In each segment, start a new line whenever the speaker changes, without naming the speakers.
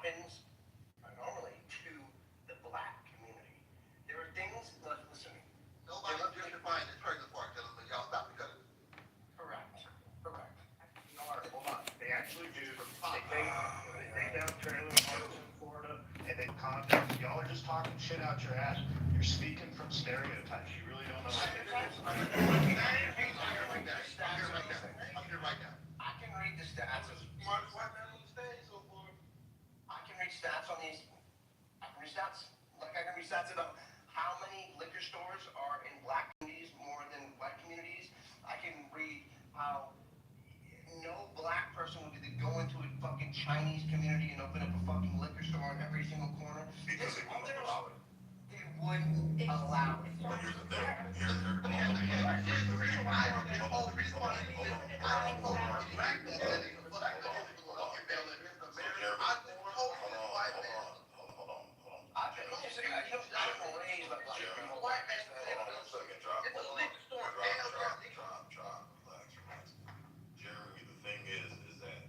happens normally to the black community. There are things. Listen,
Nobody justifying the trailer park, gentlemen. Y'all stop the gun.
correct, correct. No, hold on. They actually do. They have trailers parks in Florida, and they contact. Y'all are just talking shit out your ass. You're speaking from stereotypes. You really don't know what it is.
I'm here right now.
I can read the stats.
Smartest white man on the stage so far.
I can read stats on these. I can read stats. Like I can read stats about how many liquor stores are in black communities more than white communities. I can read how no black person would either go into a fucking Chinese community and open up a fucking liquor store on every single corner.
Because they won't allow it.
They wouldn't allow it.
But here's the thing. Here's the reason why. Oh, the reason why. I told you black people that is black people fucking belly.
Hold on. I bet you say I just got a raise like
White man. It's a liquor store.
Relax. Jeremy, the thing is that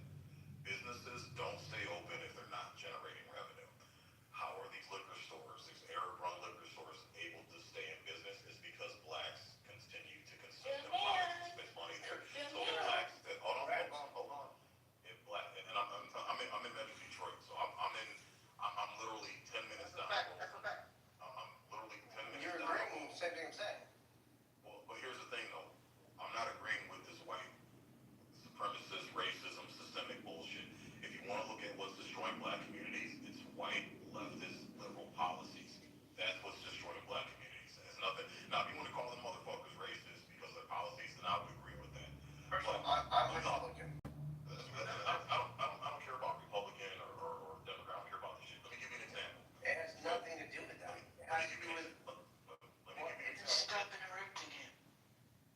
businesses don't stay open if they're not generating revenue. How are these liquor stores, these Arab-run liquor stores, able to stay in business? Is because blacks continue to consume the product and spend money there. So the blacks that hold on. If black and I'm in Metro Detroit, so I'm literally 10 minutes down the road.
That's a fact.
I'm literally 10 minutes
you're
down the
agreeing
road.
with the same thing I'm saying.
Well, but here's the thing though. I'm not agreeing with this white supremacist, racism, systemic bullshit. If you want to look at what's destroying black communities, it's white, leftist, liberal policies. That's what's destroying black communities. It has nothing. Now, if you want to call them motherfuckers racist because of their policies, then I would agree with that.
First of all, I'm Republican.
I don't care about Republican or Democrat. I don't care about this shit. Let me give you an example.
It has nothing to do with that. It has to do with
Stop interrupting him.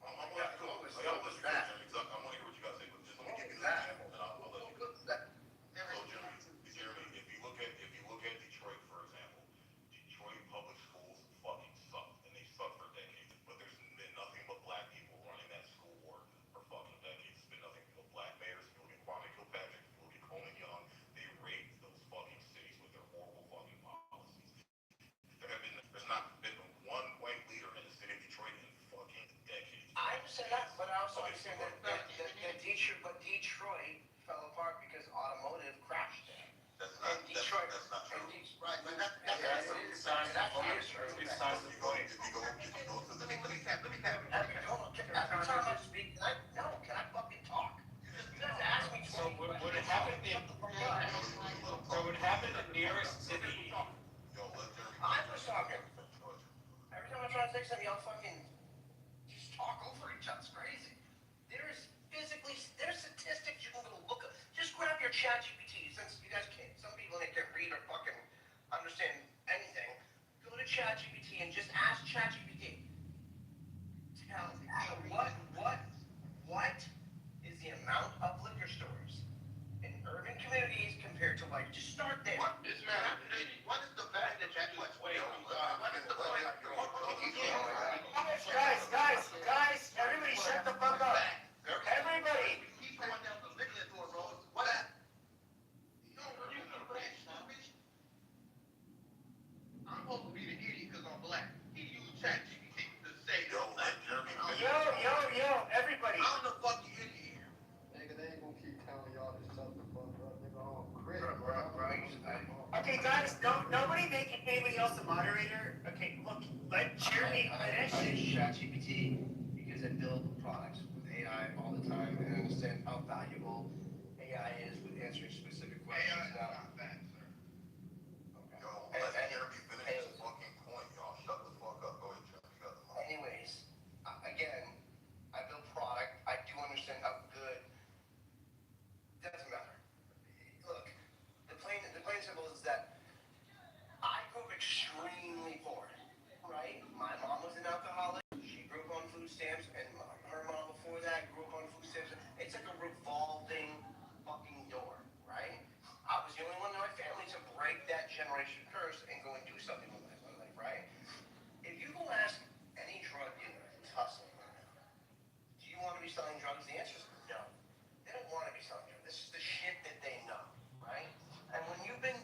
I want to hear what you guys say, but just let me give you an example, and I'll let you go. So, Jeremy, if you look at Detroit, for example, Detroit public schools fucking suck, and they suck for decades. But there's been nothing but black people running that school board for fucking decades. It's been nothing but black mayors. If you look at Kwame Kilpatrick, if you look at Coleman Young, they raped those fucking cities with their horrible fucking policies. There's not been one white leader in the city of Detroit in fucking decades.
I understand that, but I also understand that Detroit fell apart because automotive crashed there.
That's not true.
Right, but that's
Besides the point.
If you go to the
let me tap.
Every time I speak, no, can I fucking talk? You guys ask me
So would it happen in nearest city?
I'm just talking. Every time I try to say something, y'all fucking just talk over each other. It's crazy. There's statistics you can go look up. Just grab your ChatGPT, since you guys can't, some people they can't read or fucking understand anything. Go to ChatGPT and just ask ChatGPT. Tell me, what is the amount of liquor stores in urban communities compared to white? Just start there.
What is the fact that what is the point?
Guys, everybody shut the fuck up. Everybody.
Keep going down the liquor store road. What happened? I'm supposed to be the idiot because I'm black. He used ChatGPT to say
Yo, everybody.
I'm the fucking idiot here.
Nigga, they ain't gonna keep telling y'all to shut the fuck up. Nigga, I'm crazy.
Okay, guys, nobody make anybody else a moderator. Okay, look, let Jeremy finish. I use ChatGPT because I build products with AI all the time and I understand how valuable AI is with answering specific questions.
AI is not that, sir.
Yo, let Jeremy finish his fucking point, y'all. Shut the fuck up. Go ahead, Jeremy. You got the mic.
Anyways, again, I build product. I do understand how good. Doesn't matter. Look, the plain and simple is that I grew up extremely poor, right? My mom was an alcoholic. She grew up on food stamps, and her mom before that grew up on food stamps. It's like a revolving fucking door, right? I was the only one in my family to break that generation curse and go and do something with my life, right? If you go ask any drug dealer who's hustling right now, do you want to be selling drugs? The answer is no. They don't want to be selling drugs. This is the shit that they know, right? And when you've been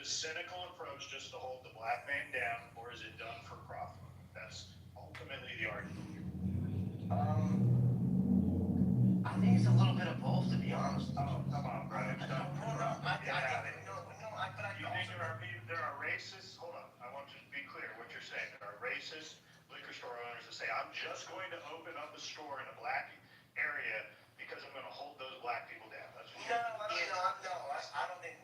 cynical approach just to hold the black man down, or is it done for profit? That's ultimately the argument.
I think it's a little bit of both, to be honest.
Oh, come on, bro.
But I
You think there are racist, hold on, I want you to be clear what you're saying. There are racist liquor store owners that say, I'm just going to open up a store in a black area because I'm going to hold those black people down. That's what
I don't think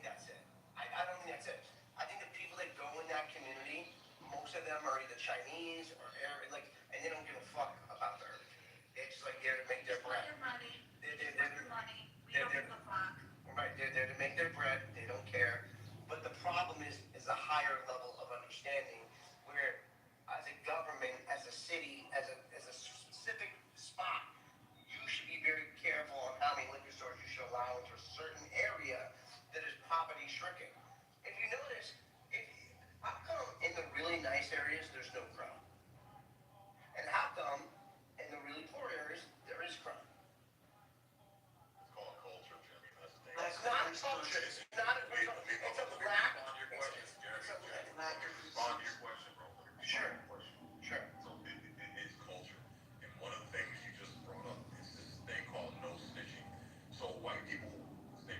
that's it. I don't think that's it. I think the people that go in that community, most of them are either Chinese or Arab, like, and they don't give a fuck about their community. They're just like there to make their bread. They're right. They're there to make their bread. They don't care. But the problem is a higher level of understanding where, as a government, as a city, as a specific spot, you should be very careful on how many liquor stores you should allow into a certain area that is poverty stricken. If you notice, how come in the really nice areas there's no crime? And how come in the really poor areas there is crime?
It's called culture, Jimmy. That's the thing.
That's not culture. It's not a it's a lack.
Respond to your question, Jeremy. Respond to your question, bro.
Sure. Sure.
So it's culture. And one of the things you just brought up is this thing called no snitching. So white people, they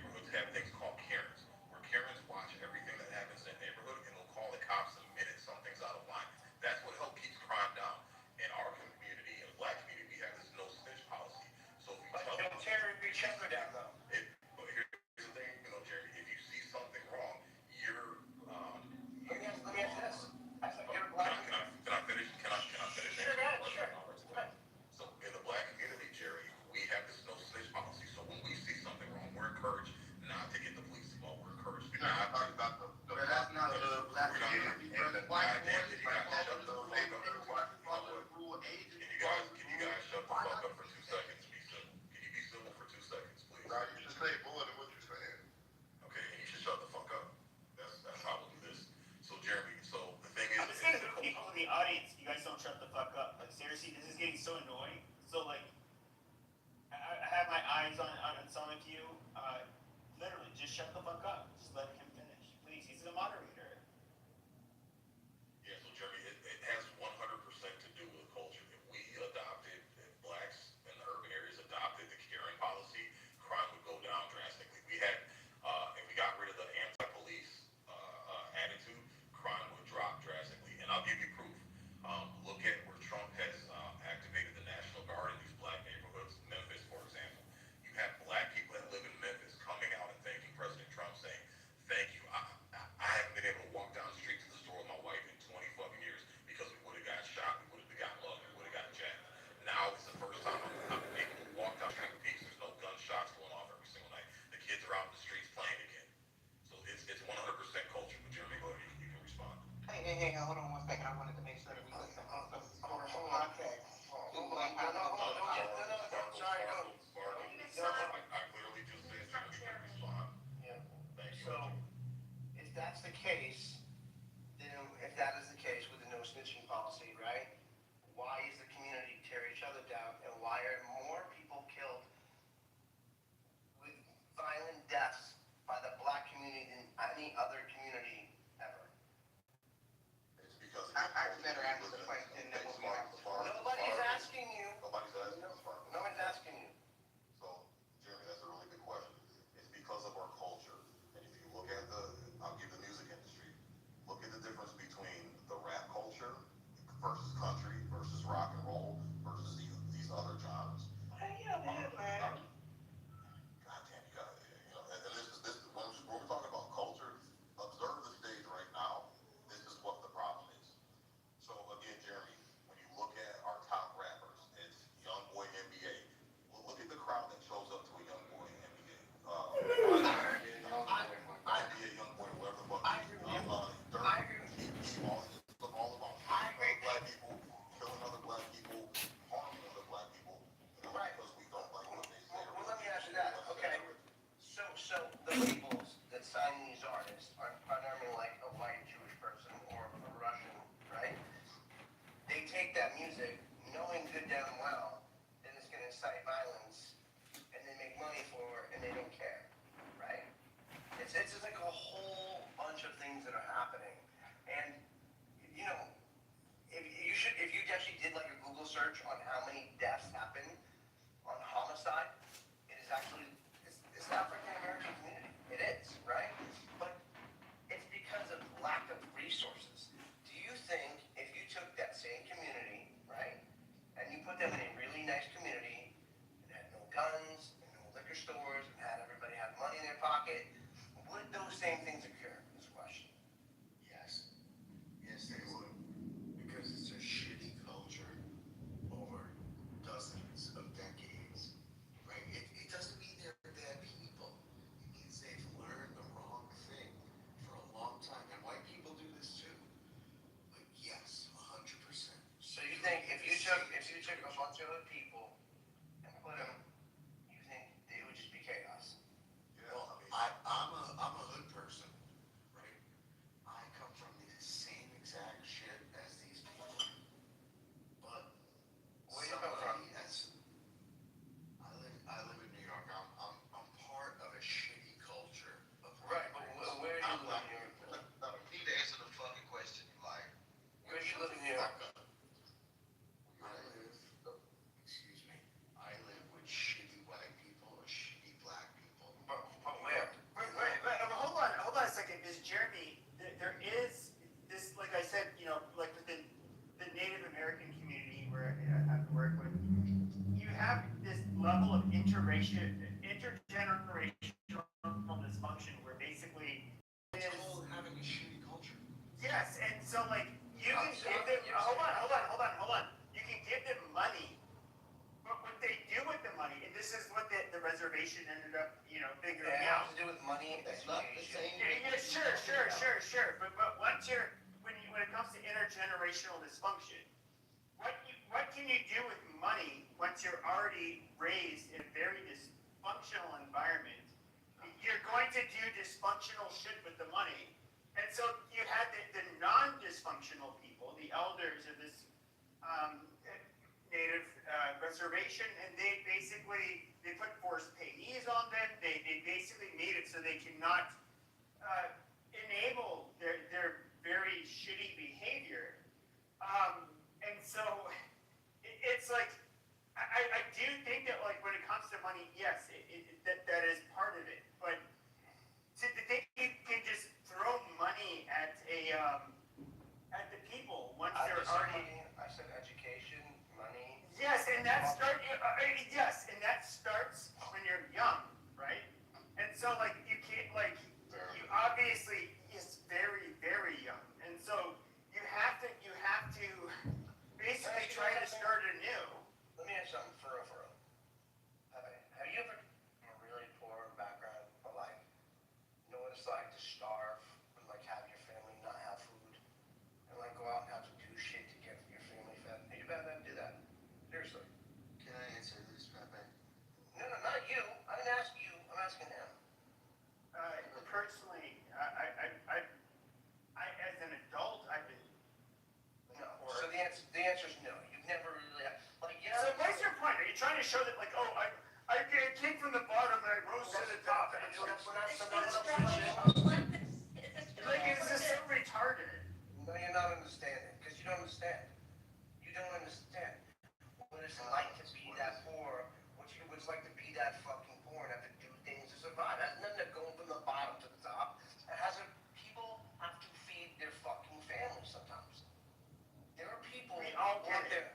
search on how many deaths happen on homicide, it is actually, it's the African American community. It is, right? But it's because of lack of resources. Do you think if you took that same community, right, and you put them in a really nice community that had no guns and no liquor stores and had everybody have money in their pocket, would those same things occur? Is the question.
Yes. Yes, they would. Because it's a shitty culture over dozens of decades. Right? It doesn't mean they're bad people. It means they've learned the wrong thing for a long time. And white people do this too. But yes, 100%.
So you think if you took a bunch of other people and put them, you think it would just be chaos?
Well, I'm a hood person, right? I come from the same exact shit as these people. But
Where you come from?
I live in New York. I'm part of a shitty culture of
Right, but where do you
I'm
live
not-
in New York?
No, you need to answer the fucking question, you liar.
Where do you live in New York?
I live with shitty white people or shitty black people.
But where?
Hold on a second, Ms. Jeremy, there is this, like I said, like within the Native American community where I have to work with, you have this level of intergenerational dysfunction where basically
It's called having a shitty culture.
yes, and so like you can give them hold on. You can give them money, but what they do with the money, and this is what the reservation ended up, figuring
It
out.
has to do with money and
It's not the
education.
same.
Yeah, sure. But once when it comes to intergenerational dysfunction, what can you do with money once you're already raised in a very dysfunctional environment? You're going to do dysfunctional shit with the money. And so you had the non-dysfunctional people, the elders of this native reservation, and they put forced payees on them. They basically made it so they cannot enable their very shitty behavior. And so it's like I do think that like when it comes to money, yes, that is part of it. But to think you can just throw money at the people once
I
they're
just said
already
money. I said education, money.
yes, and that starts when you're young, right? And so like you can't like you obviously is very very young, and so you have to basically try to start anew.
Let me ask you something for real. Have you ever from a really poor background, but like know what it's like to starve and like have your family not have food and like go out and have to do shit to get your family fed? Have you ever had to do that? Seriously.
Can I answer this, Pepe?
No, not you. I didn't ask you. I'm asking him.
Personally, I as an adult, I've been
No. So the answer is no. You've never really had, like yeah.
So what's your point? Are you trying to show that like, oh, I came from the bottom and I rose to the top? And
We're not
It's
someone else.
like, it's just so retarded.
No, you're not understanding because you don't understand. You don't understand what it's like to be that poor. What it's like to be that fucking poor and have to do things to survive. It has nothing to going from the bottom to the top. It has people have to feed their fucking families sometimes. There are people
We all
who
get
out
it.
there.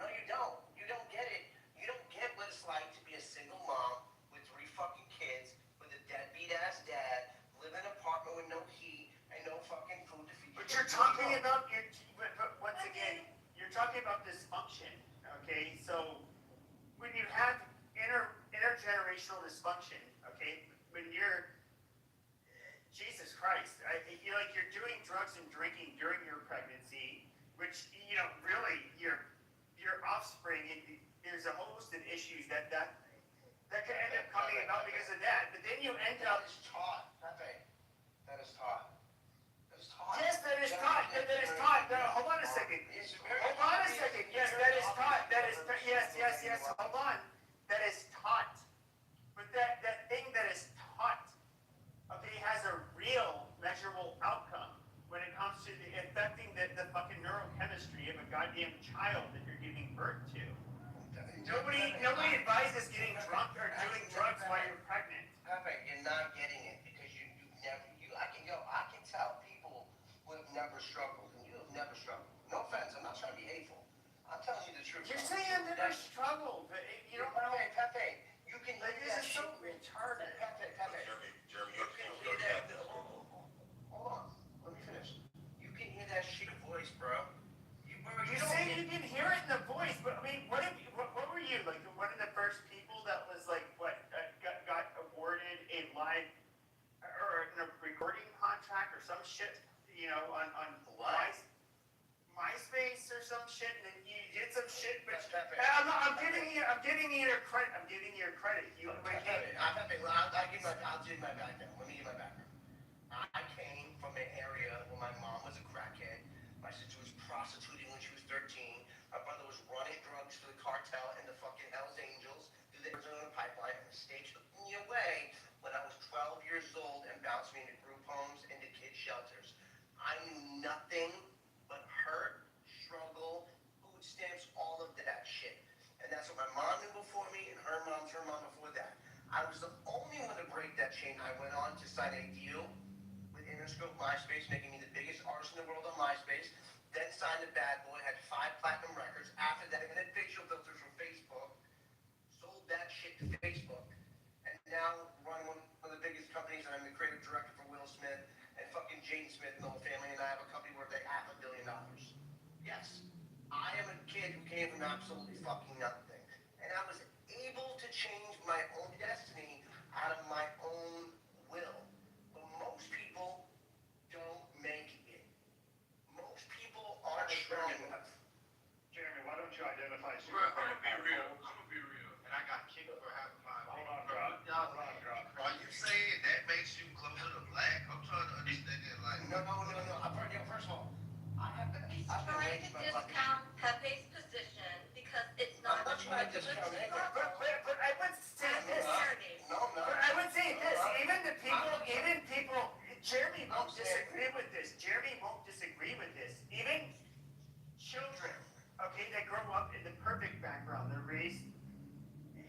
No, you don't. You don't get it. You don't get what it's like to be a single mom with 3 fucking kids, with a deadbeat ass dad, live in an apartment with no heat and no fucking food to feed.
But you're talking about but once again, you're talking about dysfunction. Okay, so when you have intergenerational dysfunction, okay, when you're Jesus Christ, you're doing drugs and drinking during your pregnancy, which really your offspring. There's a host of issues that can end up coming about because of that. But then you end up.
That is taught. Pepe. That is taught. That is taught.
Yes, that is taught. That is taught. No, hold on a second.
It's very
Hold on a
obvious.
second. Yes, that is taught. That is yes. Hold on. That is taught. But that thing that is taught, okay, has a real measurable outcome when it comes to affecting the fucking neurochemistry of a goddamn child that you're giving birth on
What?
MySpace or some shit, and then you did some shit, but
Pepe.
I'm giving you your credit. I'm giving you your credit.
I'll give my background. Let me give my background. I came from an area where my mom was a crackhead. My sister was prostituting when she was 13. My brother was running drugs for the cartel and the fucking Hells Angels through the Arizona pipeline. And the state took me away when I was 12 years old and bounced me into group homes and to kid shelters. I knew nothing but hurt, struggle, food stamps, all of that shit. And that's what my mom knew before me, and her mom before that. I was the only one to break that chain. I went on to sign a deal with Interscope MySpace, making me the biggest artist in the world on MySpace. Then signed a Bad Boy, had 5 platinum records. After that, I had facial filters from Facebook. Sold that shit to Facebook. And now run one of the biggest companies, and I'm the creative director for Will Smith and fucking Jaden Smith and the whole family, and I have a company worth like $500 million. Yes, I am a kid who came from absolutely fucking nothing. And I was able to change my own destiny out of my own will. But most people don't make it. Most people aren't strong enough.
Jeremy, why don't you identify
Bro, I'm gonna be real. And I got kicked for half of my
Hold on, Drop.
Are you saying that makes you closer to black? I'm trying to understand that. Like,
No. First of all, I've been
He's trying to discount Pepe's position because it's not
I'm not trying to discount anything.
But I would say this.
No,
But I would say this. Even people. Jeremy won't disagree with this. Even children, okay, that grow up in the perfect background, they're raised.
They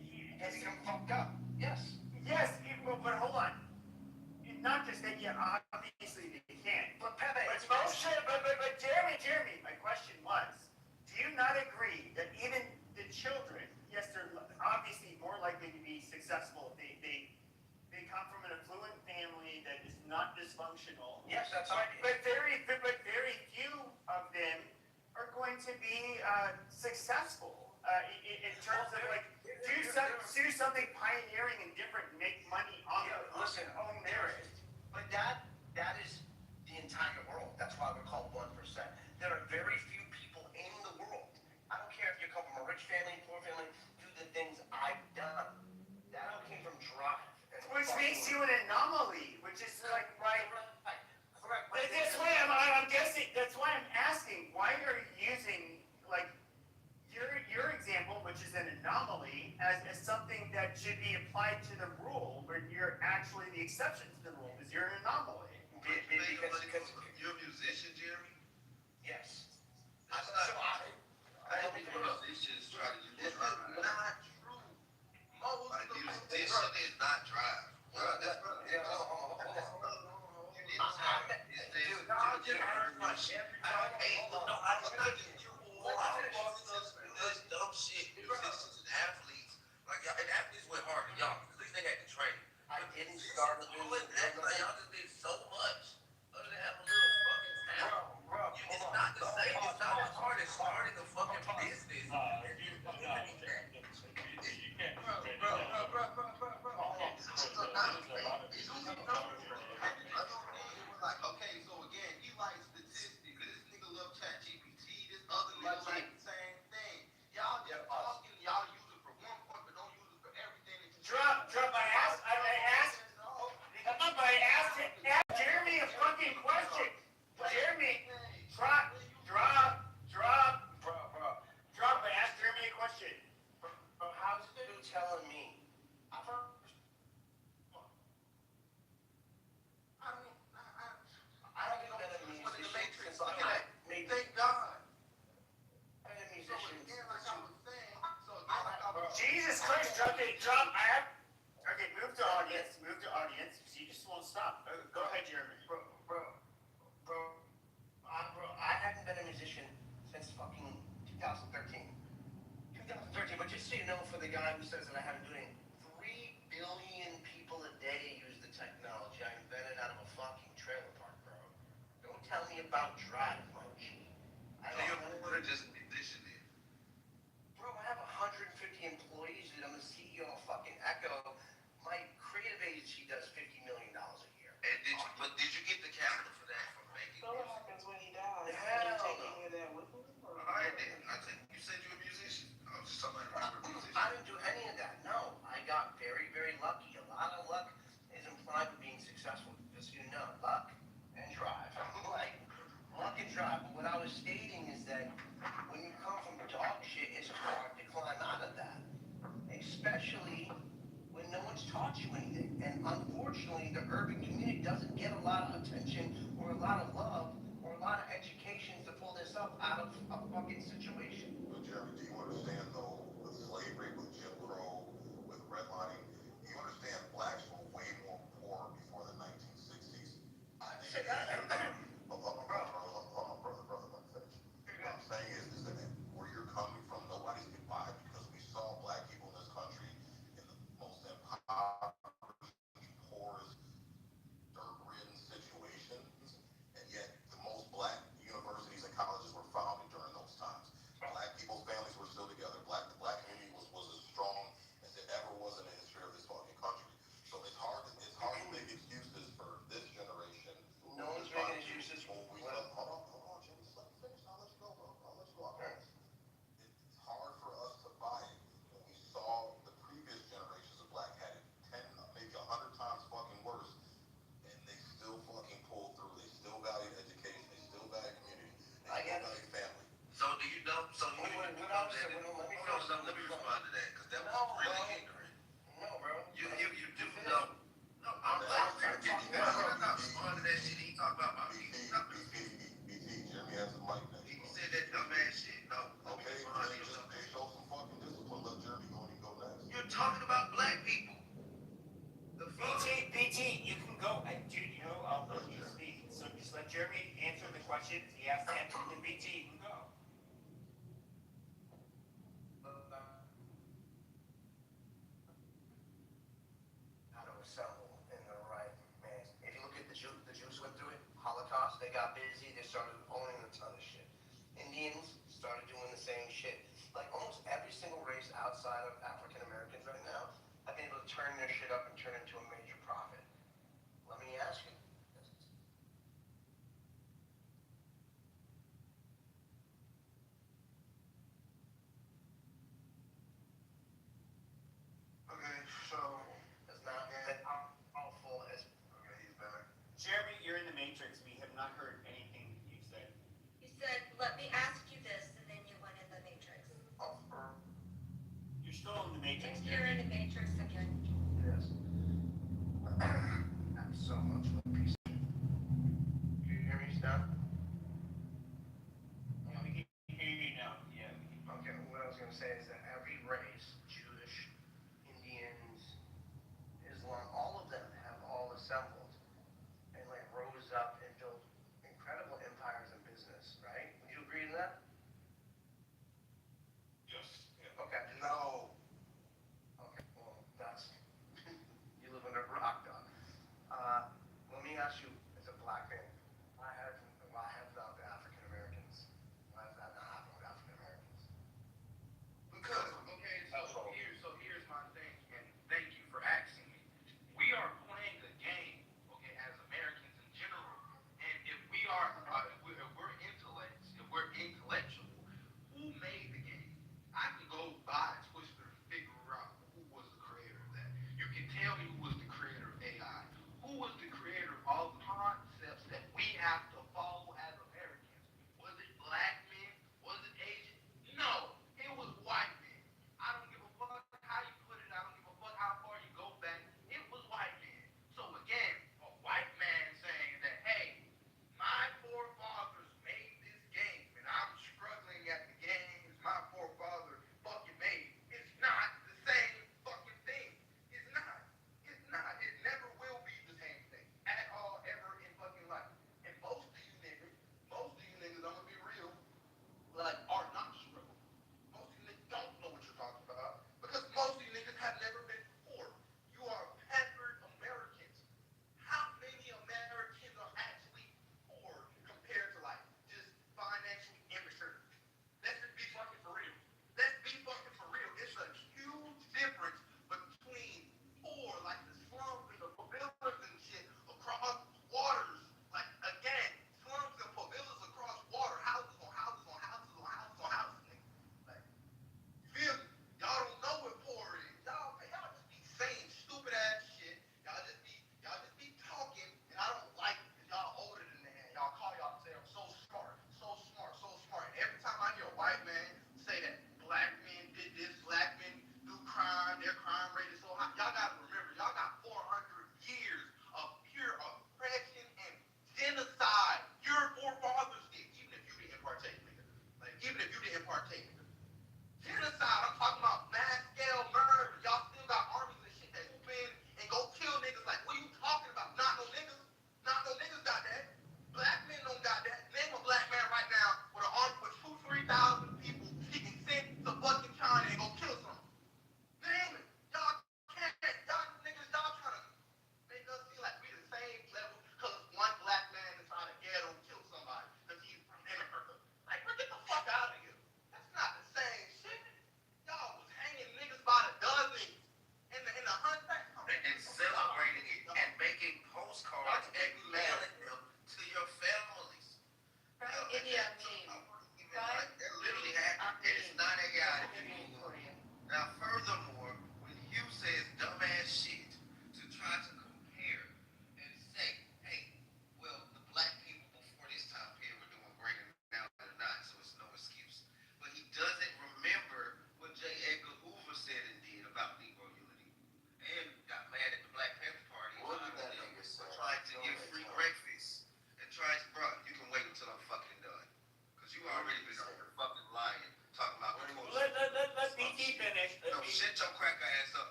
become fucked up. Yes.
Yes, but hold on. Not just that, yeah, obviously they can.
But Pepe,
But Jeremy, my question was, do you not agree that even the children, yes, they're obviously more likely to be successful. They come from an affluent family that is not dysfunctional.
yes, that's
But,
right.
but very few of them are going to be successful in terms of like do something pioneering and different, make money on their own merit.
But that is the entire world. That's why we're called 1%. There are very few people in the world. I don't care if you come from a rich family, poor family, do the things I've done. That all came from drive.
Which makes you an anomaly, which is like right.
Correct.
That's why I'm guessing. That's why I'm asking. Why are you using like your example, which is an anomaly, as something that should be applied to the rule, where you're actually the exception to the rule, because you're an anomaly.
Because
you're a musician, Jeremy?
yes.
That's
So
not. I think musicians try to use
This is
drive.
not true. Most
Like,
of the
musician is not drive. You didn't say it. It says,
Dude, I just heard my shit.
this dumb shit. Musicians and athletes. Like, and athletes went hard to y'all. At least they had the training.
I didn't start
Y'all just did so much. Other than have a little fucking talent. It's not the same. It's not as hard as starting a fucking business. Like, okay, so again, he likes statistics. This nigga love ChatGPT. This other nigga like the same thing. Y'all just talking. Y'all use it for one point, but don't use it for everything.
Drop. I asked Jeremy a fucking question. Jeremy, drop. I asked Jeremy a question.
Bro, how's you telling me? I haven't been a musician since I made.
Thank God.
I've been a musician.
Like I was saying, so again, like I was
Jesus Christ, drop. Okay, move to audience. So you just won't stop. Go ahead, Jeremy.
Bro, I haven't been a musician since fucking 2013. But just so you know, for the guy who says that I haven't doing 3 billion people a day use the technology I invented out of a fucking trailer park, bro. Don't tell me about drive, my G. I
So you're
don't
more than just musician then.
Bro, I have 150 employees and I'm the CEO of fucking Echo. My creative agency does $50 million a year.
And did you get the capital for that from making music?
taught you anything. And unfortunately, the urban community doesn't get a lot of attention or a lot of love or a lot of education to pull this up out of a fucking situation.
But Jeremy, do you understand though, with slavery, with Jim Crow, with redlining, you understand blacks were way more poor before the 1960s?
I said that.
Brother, let me finish. What I'm saying is that where you're coming from, nobody's get by because we saw black people in this country in the most impoverished, poorest, dirt-ridden situations, and yet the most black universities and colleges were founded during those times. Black people's families were still together. The black community was as strong as it ever was in the history of this fucking country. So it's hard to make excuses for this generation.
No one's making excuses for
Hold on, Jimmy, just let me finish. I'll let you go, bro. I'll let you go. I promise. It's hard for us to buy it when we saw the previous generations of black had it 10, maybe 100 times fucking worse, and they still fucking pulled through. They still valued education. They still valued community. They still valued family.
So do you know? So you
Wait,
let
wait,
me
what else? Let me
respond to that because that was
No,
really
bro.
ignorant.
No, bro.
You do know. No, I'm not respond to that shit. He talk about my
BT,
people.
Jeremy has the mic next.
He said that dumbass shit. No.
Okay,
Respond to
just
something.
show some fucking discipline. Let Jeremy go and he go next.
You're talking about black people. The fuck?
BT, you can go, dude, you know, I'll let you speak, so just let Jeremy answer the questions he has to answer, then BT, you can go.
How to assemble in the right man. If you look at the Jews went through it, Holocaust, they got busy, they started owning a ton of shit. Indians started doing the same shit. Like almost every single race outside of African Americans right now have been able to turn their shit up and turn it into a major profit. Let me ask you.
Okay, so.
It's not that awful as
Okay, he's back.
Jeremy, you're in the matrix, we have not heard anything you said.
You said, let me ask you this, and then you went in the matrix.
awful.
You're still in the matrix,
And you're in
Jeremy.
the matrix again.
Yes. I'm so much of a piece of shit. Can you hear me now?
Yeah, we can hear you now, yeah.
Okay, what I was gonna say is that every race, Jewish, Indians, Islam, all of them have all assembled and like rose up and built incredible empires and business, right? Would you agree to that?
Yes.
Okay.
No.
Okay, well, that's, you live under a rock, dog. Well,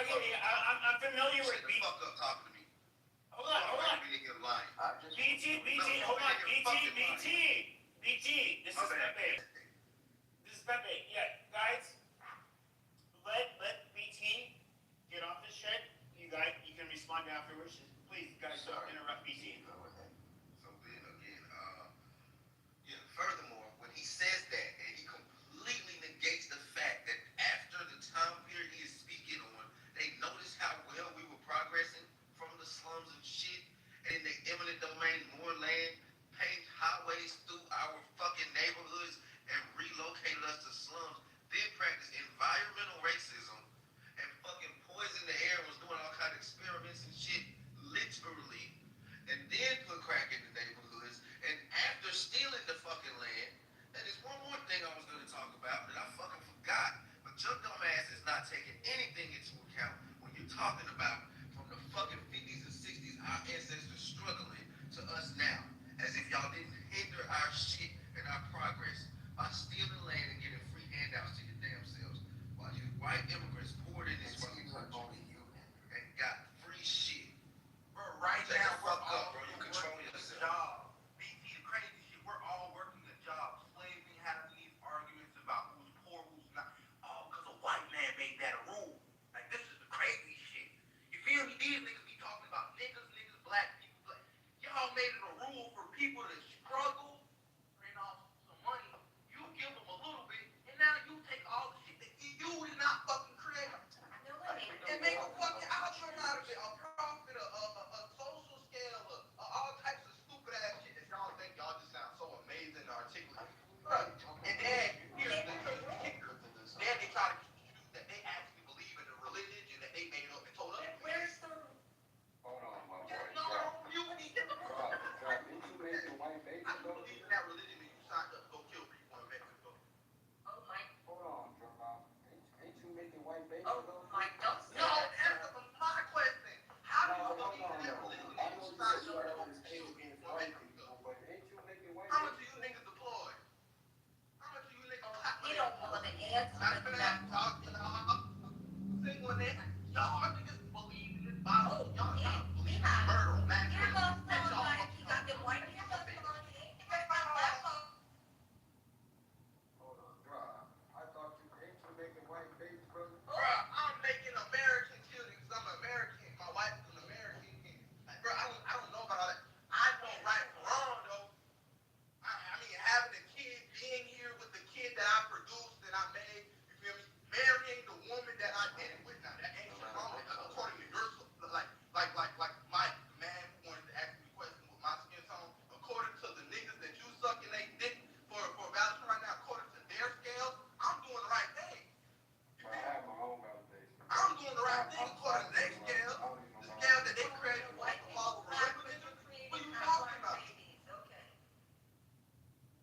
I'm familiar with
Shut the fuck up talking to me.
Hold on.
You nigga lying.
BT, hold on, BT, this is Pepe. This is Pepe. Yeah, guys, let BT get off this shit. You can respond afterwards. Please, guys, don't interrupt BT.
So then again, yeah, furthermore, when he says that, and he completely negates the fact that after the time period he is speaking on, they noticed how well we were progressing from the slums and shit, and in the eminent domain, more land, paved highways through our fucking neighborhoods, and relocated us to slums, then practiced environmental racism, and fucking poisoned the air, was doing all kind of experiments and shit, literally, and then put crack in the neighborhoods, and after stealing the fucking land, and there's one more thing I was going to talk about that I fucking forgot, but your dumb ass is not taking anything into account when you're talking about from the fucking 50s and 60s, our ancestors struggling to us now, as if y'all didn't hinder our shit and our progress by stealing land and getting free handouts to your damn selves, while you white immigrants poured in this fucking country and got free shit.
Bro, right
Shut
now,
the fuck up, bro. You control
working a
yourself.
job. BT, the crazy shit, we're all working a job. Slaves ain't having these arguments about who's poor, who's not. All because a white man made that a rule. Like, this is the crazy shit. You feel me? These niggas be talking about niggas, black people, black. Y'all made it a rule for people to struggle, bring off some money. You give them a little bit, and now you take all the shit that you did not fucking create. And make a fucking outcome out of it, a profit, a social scale, all types of stupid ass shit that y'all think y'all just sound so amazing and articulate. Right. And then here's the kicker. Then they try to teach you that they actually believe in the religion that they made up and told us.
Where's the,
Hold on, my boy.
No, you need to
Didn't you make the white baby
I
go?
believe in that religion and you signed up to go kill people in Mexico.
oh my,
Hold on, Drama. Ain't you making white baby
oh
go?
my, don't say
No,
that.
answer my question. How do you
No, hold
believe
on,
in that
though.
religion
I
and
know
you
you
signed
said
up to
you
go
always
kill
hate against
people in
white
Mexico?
people, but ain't you making white
How much
baby?
do you niggas deploy? How much do you niggas clap
You don't want to answer
Matter of
that.
fact, talk to sing one that y'all niggas believe in this Bible. Y'all gotta believe in murder on that.
You're gonna
That's
sound
y'all
like
fucking
you got them white
believe.
people on it. Ain't that black
Hold on, Drama. I thought you ain't you making white baby brother?
Bruh, I'm making American children because I'm American. My wife is an American. Like, bruh, I don't know about all that. I know right from wrong though. I mean, having a kid, being here with the kid that I produced, that I made, you feel me? Marrying the woman that I did it with. Now, that ain't shit wrong with that, according to your, like my man who wanted to ask me questions with my skin tone, according to the niggas that you sucking they dick for validation right now, according to their scale, I'm doing the right thing.
I have my own validation.
I'm doing the right thing according to their scale, the scale that they created for us to follow the
black
religion.
people
What are you
created
talking
black
about?
babies, okay.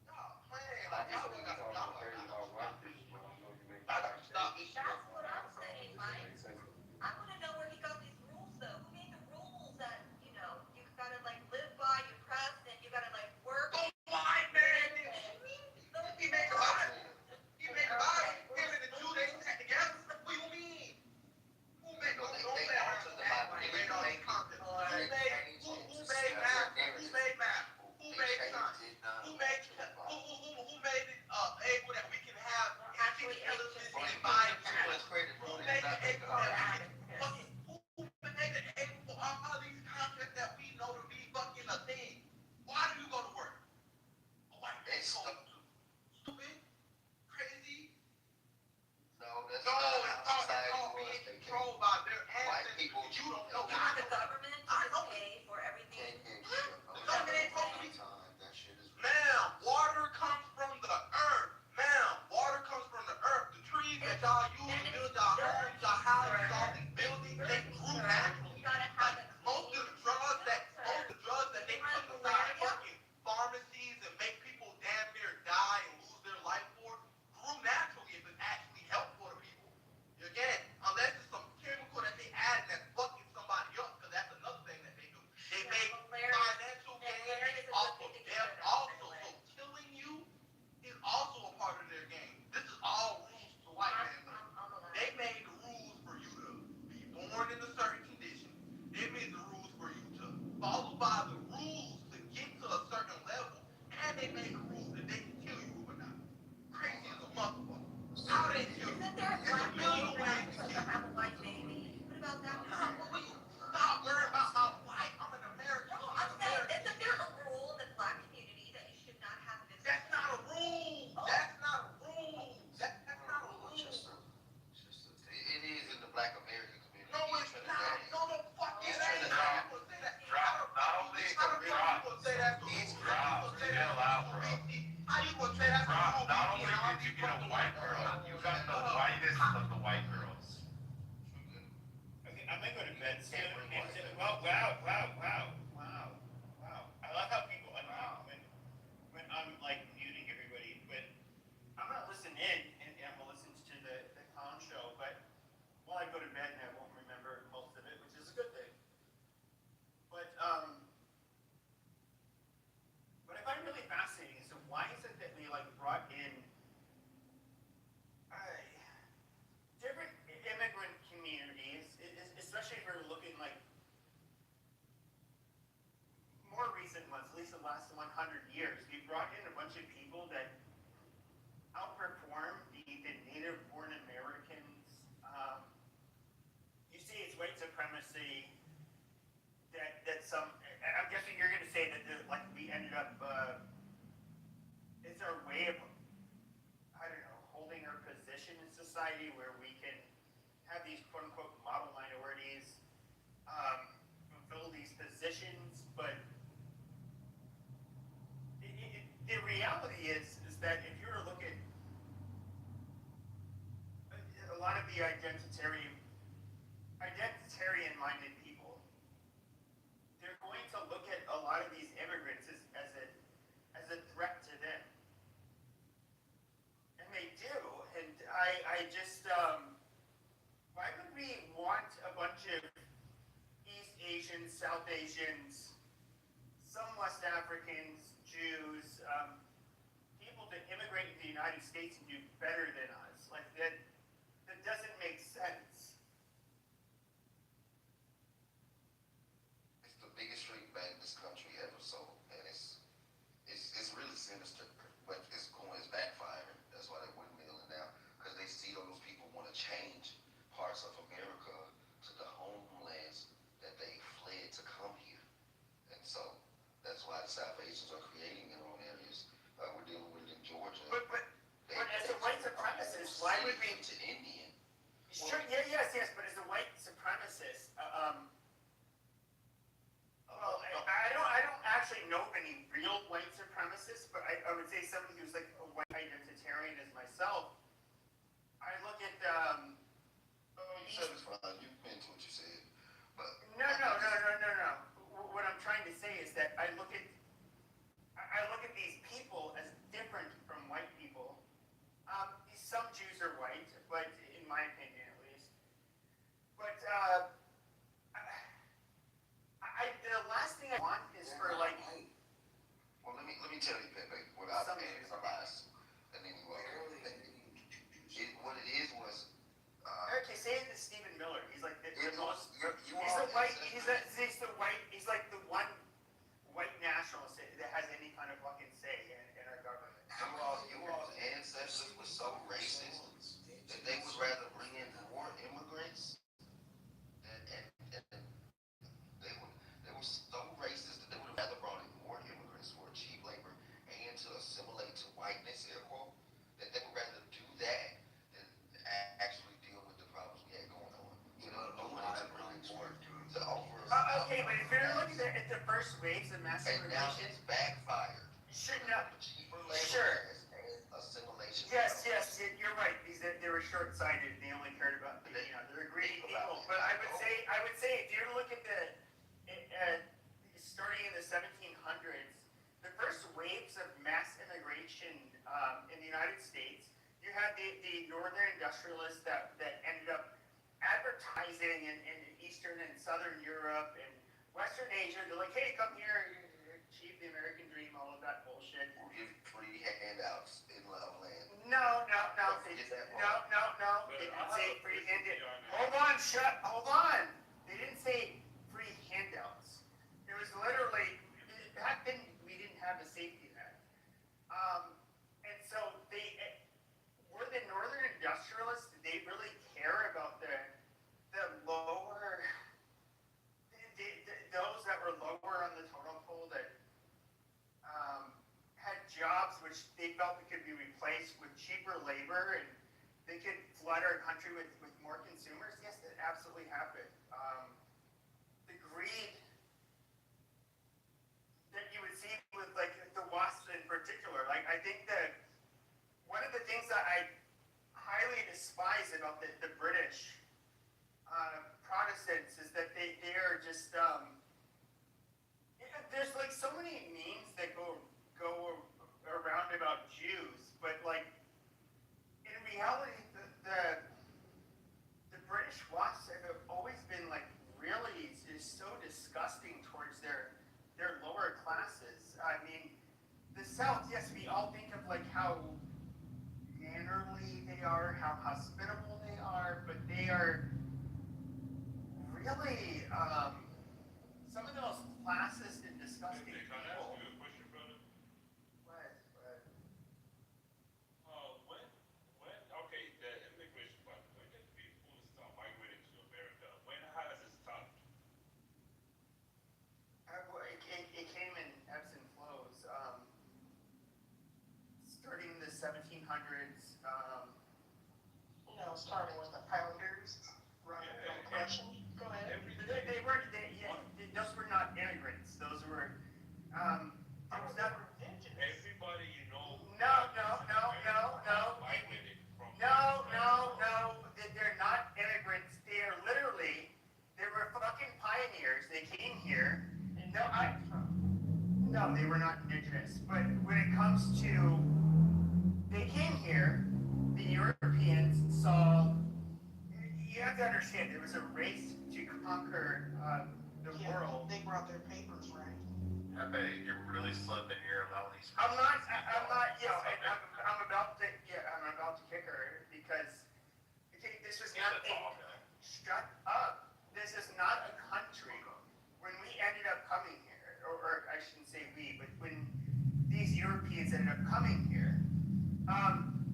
Y'all playing
I
like
just
y'all
don't
got
talk
y'all
crazy
gotta
about
stop
white
this
people, but I know you make
I gotta
black
stop
babies.
this shit.
That's what I'm saying, Mike.
Makes sense to me.
I want to know where he got these rules though. Who made the rules that, you know, you gotta like live by your president, you gotta like work.
The white man did. He made a lie. He made a lie. Him and the Jew, they sat together. What do you mean? Who made
No,
don't
they
say
altered the Bible.
Who
They
made all
made
these concepts?
people.
Who
They
made
changed
who
it to
made
serve
math?
their
Who
narrative.
made math? Who
They
made
changed
science?
it,
Who made who made it able that we can have
Actually,
intelligence
it's
and
just-
mind?
Too much credit, bro.
Who
It's
made
not
it able that we can
Yes.
fucking who made it able for all these concepts that we know to be fucking a thing? Why do you go to work? A white man
It's
told you to. Stupid, crazy.
No, that's
No,
not
it's
how
called
society
being
was. They
controlled by their
White
ancestors.
people-
You don't know.
You want the government to
I
just
know.
pay for everything?
can't get
The government ain't supposed to be.
That shit is
Ma'am, water comes from the earth. Ma'am, water comes from the earth. The trees that y'all use to build y'all homes, y'all houses, all
Well, wow. I love how people when I'm like muting everybody, but I'm gonna listen in and I'm gonna listen to the clown show, but while I go to bed and I won't remember most of it, which is a good thing. But what I find really fascinating is, so why is it that we like brought in different immigrant communities, especially if we're looking like more recent ones, at least the last 100 years, we brought in a bunch of people that outperform the native born Americans. You see it's white supremacy that some, I'm guessing you're gonna say that like we ended up, it's our way of, I don't know, holding our position in society where we can have these quote unquote model minorities fulfill these positions, but the reality is that if you were to look at a lot of the identitarian-minded people, they're going to look at a lot of these immigrants as a threat to them. And they do. And I just, why would we want a bunch of East Asians, South Asians, some West Africans, Jews, people to immigrate to the United States and do better than us? Like that doesn't make sense.
It's the biggest street bank this country ever sold, and it's really sinister, but it's backfiring. That's why they're windmilling now, because they see those people want to change parts of America to the homelands that they fled to come here, and so that's why the South Asians are creating their own areas. We're dealing with it in Georgia.
But as a white supremacist, why would we?
To Indian.
Sure, yes, but as a white supremacist, well, I don't actually know of any real white supremacists, but I would say somebody who's like a white identitarian as myself. I look at
You said it's fine. You meant what you said, but
no. What I'm trying to say is that I look at these people as different from white people. Some Jews are white, but in my opinion, at least. But the last thing I want is for like.
Well, let me tell you, Pepe, without adding some bias, and then you what it is was.
Okay, say it to Stephen Miller. He's like the most.
He's
He's like the one white nationalist that has any kind of fucking say in our government.
You all's ancestors were so racist that they would rather bring in more immigrants, and they were so racist that they would have rather brought in more immigrants for cheap labor and to assimilate to whiteness, air quote, that they would rather do that than actually deal with the problems we had going on. You know, no one to bring in more to over.
Okay, but if you're looking at the first waves of mass
And now
immigration,
it's backfired.
shouldn't have.
Cheaper labor
Sure.
and assimilation.
Yes, you're right. They were short-sighted. They only cared about they're greedy people. But I would say if you look at starting in the 1700s, the first waves of mass immigration in the United States, you had the northern industrialists that ended up advertising in Eastern and Southern Europe and Western Asia. They're like, hey, come here, achieve the American dream, all of that bullshit.
We'll give free handouts in love land.
No. They didn't say free handouts. Hold on. They didn't say free handouts. It was literally, back then we didn't have a safety net. And so were the northern industrialists, did they really care about the lower, those that were lower on the totem pole that had jobs which they felt could be replaced with cheaper labor and they could flood our country with more consumers? Yes, that absolutely happened. The greed that you would see with like the WASP in particular, like I think that one of the things that I highly despise about the British Protestants is that they South, yes, we all think of like how mannerly they are, how hospitable they are, but they are really some of the most classist and disgusting
Can I ask
people.
you a question, brother?
What?
Okay, the immigration part, when did people start migrating to America? How has it stopped?
It came in ebbs and flows. Starting in the 1700s,
starting with the founders, right?
Yeah,
No question. Go ahead.
those were not immigrants. Those were, there was not,
Everybody you know. Migrated from.
no, they're not immigrants. They are literally, they were fucking pioneers. They came here. No, they were not indigenous. But when it comes to, they came here, the Europeans saw, you have to understand, there was a race to conquer the world.
They brought their papers, right?
I bet you're really slipping here about these.
I'm not, I'm about to kick her because this was not shut up. This is not a country. When we ended up coming here, or I shouldn't say we, but when these Europeans ended up coming here,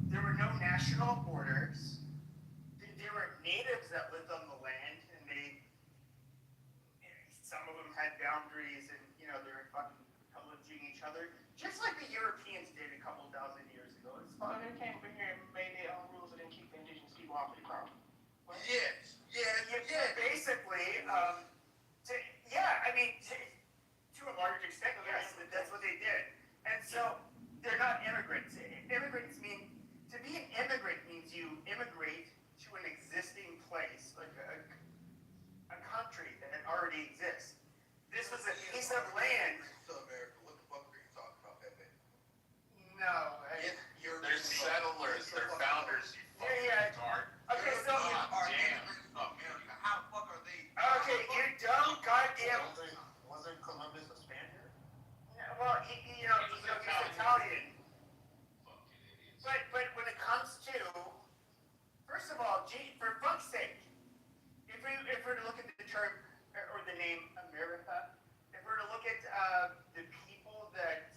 there were no national borders. There were natives that lived on the land, and some of them had boundaries, and they were fucking pillaging each other, just like the Europeans did a couple thousand years ago. It's
So
fun.
they came over here and made their own rules and then keep the indigenous people off the problem.
Yes.
Basically, to a large extent, yes, that's what they did. And so they're not immigrants. Immigrants mean, to be an immigrant means you immigrate to an existing place, like a country that already exists. This was a piece of land.
To America, what the fuck are you talking about, Pepe?
No.
They're settlers, they're founders.
Yeah. Okay, so.
How the fuck are they?
Okay, you dumb goddamn.
Wasn't Columbus a Spaniard?
Well, he's Italian. But when it comes to, first of all, for fuck's sake, if we're to look at the term or the name America, if we're to look at the people that,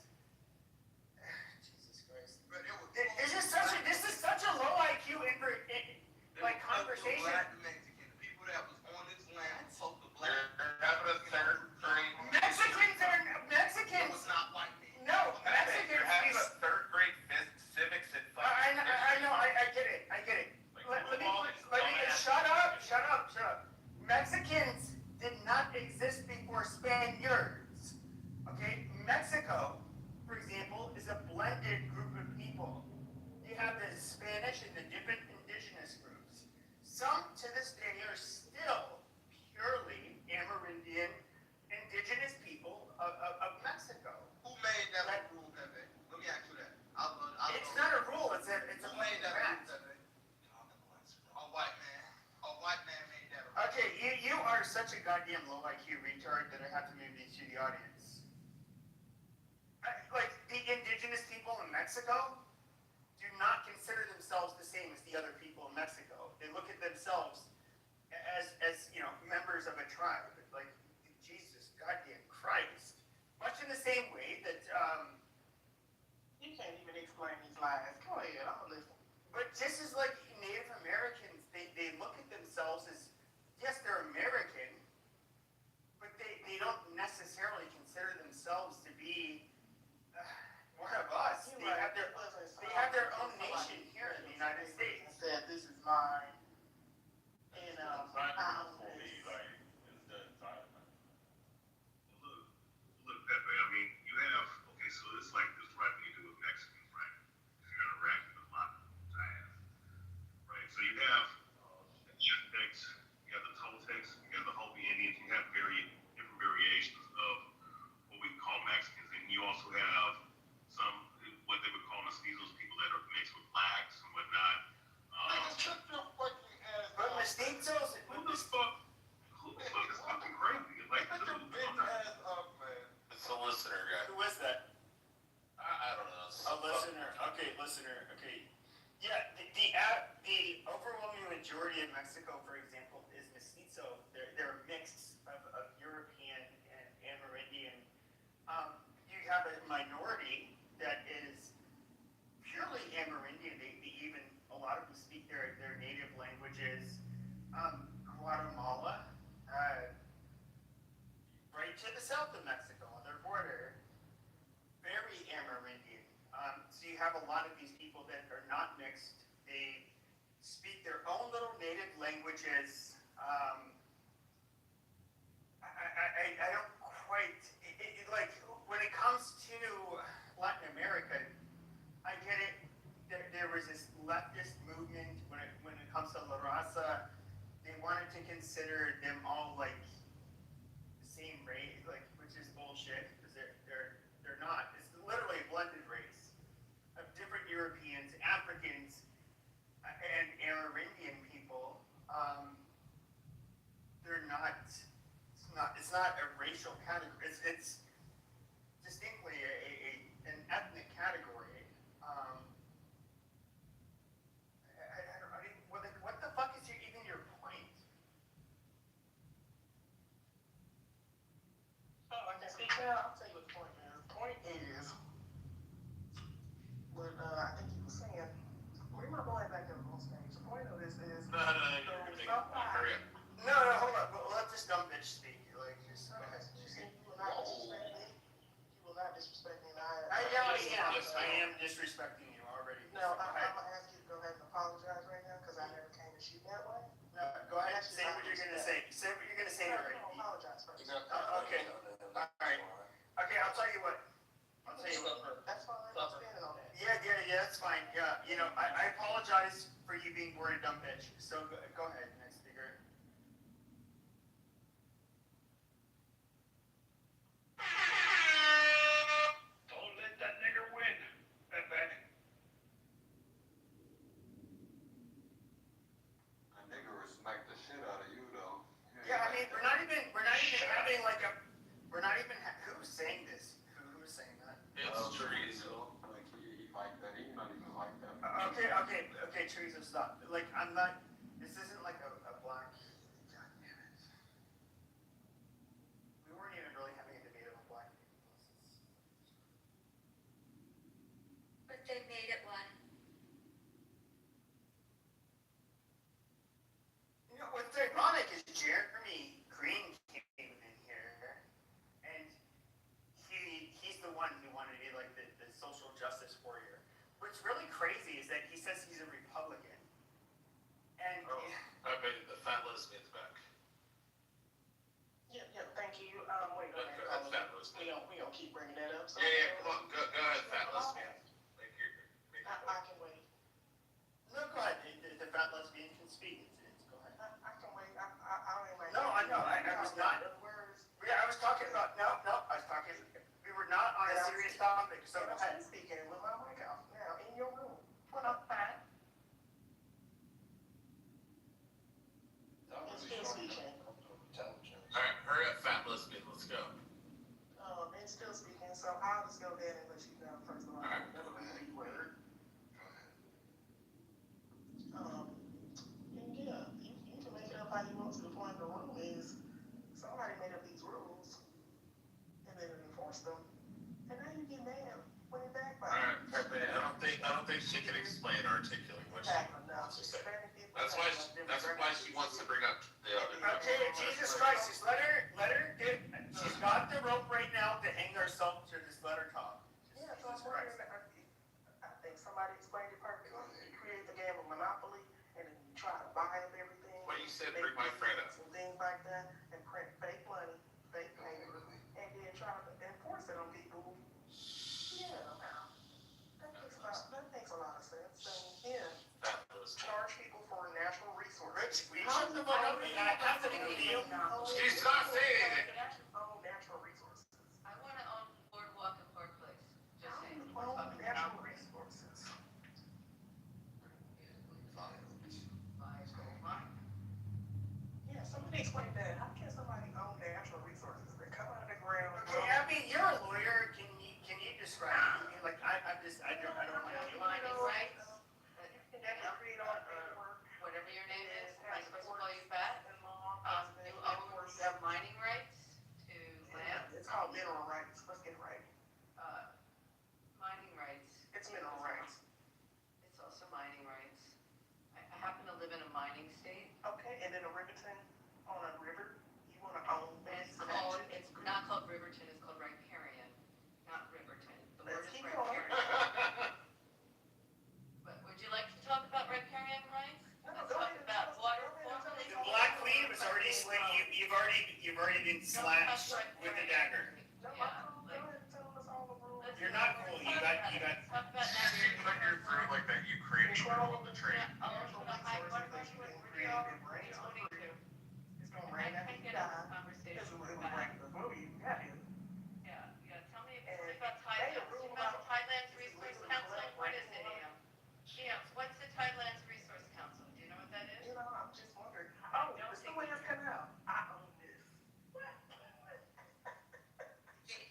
Jesus Christ, this is such a low IQ conversation.
Black Mexican, the people that was on this land, took the black. They're having a third grade.
Mexicans.
was not white men.
No, Mexicans.
You're having a third grade civics and
I know, I get it. Let me shut up. Mexicans did not exist before Spaniards. Okay? Mexico, for example, is a blended group of people. You have the Spanish and the different indigenous groups. Some to this day are still purely Amerindian indigenous people of Mexico.
Who made that rule, Pepe? Let me ask you that.
It's not a rule, it's a
Who
plain
made that
fact.
rule, Pepe? A white man. A white man made that rule.
Okay, you are such a goddamn low IQ retard that I have to move these to the audience. Like, the indigenous people in Mexico do not consider themselves the same as the other people in Mexico. They look at themselves as members of a tribe. Like, Jesus goddamn Christ. Much in the same way that,
You can't even explain these lies. Go ahead, I'll listen.
but just as like Native Americans, they look at themselves as, yes, they're American, but they don't necessarily consider themselves to be one of us. They have their own nation here in the United States.
Said this is mine.
south of Mexico on their border, very Amerindian. So you have a lot of these people that are not mixed. They speak their own little native languages. I don't quite, like, when it comes to Latin America, I get it. There was this leftist movement when it comes to La Raza. They wanted to consider them all like the same race, like, which is bullshit because they're not. It's literally a blended race of different Europeans, Africans, and Amerindian people. They're not. It's not a racial category. It's distinctly an ethnic category. What the fuck is even your point?
Oh, I can speak now. I'll tell you what the point is. The point is, what I think he was saying. Bring my boy back up on stage. The point of this is,
No, hurry up.
No, hold on. We'll let this dumb bitch speak. Like, just go ahead.
You will not disrespect me.
I am disrespecting you already.
No, I'm gonna ask you to go ahead and apologize right now because I never came to shoot that way.
No, go ahead and say what you're gonna say. Say what you're gonna say already.
No, apologize first.
Okay. Alright. Okay, I'll tell you what.
That's fine. I'm standing on that.
Yeah, that's fine. Yeah, I apologize for you being born a dumb bitch. So go ahead, next speaker.
Don't let that nigger win. Back.
A nigga will smack the shit out of you though.
Yeah, I mean, we're not even having like a, who's saying this? Who's saying that?
It's trees.
Like he like that. He's not even like that.
Okay, Teresa, stop. Like, I'm not, this isn't like a black, god damn it. We weren't even really having a debate about black people.
But they made it one.
What's ironic is Jeremy Green came in here, and he's the one who wanted to be like the social justice warrior. What's really crazy is that he says he's a Republican. And
I made the fat lesbian's back.
Yeah, thank you. Wait a minute.
That's fat lesbian.
We don't keep bringing that up. So
Yeah, come on, go ahead, fat lesbian. Make your
I can wait.
no, go ahead. The fat lesbian can speak. Go ahead.
I can wait. I don't even.
No, I know. I was not.
Words.
Yeah, I was talking about. No. I was talking. We were not on a serious topic. So go ahead.
I'm speaking with my mic off now in your room. What up, Pat? It's still speaking.
Alright, hurry up, fat lesbian, let's go.
It's still speaking, so I'll just go ahead and let you know first of all.
Alright,
Never
go ahead.
read a word. And yeah, you can make it up how you want to. The point of the rule is somebody made up these rules and then enforce them, and now you get mad when it backfires.
Alright, I don't think she can explain or articulate what she wants to say. That's why she wants to bring up the other.
Okay, Jesus Christ, just let her get. She's got the rope right now to hang herself to this. Let her talk.
Yeah, so I think somebody explained it perfectly. You create the game of Monopoly, and then you try to buy up everything.
Well, you said bring my friend up.
And things like that, and print fake money, fake paper, and then try to enforce it on people. Yeah, that makes a lot of sense. And yeah, charge people for natural resources.
Rich, shut the fuck up. I have to deal.
She's not saying anything.
Own natural resources.
I want to own Boardwalk and Park Place. Just saying.
Own natural resources. Yeah, somebody explain that. How can somebody own natural resources that come out of the ground?
Okay, I mean, you're a lawyer. Can you describe it to me? Like, I don't want to.
Mining rights,
You can definitely read on paperwork.
whatever your name is, am I supposed to call you Pat? You have mining rights to land,
It's called mineral rights. Let's get it right.
mining rights.
It's mineral rights.
It's also mining rights. I happen to live in a mining state,
Okay, and then a Riverton on a river, you wanna own
and
that?
it's not called River
you've already been slashed with a dagger.
No,
Yeah,
I'm cool. Go ahead and tell us all the rules.
You're not cool. You got.
Talk about
You put your through like that Ukrainian girl on the train.
Natural resources that you can create. It rains for free. It's gonna rain after you die. This is what it was raining before you got here.
Yeah, tell me
And
about
they
Thailand.
rule
About
about-
Thailand's
this is
Resource
legal to
Council,
collect
what is it,
rainwater.
What's the Thailand's Resource Council? Do you know what that is?
You know, I'm just wondering. Oh, the Suez Canal. I own this.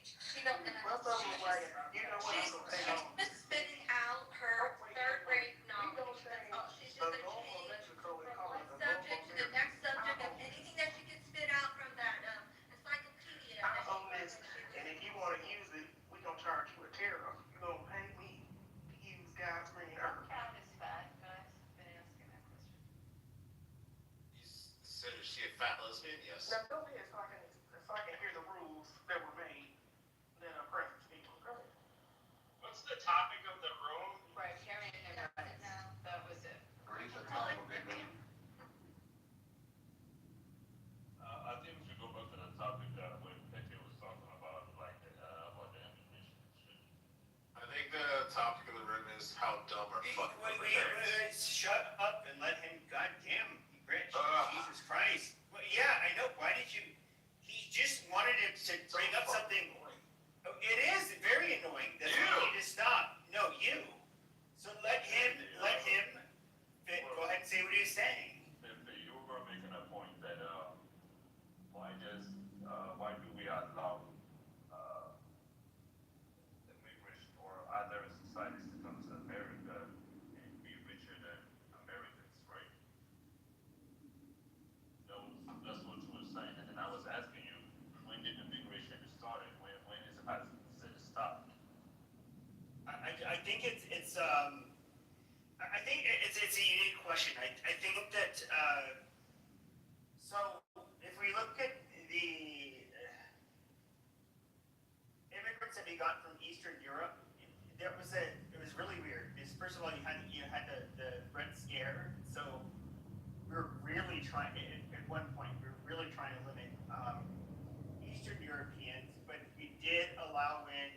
She don't know.
Most of them are like, you know what I'm gonna take on.
She's spitting out her third grade
We
knowledge.
gonna
That's
change
all. She's
the
just a
Gulf of
change
Mexico
from
and call
one
it the Gulf
subject
of
to the
America.
next subject of anything that she can spit out from that encyclopedia.
I
that she
own
wrote
this,
when she was-
and if you wanna use it, we gonna charge you a tariff. You gonna pay me to use God's green earth.
Cat is fat, guys. Been asking that question.
So is she a fat lesbian? Yes.
Now, go ahead so I can hear the rules that were made that are present people. Go ahead.
What's the topic of the room?
Right, carrying their rights. That was it.
I think we should go back to the topic that when Petty was talking about, like, about the ammunition and shit.
I think the topic of the room is how dumb our fucking parents.
Shut up and let him. Goddamn, Rich.
Ugh.
Jesus Christ. Well, yeah, I know. Why did you? He just wanted to bring up something. Oh, it is very annoying. That's why you need to stop. No, you. So let him. Go ahead and say what he was saying.
If you were making a point that, why do we allow, immigration or other societies to come to America and be richer than Americans, right? That's what you were saying, and then I was asking you, when did immigration started? When is it has it stopped?
I think it's a unique question. I think that so if we look at the immigrants that we got from Eastern Europe, it was really weird. Because first of all, you had the Red Scare, so we were really trying at one point we were really trying to limit Eastern Europeans, but we did allow in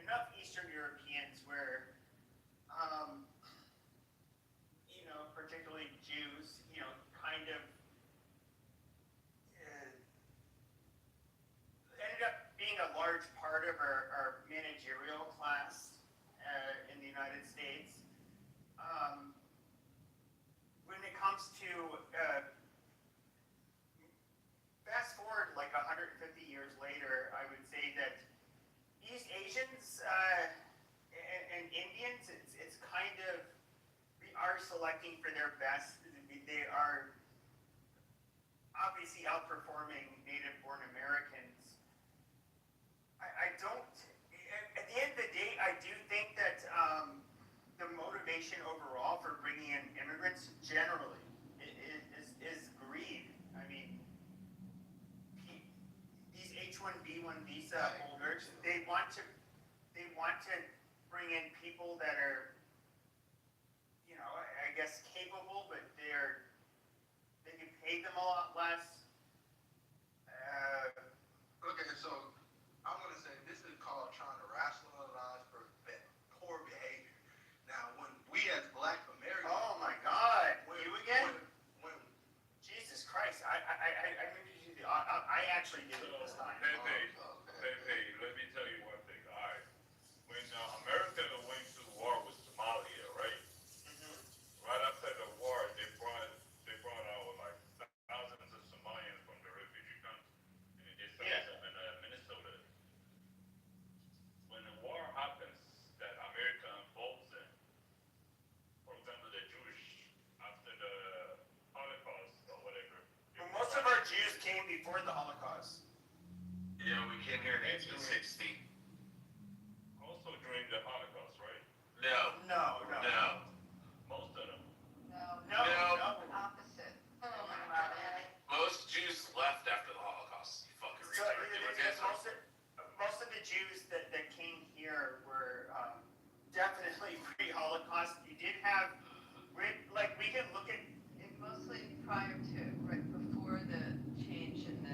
enough Eastern Europeans where particularly Jews, kind of ended up being a large part of our managerial class in the United States. When it comes to fast forward like 150 years later, I would say that East Asians and Indians, it's kind of, we are selecting for their best. They are obviously outperforming native-born Americans. I don't, at the end of the day, I do think that the motivation overall for bringing in immigrants generally is greed. I mean, these H-1B1 visa holders, they want to bring in people that are, I guess capable, but they can pay them a lot less.
Okay, so I'm gonna say this is called trying to rationalize poor behavior. Now, when we as Black Americans,
Oh my God, you again?
When
Jesus Christ, I actually did it this time.
Pepe, let me tell you one thing. All right, when America went to war with Somalia, right? Right after the war, they brought out like thousands of Somalians from the refugee camps, and they settled them in Minnesota. When the war happens, that America involves in, for example, the Jewish after the Holocaust or whatever.
Well, most of our Jews came before the Holocaust.
Yeah, we came here in 1860.
Also during the Holocaust, right?
No.
No.
Most of them.
No.
Opposite. Oh my God.
Most Jews left after the Holocaust. You fucking
So
retard. They were dead.
most of the Jews that came here were definitely pre-Holocaust. You did have, we can look at
Mostly prior to, right before the change in the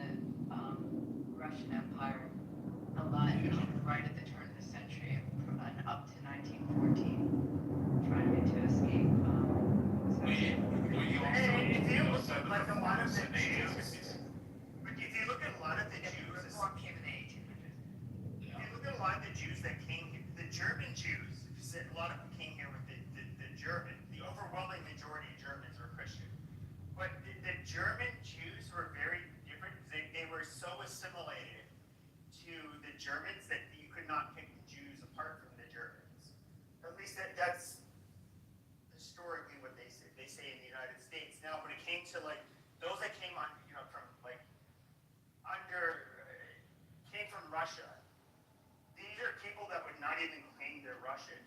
Germans that you could not pick the Jews apart from the Germans. At least that's historically what they say in the United States. Now, when it came to like those that came on, from like came from Russia, these are people that would not even claim they're Russian.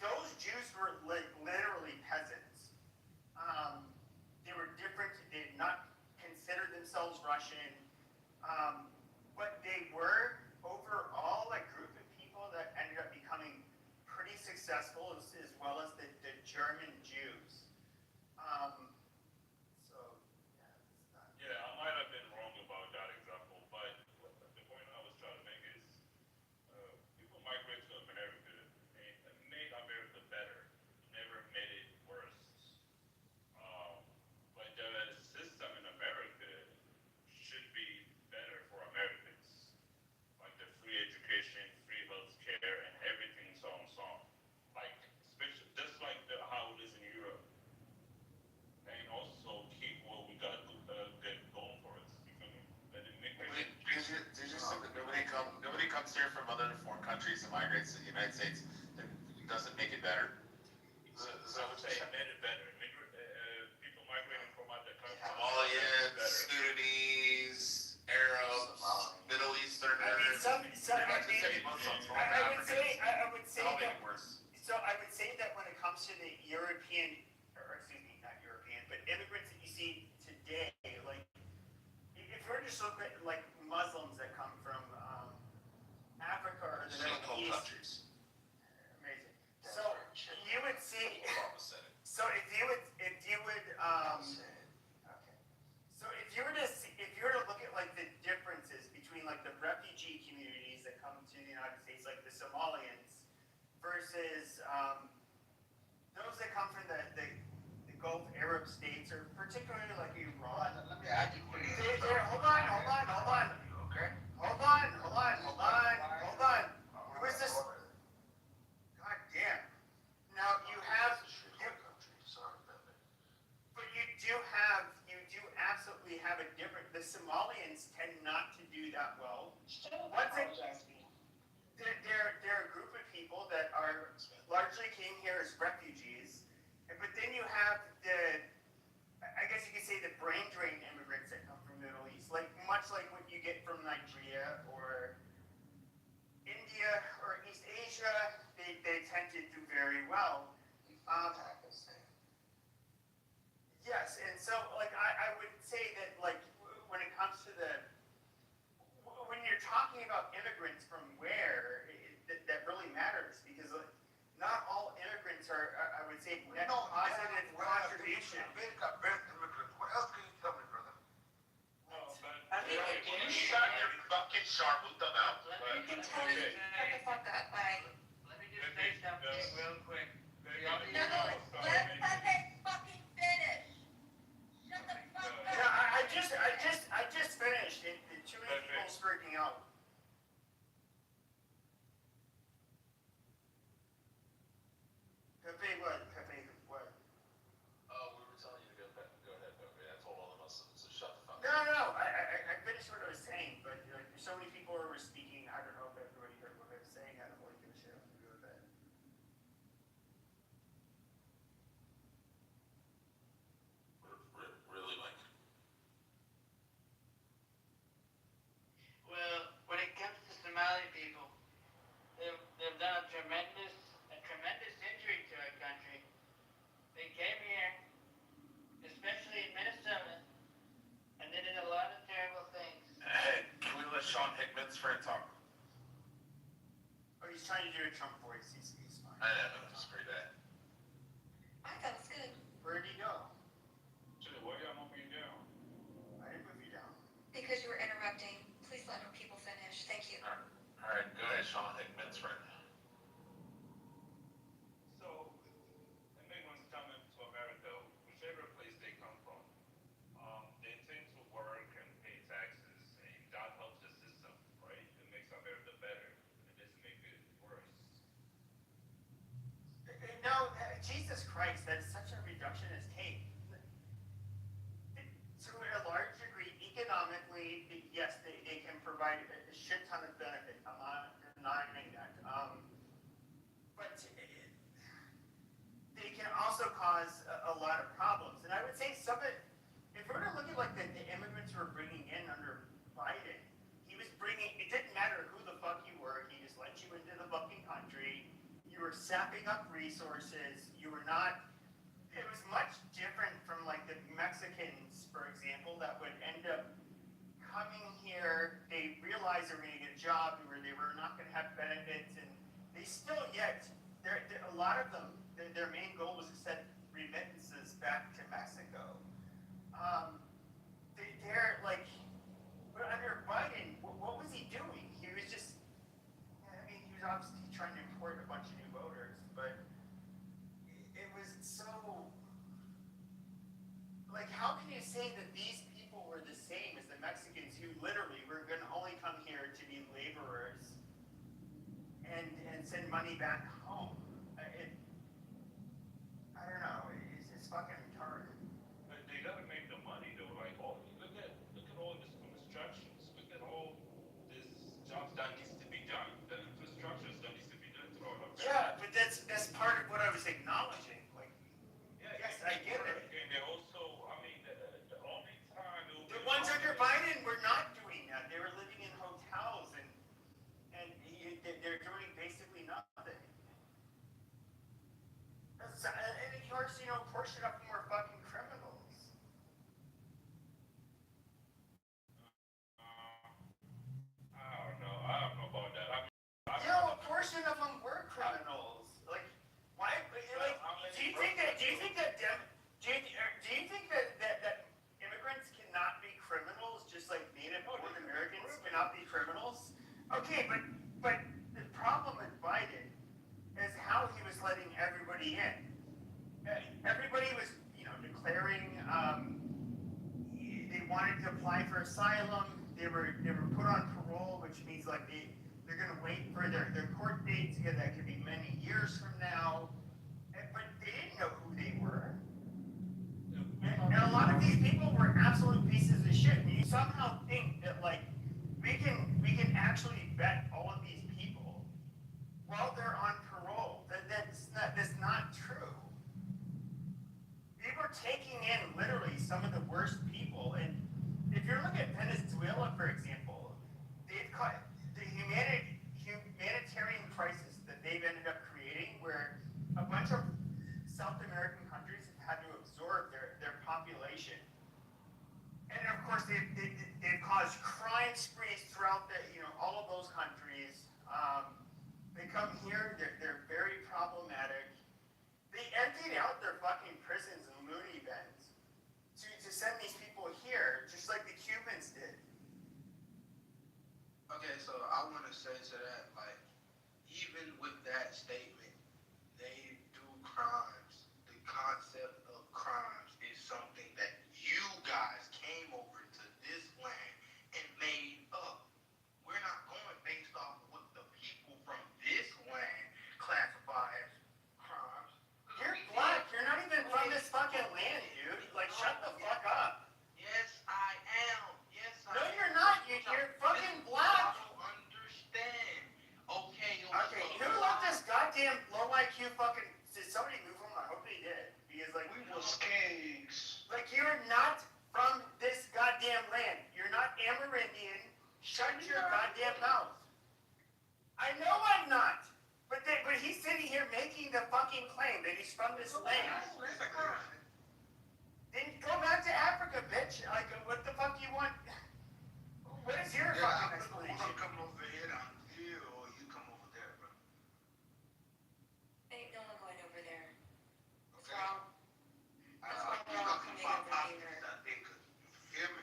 Those Jews were literally peasants. They were different. They did not consider themselves Russian. But they were overall a group of people that ended up becoming pretty successful, as well as the German Jews. So, yeah, it's not.
Yeah, I might have been wrong about that example, but the point I was trying to make is people migrate to America and made America better, never made it worse. But the system in America should be better for Americans, like the free education, free health care, and everything so on so on. Like, especially just like how it is in Europe, and also keep what we got good going for us. You feel me? Let it make it.
There's just something, nobody comes here from other foreign countries and migrates to the United States and doesn't make it better.
I would say it made it better. People migrating from other countries.
Somalians, Sudanese, Arabs, Middle Easterners.
I mean,
Not just any Muslims, all
I would say
That'll make
that.
it worse.
So I would say that when it comes to the European, or excuse me, not European, but immigrants that you see today, like if we're just looking at like Muslims that come from Africa or the Middle East,
countries.
amazing. So you would see.
Obama said it.
So if you would, okay. So if you were to look at like the differences between like the refugee communities that come to the United States, like the Somalians, versus those that come from the Gulf Arab states, or particularly like Iran.
Let me add you quick.
Hold on.
Okay.
Hold on. Who is this? God damn. Now you have, but you do absolutely have a different. The Somalians tend not to do that well. They're a group of people that are largely came here as refugees, but then you have I guess you could say the brain drain immigrants that come from the Middle East, much like what you get from Nigeria or India or East Asia. They tend to do very well. Yes, and so I would say that when it comes to when you're talking about immigrants from where, that really matters, because not all immigrants are, I would say, net positive contribution.
What else can you tell me, brother?
Can you shut your fucking sharmuta mouth?
You can tell me to shut the fuck up, bye.
Let me just say something real quick.
No, let Pepe fucking finish. Shut the fuck up.
Yeah, I just finished. Too many people freaking out. Pepe what?
We were telling you to go ahead, Pepe. I told all of us to shut the fuck up.
No. I finished what I was saying, but so many people were speaking. I don't know if everybody heard what I was saying. I don't really give a shit. I'm gonna go to bed.
Really, like,
Well, when it comes to Somali people, they've done a tremendous injury to our country. They came here, especially in Minnesota, and they did a lot of terrible things.
hey, can we let Sean Hickman's friend talk?
Oh, he's trying to do a Trump voice. He's fine.
I know, it's pretty bad.
I thought it was good.
Where'd he go?
Why y'all moving down?
I didn't move you down.
Because you were interrupting. Please let our people finish. Thank you.
All right, go ahead, Sean Hickman's friend.
So, immigrants coming to America, whichever place they come from, they tend to work and pay taxes, and that helps the system, right? It makes America better. It doesn't make it worse.
No, Jesus Christ, that's such a reductionist take. To a large degree, economically, yes, they can provide a sapping up resources. You were not. It was much different from like the Mexicans, for example, that would end up coming here. They realized they were going to get a job where they were not going to have benefits, and they still yet. A lot of them, their main goal was to send remittances back to Mexico. They're like, but under Biden, what was he doing? He was just, I mean, he was obviously trying to import a bunch of new voters, but it was so, like, how can you say that these people were the same as the Mexicans who literally were going to only come here to be laborers and send money back home? I don't know, it's fucking retarded.
But they gotta make the money though. Like, look at all this constructions. Look at all this jobs that needs to be done. The infrastructure that needs to be done throughout America.
Yeah, but that's part of what I was acknowledging. Like,
Yeah,
yes, I get it.
And they also, I mean, the only time
The ones under Biden were not doing that. They were living in hotels and they're doing basically nothing. And of course, you know, portion of them were fucking criminals.
I don't know about that.
A portion of them were criminals. Like, why? Like, do you think that immigrants cannot be criminals, just like Native born Americans cannot be criminals? Okay, but the problem with Biden is how he was letting everybody in. Everybody was, you know, declaring they wanted to apply for asylum. They were put on parole, which means like they're going to wait for their court dates. Yeah, that could be many years from now. But they didn't know who they were. And a lot of these people were absolute pieces of shit. And you somehow think that like we can actually vet all of these people while they're on parole. That's not true. They were taking in literally some of the worst people. And if you look at Venezuela, for example, they've caught the humanitarian crisis that they've ended up creating, where a bunch of South American countries have had to absorb their population. And of course, they've caused crime sprees throughout all of those countries. They come here, they're very problematic. They emptied out their fucking prisons and loony bins to send these people here, just like the Cubans did.
Okay, so I want to say to that, like, even with that statement, they do crimes. The concept of crimes is something that you guys came over to this land and made up. We're not going based off of what the people from this land classify as crimes.
You're black. You're not even from this fucking land, dude. Like, shut the fuck up.
Yes, I am. Yes, I am.
No, you're not. You're fucking black.
I don't understand. Okay.
Okay, who let this goddamn low IQ fucking... Did somebody move him? I hope they did. Because, like...
We was kings.
Like, you're not from this goddamn land. You're not Amerindian. Shut your goddamn mouth. I know I'm not. But he's sitting here making the fucking claim that he's from this land. Then go back to Africa, bitch. Like, what the fuck you want? What is your fucking explanation?
I'm come over here down here, or you come over there, bro.
Ain't no one going over there.
Okay.
That's why we're all coming over here.
Hear me?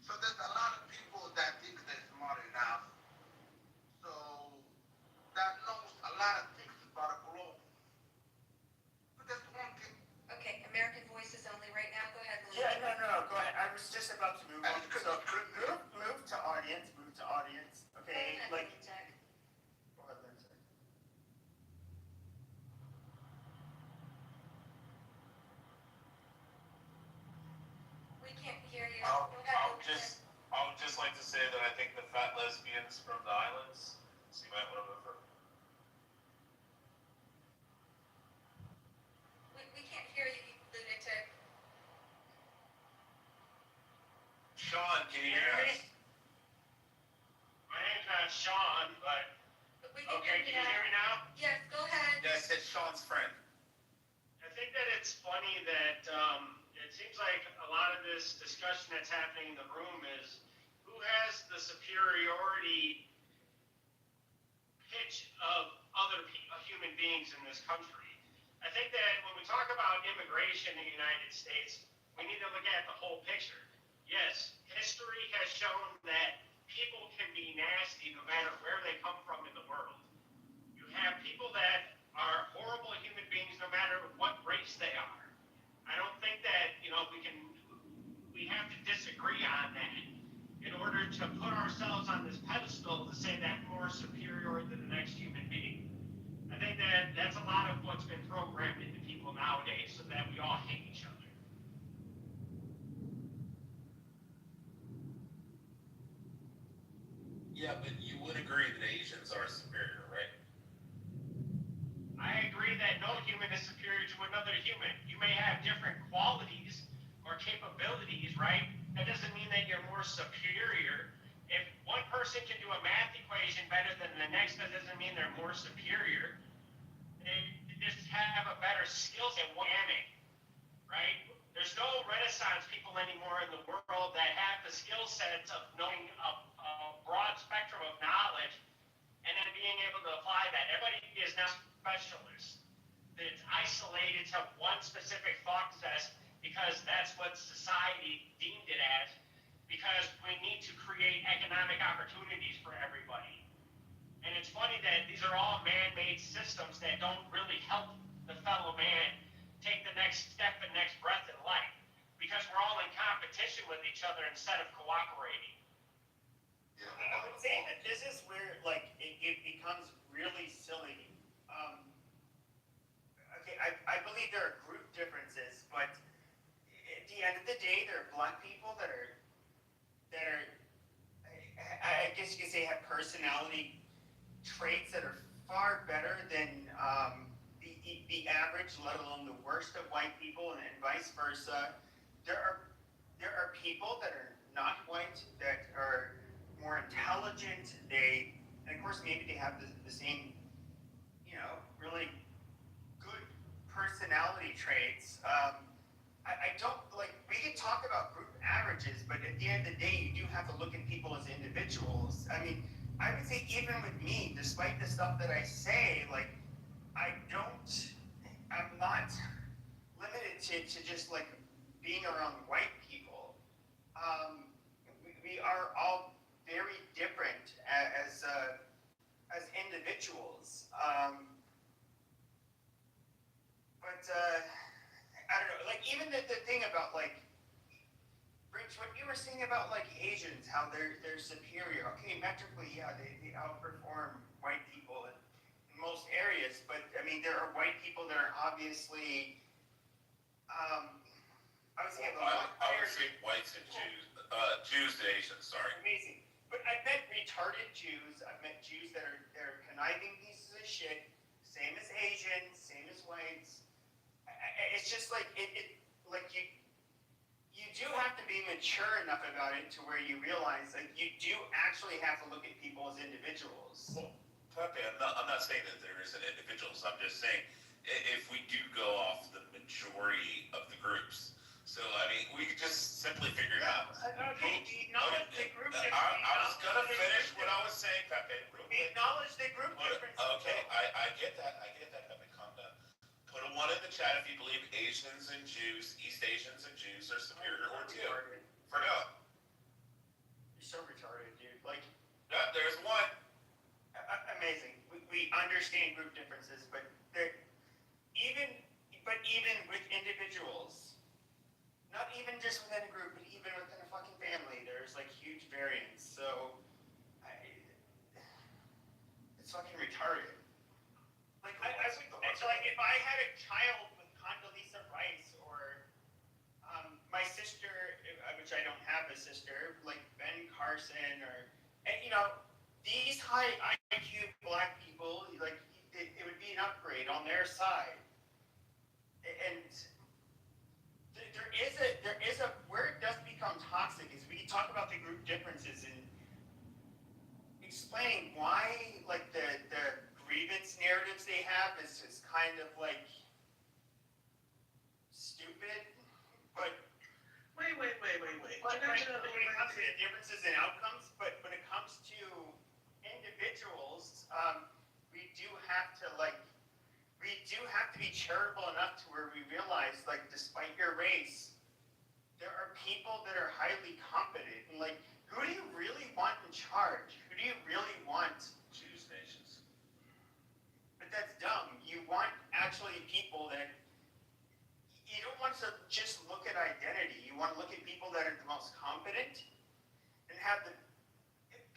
So there's a lot of people that think they're smarter now. So that knows a lot of things about a globe. But that's one thing.
Okay, American Voices only right now. Go ahead, Lily.
Yeah, no, go ahead. I was just about to move on. So move to audience. Okay, like. Go ahead, Lindsay.
We can't hear you.
I
Go ahead,
would just like to say that I think the fat lesbians from the islands, so you might want to move her.
We can't hear you, you lunatic.
Sean, can you hear us?
My name's not Sean, but
We We can
Okay, can you hear me now?
Yes, go ahead.
Yeah, I said Sean's friend.
I think that it's funny that it seems like a lot of this discussion that's happening in the room is who has the superiority pitch of human beings in this country. I think that when we talk about immigration in the United States, we need to look at the whole picture. Yes, history has shown that people can be nasty no matter where they come from in the world. You have people that are horrible human beings no matter what race they are. I don't think that, we have to disagree on that in order to put ourselves on this pedestal to say that we're superior to the next human being. I think that that's a lot of what's been programmed into people nowadays so that we all hate each other.
Yeah, but you would agree that Asians are superior, right?
I agree that no human is superior to another human. You may have different qualities or capabilities, right? That doesn't mean that you're more superior. If one person can do a math equation better than the next, that doesn't mean they're more superior. They just have a better skill set, right? There's no Renaissance people anymore in the world that have the skill sets of knowing a broad spectrum of knowledge and then being able to apply that. Everybody is now specialist. It's isolated to one specific thought process because that's what society deemed it as, because we need to create economic opportunities for everybody. And it's funny that these are all man-made systems that don't really help the fellow man take the next step and next breath in life, because we're all in competition with each other instead of cooperating.
I would say that this is where, it becomes really silly. Okay, I believe there are group differences, but at the end of the day, there are black people that are, I guess you could say, have personality traits that are far better than the average, let alone the worst of white people, and vice versa. There are people that are not white that are more intelligent. And of course, maybe they have the same, really good personality traits. I don't, we can talk about group averages, but at the end of the day, you do have to look at people as individuals. I mean, I would say even with me, despite the stuff that I say, I'm not limited to just being around white people. We are all very different as individuals. I don't know, even the thing about Rich, what you were saying about Asians, how they're superior. Okay, metrically, yeah, they outperform white people in most areas, but I mean, there are white people that are obviously, I would say,
I would say whites and Jews to Asians, sorry.
Amazing. But I've met retarded Jews. I've met Jews that are conniving pieces of shit. Same as Asians, same as whites. It's just you do have to be mature enough about it to where you realize you do actually have to look at people as individuals.
Well, Pepe, I'm not saying that there isn't individuals. I'm just saying if we do go off the majority of the groups. So, I mean, we could just simply figure it out.
Okay, acknowledge the group differences.
I was going to finish what I was saying, Pepe.
Acknowledge the group differences.
Okay, I get that. Pepe, calm down. Put a 1 in the chat if you believe Asians and Jews, East Asians and Jews are superior, or 2. For no.
You're so retarded, dude.
Yeah, there's 1.
Amazing. We understand group differences, but even with individuals, not even just within a group, but even within a fucking family, there's huge variance. So it's fucking retarded. If I had a child with Condoleezza Rice or my sister, which I don't have a sister, Ben Carson, or these high IQ black people, it would be an upgrade on their side. And there is a where it does become toxic is we talk about the group differences and explaining why the narratives they have is kind of like stupid, but
Wait.
when it comes to the differences in outcomes, but when it comes to individuals, we do have to be charitable enough to where we realize, like, despite your race, there are people that are highly competent, and like, who do you really want in charge? Who do you really want?
Choose nations.
But that's dumb. You want actually people that, you don't want to just look at identity. You want to look at people that are the most competent and have the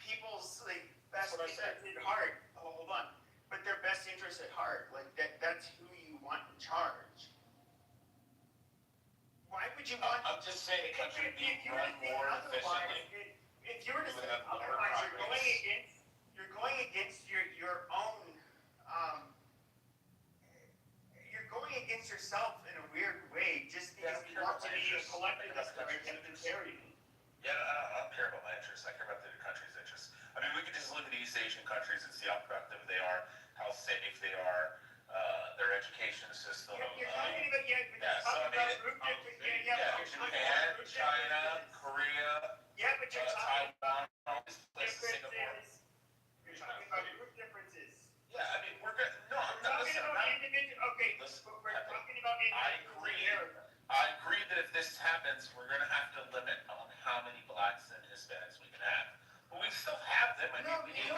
people's like best interest at heart. Oh, hold on. But their best interest at heart. Like that's who you want in charge. Why would you want?
I'm just saying the country would be run more efficiently.
If you were to say otherwise, you're going against your own. You're going against yourself in a weird way just because you want to be a collectivist or a utilitarian.
Yeah, I don't care about my interests. I care about the country's interests. I mean, we could just look at East Asian countries and see how productive they are, how safe they are, their education system.
You're talking about
Japan, China, Korea,
yeah, but you're talking
Taiwan,
about
all these places, Singapore.
You're talking about group differences.
Yeah, I mean, we're good. No, I'm not.
Talking about individual. Okay,
Listen,
but we're talking about individuals in America.
I agree that if this happens, we're going to have to limit on how many blacks and Hispanics we can have. But we still have them. I mean, we need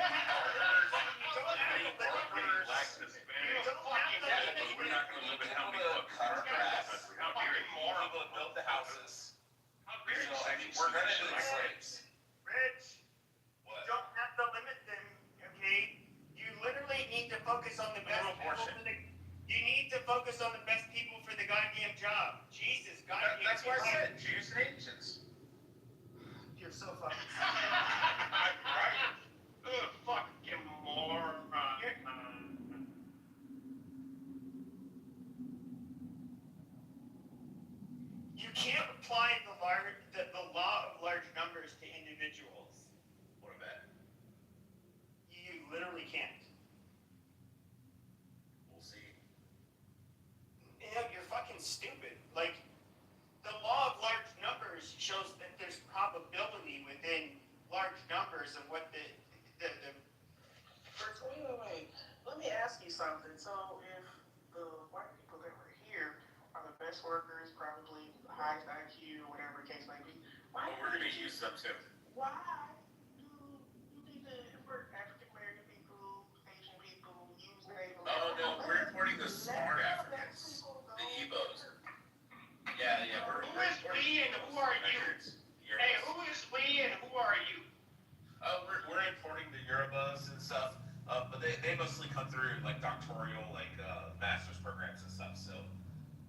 Blacks, Hispanics. We're not going to limit how many
cut grass.
How dare you?
More people that build the houses.
How dare you?
So, I mean, we're going to need slaves.
Rich, you don't have to limit them, okay? You literally need to focus on the best people for the. You need to focus on the best people for the goddamn job. Jesus, goddamn.
That's why I said Jews and Asians.
You're so fucking.
Right? Fucking moron.
You can't apply the law of large numbers to individuals.
What a bet.
You literally can't.
We'll see.
You're fucking stupid. Like, the law of large numbers shows that there's probability within large numbers of what the
Wait. Let me ask you something. So if the white people that were here are the best workers, probably the highest IQ, whatever the case may be, why
But we're going to use them too.
Why do you need to import African American people, Asian people, use Native American?
Oh no, we're importing the smart Africans, the Igbos. Yeah, we're
Who is we and who are you? Hey, who is we and who are you?
We're importing the Yorubas and stuff, but they mostly come through like doctoral, like master's programs and stuff. So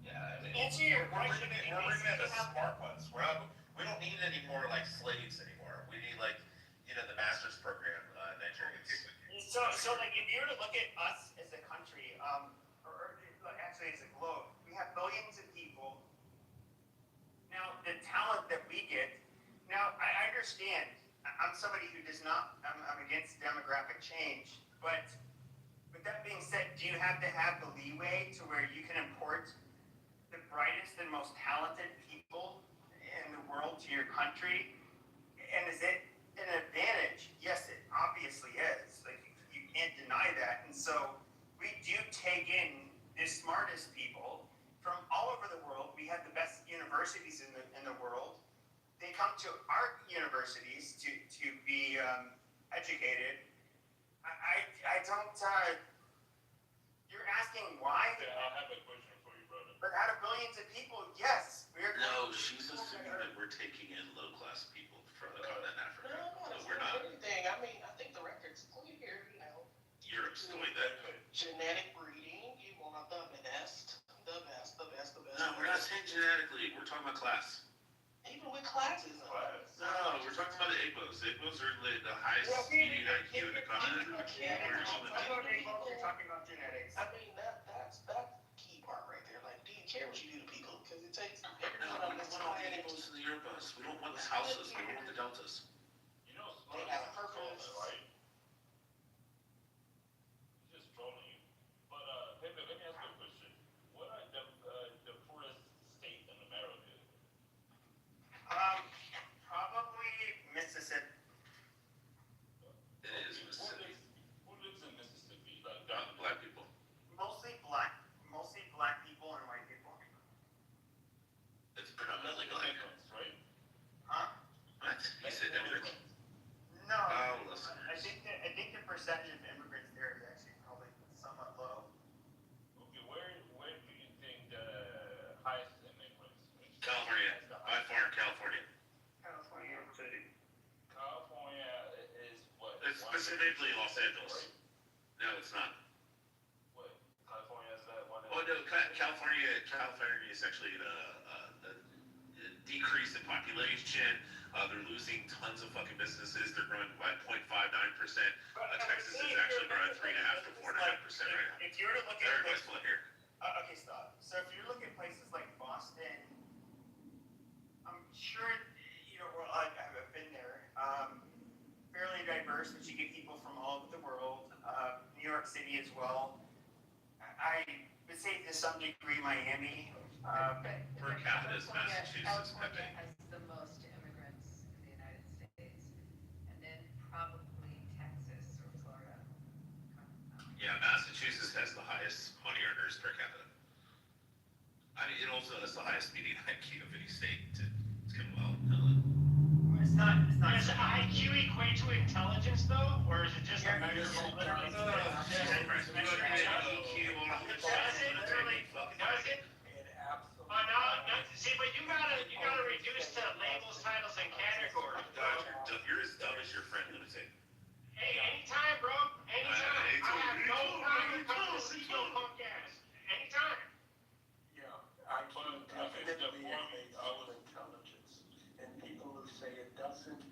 yeah, I mean,
Answer your
we're
question.
bringing in the smart ones. We don't need any more like slaves anymore. We need like the master's program Nigerians.
So like if you were to look at us as a country, or actually as a globe, we have billions of people. Now the talent that we get. Now I understand. I'm somebody who does not. I'm against demographic change, but with that being said, do you have to have the leeway to where you can import the brightest and most talented people in the world to your country? And is it an advantage? Yes, it obviously is. Like you can't deny that. And so we do take in the smartest people from all over the world. We have the best universities in the world. They come to our universities to be educated. I don't. You're asking why?
Yeah, I have a question for you, brother.
But out of billions of people, yes, we're.
No, she's assuming that we're taking in low-class people from the continent Africa.
No,
we're not.
Anything. I mean, I think the record's clear.
Europe's doing that.
Genetic breeding. You want the best.
No, we're not saying genetically. We're talking about class.
Even with classism.
No, we're talking about the Igbos. The Igbos are the highest median IQ in the continent.
You're talking about genetics.
I mean, that's key part right there. Like, do you care what you do to people? Because it takes everything
No,
on
we
this
don't want all the
planet.
Igbos and the Yorubas. We don't want the houses. We don't want the deltas.
You know,
They have a purpose.
right? He's just trolling you.
specifically Los Angeles. No, it's not.
What? California has that one.
Oh no, California is actually the decrease in population. They're losing tons of fucking businesses. They're growing by 0.59%. Texas is actually growing 3.5 to 4.5% right now.
If you were to look at
Everybody's full here.
okay, stop. So if you're looking at places like Boston, I'm sure well, I've been there. Fairly diverse, but you get people from all over the world. New York City as well. I would say to some degree Miami.
Per capita is Massachusetts.
California has the most immigrants in the United States, and then probably Texas or Florida.
Yeah, Massachusetts has the highest money earners per capita. I mean, it also has the highest median IQ of any state. It's kind of well known.
It's not.
Does IQ equate to intelligence though, or is it just a measure of literally? Does it? See, but you gotta reduce to labels, titles, and categories, bro.
You're as dumb as your friend, lunatic.
Hey, anytime, bro. Anytime. I have no problem coming to see your punk ass. Anytime.
Yeah, I can definitely equate to intelligence. And people who say it doesn't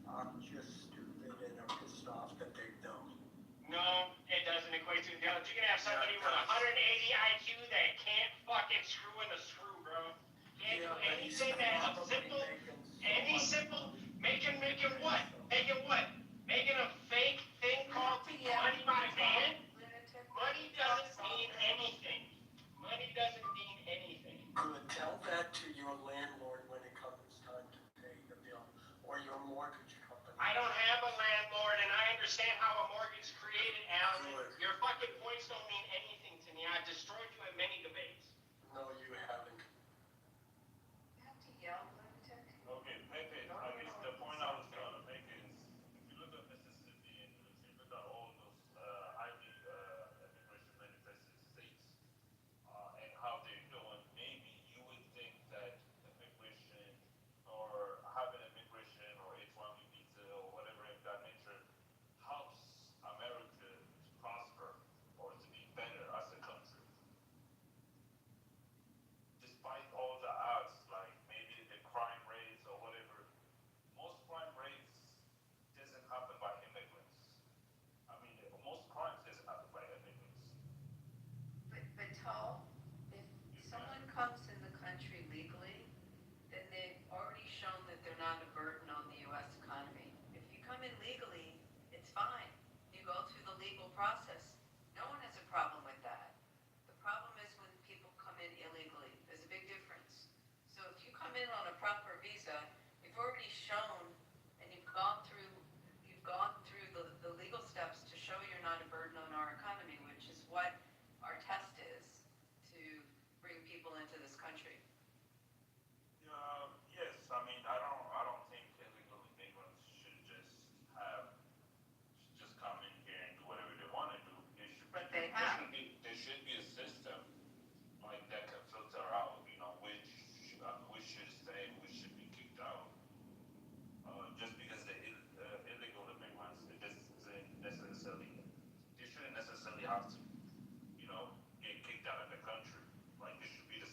are just stupid and are pissed off that they don't.
No, it doesn't equate to intelligence. You can have somebody with 180 IQ that can't fucking screw in a screw, bro. Can't do anything that a simple, making what? Making what? Making a fake thing called money by hand? Money doesn't mean anything. Money doesn't mean anything.
Good. Tell that to your landlord when it comes time to pay the bill, or your mortgage company.
I don't have a landlord, and I understand how a mortgage is created, Alan.
Good.
Your fucking points don't mean anything to me. I've destroyed you in many debates.
No, you haven't.
You have to yell, lunatic.
Okay, Pepe, I guess the point I was trying to make is, if you look at Mississippi and if you look at all those highly immigration manifested states and how they're doing, maybe you would think that immigration or having immigration or H-1B visa or whatever of that nature helps America to prosper or to be better as a country. Despite all the odds, like maybe the crime rates or whatever, most crime rates doesn't happen by immigrants. I mean, most crimes doesn't happen by immigrants.
But Tal, if someone comes in the country legally, then they've already shown that they're not a burden on the U.S. economy. If you come in legally, it's fine. You go through the legal process. No one has a problem with that. The problem is when people come in illegally. There's a big difference. So if you come in on a proper visa, you've already shown and you've gone through the legal steps to show you're not a burden on our economy, which is what our test is to bring people into this country.
Yes, I mean, I don't think illegal immigrants should just come in here and do whatever they want to do.
But they have.
There should be a system like that can filter out, which should stay, which should be kicked out. Just because they're illegal immigrants, it doesn't necessarily, they shouldn't necessarily have to, get kicked out of the country. Like there should be a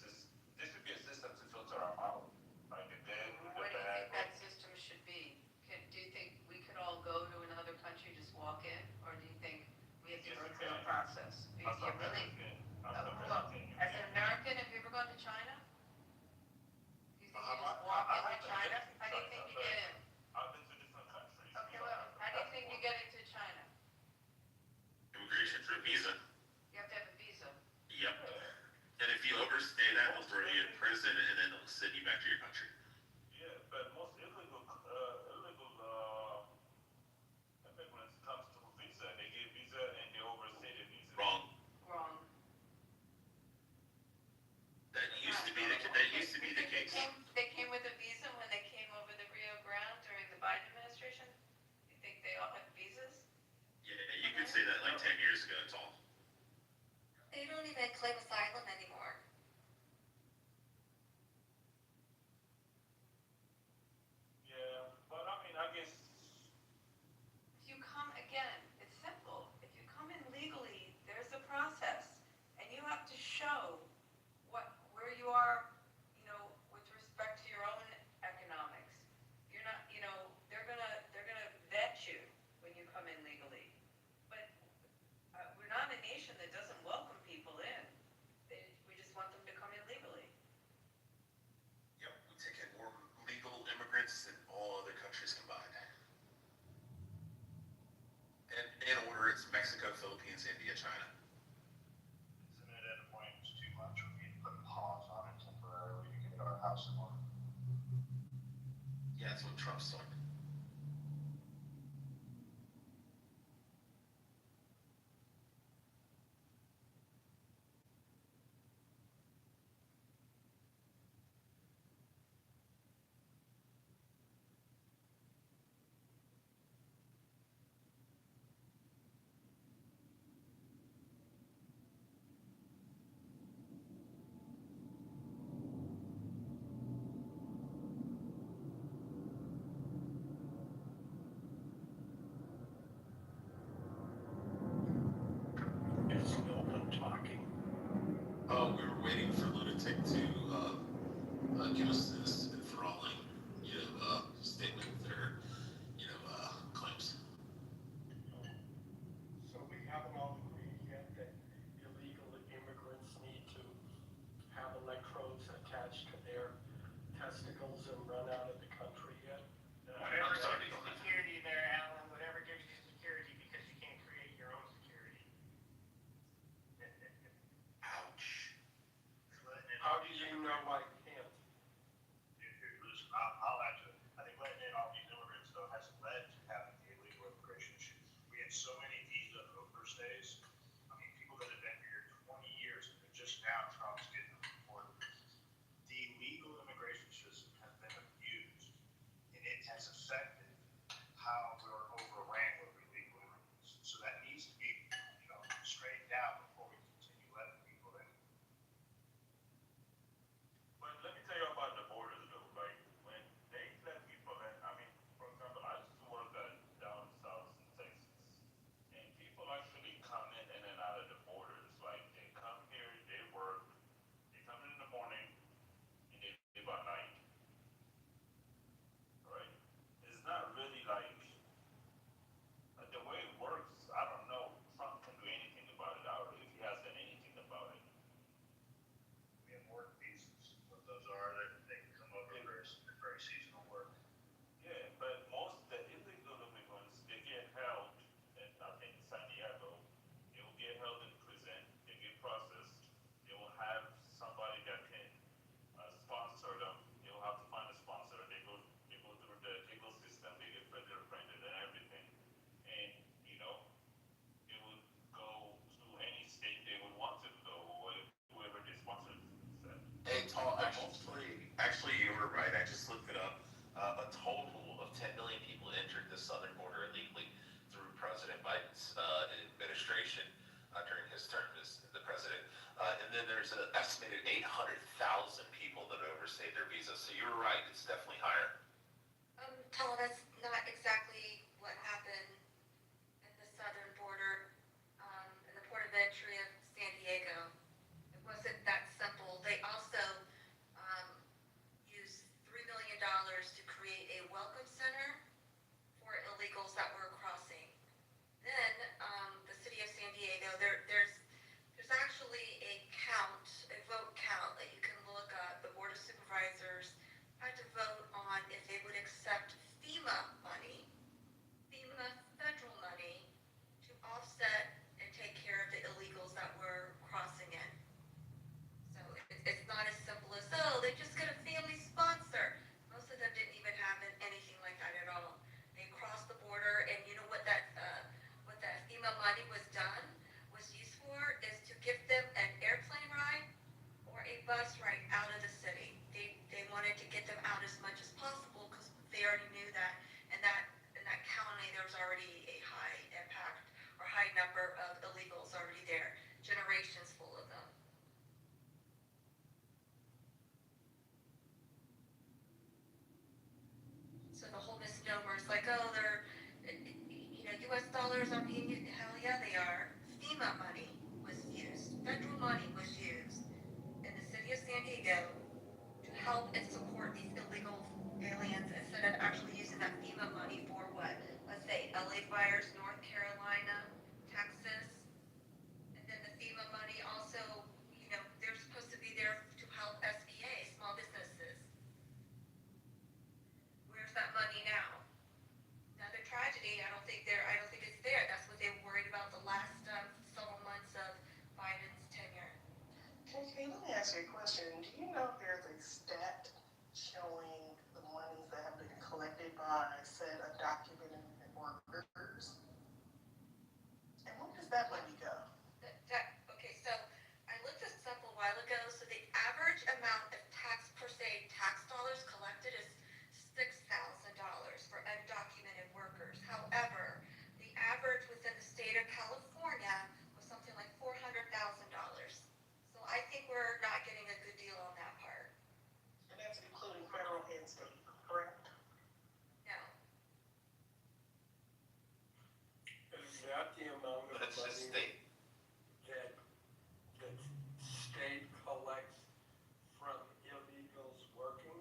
system to filter them out. Like the good,
What
the
do you
bad.
think that system should be? Do you think we could all go to another country, just walk in? Or do you think we have to
Yes,
go
we
through a
can.
process? Do you
As an
really?
American,
As an American, have you ever gone to China? Do you think you
I-
just walk
I
into
haven't
China?
been to
How do you
China,
think you
but-
get in?
I've been to different countries.
Okay, well, how do you think you get into China?
Immigration through visa. it's Mexico, Philippines, India, China.
Isn't it at a point it's too much? We need to put a pause on it temporarily to get our house in order.
Yeah, that's what Trump's doing.
Is Milton talking?
Oh, we were waiting for Lunatic to give us this enthralling, statement of their, claims.
So we haven't all agreed yet that illegal immigrants need to have electrodes attached to their testicles and run out of the country yet?
Whatever
I'm sorry,
gives you security there, Alan, whatever gives you security because you can't create your own security.
Ouch.
How do you know I can't?
Listen, I'll add to it. I think letting in all these immigrants, though, has led to having the illegal immigration issue. We had so many visa overstays. I mean, people that have been here 20 years and just now Trump's getting them deported. The legal immigration system has been abused, and it has affected how we're overran with illegal immigrants. So that needs to be, straightened out before we continue letting people in.
But let me tell you about the borders though. Like when they let people in, I mean, for example, I used to work down south in Texas, and people actually come in and out of the borders. Like they come here, they work, they come in the morning, and they leave at night. Right? It's not really like the way it works. I don't know. Trump can do anything about it. I don't know if he has done anything about it.
We have work visas. What those are, they can come over for very seasonal work.
Yeah, but most of the illegal immigrants, they get held, in, I think San Diego, they will get held in prison, they get processed, they will have somebody that can sponsor them, they will have to find a sponsor, they go through the legal system, they get fingerprinted and everything, and, they would go to any state they would want to go, or whoever they sponsor said.
Hey, Tall, actually, you were right. I just looked it up. A total of 10 million people entered the southern border illegally through President Biden's administration during his term as the president. And then there's an estimated 800,000 people that overstayed their visa. So you were right. It's definitely higher.
Tell that's not exactly what happened in the southern border, in the port of entry of San Diego. It wasn't that simple. They also, used $3 million to create a welcome center for illegals that were crossing. Then, the city of San Diego, there's actually a vote count that you can look up. The board of supervisors had
said undocumented workers. And where does that money go?
Okay, so I looked this up a while ago, so the average amount of per se, tax dollars collected is $6,000 for undocumented workers. However, the average within the state of California was something like $400,000. So I think we're not getting a good deal on that part.
And that's including federal and state, correct?
No.
Is that the amount of
That's just
money
state.
that the state collects from illegals working?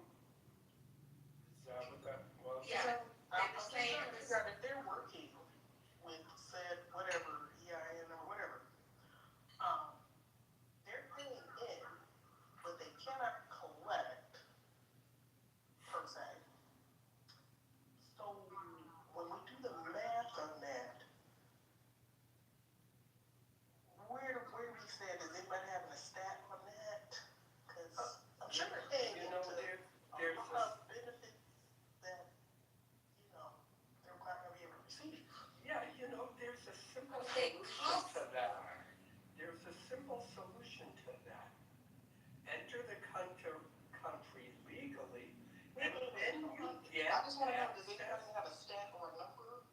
Is that what that was?
Yeah.
I'm
They were
just
saying
trying to
it was-
figure out if they're working with said whatever, EIN or whatever, they're paying in, but they cannot collect per se. So when we do the math on that, where do we stand? Is anybody having a stat on that? Because I'm sure they're paying
You know,
into
there's
a lot of benefits that, they're not gonna be able to receive.
yeah, there's a simple
They
solution
cost
to that. There's a simple solution to that. Enter the country legally, and then you get
I just wanna know, does
access.
anybody have a stat or a number?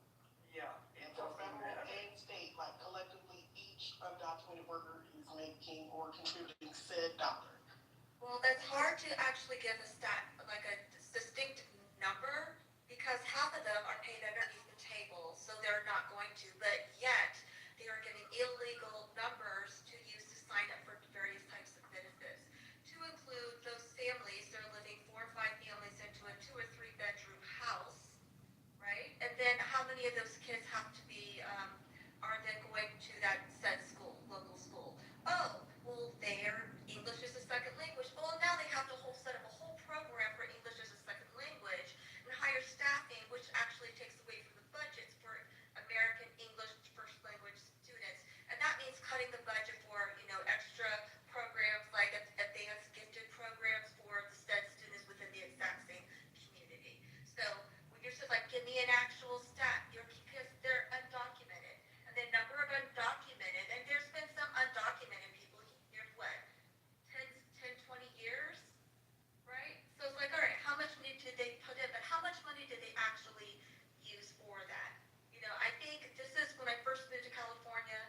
Yeah, it
For
doesn't
federal
matter.
and state, like collectively, each undocumented worker is making or contributing said dollar.
Well, that's hard to actually give a stat, like a distinct number, because half of them are paid underneath the table, so they're not going to, but yet they are getting illegal numbers to use to sign up for various types of benefits. To include those families, they're living 4 or 5 families into a 2 or 3 bedroom house, right? And then how many of those kids have to be, are then going to that said school, local school? Oh, well, their English is a second language. Well, now they have to set up a whole program for English as a second language and hire staffing, which actually takes away from the budgets for American English first language students. And that means cutting the budget for, extra programs like advanced gifted programs for the STEM students within the exact same community. So when you're just like, give me an actual stat, because they're undocumented. And the number of undocumented, and there's been some undocumented people here, what, 10, 20 years, right? So it's like, all right, how much money did they put in, but how much money did they actually use for that? I think this is when I first moved to California,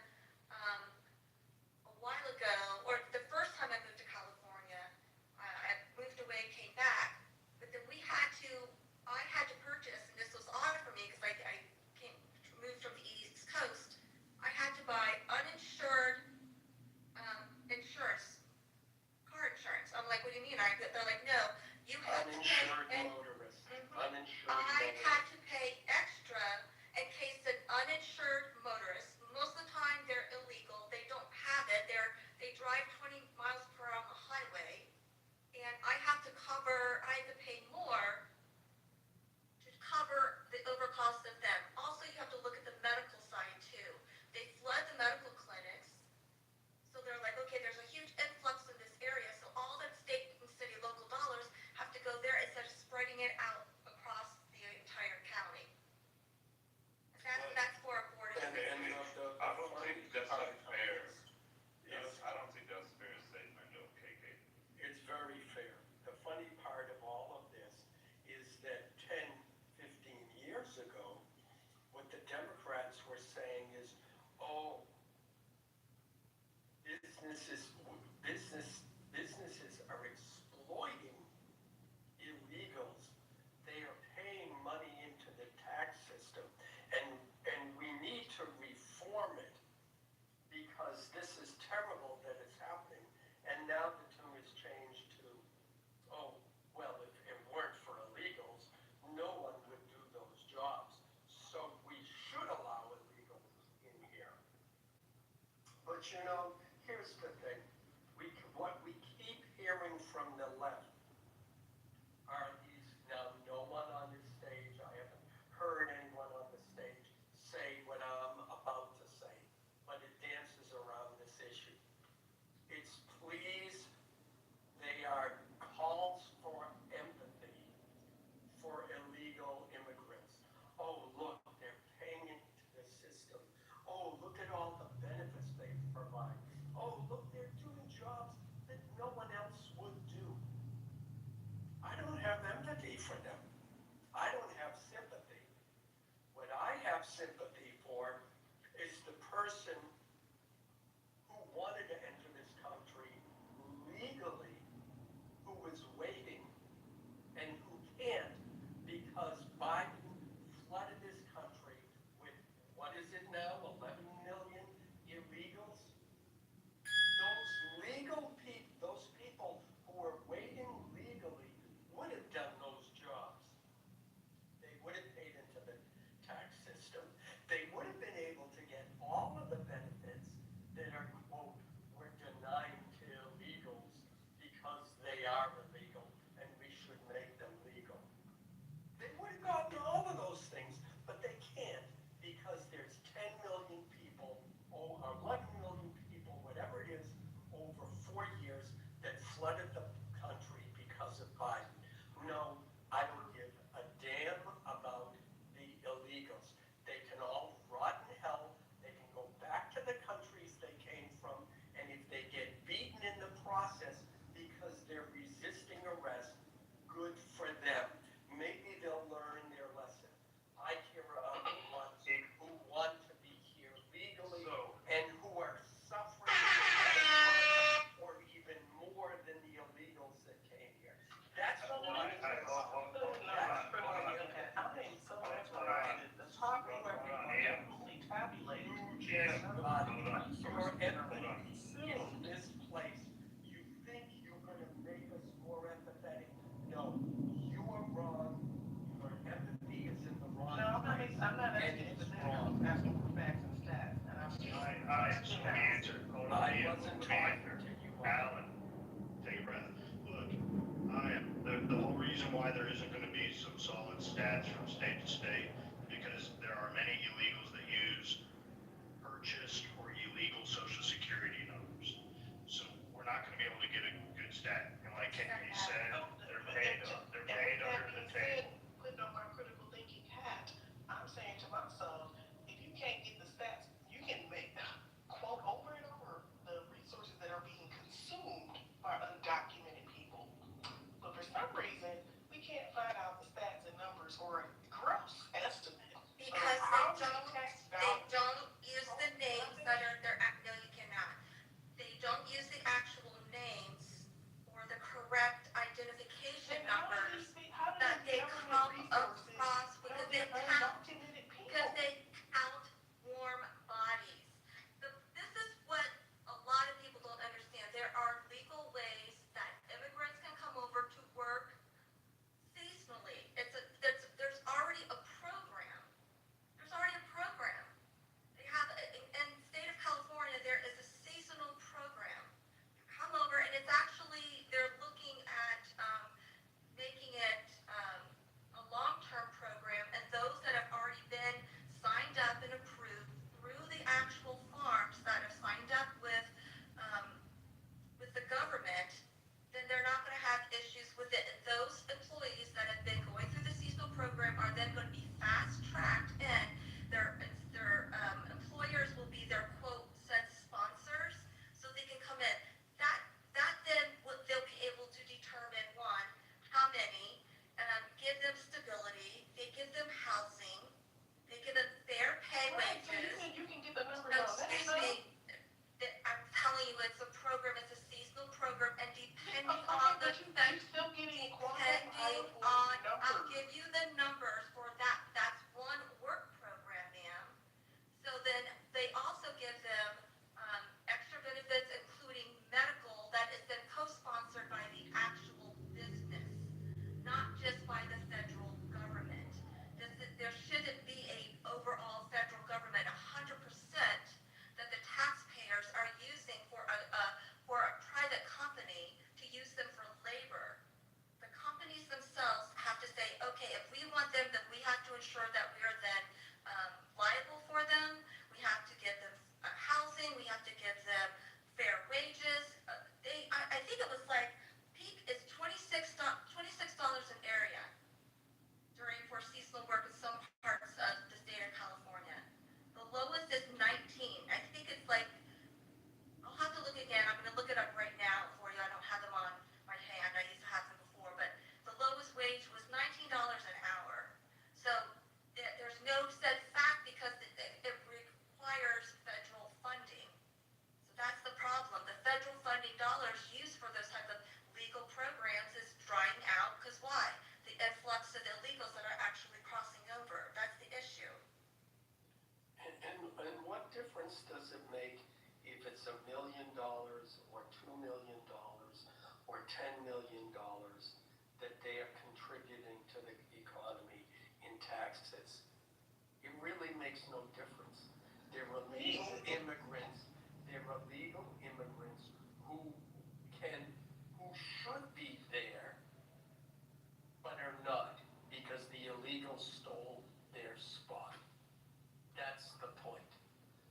a while ago, or the first time I moved to California, I moved away, came back, but then I had to purchase, and this was odd for me because I moved from the East Coast, I had to buy uninsured insurance, car insurance. I'm like, what do you mean? They're like, no, you have to pay.
Uninsured motorist. Uninsured
I
motorist.
had to pay extra in case an uninsured motorist, most of the time they're illegal, they don't have it, they drive 20 miles per hour on the highway, and I have to pay more to cover the overcost of them. Also, you have to look at the medical side too. They flood the medical clinics, so they're like, okay, there's a huge influx in this area, so all that state and city local dollars have to go there instead of spreading it out across the entire county. That's for a board of.
And
I don't think that's a fair, I don't think that's a fair statement of KK.
It's very fair. The funny part of all of this is that 10, 15 years ago, what the Democrats were saying is, oh, businesses are exploiting illegals. They are paying money into the tax system, and we need to reform it because this is terrible that it's happening. And now the tune has changed to, oh, well, if it weren't for illegals, no one would do those jobs. So we should allow illegals in here. But here's the thing. What we keep hearing from the left are these, now no one on the stage, I haven't heard anyone on the stage say what I'm about to say, but it dances around this issue. It's pleas, they are calls for empathy for illegal immigrants. sympathy for is the person who wanted to enter this country legally, who was waiting, and who can't because Biden flooded this country with, what is it now, 11 million illegals? Those people who were waiting legally would have done those jobs. They would have paid into the tax system. They would have been able to get all of the benefits that are, quote, we're denying to illegals because they are illegal and we should make them legal. They would have gotten all of those things, but they can't because there's 10 million people, or 11 million people, whatever it is, over 4 years that flooded the country because of Biden. No, I don't give a damn about the illegals. They can all rot in hell. They can go back to the countries they came from, and if they get beaten in the process because they're resisting arrest, good for them. Maybe they'll learn their lesson. I care about the ones who want to be here legally and who are suffering or even more than the illegals that came here. That's what I care about. That's what I care about.
I mean, so that's why the top of everyone only tabulated.
Your empathy in this place. You think you're going to make us more empathetic? No, you are wrong. Your empathy is in the wrong
No,
place.
I'm not
And
asking
it's
for that.
wrong.
I'm asking for facts and stats. And I'm
Let me answer. Hold on,
I
Ian.
wasn't
Let me
talking
answer.
to you.
Alan, take a breath. Look, the whole reason why there isn't gonna be some solid stats from state to state, because there are many illegals that use purchased or illegal social security numbers. So we're not gonna be able to get a good stat. And like Kenny said, they're paid under the table.
Putting on my critical thinking hat, I'm saying to myself, if you can't get the stats, you can make, quote over and over, the resources that are being consumed by undocumented people. But for some reason, we can't find out the stats and numbers, or gross. And that's
$10 million that they are contributing to the economy in taxes. It really makes no difference. They're illegal immigrants. They're illegal immigrants who should be there, but are not because the illegals stole their spot. That's the point.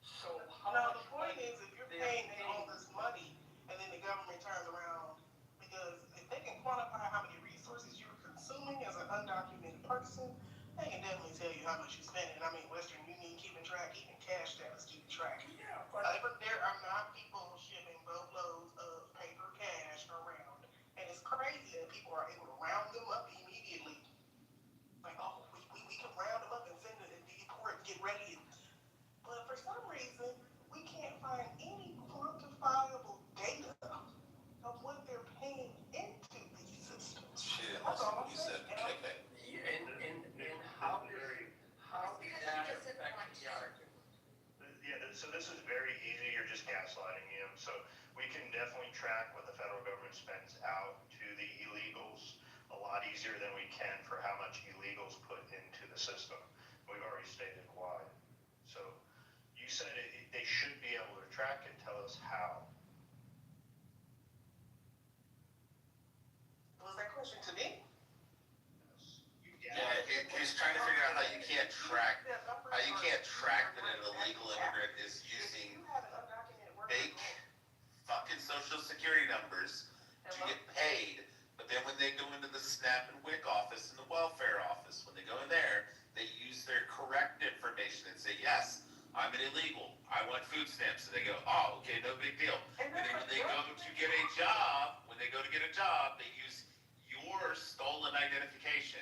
So how
No,
much
the point
money
is, if you're
they're
paying all this money, and then the government turns around, because if they can quantify how many resources you're consuming as an undocumented person, they can definitely tell you how much you're spending. I mean, Western Union keeping track, even cash status keeping track.
Yeah, but
There are not people shipping boatloads of paper cash around, and it's crazy that people are able to round them up immediately. Like, oh, we can round them up and send it to the court and get ready. But for some reason, we can't find any quantifiable data of what they're paying into these systems.
Shit,
That's all I'm
you said,
saying.
okay.
and how does that affect the argument?
Yeah, so this is very easy, you're just gaslighting him. So we can definitely track what the federal government spends out to the illegals a lot easier than we can for how much illegals put into the system. We've already stated why. So you said they should be able to track it, tell us how.
Was that question to me?
Yeah, he's trying to figure out how you can't track that an illegal immigrant is using fake fucking social security numbers to get paid, but then when they go into the SNAP and WIC office and the welfare office, when they go in there, they use their correct information and say, yes, I'm an illegal, I want food stamps, and they go, oh, okay, no big deal. And then when they go to get a job, they use your stolen identification.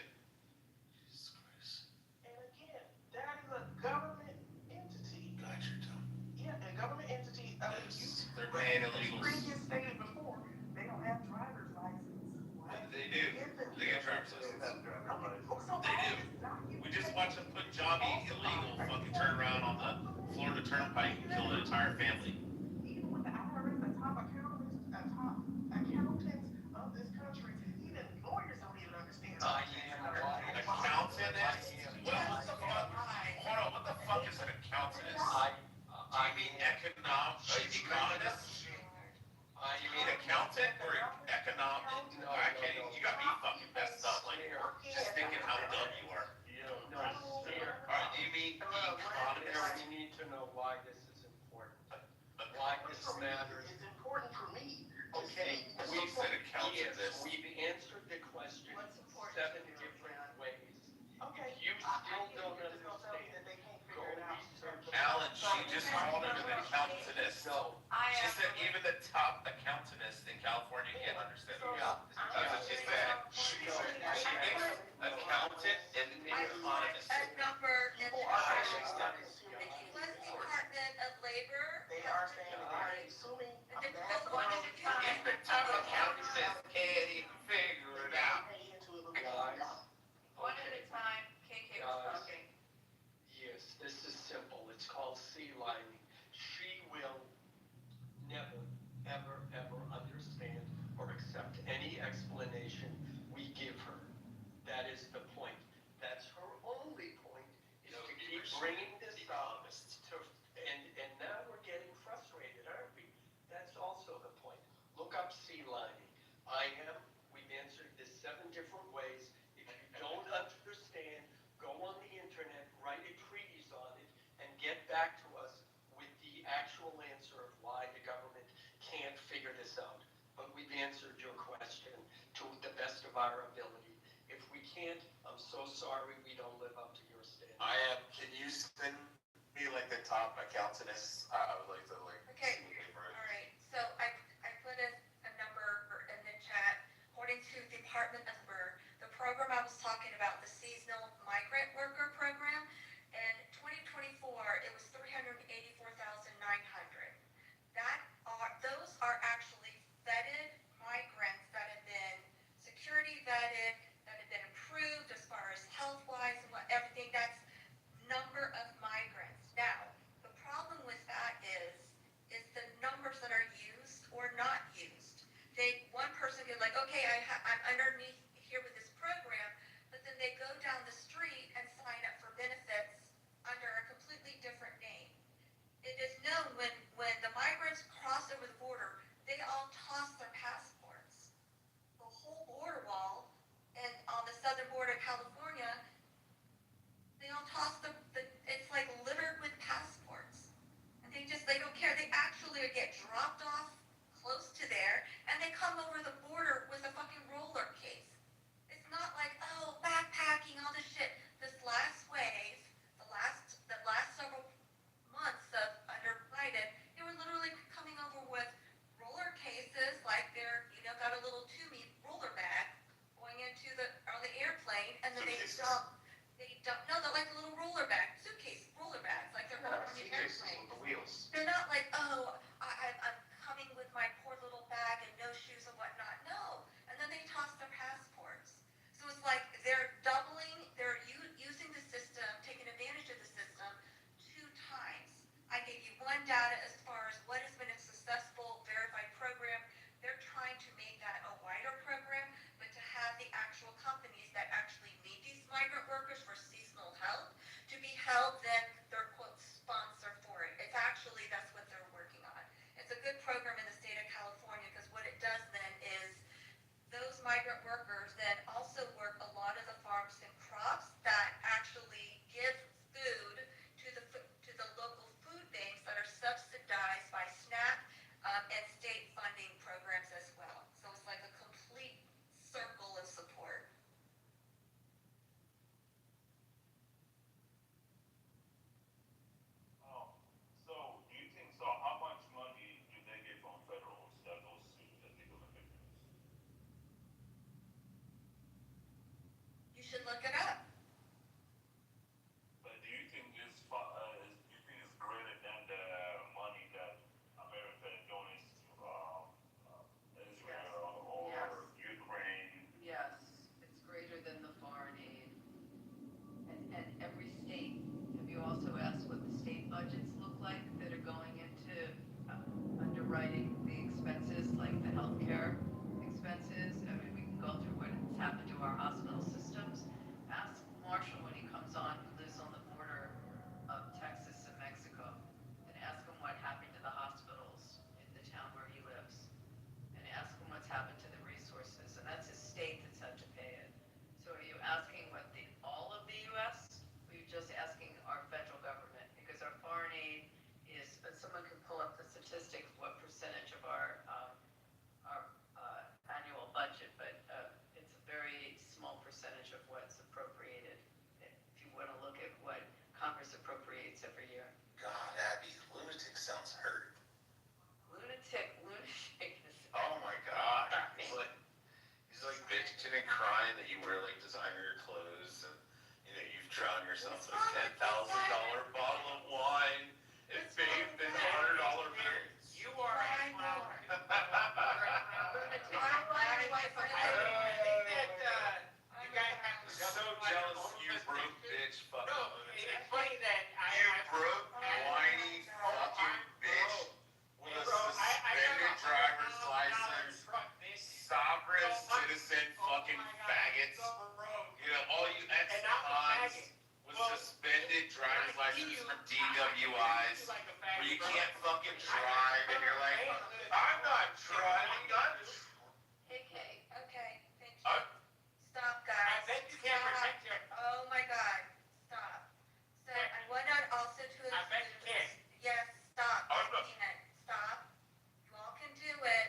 Jesus Christ.
And again, that is a government entity.
Gotcha, Tom.
Yeah, a government entity.
Yes, they're paying illegals.
Previous stated before, they don't have driver's license.
They do. They get driver's license. They do. We just watched them put Johnny illegal fucking turn around on the Florida Turnpike and kill an entire family.
Even with the IRS, the top accountants of this country, even lawyers don't even understand.
Accountant? What the fuck? Hold on, what the fuck is an accountant? Do you mean economist? You mean accountant or economic? I can't even, you got me fucking messed up, like, just thinking how dumb you are. Alright, you mean economist?
We need to know why this is important. Why this matters.
It's important for me.
Okay,
We said accountantist.
we've answered the question
What's important
7
to you?
different ways.
Okay.
If you still don't
They're gonna tell me that
understand,
they can't
go
figure it out.
research.
Alan, she just called her an accountantist.
No,
She said even the top accountantist in California can't understand. That's what she said. She mixed accountant and economist.
A number in the
People are
US
actually studying.
Department of Labor.
They are saying that they're consuming a
It's
massive
one
amount
of
of
the top
If the top accountantist can't even figure it out.
guys,
One at a time, KK was
Guys.
talking.
yes, this is simple. It's called sea lining. She will never, ever understand or accept any explanation we give her. That is the point. That's her only point, is to keep bringing this up to, and now we're getting frustrated, aren't we? That's also the point. Look up sea lining. We've answered this 7 different ways. If you don't understand, go on the internet, write a treatise on it, and get back to us with the actual answer of why the government can't figure this out. But we've answered your question to the best of our ability. If we can't, I'm so sorry we don't live up to your standards.
Can you send me like the top accountantist? I would like to
Okay,
see the paper.
all right, so I put a number in the chat. According to Department of Labor, the program I was talking about, the seasonal migrant worker program, in 2024, it was 384,900. Those are actually vetted migrants that have been security vetted, that have been approved as far as health-wise and everything. That's number of migrants. Now, the problem with that is the should look it up.
But do you think it's greater than the money that America donates to Israel or
Yes.
Ukraine?
Yes, it's greater than the foreign aid. And every state, have you also asked what the state budgets look like that are going into underwriting the expenses, like the healthcare expenses? I mean, we can go through what's happened to our hospital systems. Ask Marshall when he comes on, who lives on the border of Texas and Mexico, and ask him what happened to the hospitals in the town where he lives. And ask him what's happened to the resources, and that's a state that's had to pay it. So are you asking what all of the US, or are you just asking our federal government? Because our foreign aid is, someone can pull up the statistics, what percentage of our annual budget, but it's a very small percentage of what's appropriated. If you want to look at what Congress appropriates every year.
God, Abby, lunatic sounds hurt.
Lunatic is.
Oh my God. He's like bitching and crying that you wear like designer clothes and you've drowned yourself in a $10,000 bottle of wine and bathed in $100 bills.
You are a clown.
So jealous, you broke bitch, fucking lunatic.
It's funny that
You broke, whiny, fucking bitch with a suspended driver's license, sovereign citizen, fucking faggots. All you ex-cons with suspended driver's license from DWIs, where you can't fucking drive, and you're like, I'm not driving,
KK.
Okay, thank you. Stop, guys. Stop. Oh my God, stop. So I want to also to
I bet you
include.
can.
Yes, stop.
I'm not-
Christina, stop. You all can do it.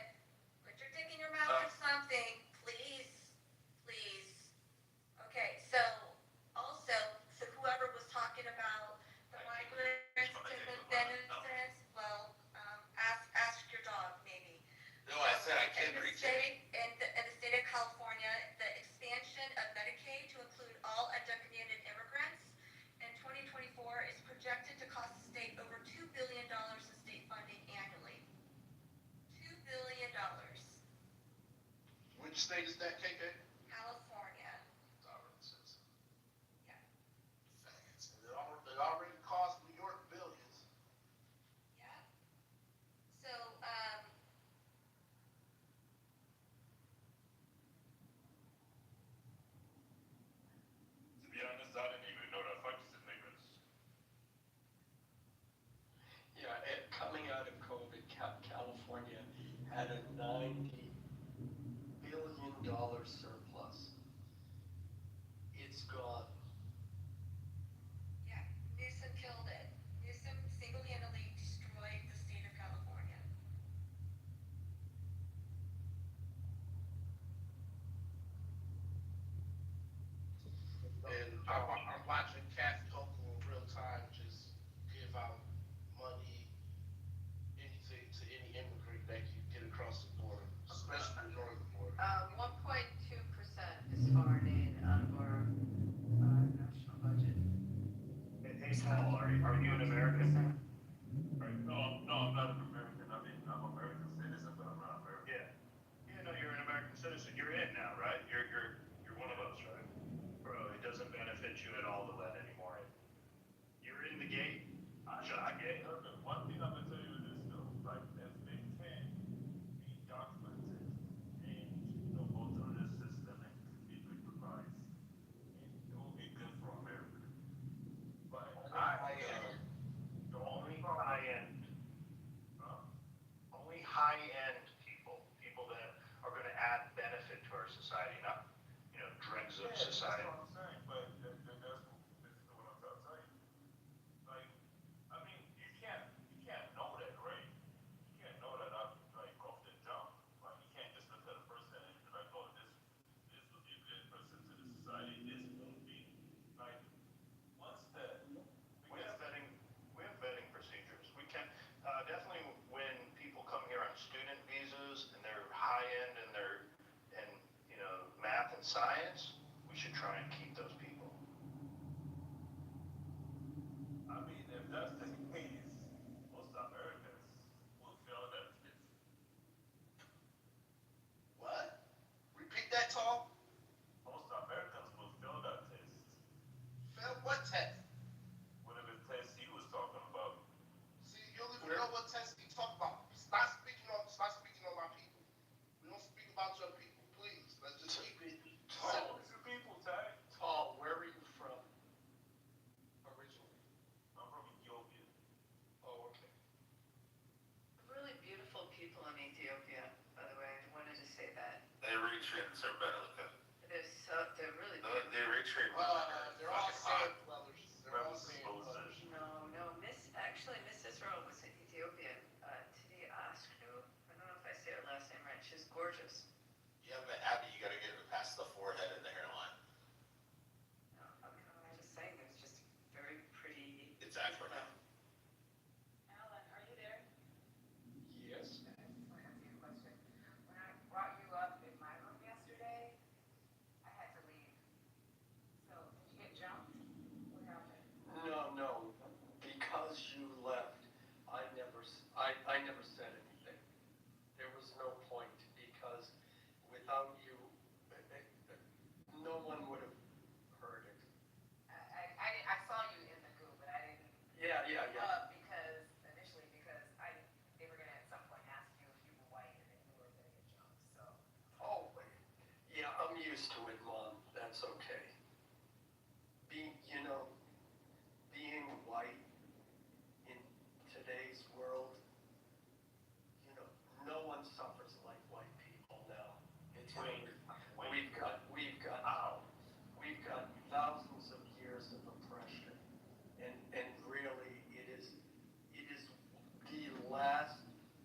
Put your dick in your mouth or something, please, please. Okay, so also, so whoever was talking about the migrants and the benefits, well, ask your dog maybe.
No, I said I
In
can
the
reach it.
state, in the state of California, the expansion of Medicaid to include all undocumented immigrants in 2024 is projected to cost the state over $2 billion in state funding annually. $2 billion.
Which state is that, KK?
California.
Sovereign citizen.
Yeah.
Faggots. It already cost New York billions.
Yeah. So,
To be honest, I didn't even know that fucks the niggas.
Yeah, coming out of COVID, California had a $90 billion surplus. It's gone.
yeah, Newsom killed it. Newsom single-handedly destroyed the state of California.
And I'm watching Kathy Hochul in real time just give out money, anything to any immigrant that can get across the border, especially the northern border.
1.2% is foreign aid out of our national budget.
Hey, Paul, are you an American?
Right? No, I'm not an American. I mean, I'm an American citizen, but I'm not American.
Yeah, no, you're an American citizen. You're in now, right? You're one of us, right? Bro, it doesn't benefit you at all to let anymore in. You're in the gate. I get it.
Look, one thing I'm gonna tell you is this though, like as they can be documented and go through this system and be recognized, it will be good for America. But
I
the only
Only
problem,
high end.
huh?
only high
Eritreans are better looking.
They're really
The
good.
Eritrean
Well,
women are
they're all
fucking hot.
sand dwellers. They're all sand dwellers.
No, Miss Israel was an Ethiopian, Tidi Asknu. I don't know if I say her last name right. She's gorgeous.
Yeah, but Abby, you gotta get it past the forehead and the hairline.
No, I'm just saying, there's just very pretty.
It's African.
Alan, are you there?
Yes.
I just want to ask you a question. When I brought you up in my room yesterday, I had to leave. So, did you get jumped? What happened?
No, because you left, I never said anything. There was no point, because without you, no one would have heard it.
I saw you in the goo, but I didn't.
Yeah.
Because they were gonna at some point ask you if you were white and then you were gonna get jumped, so.
Oh, yeah, I'm used to it, Mom. That's okay. Being white in today's world, no one suffers like white people now. It's we've got thousands of years of oppression, and really it is the last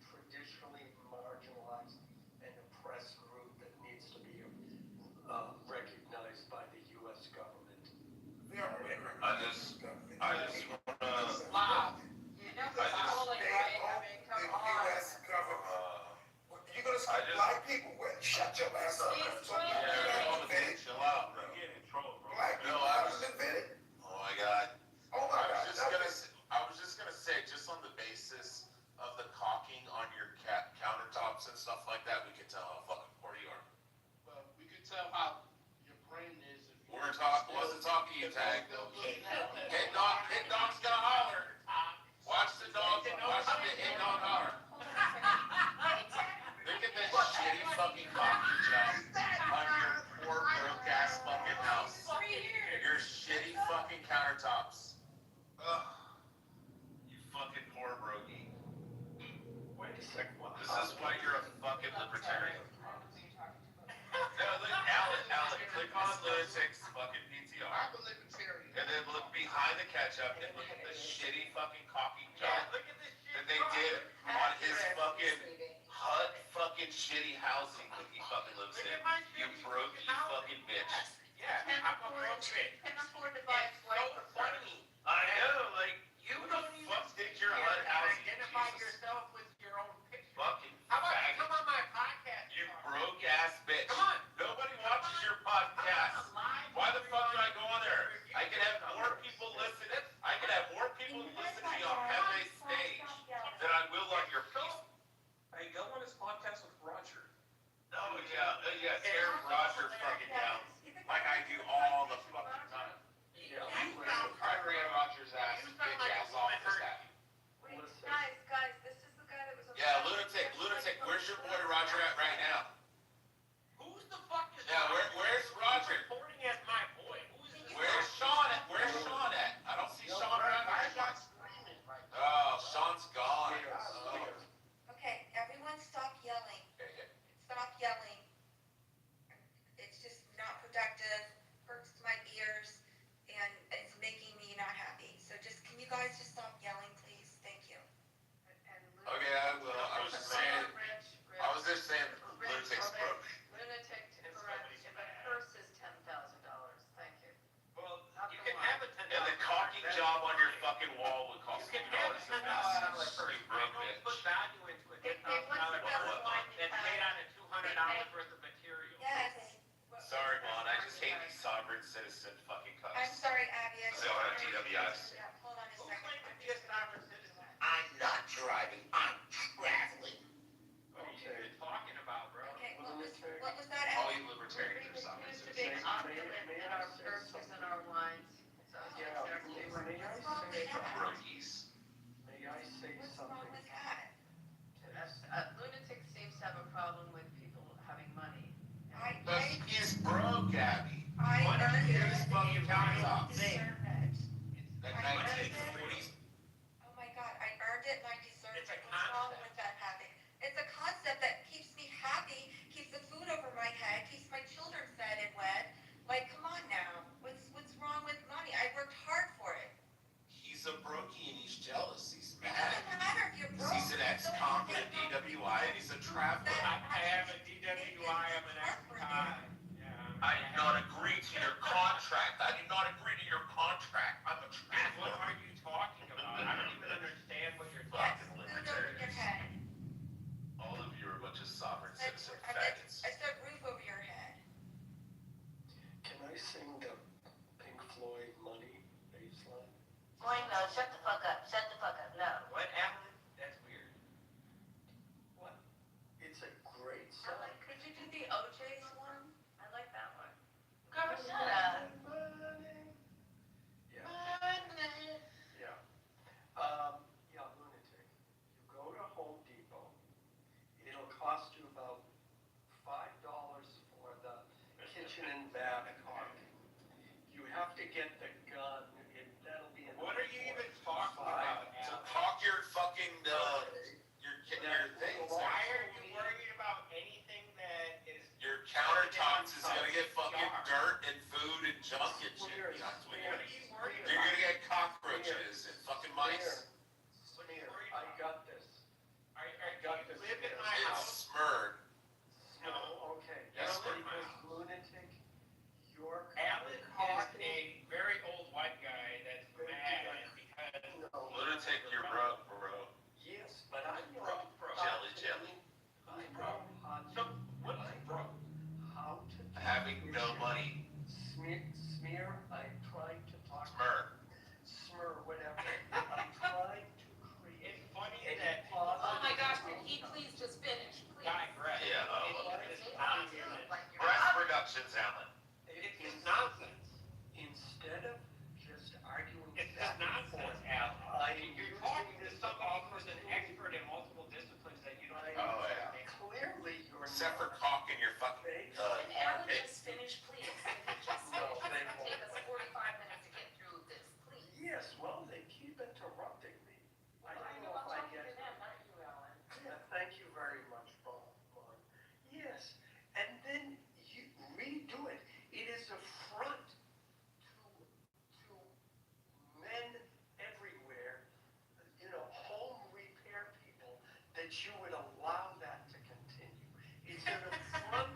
traditionally marginalized and oppressed group that needs to be recognized by the U.S. government.
They are immigrants.
I just wanna.
Stop.
You know, it's totally right, I mean, come
The
on.
U.S. government. You're gonna
I
speak
just-
black people? Well, shut your ass up.
He's
So black
trying
people
to-
haven't invented.
Chill out, bro.
Get in trouble, bro.
Black people haven't invented.
Oh my god.
Oh my God.
I was just gonna say, just on the basis of the caulking on your countertops and stuff like that, we can tell how fucking poor you are.
Well, we could tell how your brain is. If you
Wasn't talking to you, Tag. Hit dog's gonna holler. Watch the dog hit dog holler. Look at this shitty fucking caulking job on your poor broke ass fucking house. Your shitty fucking countertops. Ugh. You fucking poor brokey.
Wait a second.
This is why you're a fucking libertarian. No, look, Alan, click on Lunatic's fucking PTR.
I'm a libertarian.
And then look behind the ketchup and look at the shitty fucking caulking job that they did on his fucking HUD fucking shitty housing that he fucking lives in. You brokey fucking bitch.
Yeah, I'm a broke bitch. Can afford to buy flight.
funny. I know, like, you don't even stick your HUD housing.
Identify
Jesus
yourself with your own picture.
fucking
How about you
faggot.
come on my podcast?
You broke ass bitch.
Come on.
Nobody watches your podcast. Why the fuck do I go on there? I can have more people listen. I can have more people listen to me on Pepe's stage than I will on your piece.
Hey, go on his podcast with Roger.
Oh yeah, tear Roger fucking down like I do all the fucking time. I ran Roger's ass, bitch ass off this guy.
Wait, guys, this is the guy that was on.
Yeah, lunatic. Where's your boy Roger at right now?
Who's the fuck is
Yeah, where's Roger?
reporting as my boy? Who's this?
Where's Sean at? I don't see Sean around here. Oh, Sean's gone. Oh.
Okay, everyone stop yelling. Stop yelling. It's just not productive, hurts my ears, and it's making me not happy. So can you guys just stop yelling, please? Thank you.
Okay, I will. I was just saying lunatic's broke.
Lunatic, correct, if a purse is $10,000, thank you.
Well,
You can have a
And the caulking job on your fucking wall would cost $2 a piece. You broke bitch.
Put value into it.
Hey, what's the best one you
That's made
have?
on a $200 worth of material.
Yes.
Sorry, Vaughn, I just hate these sovereign citizen fucking
I'm
cunts.
sorry, Abby.
They all have TWIs.
Yeah, hold on a
Who
second.
claimed to be a sovereign citizen?
I'm not driving. I'm traveling.
What are you talking about, bro?
Okay, what was that,
All
Abby?
you libertarians are sovereign
Used to
citizens.
be opulent in our purses and our wines. So it's exactly what it is.
Brookies.
May I say
What's
something?
wrong with that?
Lunatic seems to have a problem with people having money.
Because he's broke, Abby.
I
Why don't
earned
you
it.
get his fucking countertops?
Deserve it.
That 1940s.
Oh my God, I earned it and I deserve
It's a
it. What's wrong
concept.
with that happy? It's a concept that keeps me happy, keeps the food over my head, keeps
traveling.
I have a DWI, I'm an FBI. Yeah.
I did not agree to your contract. I did not agree to your contract. I'm a
What
traveler.
are you talking about? I don't even understand what you're
Yes,
talking
roof
about.
over your head.
All of you are a bunch of sovereign
I
citizen
said,
faggots.
I said roof over your head.
Can I sing the Pink Floyd Money baseline?
Boy, no, shut the fuck up, no.
What, Alan? That's weird. What? It's a great song.
Could you do the OJ's one? I like that one.
Girl, shut up.
Yeah. Yeah. Yeah, lunatic. You go to Home Depot. It'll cost you about $5 for the kitchen and bath caulking. You have to get the gun. That'll be. What are you even talking about?
So caulk your fucking your things.
Why are you worried about anything that is?
Your countertops is gonna get fucking dirt and food and junk and shit.
What are you worried
You're
about?
gonna get cockroaches and fucking mice.
Smear. I got this. I got this.
live in my
It's
house?
smurred.
No, okay.
Yes,
Because
sir.
lunatic, York.
Alan is a very old white guy that's mad because
No.
Lunatic, you're broke, bro.
Yes, but I'm
broke, bro.
Jelly, jelly.
I know how to.
So, what's broke?
How to. do
Having no
it.
money.
Smear, I'm trying to talk.
Smur.
Whatever. I'm trying to create.
It's funny
a
that
positive-
Oh my gosh, can he please just finish, please?
digress.
Yeah,
It's nonsense.
Breast Productions, Alan.
It's nonsense.
Instead of just arguing.
It's
back
just
and
nonsense,
forth,
Al.
I'm
You're
using
talking to
this
somebody who's an expert in multiple disciplines that you don't.
Oh, yeah.
Clearly, you're.
Except for caulking your fucking
Face.
Can Alan
armpit.
just finish, please? If he just
No,
finishes,
they
it's gonna
won't.
take us 45 minutes to get through this, please.
Yes, well, they keep interrupting me. I
I
don't
know,
know
I'm
if I
talking
get.
to them, not you, Alan.
Yeah, thank you very much, Bob. Yes, and then you redo it. It is a front to men everywhere, home repair people, that you would allow that to continue. It's an affront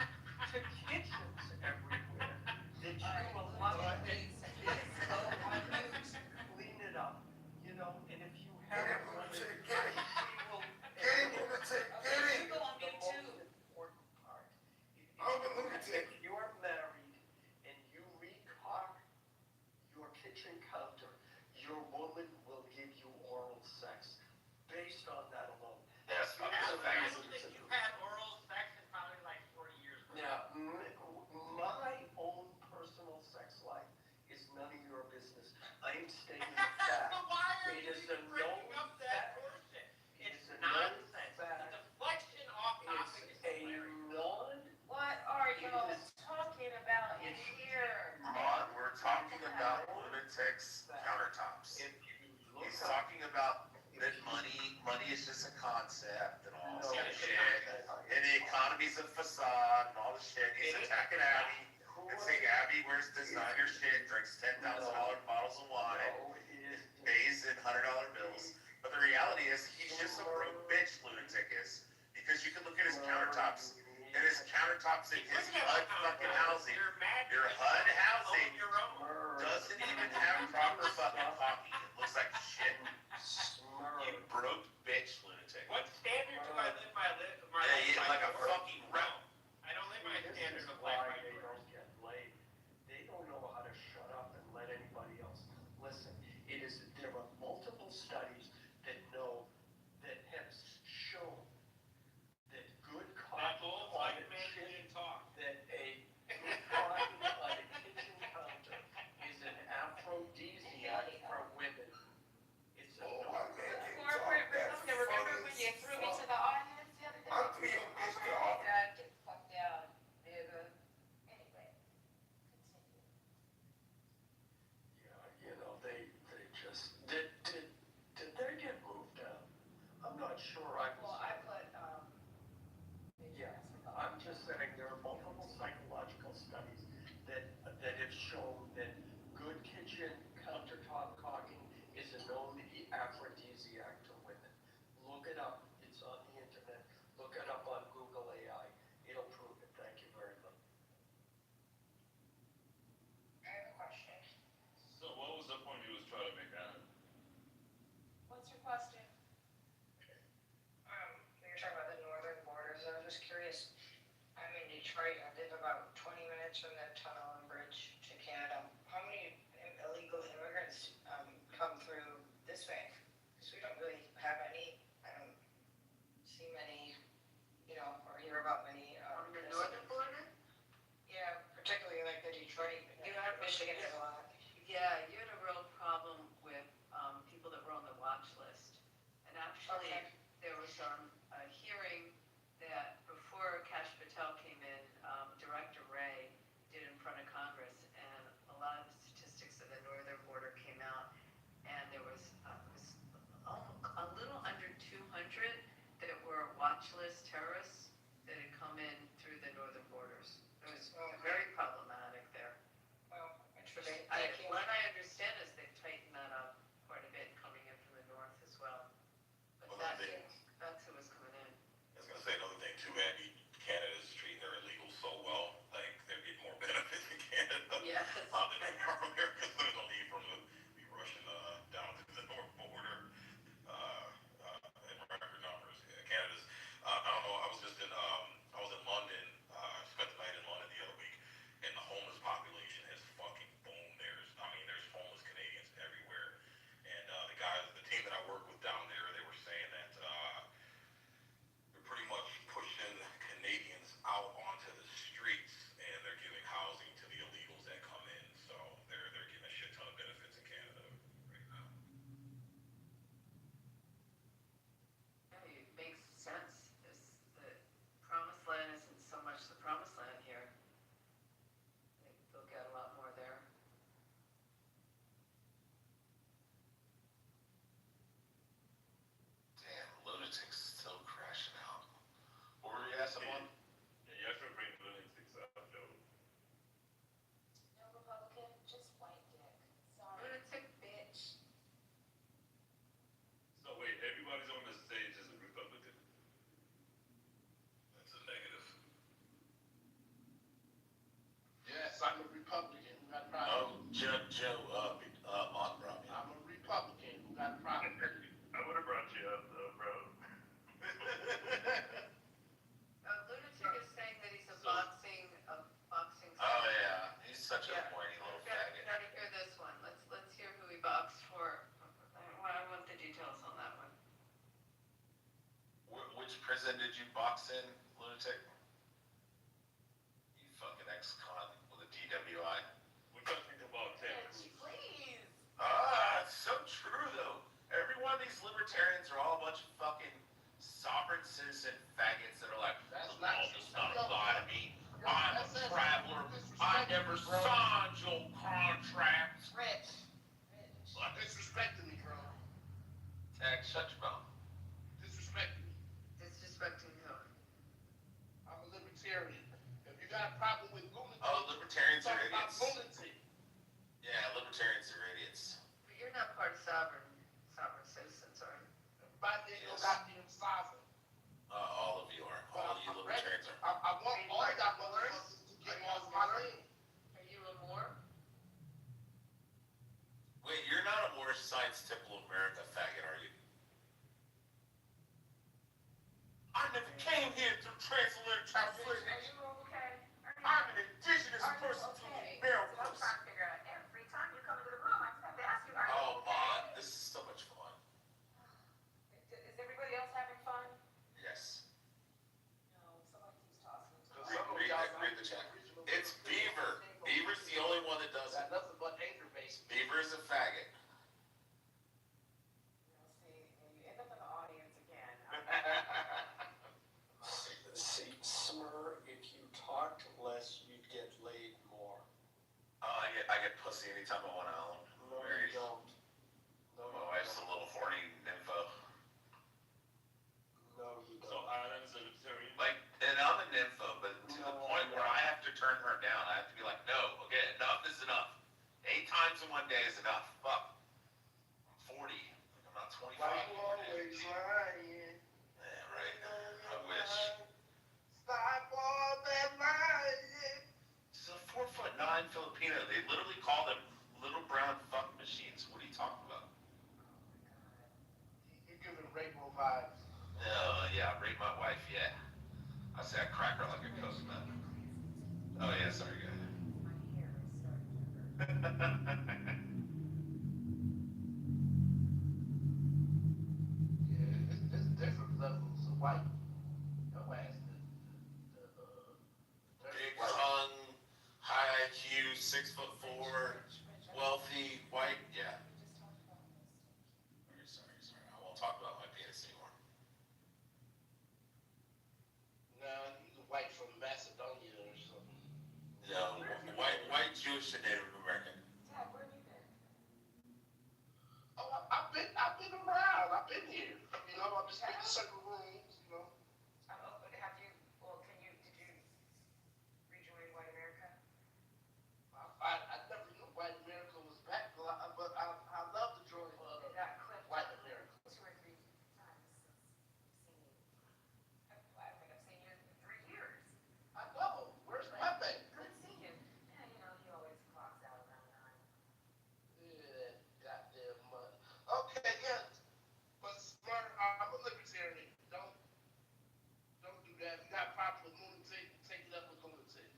to kitchens everywhere that you allow it to clean it up, and if you have.
Get him, lunatic, get him. Get him, lunatic, get him.
You go on mute too.
The most important part.
I'm a lunatic.
If you're married and you recock your kitchen counter, your woman will give you oral sex based on that alone.
Yes,
I
fucking
don't
faggots.
think you had oral sex in probably like 40 years. Bro.
Now, my own personal sex life is none of your business. I am stating fact.
But why are
It
you
is a
bringing
known
up that
fact.
bullshit?
It
It's
is a known
nonsense.
fact.
The deflection off topic
It's
is
a
hilarious.
non.
What are you
It is-
talking about in here?
Come on, we're talking about lunatics countertops.
If you look
He's
up.
talking about that money is just a concept and all
No,
this shit. And the economy's a facade and all this shit. He's attacking Abby and saying Abby wears designer shit, drinks $10,000 bottles of wine,
No, it is.
pays in $100 bills. But the reality is he's just a broke bitch, lunatic is. Because you can look at his countertops. And his countertops in his HUD fucking housing.
You're mad.
Your HUD housing
Own your own.
doesn't even have proper fucking caulking. It looks like shit. You broke bitch, lunatic.
What standard do I live my life?
Yeah, like a
by?
fucking rat.
I don't live my
This
standard
is
of
why
life by
they
yours.
don't get laid. They don't know how to shut up and let anybody else listen. There are multiple studies that have shown that good
That
caulking
old
on
white
a
man
kitchen,
didn't talk.
that a good caulking on a kitchen counter is an aphrodisiac for women. It's a
Oh, my man didn't talk.
Corporate
That's
Republican, remember when you threw me to the audience the other day?
I threw you bitch to the audience.
Dad, get the fuck down, nigga. Anyway, continue.
Yeah, they just, did they get moved down? I'm not sure,
Well, I put,
Yeah, I'm just saying there are multiple psychological studies that have shown that good kitchen countertop caulking is a known aphrodisiac to women. Look it up, it's on the internet, look it up on Google.
this way, because we don't really have any, I don't see many, or hear about many,
On the northern border?
yeah, particularly like the Detroit, Michigan has a lot.
Yeah, you had a real problem with people that were on the watch list. And actually,
Okay.
there was a hearing that before Kash Patel came in, Director Ray did in front of Congress, and a lot of the statistics of the northern border came out, and there was a little under 200 that were watch list terrorists that had come in through the northern borders. It was very problematic there.
Well, interesting.
What I understand is they've tightened that up quite a bit coming in from the north as well. But
Well,
that's who was coming in.
I was gonna say another thing too, Andy. Canada's treating their illegals so well, like they're getting more benefits in Canada.
Yes.
Than they are from America, so there's no need for them to be rushing down to the north border in record numbers. Yeah, Canada's. I don't know. I was just in. I was in London. Spent the night in London the other week, and the homeless population has fucking boomed. There's homeless Canadians everywhere, and the team that I work with down there, they were saying that they're pretty much pushing Canadians out onto the streets, and they're giving housing to the illegals that come in. So they're getting a shit ton of benefits in Canada right now.
Yeah, it makes sense. The promised land isn't so much the promised land here. They'll get a lot more there.
Damn, lunatics still crashing out. What were you asking, someone?
Yeah, you have to bring lunatics up, though.
No Republican, just white dick. Sorry.
Lunatic.
Bitch.
So wait, everybody's on the stage as a Republican?
That's a negative.
Yes, I'm a Republican who got a problem.
Oh, Joe, Monroe.
I'm a Republican who got a problem.
I would have brought you up though, bro.
Lunatic is saying that he's a boxing
Oh yeah, he's such a whiny little faggot.
Gotta hear this one. Let's hear who he boxed for. I want the details on that one.
Which prison did you box in, lunatic? You fucking ex-con with a DWI.
We're talking about Ted Cruz.
Please.
It's so true though. Every one of these libertarians are all a bunch of fucking sovereign citizen faggots that are like,
That's
the
not
law does not
true.
apply to me. I'm a traveler. I never signed your contract.
Rich. Disrespecting me, bro.
Tag, shut your mouth.
Disrespecting me.
Disrespecting who?
I'm a libertarian. If you got a problem with lunacy,
Oh, libertarians are
talk about
idiots.
lunacy.
Yeah, libertarians are idiots.
But you're not part sovereign citizens, are you?
Everybody ain't no
Yes.
goddamn sovereign.
All of you are. All of you libertarians are.
I want all y'all motherfuckers to get off my lane.
Are you a Moor?
Wait, you're not a more Science Temple of America faggot, are you? I never came here through transatlantic travel.
Are you okay?
I'm an indigenous
Are you
person to
okay?
the
That's what I'm
Americas.
trying to figure out. Every time you come into the room, I just have to ask you, are you
Oh,
okay?
man, this is so much fun.
Is everybody else having fun?
Yes.
No, somebody keeps tossing it to me.
Read the chat. It's Beaver. Beaver's the only one that does it.
Got nothing but anger base.
Beaver is a faggot.
See, you end up in the audience again.
See, Smur, if you talked less, you'd get laid more.
I get pussy anytime I want to own.
No, you don't. No,
My wife's a little horny nympho.
No, you
So
don't.
Ireland's a libertarian?
Like, and I'm a nympho, but to the point where I have to turn her down. I have to be like, no, okay, enough is enough. 8 times in one day is enough. Fuck. I'm 40. I'm not 25.
Why you always lying?
Yeah, right. I wish.
Stop all that lying.
She's a 4'9" Filipino. They literally call them little brown fuck machines. What are you talking about?
You're giving rainbow vibes.
Yeah, rate my wife, yeah. I say I crack her like a coconut. Oh yeah, sorry, go ahead.
My hair is starting to hurt.
white. Your ass,
Big tongue, high IQ, 6'4", wealthy, white. Yeah. Sorry. I won't talk about my penis anymore.
nah, he's a white from Macedonia or something.
No, white Jewish and Native American.
Dad, where have you been?
Oh, I've been around. I've been here. You know, I've just been in certain rooms. You know.
Oh, but have you, well, did you rejoin White America?
I never knew White America was back, but I love to join
Did that clip
White America.
2 or 3 times since I've seen you? I think I've seen you in 3 years.
I know. Where's Pepe?
Good seeing you. Yeah, you know, he always clocks out around 9.
Yeah, goddamn money. Okay, yeah. But smart, I'm a libertarian. Don't do that. If you got a problem with lunatic, take it up with lunatic.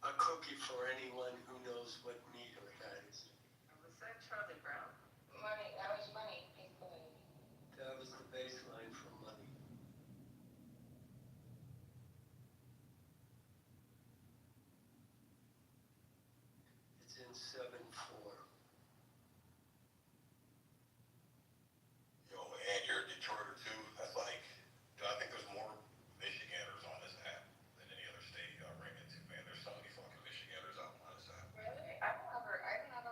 A cookie for anyone who knows what meter that is.
Was that Charlie Brown?
Money, that was money, pink money.
That was the baseline for money. It's in 7/4.
Yo, and you're a Detroiter too. That's like, I think there's more Michiganders on this app than any other state I ran into, man. There's so many fucking Michiganders out on this app.
Really? I don't ever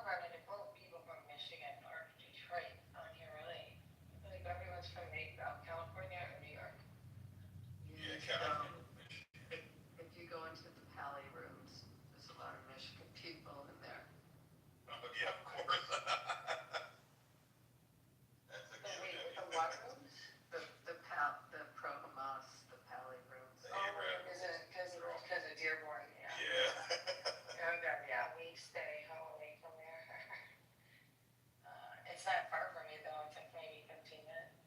run into both people from Michigan or Detroit on here, really. I feel like everyone's from California or New York.
Yeah, California.
If you go into the Pally rooms, there's a lot of Michigan people in there.
Oh, yeah, of course. That's a
Wait,
given.
with the what rooms?
The pro-Hamas, the Pally rooms.
The
Oh,
Arab.
because of Dearborn, yeah.
Yeah.
Okay, yeah, we stay home away from there. It's not far from me though, it's like maybe 15 minutes.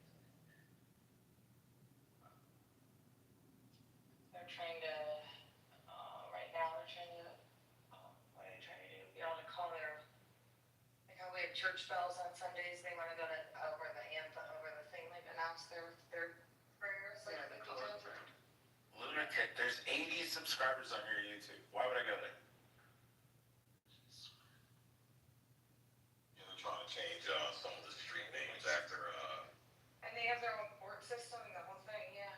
They're trying to, right now they're trying to, what are they trying to do? Be able to call their, like how we have church bells on Sundays, they wanna go to, over the anthem, over the thing, they've announced their prayers, like
Yeah, the
50
color
times.
print.
Lunatic. There's 80 subscribers on your YouTube. Why would I go there?
Yeah, they're trying to change some of the street names after,
And they have their own court system and the whole thing, yeah.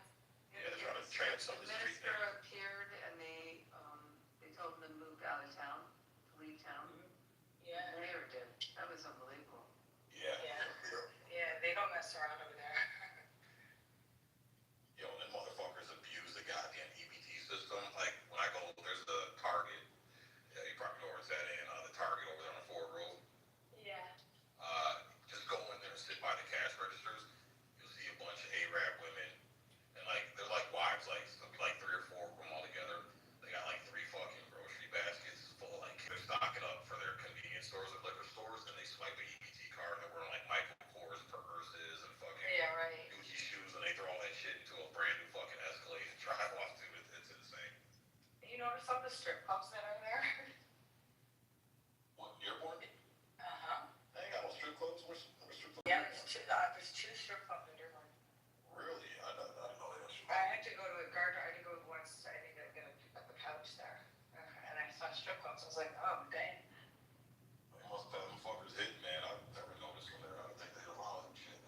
yeah, they're trying to change some of
The
the street
minister
names.
appeared and they told him to move out of town, to leave town.
Yeah.
The mayor did. That was unbelievable.
Yeah.
Yeah, they don't mess around over there.
Yo, and motherfuckers abuse the goddamn EBT system. Like, when I go, there's a Target. Yeah, you probably know where it's at, and the Target over there on Ford Road.
Yeah.
Just go in there and sit by the cash registers. You'll see a bunch of Arab women, and like they're like wives, like there'll be like 3 or 4 of them all together. They got like 3 fucking grocery baskets full of like they're stocking up for their convenience stores and liquor stores, and they swipe an EBT card and they're wearing like Michael Kors purses and fucking
Yeah, right.
Gucci shoes, and they throw all that shit into a brand new fucking Escalade and drive off to it. It's insane.
You notice all the strip clubs that are there?
What, airport?
Uh-huh.
They ain't got no strip clubs. Where's strip clubs?
Yeah, there's 2 strip clubs in Dearborn.
Really? I didn't know they had strip
I
clubs.
had to go to a garden, I had to go once, I think I'm gonna pick up a couch there. And I saw strip clubs, I was like, oh, dang.
They must have them fuckers hidden, man. I've never noticed when they're out. I think they allow that shit.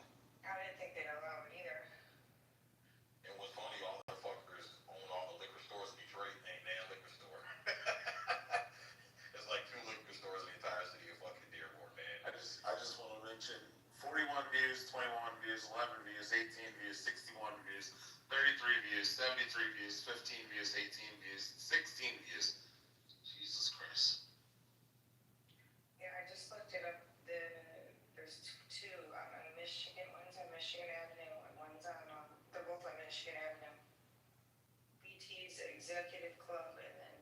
I didn't think they'd allow it either.
And what's funny, all the fuckers own all the liquor stores in Detroit. Ain't that liquor store. There's like 2 liquor stores in the entire city of fucking Dearborn, man.
I just want to mention 41 views, 21 views, 11 views, 18 views, 61 views, 33 views, 73 views, 15 views, 18 views, 16 views. Jesus Christ.
Yeah, I just looked it up, there's 2 on Michigan, one's on Michigan Avenue and one's on, they're both on Michigan Avenue. BT's Executive Club and then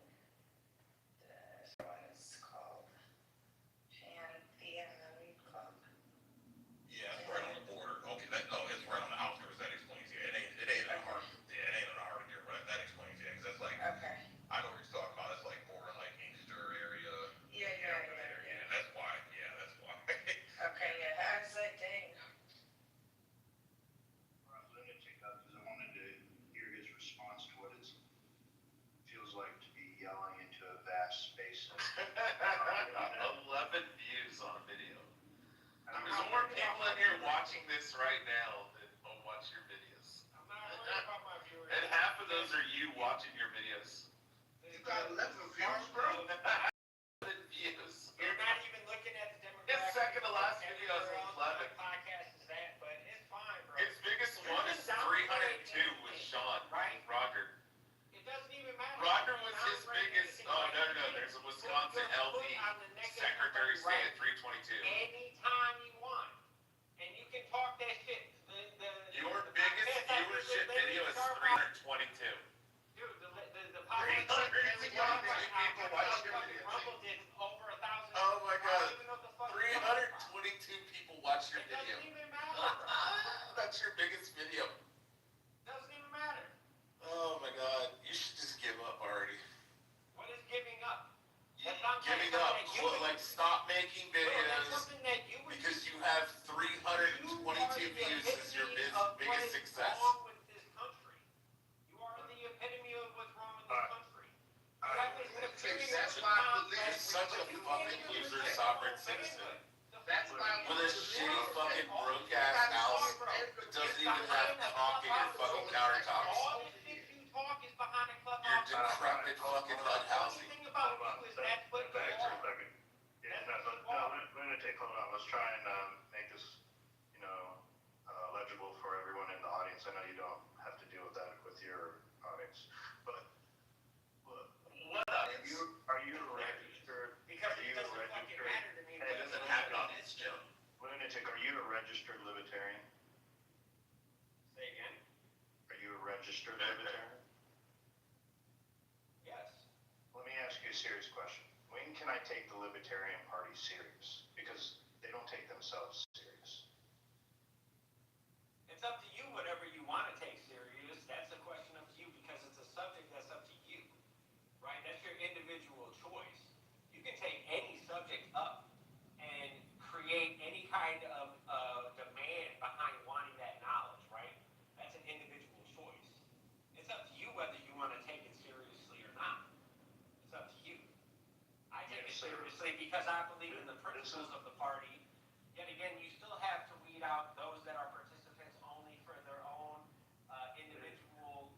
this one is called Pantheon Club.
Yeah, it's right on the border. Okay, it's right on the outskirts. That explains. Yeah, it ain't in the heart. Yeah, it ain't in the heart of Dearborn. That explains. Yeah, 'cause that's like
Okay.
this right now that will watch your videos.
I'm not worried about my viewers.
And half of those are you watching your videos.
You got 11 views, bro.
Views.
You're not even looking at the demographics.
His second to last
of
video is
everywhere else
11.
my podcast is at, but it's fine, bro.
His biggest one is 302 with Sean,
Right?
Roger.
It doesn't even matter.
Roger was his biggest. Oh, no. There's a Wisconsin LD Secretary State at 322.
Anytime you want. And you can talk that shit.
Your biggest viewership video is 322.
Dude, the
322 people watch your video.
Rumble did over 1,000.
Oh my
I
God.
don't even know what the fuck you're talking about.
322 people watch your
It
video.
doesn't even matter, bro.
That's your biggest video.
Doesn't even matter.
Oh my God. You should just give up already.
What is giving up?
Giving up. Like, stop making
That's
videos
something that you would
because you have 322 views as your biggest success.
Wrong with this country. You are the epitome of what's wrong with this country. You have this epitome
That's
of
why I
time
believe
that-
Such a fucking loser sovereign citizen.
That's why I
With a shitty fucking broke ass house that doesn't even have caulk in your fucking countertops.
All the shit you talk is behind a
Your
clubhouse.
decrepit fucking HUD housing.
The thing about you is that's what you
Back for a
are.
second. Yeah, lunatic, hold on. Let's try and make this, legible for everyone in the audience. I know you don't have to deal with that with your audience, but look,
What
are
else?
you registered?
Because
Are
it
you
doesn't fucking
registered?
matter to me.
Hey,
It doesn't happen on this show.
Lunatic, are you a registered libertarian?
Say again?
Are you a registered libertarian?
Yes.
Let me ask you a serious question. When can I take the Libertarian Party serious? Because they don't take themselves serious.
It's up to you whatever you want to take serious. That's a question up to you because it's a subject that's up to you. Right? That's your individual choice. You can take any subject up and create any kind of demand behind wanting that knowledge, right? That's an individual choice. It's up to you whether you want to take it seriously or not. It's up to you. I take it
Yes, sir.
seriously because I believe in the principles of the party. Yet again, you still have to weed out those that are participants only for their own individual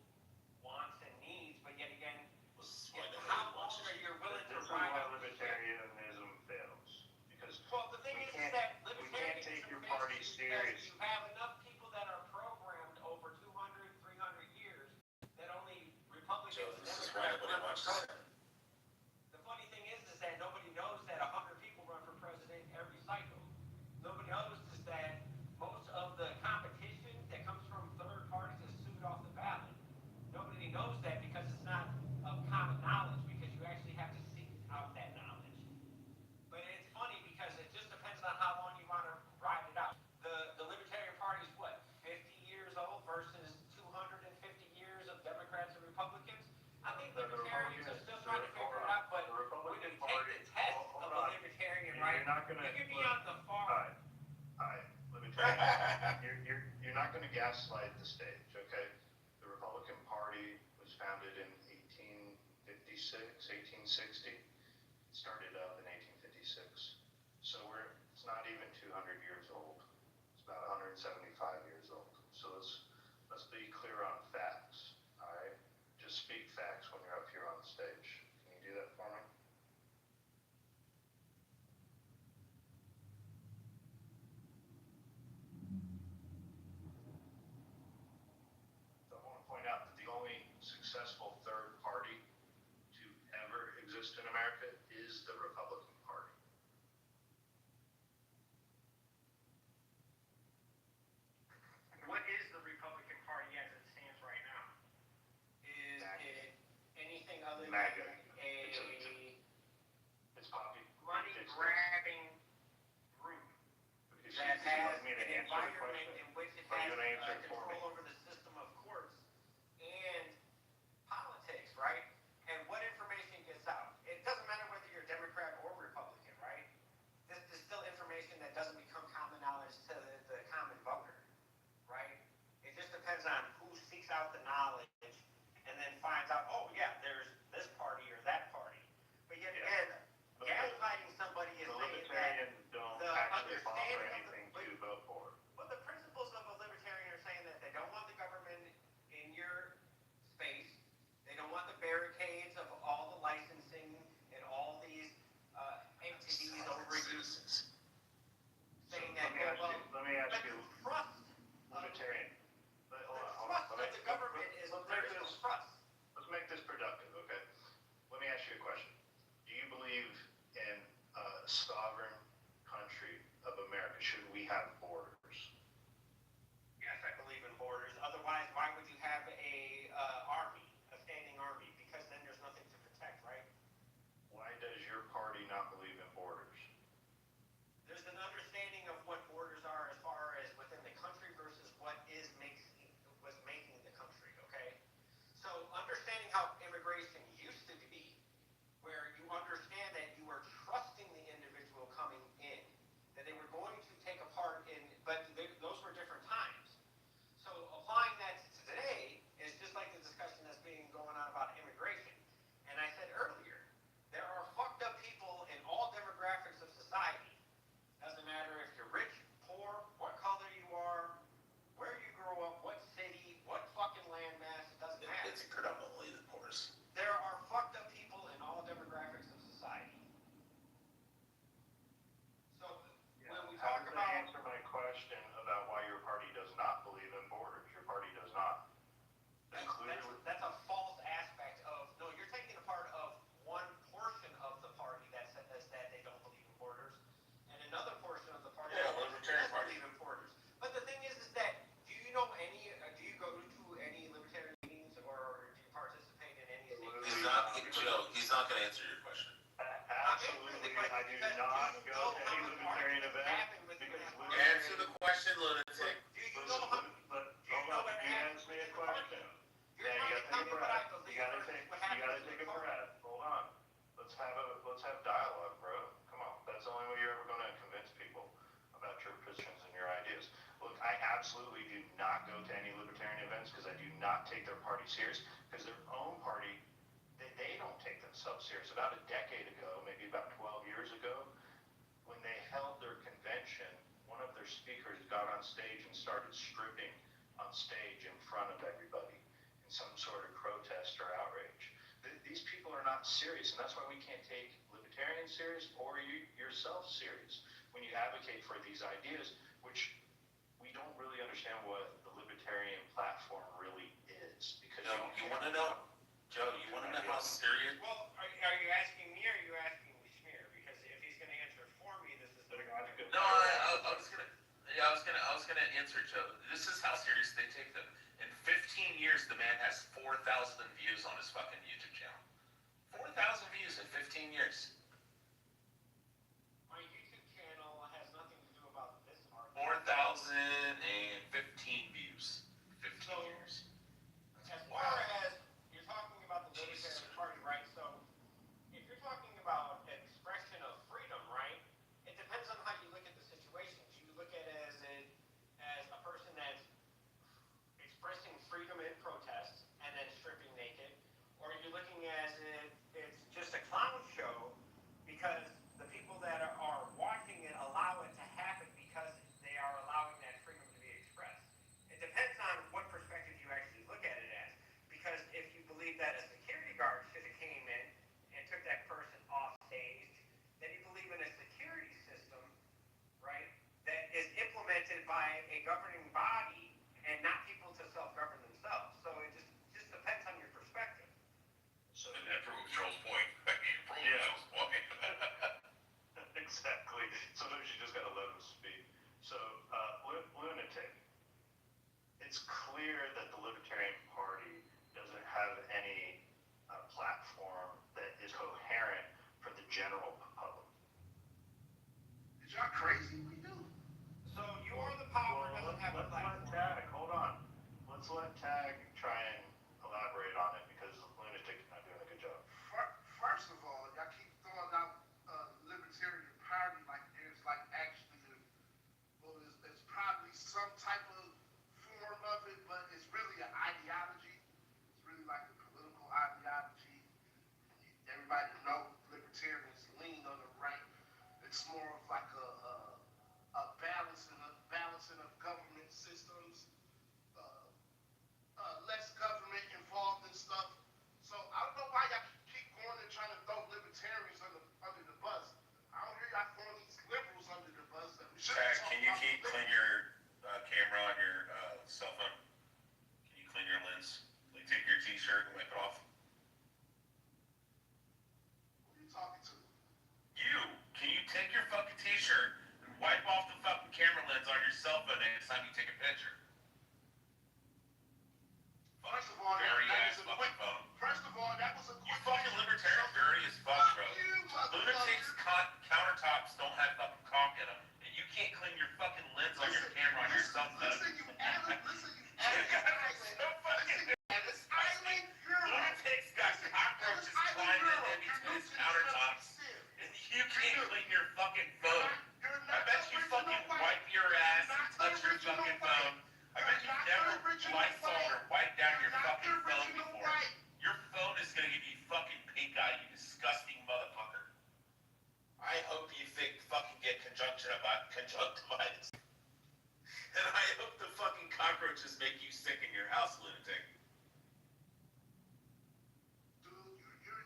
wants and needs. But yet again,
This is why
how
nobody
long
watches.
are you willing to
This is
ride
why
out the ship?
libertarianism fails. Because
Well, the thing
we
is
can't-
that
we can't take
libertarianism
your party
fails
serious.
because you have enough people that are programmed over 200, 300 years that only Republicans
Joe,
and
this is why
Democrats
nobody
run for
watches.
president. The funny thing is that nobody knows that 100 people run for president every cycle. Nobody knows is that most of the competition that comes from third parties is sued off the ballot. Nobody knows that because it's not of common knowledge because you actually have to seek out that knowledge. But it's funny because it just depends on how long you want to ride it out. The Libertarian Party is what, 50 years old versus 250 years of Democrats and Republicans? I think Libertarians are still trying to figure it out, but
The
when
Republican
you
Party.
take the test
Hold
of
on.
a Libertarian, right,
You're not gonna.
you can be on the far.
Alright, let me tell you. You're not gonna gaslight the stage, okay? The Republican Party was founded in 1856, 1860. It started up in 1856. So it's not even 200 years old. It's about 175 years old. So let's be clear on facts, alright? Just speak facts when you're up here on the stage. Can you do that for me? So I want to point out that the only successful third party to ever exist in America is the Republican Party.
What is the Republican Party as it stands right now? Is it anything other than
MAGA.
a
It's poppy.
money
It's-
grabbing group
If
that
you'd
has
like me to
an
answer the
environment
question,
in which it
are you
has
gonna answer it for me?
control over the system of courts and politics, right? And what information gets out? It doesn't matter whether you're Democrat or Republican, right? This is still information that doesn't become common knowledge to the common voter, right? It just depends on who seeks out the knowledge and then finds out, oh yeah, there's this party or that party. But yet again,
But
gaslighting somebody is
the
saying that
libertarians don't
the
actually offer
understanding of
anything
the,
to vote for.
well, the principle
Joe, he's not going to answer your question.
Absolutely, I do not go to any libertarian event because
Answer the question, lunatic.
Hold on, you asked me a question. Yeah, you gotta take a breath. You gotta take a breath. Hold on. Let's have dialogue, bro. Come on. That's the only way you're ever gonna convince people about your positions and your ideas. Look, I absolutely do not go to any libertarian events because I do not take their party serious because their own party, they don't take themselves serious. About a decade ago, maybe about 12 years ago, when they held their convention, one of their speakers got on stage and started stripping on stage in front of everybody in some sort of protest or outrage. These people are not serious, and that's why we can't take libertarians serious or you yourself serious when you advocate for these ideas, which we don't really understand what the libertarian platform really is. Because
You want to know? Joe, you want to know how serious?
Well, are you asking me or are you asking Schmier? Because if he's going to answer for me, this is the
No, I was gonna answer Joe. This is how serious they take them. In 15 years, the man has 4,000 views on his fucking YouTube channel. 4,000 views in 15 years.
My YouTube channel has nothing to do about this argument.
4,015 views. 15 years.
As far as you're talking about the Libertarian Party, right? So if you're talking about an expression of freedom, right? It depends on how you look at the situation. Do you look at it as a person that's expressing freedom in protest and then stripping naked, or are you looking at it's just a clown show because the people that are watching it allow it to happen because they are allowing that freedom to be expressed? It depends on what perspective you actually look at it as. Because if you believe that a security guard should have came in and took that person off stage, then you believe in a security system, right, that is implemented by a governing body and not people to self-govern themselves. So it just depends on your perspective.
So
And that proves Joel's point. Joel's point.
exactly. Sometimes you just gotta let them speak. So, lunatic. It's clear that the Libertarian Party doesn't have any platform that is coherent for the general public.
Is y'all crazy? We do.
So you're the power doesn't have a platform.
Let's let Tag, hold on. Let's let Tag try and elaborate on it because Lunatic is not doing a good job.
First of all, y'all keep throwing out Libertarian Party like there's like actually, there's probably some type of form of it, but it's really an ideology. It's really like a political ideology. Everybody knows libertarians lean on the right. It's more of like a balancing of government systems, less government involved in stuff. So I don't know why y'all keep going and trying to throw libertarians under the bus. I don't hear y'all throwing these liberals under the bus. That we should
Can you clean your camera on your cell phone? Can you clean your lens? Like take your t-shirt and wipe it off?
Who are you talking to?
Can you take your fucking t-shirt and wipe off the fucking camera lens on your cell phone next time you take a picture?
First of all,
Dirty
that
ass
was a
fucking
quick.
phone.
First of all, that was a
You
quick.
fucking libertarian dirty as fuck, bro. Lunatics countertops don't have fucking caulk in them, and you can't clean your fucking lens on your camera on your cell phone.
Listen, you added.
So fucking Lunatics got cockroaches climbing into his countertops, and you can't clean your fucking phone. I bet you fucking wipe your ass and touch your fucking phone. I bet you never Lysol or wipe down your fucking phone before. Your phone is gonna give you fucking pink eye, you disgusting motherfucker. I hope you fucking get conjunctivitis. And I hope the fucking cockroaches make you sick in your house, lunatic.
Dude, you're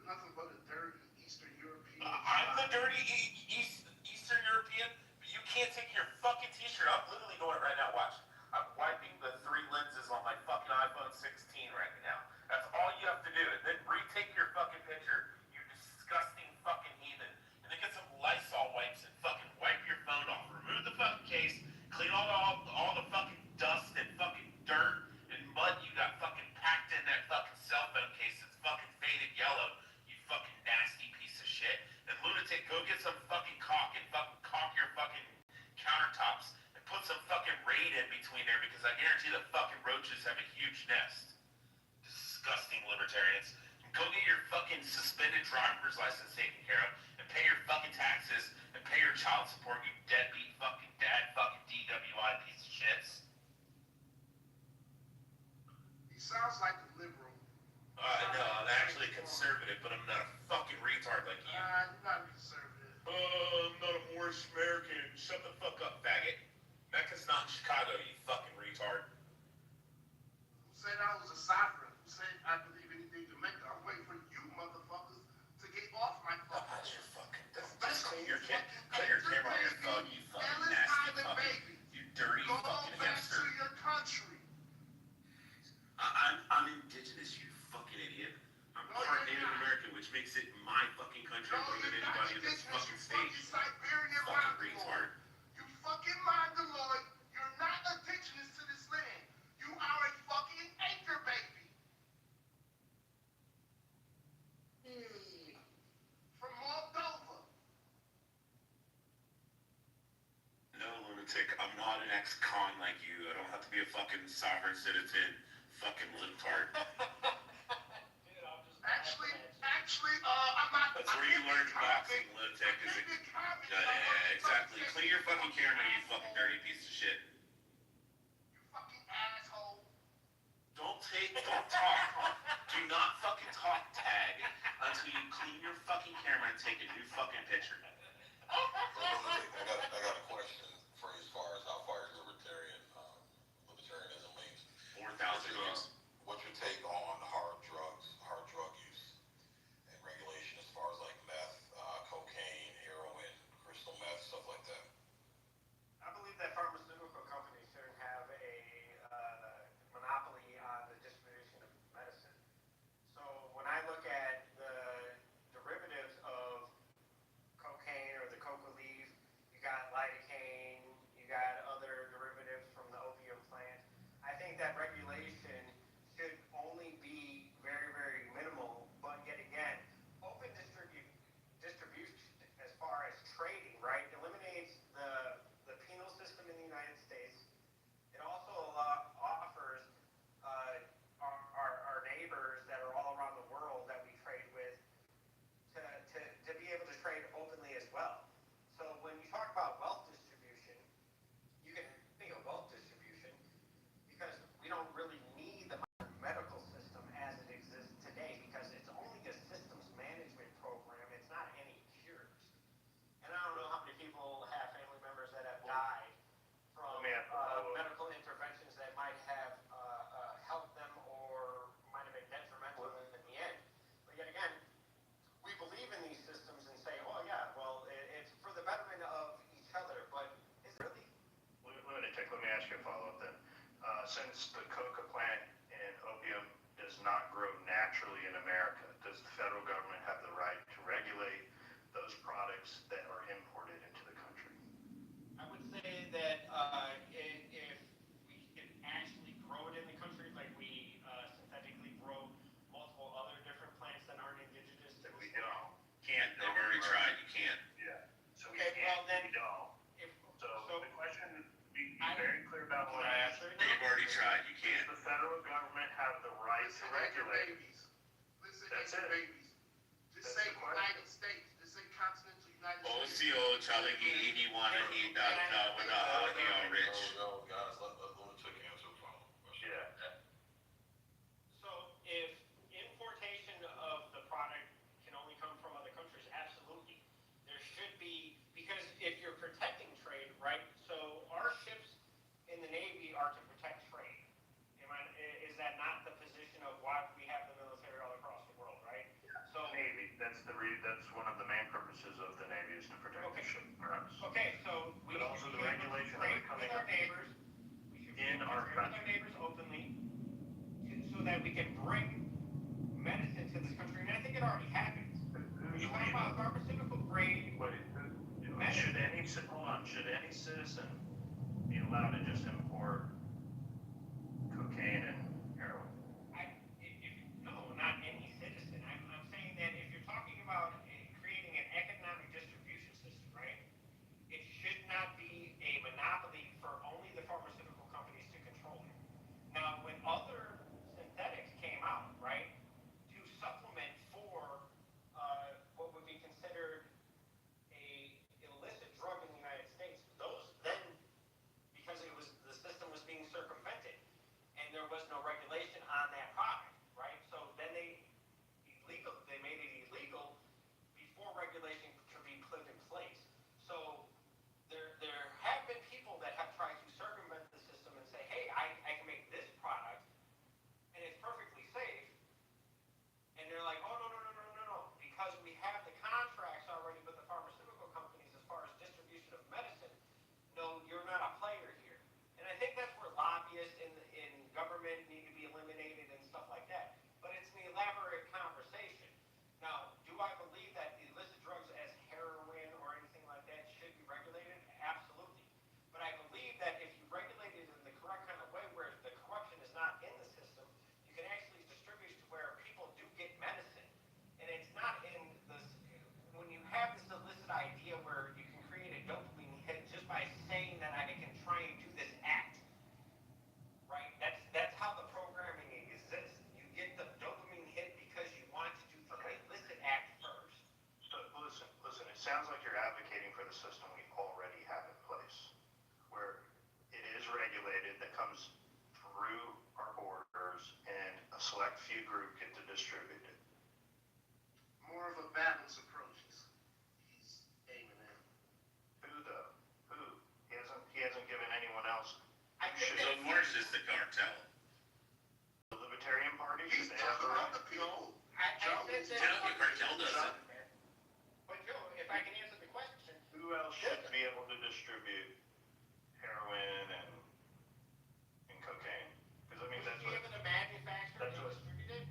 nothing but a dirty Eastern European.
I'm the dirty Eastern European, but you can't take your fucking t-shirt. I'm literally doing it right now, watch. I'm wiping the 3 lenses on my fucking iPhone 16 right now. That's all you have to do. And then retake your fucking picture, you disgusting fucking heathen. And then get some Lysol wipes and fucking wipe your phone off. Remove the fucking case, clean all the fucking dust and fucking dirt and mud you got fucking packed in that fucking cell phone case that's fucking faded yellow. disgusting libertarians. Go get your fucking suspended driver's license taken care of, and pay your fucking taxes, and pay your child support, you deadbeat fucking dad, fucking DWI piece of shits.
He sounds like a liberal.
No, I'm actually a conservative, but I'm not a fucking retard like you.
You're not conservative.
I'm not a Moorish American. Shut the fuck up, faggot. Mecca's not in Chicago, you fucking retard.
Who said I was a sovereign? Who said I believe anything to Mecca? I'm waiting for you motherfuckers to get off my phone.
That's your fucking... Just clean your camera on your phone, you fucking nasty puppy. You dirty
Go
fucking
back
hamster.
to your country.
I'm indigenous, you fucking idiot. I'm
No,
part
you're
Native
not.
American, which makes it my fucking country
No,
more than
you're not
anybody in this
indigenous.
fucking
You
state.
fucking Siberian
Fucking
Mongoloid.
retard.
You fucking Mongoloid. You're not indigenous to this land. You are a fucking anchor baby. From Moldova.
No, lunatic, I'm not an ex-con like you. I don't have to be a fucking sovereign citizen. Fucking libtard.
Actually, I'm not.
That's where you learned boxing, lunatic. Yeah, exactly. Clean your fucking camera, you fucking dirty piece of shit.
You fucking asshole.
Don't talk. Do not fucking talk, tag, until you clean your fucking camera and take a new fucking picture.
I got a question for you as far as how far your libertarianism leans.
4,000 years.
What's your take on hard drug use and regulation as far as like meth, cocaine, heroin, crystal meth, stuff like that?
I believe that pharmaceutical companies shouldn't have a monopoly on the distribution of medicine. So when I look at the derivatives of cocaine or the coca leaf, you got lidocaine, you got other derivatives from the opium plant. I think that regulation should only be very, very minimal, but yet again, open distribution as far as trading, right, eliminates the penal system in the United States. It also offers our neighbors that are all around the world that we trade with to be able to trade openly as well. So when you talk about wealth distribution, you can think of wealth distribution because we don't really need the modern medical system as it exists today because it's only a systems management program. It's not any cures. And I don't know how many people have family members that have died from medical interventions that might have helped them or might have been detrimental in the end. But yet again, we believe in these systems and say, oh yeah, well, it's for the betterment of each other, but is it really?
Lunatic, let me ask you a follow-up then. Since the coca plant and opium does not grow naturally in America, does the federal government have the right to regulate those products that are imported into the country?
I would say that if we can actually grow it in the country, like we synthetically grow multiple other different plants that aren't indigenous to
That we
this land.
don't.
Can't. They've already tried. You can't.
Yeah. So
Okay, well then,
we don't.
if,
So the question, be
I-
very clear about what I asked.
They've already tried. You can't.
Does the federal government have the right to
Listen, anchor
regulate?
babies. Listen,
That's
anchor
it.
babies. Just
That's
say
the question.
United States. Just say continental United States.
OCO, Chalagi, Idiwana, he all rich.
Yo, guys, let lunatic answer the phone.
Yeah.
so if importation of the product can only come from other countries, absolutely. There should be, because if you're protecting trade, right, so our ships in the Navy are to protect trade. Is that not the position of why we have the military all across the world, right? So,
Navy, that's one of the main purposes of the Navy is to protect the ship grounds.
okay, so we
But
should
also
be
the
able to
regulation
trade
of coming
with our
up
neighbors. We should be
in
able to
our
trade with our
country.
neighbors openly so that we can bring medicine to this country. And I think it already happens. When you talk about pharmaceutical grade,
Should any citizen be allowed to just import cocaine and heroin?
no, not any citizen. I'm saying that if you're talking about creating an economic distribution system, right, it should not be a monopoly for only the pharmaceutical companies to control it. Now, when other synthetics came out, right,
a system we already have in place, where it is regulated, that comes through our borders, and a select few group get to distribute it.
More of a balanced approach he's aiming at.
Who though? Who? He hasn't given anyone else.
I think
So Marsh is the cartel.
The Libertarian Party,
He's
should they have the
talking
right?
about the people.
I said that.
No, the cartel doesn't.
But Joe, if I can answer the question,
Who else should be able to distribute heroin and cocaine? Because I mean,
would
that's
you be
what,
able to manufacture
that's
and
what-
distribute it?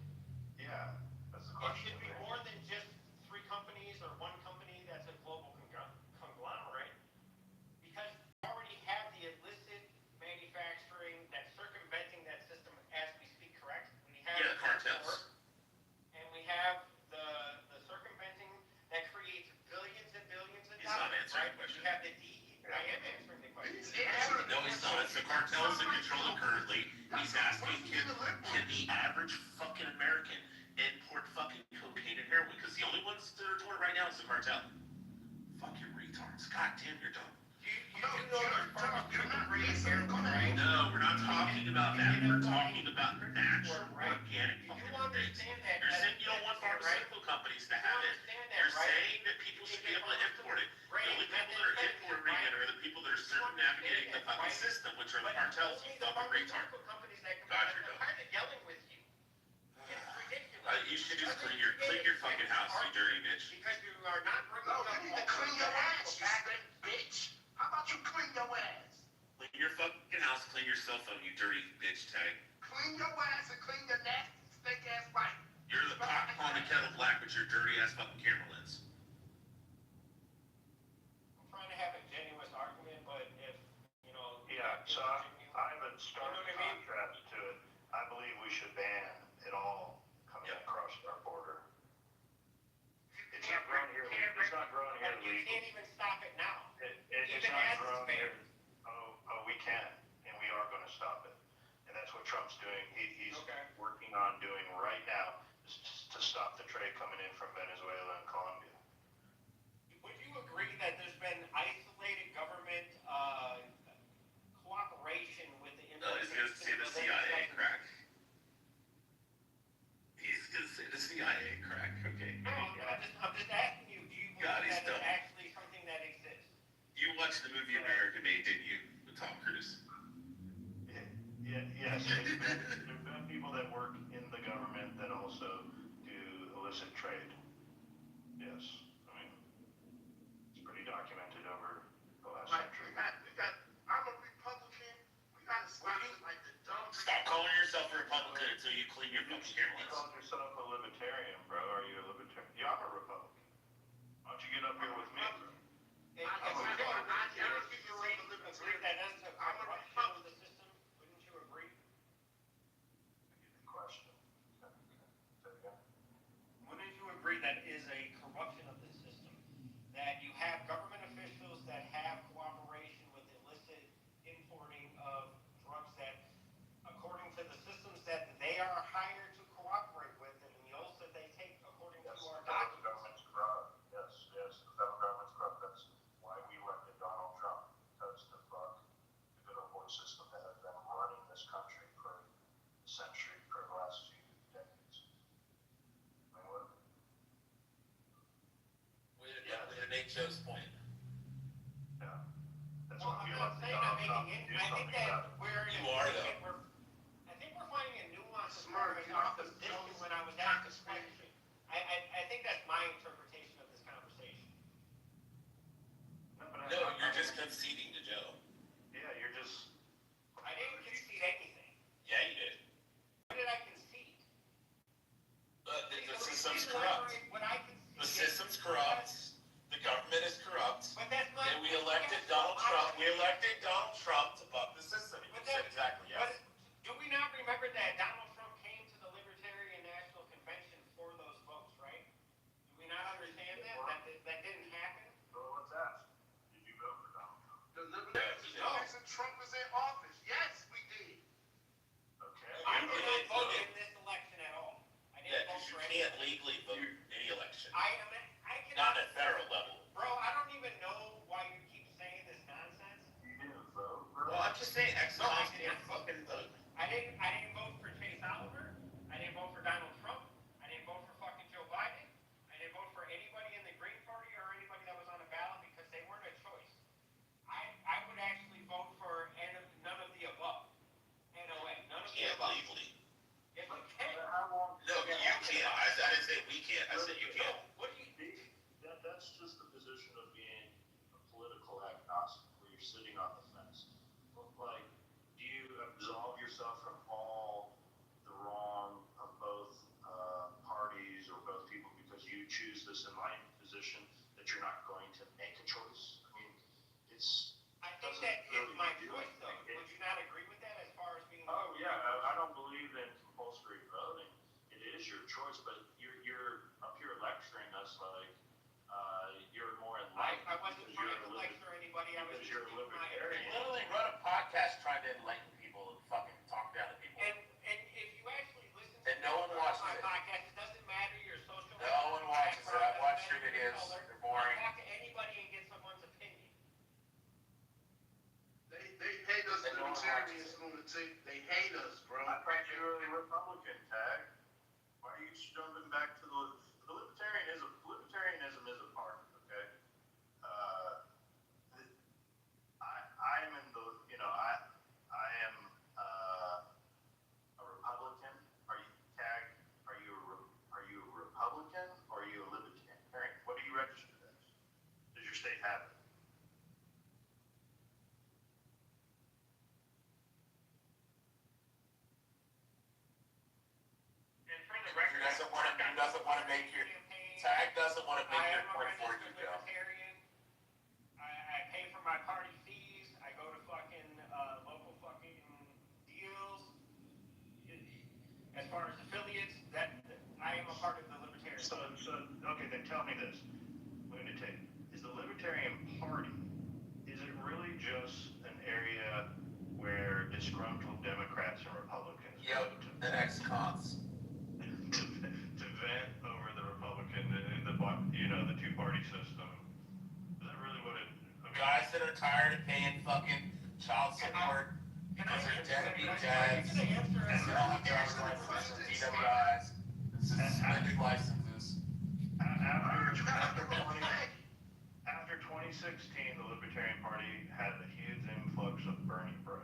yeah, that's the
It
question.
should be more than just 3 companies or 1 company that's a global conglomerate. Because we already have the illicit manufacturing that's circumventing that system as we speak, correct? We have
Yeah, cartels.
and we have the circumventing that creates billions and billions of
He's not
dollars,
answering
right?
the question.
We have the I am answering the question.
He's answering
No, he's not. It's the cartels that control it currently. He's asking, can the average fucking American import fucking cocaine and heroin? Because the only ones that are doing it right now is the cartel. Fucking retards. God damn, you're dumb.
You do know there's pharmaceutical grade heroin, right?
No, we're not talking about that. We're talking about natural, organic
You
fucking
do
things.
understand that.
You're saying you don't want pharmaceutical companies to have it. You're saying that people should be able to import it. The only people that are importing it are the people that are circumnavigating the fucking system, which are the cartels, you fucking retard.
Companies that
God, you're
I'm
dumb.
kind of yelling with you. It's ridiculous.
You should just clean your fucking house, you dirty bitch.
Because you are not bringing
No,
up
you need to clean your ass, you stink bitch. How about you clean your ass?
Clean your fucking house, clean your cell phone, you dirty bitch tag.
Clean your ass and clean your nasty, stink ass bite.
You're the pot calling the kettle black with your dirty ass fucking camera lens.
I'm trying to have a genuine argument, but if, you know.
Yeah, so I have a stark
You know what I mean?
contrast to it. I believe we should ban it all coming
Yep.
across our border. It's not grown here. It's not grown here
And you
legally.
can't even stop it now.
It's
Even
not
as it's
grown here.
banned.
Oh, we can, and we are going to stop it. And that's what Trump's doing. He's
Okay.
working on doing right now is to stop the trade coming in from Venezuela and Colombia.
Would you agree that there's been isolated government cooperation with the
He's gonna say the CIA crack. He's gonna say the CIA crack, okay.
No, I'm just asking you, do you
God,
believe
he's
that it's
dumb.
actually something that exists?
You watched the movie America Made, didn't you? With Tom Cruise.
Yes, there's been people that work in the government that also do illicit trade. Yes, I mean, it's pretty documented over the last
Like,
century.
I'm a Republican. We gotta stop it like the dumb.
Stop calling yourself a Republican until you clean your fucking camera
You
lens.
call yourself a libertarian, bro. Are you a libertarian? Yeah, I'm a Republican. Why don't you get up here with me?
If you agree that that's a corruption of the system, wouldn't you agree?
Good question. Say it again.
Wouldn't you agree that is a corruption of the system? That you have government officials that have cooperation with illicit importing of drugs that, according to the systems that they are hired to cooperate with, and the oaths that they take according
Yes,
to our
the
documents.
government's corrupt. Yes, the federal government's corrupt. That's why we elected Donald Trump, because the good old boy system that has been running this country for a century, for the last few decades. I mean, what?
Way to make Joe's point.
Yeah. That's
Well,
why we
I'm not
elected
saying
Donald
I'm
Trump
making
to
it,
do
I think
something
that
about it.
we're in
You
a,
are, though.
I think we're finding a nuance as far as our position when I was asked this question. I think that's my interpretation of this conversation.
No, you're just conceding to Joe.
Yeah, you're just.
I didn't concede anything.
Yeah, you did.
What did I concede?
The system's corrupt.
What I
The
conceded.
system's corrupt. The government is corrupt.
But that's not.
And we elected Donald Trump. We elected Donald Trump to buck the system. You
But
said
that-
exactly
but
yes.
do we not remember that Donald Trump came to the Libertarian National Convention for those votes, right? Do we not understand that? That didn't happen?
So let's ask. Did you vote for Donald Trump?
The libertarians, the reason Trump was in office. Yes, we did.
Okay.
I
You
did
did
not vote
vote.
in this election at all. I
Yeah,
didn't vote
because you
for
can't
anyone.
legally vote any election.
I
Not
cannot.
at federal level.
Bro, I don't even know why
say we can't. I said you can't.
What do you think? That's just the position of being a political agnostic, where you're sitting on the fence. Like, do you absolve yourself from all the wrong of both parties or both people because you choose this enlightened position that you're not going to make a choice? I mean, it's.
I think that is my choice, though. Would you not agree with that as far as being?
Oh yeah, I don't believe in compulsory voting. It is your choice, but you're up here lecturing us like you're more enlightened.
I wasn't trying to lecture anybody. I was
because
just
you're a
giving my
libertarian.
opinion.
Literally run a podcast trying to enlighten people and fucking talk down to people.
And if you actually listen to
And no one watches
my
it.
podcast, it doesn't matter your social.
No one watches it. I've watched your videos. They're boring.
Talk to anybody and get someone's opinion.
They hate us,
And no one
libertarians,
watches
lunatic. They hate us, bro.
I thought you were a Republican, Tag. Why are you jumping back to the libertarianism? Libertarianism is a part, okay? I am in the, I am a Republican. Are you, Tag? Are you a Republican or are you a libertarian? What are you registered as? Does your state have it?
And for the
Who
record,
doesn't want to make your Tag doesn't want to make
I
your
am a
point for you,
registered
Joe.
libertarian. I pay for my party fees. I go to fucking local fucking deals. As far as affiliates, that I am a part of the libertarian.
So okay, then tell me this, lunatic. Is the Libertarian Party, is it really just an area where disgruntled Democrats and Republicans go
Yep,
to
and ex-cons.
to vent over the Republican, the two-party system? Is that really what it? I mean,
Guys that are tired of paying fucking child support because they're deadbeat dads. They don't have driver's licenses, DWIs, suspended licenses.
After 2016, the Libertarian Party had a huge influx of Bernie bros,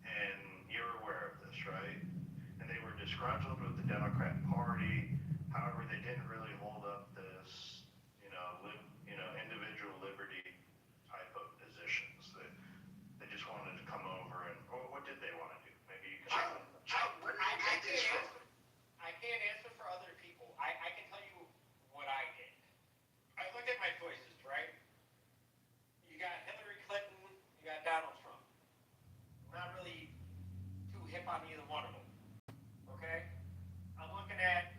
and you're aware of this, right? And they were disgruntled with the Democrat Party. However, they didn't really hold up this, individual liberty type of positions. They just wanted to come over and, what did they want to do? Maybe you can.
I can't answer for other people. I can tell you what I did. I looked at my choices, right? You got Hillary Clinton, you got Donald Trump. I'm not really too hip on either one of them. Okay? I'm looking at,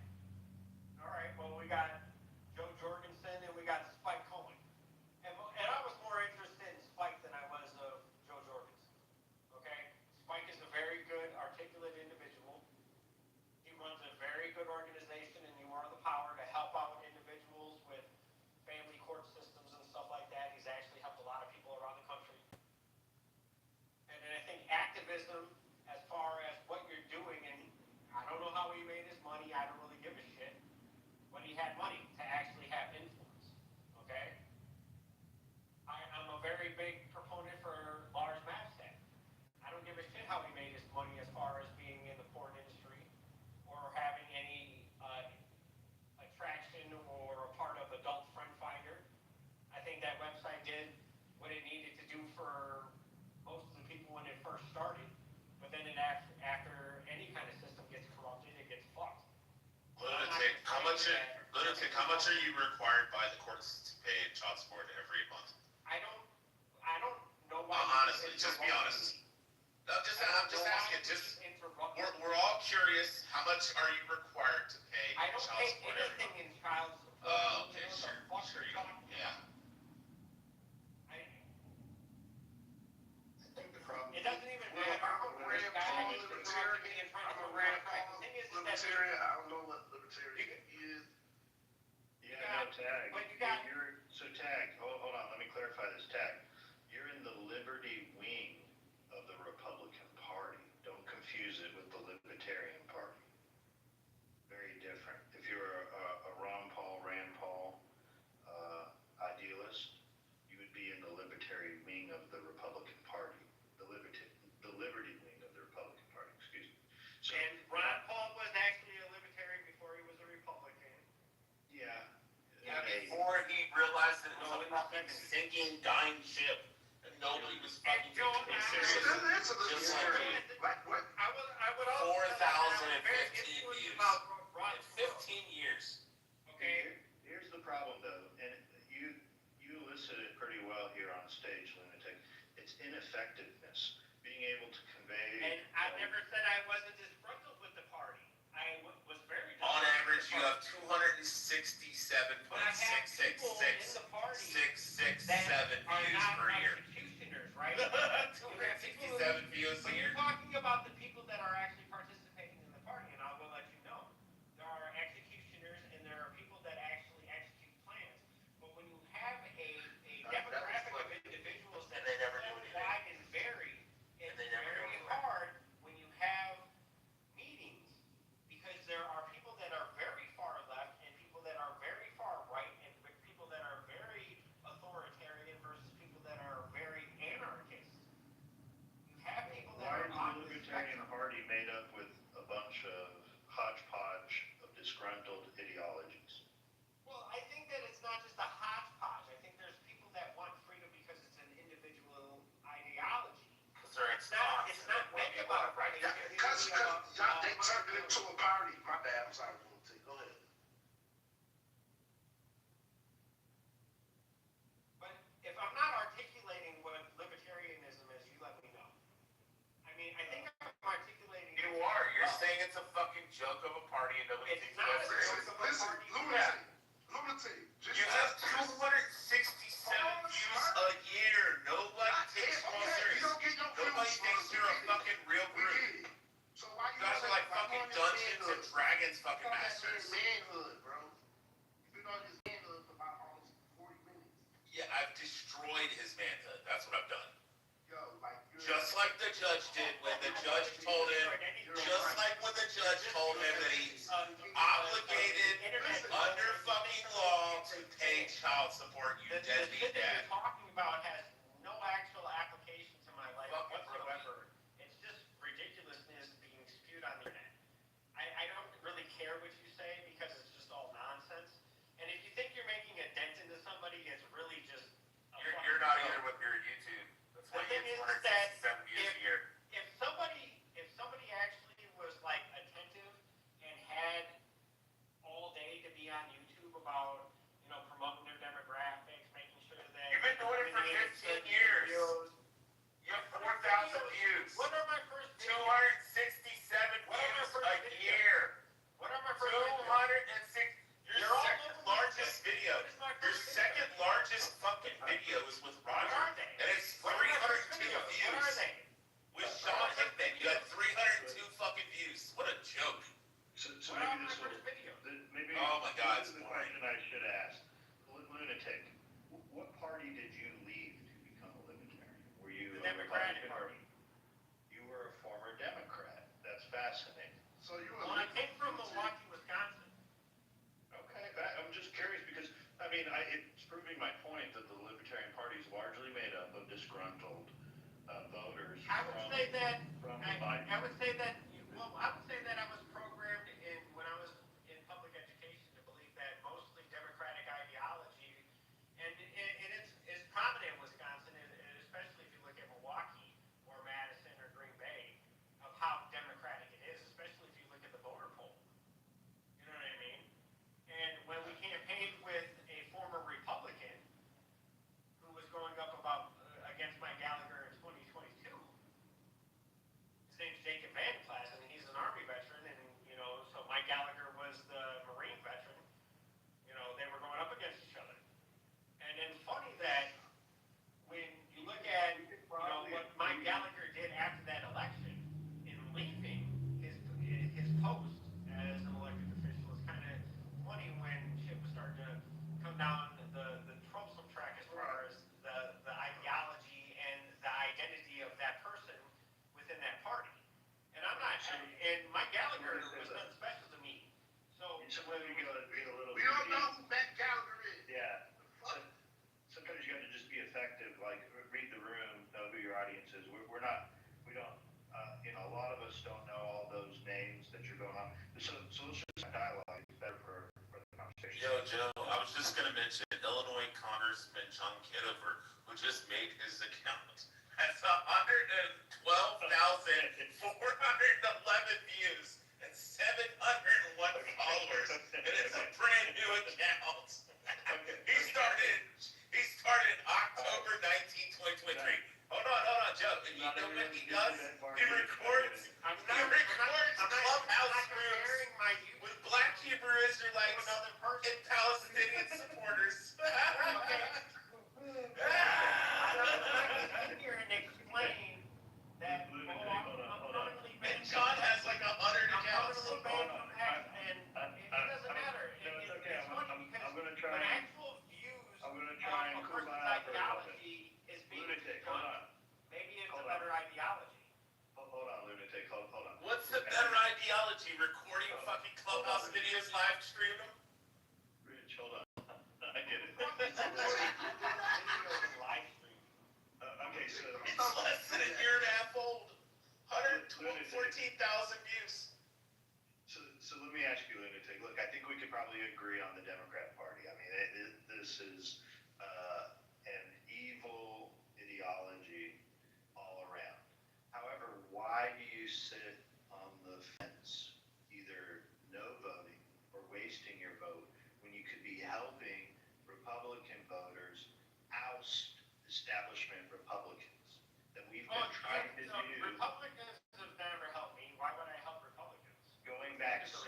all right, well, we got Joe Jorgensen and we got Spike Cohen. And I was more interested in Spike than I was of Joe Jorgensen. Okay? Spike is a very good, articulate individual. He runs a very good organization and you are the power to help out individuals with family court systems and stuff like that. He's actually helped a lot of people around the country. And then I think activism, as far as what you're doing, and I don't know how he made his money, I don't really give a shit, when he had money to actually have influence. Okay? I'm a very big proponent for Lars Mapstack. I don't give a shit how he made his money as far as being in the porn industry or having any attraction or a part of Adult Friend Finder. I think that website did what it needed to do for most of the people when it first started. But then after any kind of system gets corrupted, it gets fucked.
Lunatic, how much are you required by the courts to pay child support every month?
I don't know why.
Honestly, just be honest. No, I'm just asking. We're all curious. How much are you required to pay
I don't
child
pay
support every month?
anything in child support.
Oh, okay,
You know
sure,
the fuck
sure,
you're talking
yeah.
about.
I think the problem.
It doesn't even matter.
Libertarian, I don't know what libertarian is.
Yeah, no, Tag.
But you got-
So Tag, hold on, let me clarify this, Tag. You're in the liberty wing of the Republican Party. Don't confuse it with the Libertarian Party. Very different. If you're a Ron Paul, Rand Paul idealist, you would be in the libertarian wing of the Republican Party. The liberty wing of the Republican Party, excuse me. So,
And Ron Paul was actually a libertarian before he was a Republican.
fucking sinking, dying ship, and nobody was fucking
Joe,
taking it
So
seriously.
that's a little
Just like
scary.
me.
Like what?
I would also say that I was very
4,015
influenced
views.
about
In
Rod
15 years.
Okay, here's the problem though, and you listed it pretty well here on stage, Lunatic. It's ineffectiveness, being able to convey.
And I never said I wasn't disgruntled with the party. I was very
On
disgruntled
average,
with
you
the
have
party.
267.666
But I have people in the party that are
views
not
per year.
executioners, right? You have people
267 views a
But
year.
you're talking about the people that are actually participating in the party, and I will let you know. There are executioners and there are people that actually execute plans. But when you have a demographic of individuals that
And they never
is
do
so
anything.
wide and varied, it's
And they never do
very
anything.
hard when you have meetings, because there are people that are very far left and people that are very far right and people that are very authoritarian versus people that are very anarchist. You have people that
Why
are
is
on
the
the
Libertarian
spectrum.
Party made up with a bunch of hodgepodge of disgruntled ideologies?
Well, I think that it's not just a hodgepodge. I think there's people that want freedom because it's an individual ideology.
Because they're
It's not meant about right.
Because they turned it into a party. My bad. I'm sorry. Go ahead.
But if I'm not articulating what libertarianism is, you let me know. I mean, I think I'm articulating.
You are. You're saying it's a fucking joke of a party and nobody
It's
takes
not
it
a
seriously.
joke of a
Listen,
party.
lunatic. Just
You have 267 views a year. Nobody takes you all
You
serious.
don't get no
Nobody
views
thinks
from
you're a
us.
fucking real
We
group.
get it. So why
You guys are like fucking Dungeons and Dragons fucking masters.
manhood, bro. You've been on this manhood for about almost 40 minutes.
Yeah, I've destroyed his manhood. That's what I've done.
Yo, like you're
Just like the judge did when the judge told him, just like when the judge told him that he's obligated under fucking law to pay child support, you
The
deadbeat
shit that
dad.
you're talking about has no actual application to my life
Fucking
whatsoever. It's just ridiculousness being spewed on the internet. I don't really care what you say because it's just all nonsense. And if you think you're making a dent into somebody, it's really just a
You're not either with your YouTube. That's why
The
you
thing
get
is that
267 views a year.
if somebody actually was like attentive and had all day to be on YouTube about, promoting their demographics, making sure that
You've been doing it for 15 years. You have 4,000 views.
What are my first
267 views a year.
What are my first
206. Your
You're all
second
over my
largest video.
What is my
Your
first
second largest fucking video is with
What
Roger.
are they?
And it's
What are my first
302
videos?
views.
What are they?
With Sean Hickman, you had 302 fucking views. What a joke.
So
What are
maybe
my
this will,
first videos?
maybe.
Oh my God,
This is
it's
the
boring.
question I should ask. Lunatic, what party did you leave to become a libertarian? Were you
The Democratic
Republican or-
Party.
You were a former Democrat. That's fascinating.
So you
Well, I came from Milwaukee, Wisconsin.
Okay, I'm just curious because, it's proving my point that the Libertarian Party is largely made up of disgruntled voters
I would say that
from the
I
Biden.
would say that I was programmed when I was in public education to believe that mostly Democratic ideology, and it's prominent in Wisconsin, and especially if you look at Milwaukee or Madison or Green Bay, of how Democratic it is, especially if you look at the voter poll. You know what I mean? And when we campaigned with a former Republican who was going up against Mike Gallagher in 2022. His name's Jacob Van Klassen, and he's an Army veteran, and so Mike Gallagher was the Marine veteran. They were going up against each other. And then funny that when you look at what Mike Gallagher did after that election in leaving his post as an elected official, it's kind of funny when shit was starting to come down the troublesome track as far as the ideology and the identity of that person within that party. And I'm not, and Mike Gallagher was nothing special to me. So
Sometimes you gotta be a little.
We don't know who Matt Gallagher is.
Yeah. Sometimes you gotta just be effective, like read the room, know who your audience is. We don't, a lot of us don't know all those names that you're going on. So let's just have dialogue. It's better for the conversation.
Yo, Joe, I'm was just going to mention Illinois Congressman John Kitover, who just made his account, has 112,411 views and 701 followers, and it's a brand new account. He started October 19, 2023. Hold on, Joe. And you know what he does? He records clubhouse rooms with Black Hebrew Israelites and Palestinian supporters.
I'm not sit here and explain that,
And John has like 100 accounts.
and it doesn't matter. It's funny because
I'm gonna
when
try and,
actual views
I'm gonna
of
try and
a
cool
person's
my eye for a moment.
ideology is being
Lunatic, hold on.
maybe it's
Hold
a better ideology.
Hold on, lunatic, hold on.
What's the better ideology? Recording fucking clubhouse videos, live stream them?
Rich, hold on. I get it.
Video and live stream.
Okay, so.
It's less than a year and a half old. 114,000 views.
So let me ask you, lunatic. Look, I think we could probably agree on the Democrat Party. I mean, this is an evil ideology all around. However, why do you sit on the fence, either no voting or wasting your vote, when you could be helping Republican voters oust establishment Republicans that we've been trying to do
Republicans have never helped me. Why would I help Republicans?
going back
Excuse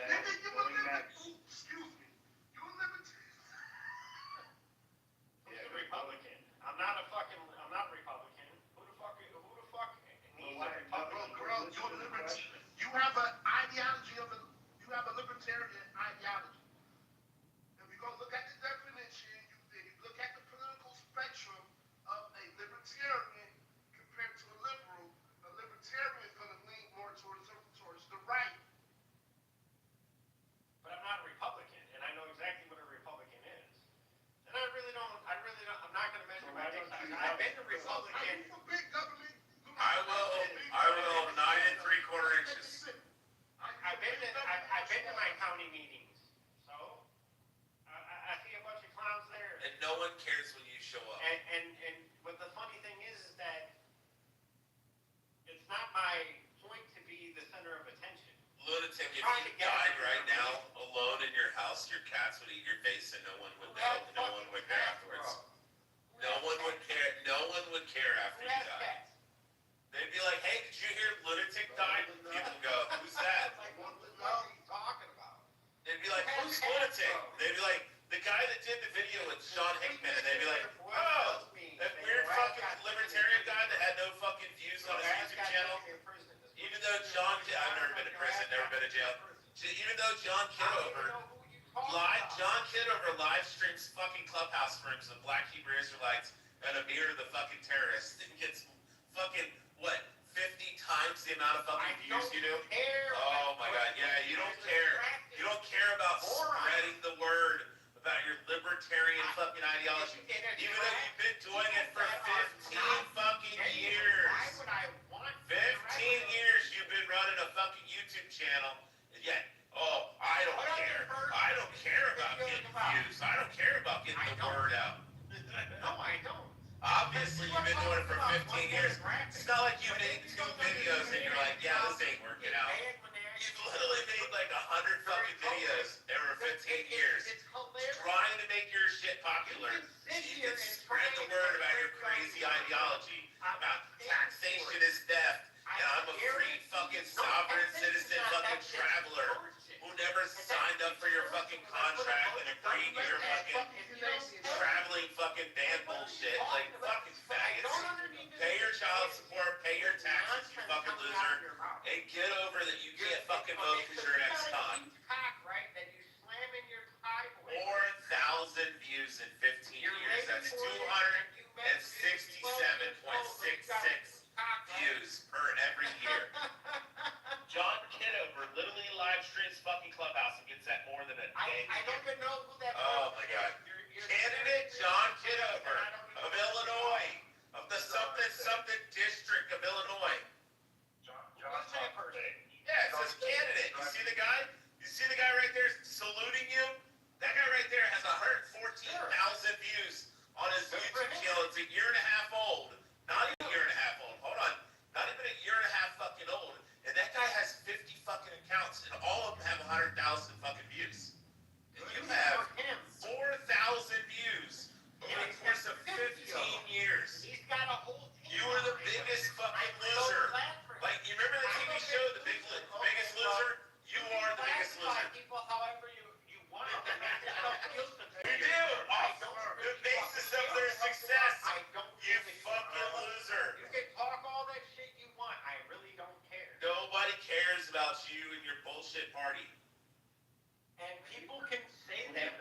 me, you're libertarian.
Who's a Republican? I'm not a Republican. Who the fuck needs a Republican?
Bro, you're libertarian. You have an ideology you have a libertarian ideology. If you go look at the definition, you look at the political spectrum of a libertarian compared to a libertarian is going to lean more towards the right.
But I'm not a Republican, and I know exactly what a Republican is. And I'm not going to measure my dick size. I've been a Republican.
For big government,
I will 9 3/4 inches.
I've been to my county meetings. So, I see a bunch of clowns there.
And no one cares when you show up.
And what the funny thing is that it's not my point to be the center of attention.
Lunatic, if you died right now, alone in your house, your cats would eat your face and no one would know. No one would care afterwards. No one would care. No one would care after you died. They'd be like, hey, did you hear Lunatic died? People go, who's that?
Like, what the fuck are you talking about?
They'd be like, who's Lunatic? They'd be like, the guy that did the video with Sean Hickman. And they'd be like, oh, that weird fucking libertarian guy that had no fucking views on his YouTube channel. Even though I've never been to prison, never been to jail. Even though John Kitover live streams fucking clubhouse rooms of Black Hebrew Israelites and Amir the fucking terrorist and gets fucking, what, 50 times the amount of fucking views you do? Oh my god, yeah, you don't care. You don't care about spreading the word about your libertarian fucking ideology. Even though you've been doing it for 15 fucking years. 15 years you've been running a fucking YouTube channel, and yet, I don't care. I don't care about getting views. I don't care about getting the word out.
No, I don't.
Obviously, you've been doing it for 15 years. It's not like you made 2 videos and you're like, yeah, this ain't working out. You've literally made like 100 fucking videos over 15 years trying to make your shit popular so you can spread the word about your crazy ideology about taxation is theft and I'm a free fucking sovereign citizen fucking traveler who never signed up for your fucking contract and agreed to your fucking traveling fucking ban bullshit. Like, fucking faggots. Pay your child support, pay your taxes, you fucking loser, and get over that you can't fucking vote because you're an ex-con. 4,000 views in 15 years. That's 267.66 views per every year. John Kitover literally live streams fucking clubhouse and gets that more than a day.
I don't even know who that is.
Oh my god. Candidate John Kitover of Illinois, of the something district of Illinois.
Who's that person?
Yeah, it says candidate. You see the guy? You see the guy right there saluting you? That guy right there has 114,000 fucking views. And you have 4,000 views over the course of 15 years.
He's got a whole team.
You were the biggest fucking loser. Like, you remember the TV show, The Biggest Loser? You are the biggest loser.
People however you want it to make yourself feel
You do. Off the basis of their success. You fucking loser.
You can talk all that shit you want. I really don't care.
Nobody cares about you and your bullshit party.
And people can say that.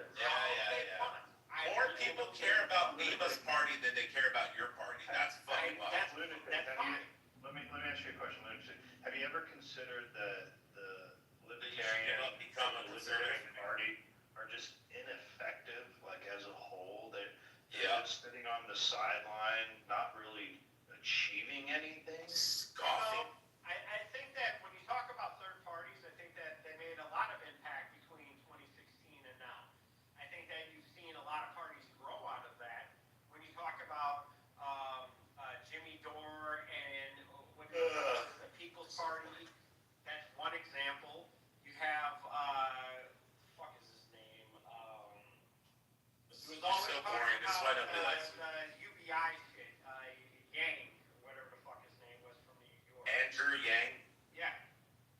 More people care about Neva's party than they care about your party. That's fucking wild.
That's fine.
Let me ask you a question. Have you ever considered the
Libertarian
become a Libertarian Party are just ineffective, like as a whole? They're just sitting on the sideline, not really achieving anything.
Scoffing.
I think that when you talk about third parties, I think that they made a lot of impact between 2016 and now. I think that you've seen a lot of parties grow out of that. When you talk about Jimmy Dore and the People's Party, that's one example. You have fuck is his name? He was always
so
talking
boring. This is why I don't
about
realize.
UBI shit. Yang, or whatever the fuck his name was from New York.
Andrew Yang.
Yeah.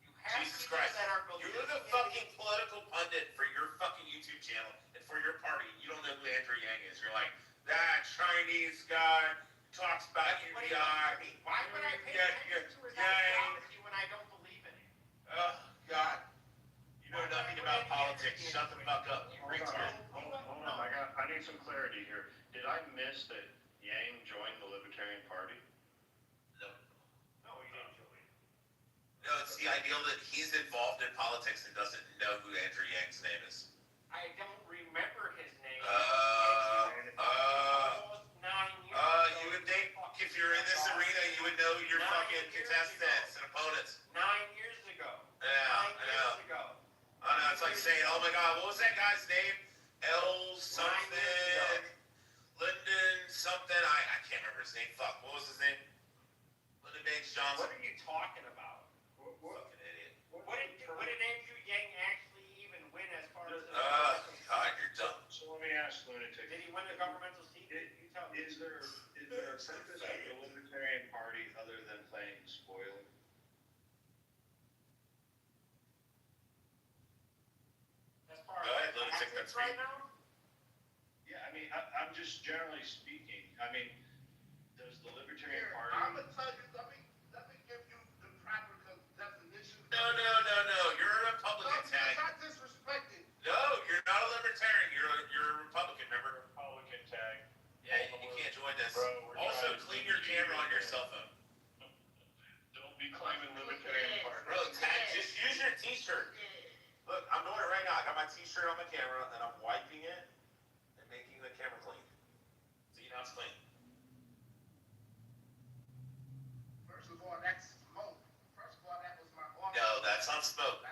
You have
Jesus
people
Christ.
that are
You're the fucking political pundit for your fucking YouTube channel and for your party. You don't know who Andrew Yang is. You're like, that Chinese guy talks about UBI.
Why would I pay attention to his ideology when I don't believe in it?
Oh, God. You know nothing about politics. Shut the fuck up, you retard.
Hold on. I need some clarity here. Did I miss that Yang joined the Libertarian Party?
No.
No, he didn't join.
No, it's the ideal that he's involved in politics and doesn't know who Andrew Yang's name is.
I don't remember his name.
You would think if you're in this arena, you would know your fucking contestants and opponents.
9 years ago.
Yeah,
9 years ago.
I know, it's like saying, oh my God, what was that guy's name? L something, Lyndon something, I can't remember his name, fuck, what was his name? Lyndon Baines Johnson.
What are you talking about?
Fucking idiot.
What did Andrew Yang actually even win as far as
God, you're dumb.
So let me ask Lunatic.
Did he win a governmental seat? You tell me.
Is there a purpose of the Libertarian Party other than playing spoiler?
As far
Go ahead,
as
Lunatic,
tactics
that's
right
me.
now?
Yeah, I mean, I'm just generally speaking. I mean, does the Libertarian Party?
I'm gonna tell you. Let me give you the proper definition.
No, you're a Republican tag.
Not disrespected.
No, you're not a Libertarian, you're a Republican, remember?
Republican tag.
Yeah, you can't join this.
Bro, we're
Also,
trying to
clean your
be
camera on your
here.
cell phone.
Don't be claiming Libertarian Party.
Bro, just use your t-shirt. Look, I'm doing it right now. I got my t-shirt on my camera, and I'm wiping it and making the camera clean. So you know it's clean.
First of all, that's smoke. First of all, that was my arm.
No, that's not smoke.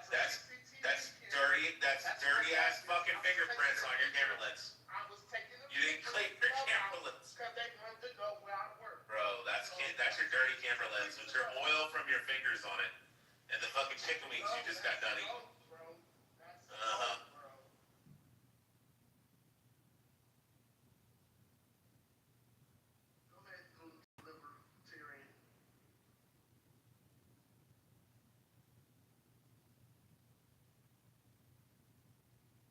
That's dirty ass fucking fingerprints on your camera lens.
I was taking them.
You didn't clean your camera lens.
Because they wanted to know where I work.
Bro, that's your dirty camera lens with your oil from your fingers on it. And the fucking chicken wings you just got done eating. Uh-huh.
Go ahead, Libertarian.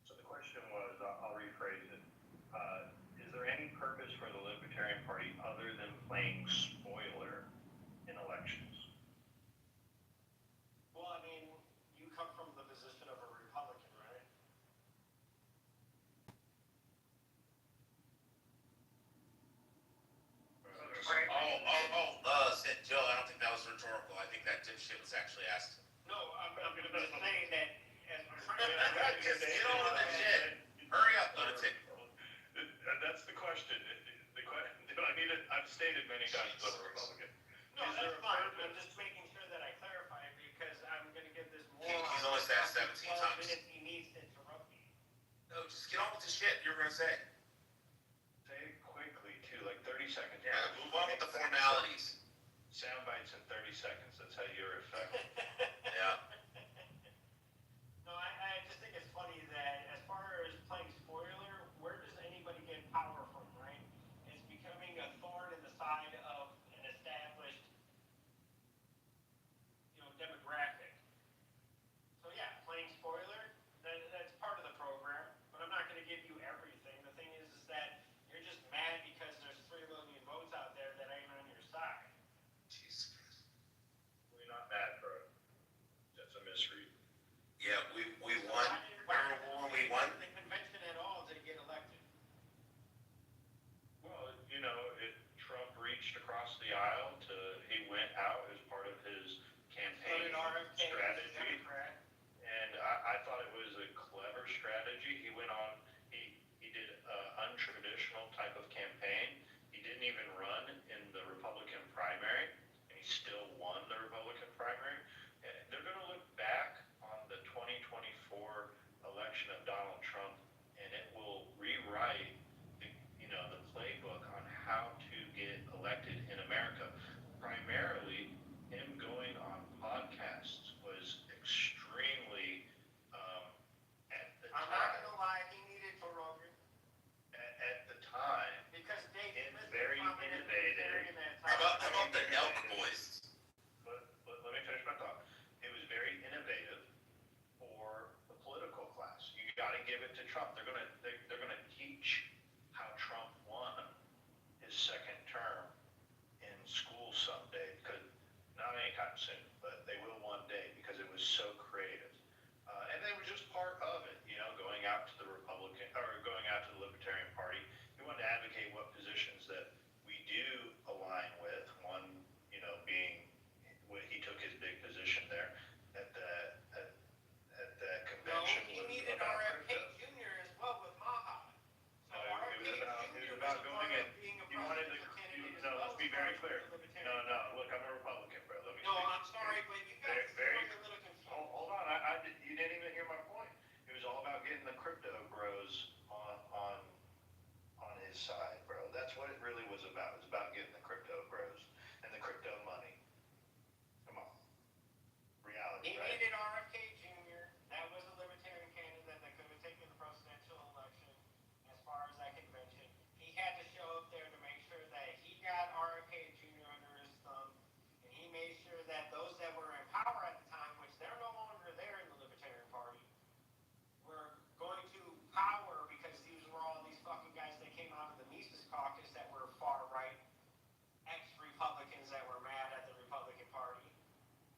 So the question was, I'll rephrase it. Is there any purpose for the Libertarian Party other than playing spoiler in elections?
Well, I mean, you come from the position of a Republican, right?
Joe, I don't think that was rhetorical. I think that dipshit was actually asked.
No, I'm just saying that as
Just get on with the shit. Hurry up, lunatic.
That's the question. I've stated many times I'm a Republican.
No, that's fine. I'm just making sure that I clarify it because I'm going to give this more.
He's only said it 17 times.
Minutes he needs to interrupt me.
No, just get on with the shit you were going to say.
Say it quickly, too, like 30 seconds.
Yeah, move on with the formalities.
Sound bites in 30 seconds. That's how you're effective.
Yeah.
No, I just
strategy. He went on, he did an untraditional type of campaign. He didn't even run in the Republican primary, and he still won the Republican primary. And they're going to look back on the 2024 election of Donald Trump, and it will rewrite the playbook on how to get elected in America. Primarily, him going on podcasts was extremely at the
I'm not
time.
gonna lie, he needed Joe Rogan.
At the time,
Because Dave
it's
Smith
very
was prominent
innovative.
during that time.
How about the Elk Boys?
Let me finish my thought. It was very innovative for the political class. You got to give it to Trump. They're gonna teach how Trump won his second term in school someday. Because not anytime soon, but they will one day because it was so creative. And they were just part of it, going out to the Republican or going out to the Libertarian Party. He wanted to advocate what positions that we do align with. One, being when he took his big position there at that
No,
convention.
he
was
needed
about
RFK
crypto.
Jr. as well with Maha. So RFK
It
Jr.
was about
was a
going
part
in.
of being a
You wanted
presidential
to.
candidate as
No,
well.
let's be
as
very
far as
clear.
the Libertarian.
No, look, I'm a Republican, bro. Let me
No,
speak.
I'm sorry, but you got this
Very-
story a little confused.
Hold on, you didn't even hear my point. It was all about getting the crypto bros on his side, bro. That's what it really was about. It was about getting the crypto bros and the crypto money. Come on, reality,
He
right?
needed RFK Jr. That was a libertarian candidate that could have taken the presidential election as far as that convention. He had to show up there to make sure that he got RFK Jr. under his thumb, and he made sure that those that were in power at the time, which they're no longer there in the Libertarian Party, were going to power because these were all these fucking guys that came out of the Mises Caucus that were far right, ex-Republicans that were mad at the Republican Party.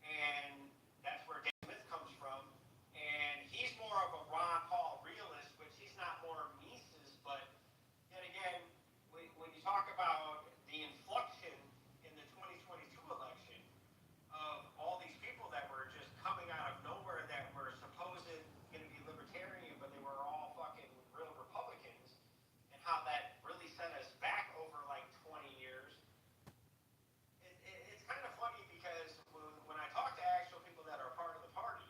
And that's where Dave Smith comes from. And he's more of a Ron Paul realist, which he's not more Mises, but yet again, when you talk about the inflection in the 2022 election of all these people that were just coming out of nowhere that were supposed going to be libertarian, but they were all fucking real Republicans, and how that really set us back over like 20 years. It's kind of funny because when I talk to actual people that are part of the party,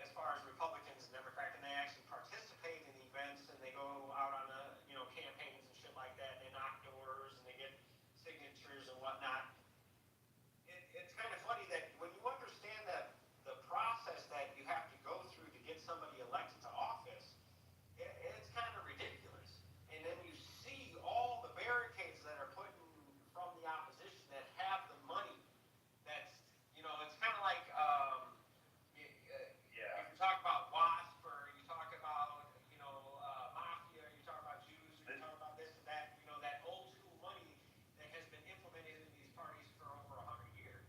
as far as Republicans and Democrats, and they actually participate in events and they go out on campaigns and shit like that, and they knock doors and they get signatures and whatnot. It's kind of funny that when you understand that the process that you have to go through to get somebody elected to office, it's kind of ridiculous. And then you see all the barricades that are put in from the opposition that have the money. That's, it's kind of like, if you talk about WASP or you talk about, mafia, you talk about Jews, you talk about this and that, that old school money that has been implemented in these parties for over 100 years.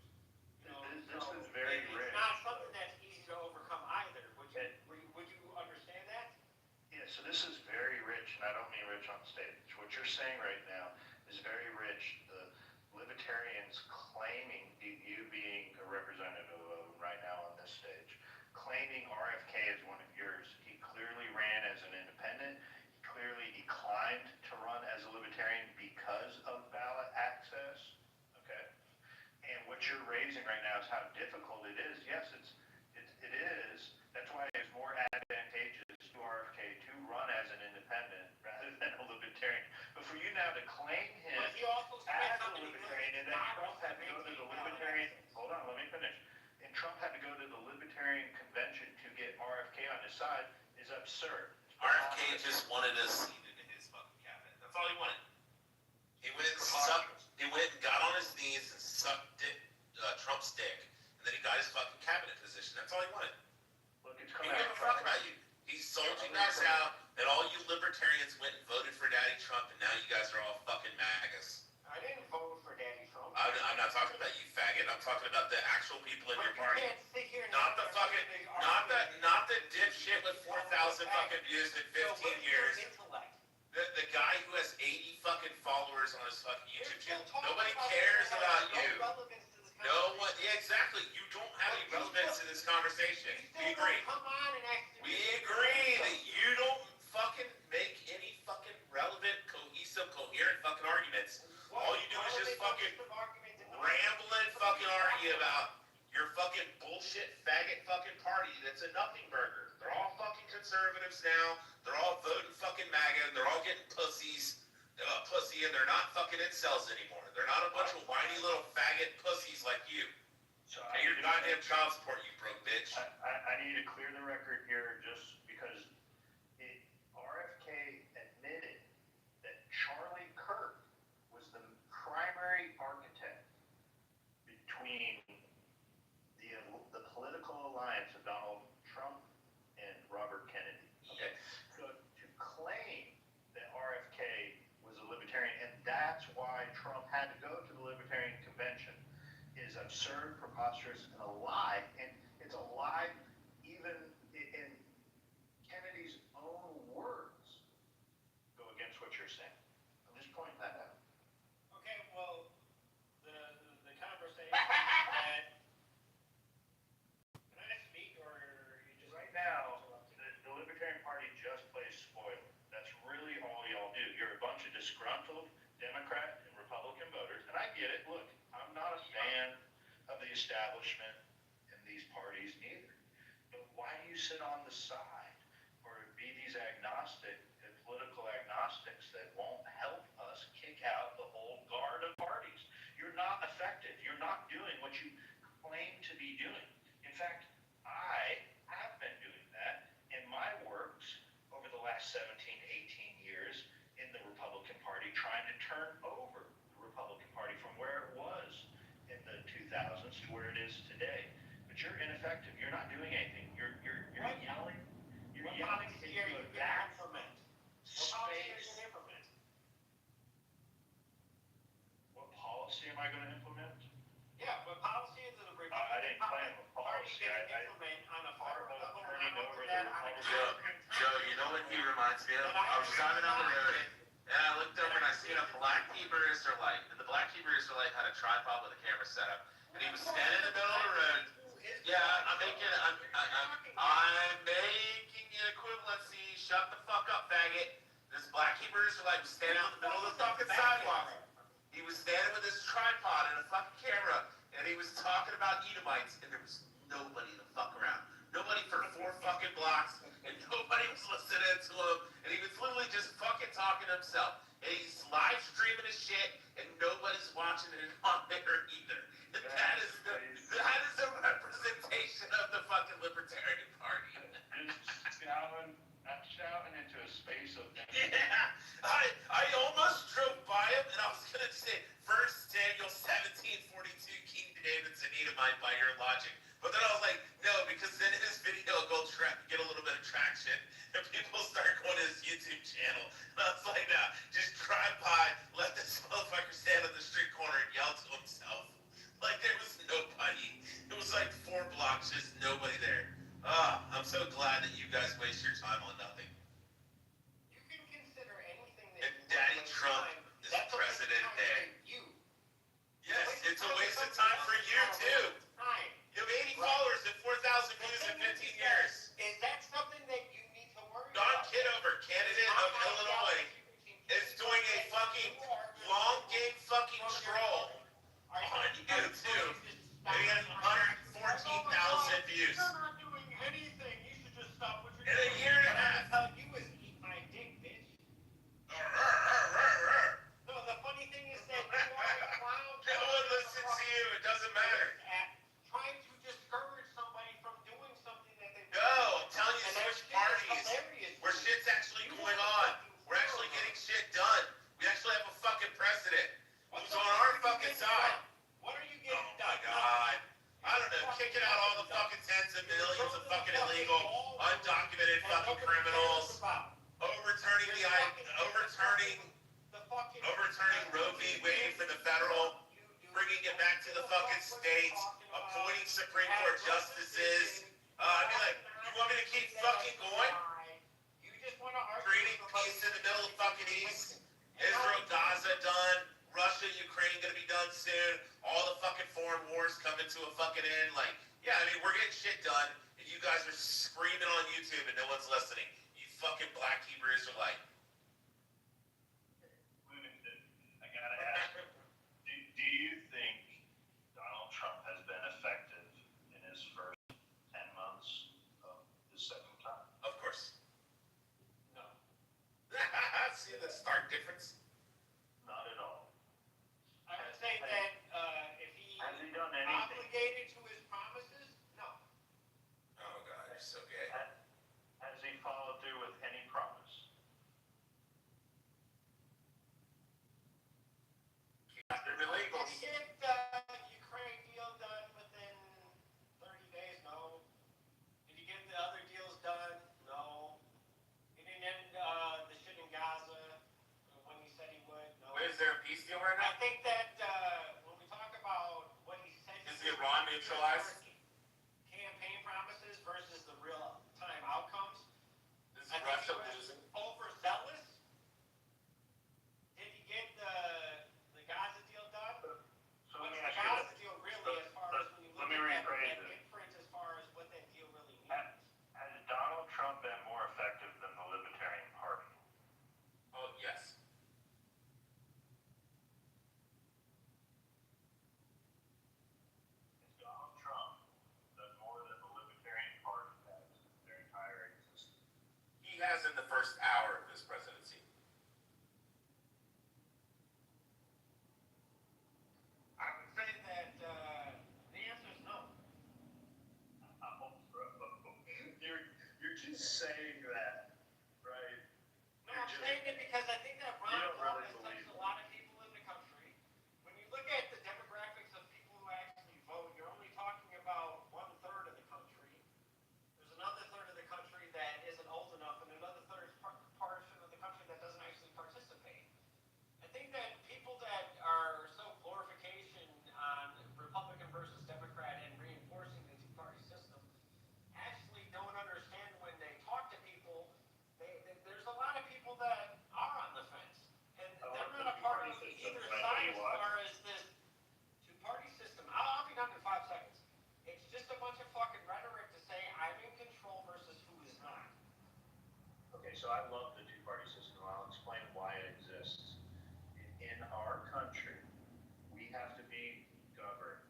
This is very rich.
It's not something that's easy to overcome either. Would you understand that?
Yeah, so this is very rich, and I don't mean rich on stage. What you're saying right now is very rich. The libertarians claiming, you being a representative of them right now on this stage, claiming RFK is one of yours. He clearly ran as an independent. He clearly declined to run as a libertarian because of ballot access. Okay? And what you're raising right now is how difficult it is. Yes, it is. That's why it's more advantageous to RFK to run as an independent rather than a libertarian. But for you now to claim him
But he also
as
spent
a
something
libertarian, and then Trump had to go to the libertarian. Hold on, let me finish. And Trump had to go to the libertarian convention to get RFK on his side is absurd.
RFK just wanted a seat in his fucking cabinet. That's all he wanted. He went and got on his knees and sucked Trump's dick, and then he got his fucking cabinet position. That's all he wanted.
Look, it's
He
coming
didn't give a fuck about you. He sold you guys out, and all you libertarians went and voted for Daddy Trump, and now you guys are all fucking MAGAs.
I didn't vote for Daddy Trump.
I'm not talking about you, faggot. I'm talking about the actual people in your
But
party.
you can't sit here and
Not the
say
fucking,
that
not the dipshit with 4,000 fucking views in 15
So what is
years.
your intellect?
The guy who has 80 fucking followers on his fucking YouTube
You're
channel.
talking
Nobody
about
cares
something
about
that has
you.
no relevance to this
No one,
conversation.
yeah, exactly. You don't have any relevance to this conversation.
You
We
still
agree.
don't come on and act
We agree. conservatives now. They're all voting fucking MAGA, and they're all getting pussy, and they're not fucking incels anymore. They're not a bunch of whiny little faggot pussies like you.
So
Pay your goddamn child support, you broke bitch.
I need to clear the record here just because RFK admitted that Charlie Kirk was the primary architect between the political alliance of Donald Trump and Robert Kennedy. Okay, so to claim that RFK was a libertarian and that's why Trump had to go to the Libertarian Convention is absurd, preposterous, and a lie. And it's a lie even in Kennedy's own words go against what you're saying. I'm just pointing that out.
Okay, well, the conversation that, can I speak or you just?
Right now, the Libertarian Party just plays spoiler. That's really all y'all do. You're a bunch of disgruntled Democrat and Republican voters, and I get it. Look, I'm not a fan of the establishment in these parties either. But why do you sit on the side or be these agnostic and political agnostics that won't help us kick out the whole guard of parties? You're not effective. You're not doing what you claim to be doing. In fact, I have been doing that in my works over the last 17, 18 years in the Republican Party, trying to turn over the Republican Party from where it was in the 2000s to where it is today. But you're ineffective. You're not doing anything. You're yelling. You're yelling into a vast space. What policy am I going to implement?
Yeah, but policy is the
I didn't claim a
Party
policy.
can implement on a federal level.
Turning over the
Joe, you know what he reminds me of? I was driving on the road, and I looked over and I seen a black Hebrew Israelite, and the black Hebrew Israelite had a tripod with a camera set up, and he was standing in the middle of the road. Yeah, I'm making an equivalency. Shut the fuck up, faggot. This black Hebrew Israelite was standing in the middle of the fucking sidewalk. He was standing with his tripod and a fucking camera, and he was talking about Edomites, and there was nobody to fuck around. Nobody for 4 fucking blocks, and nobody was listening to him, and he was literally just fucking talking to himself. And he's live streaming his shit, and nobody's watching it on there either. And that is a representation of the fucking Libertarian Party.
Just shouting into a space of...
Yeah, I almost drove by him, and I was gonna say 1 Samuel 17:42, King David's an Edomite by your logic. But then I was like, no, because then his video will get a little bit of traction, and people start going to his YouTube channel. And I was like, nah, just drive by, let this motherfucker stand on the street corner and yell to himself. Like there was nobody. It was like 4 blocks, just nobody there. I'm so glad that you guys waste your time on nothing.
You can consider anything that
And Daddy Trump is President Day.
You.
Yes, it's a waste of time for you too.
Time.
You have 80 followers and 4,000 views in 15 years.
Is that something that you need to worry
Don
about?
Kitover, candidate of Illinois, is doing a fucking long game fucking troll on YouTube. And he has 114,000 views.
You're not doing anything. You should just stop what you're
In a
doing.
year and a half.
All you is eat my dick, bitch. No, the funny thing is that you are a clown.
No one listens to you. It doesn't matter.
Trying to discourage somebody from doing something that they
No, I'm telling you,
And that
switch
shit is
parties
hilarious.
where shit's actually going on. We're actually getting shit done. We actually have a fucking president who's on our fucking side.
What are you getting
Oh
done?
my god. I don't know, kicking out all the fucking tens of millions of fucking illegal, undocumented fucking criminals, overturning Roe v. Wade for the federal, bringing it back to the fucking states, appointing Supreme Court justices. I mean, like, you want me to keep fucking going?
You just want to argue.
Creating peace in the middle of fucking East. Israel, Gaza done. Russia, Ukraine gonna be done soon. All the fucking foreign wars coming to a fucking end. Like, yeah, I mean, we're getting shit done, and you guys are screaming on YouTube and no one's listening. You fucking black Hebrew Israelite.
I gotta ask, do you think Donald Trump has been effective in his first 10 months of his second time?
Of course. centralized.
Campaign promises versus the real time outcomes.
Is
I think
Russia
he was
losing?
overzealous. Did he get the Gaza deal done?
So let me
What's
ask
the
you
Gaza
this.
deal really as far as when you
Let
look
me
at
rephrase
that
it.
inference as far as what that deal really means?
Has Donald Trump been more effective than the Libertarian Party?
Oh, yes.
Has Donald Trump done more than the Libertarian Party has their entire existence?
He has in the first hour of his presidency.
I would say that the answer is no.
You're just saying that, right?
No, I'm saying it because I think that Ron
You don't
Paul
really
has
believe
touched a lot of people in the country. When you look at the demographics of people who actually vote, you're only talking about 1/3 of the country. There's another third of the country that isn't old enough, and another third portion of the country that doesn't actually participate. I think that people that are so glorification on Republican versus Democrat and reinforcing the two-party system actually don't understand when they talk to people. There's a lot of people that are on the fence, and they're not a part of either side as far as this two-party system. I'll be done in 5 seconds. It's just a bunch of fucking rhetoric to say I'm in control versus who is not.
Okay, so I love the two-party system. I'll explain why it exists. In our country, we have to be governed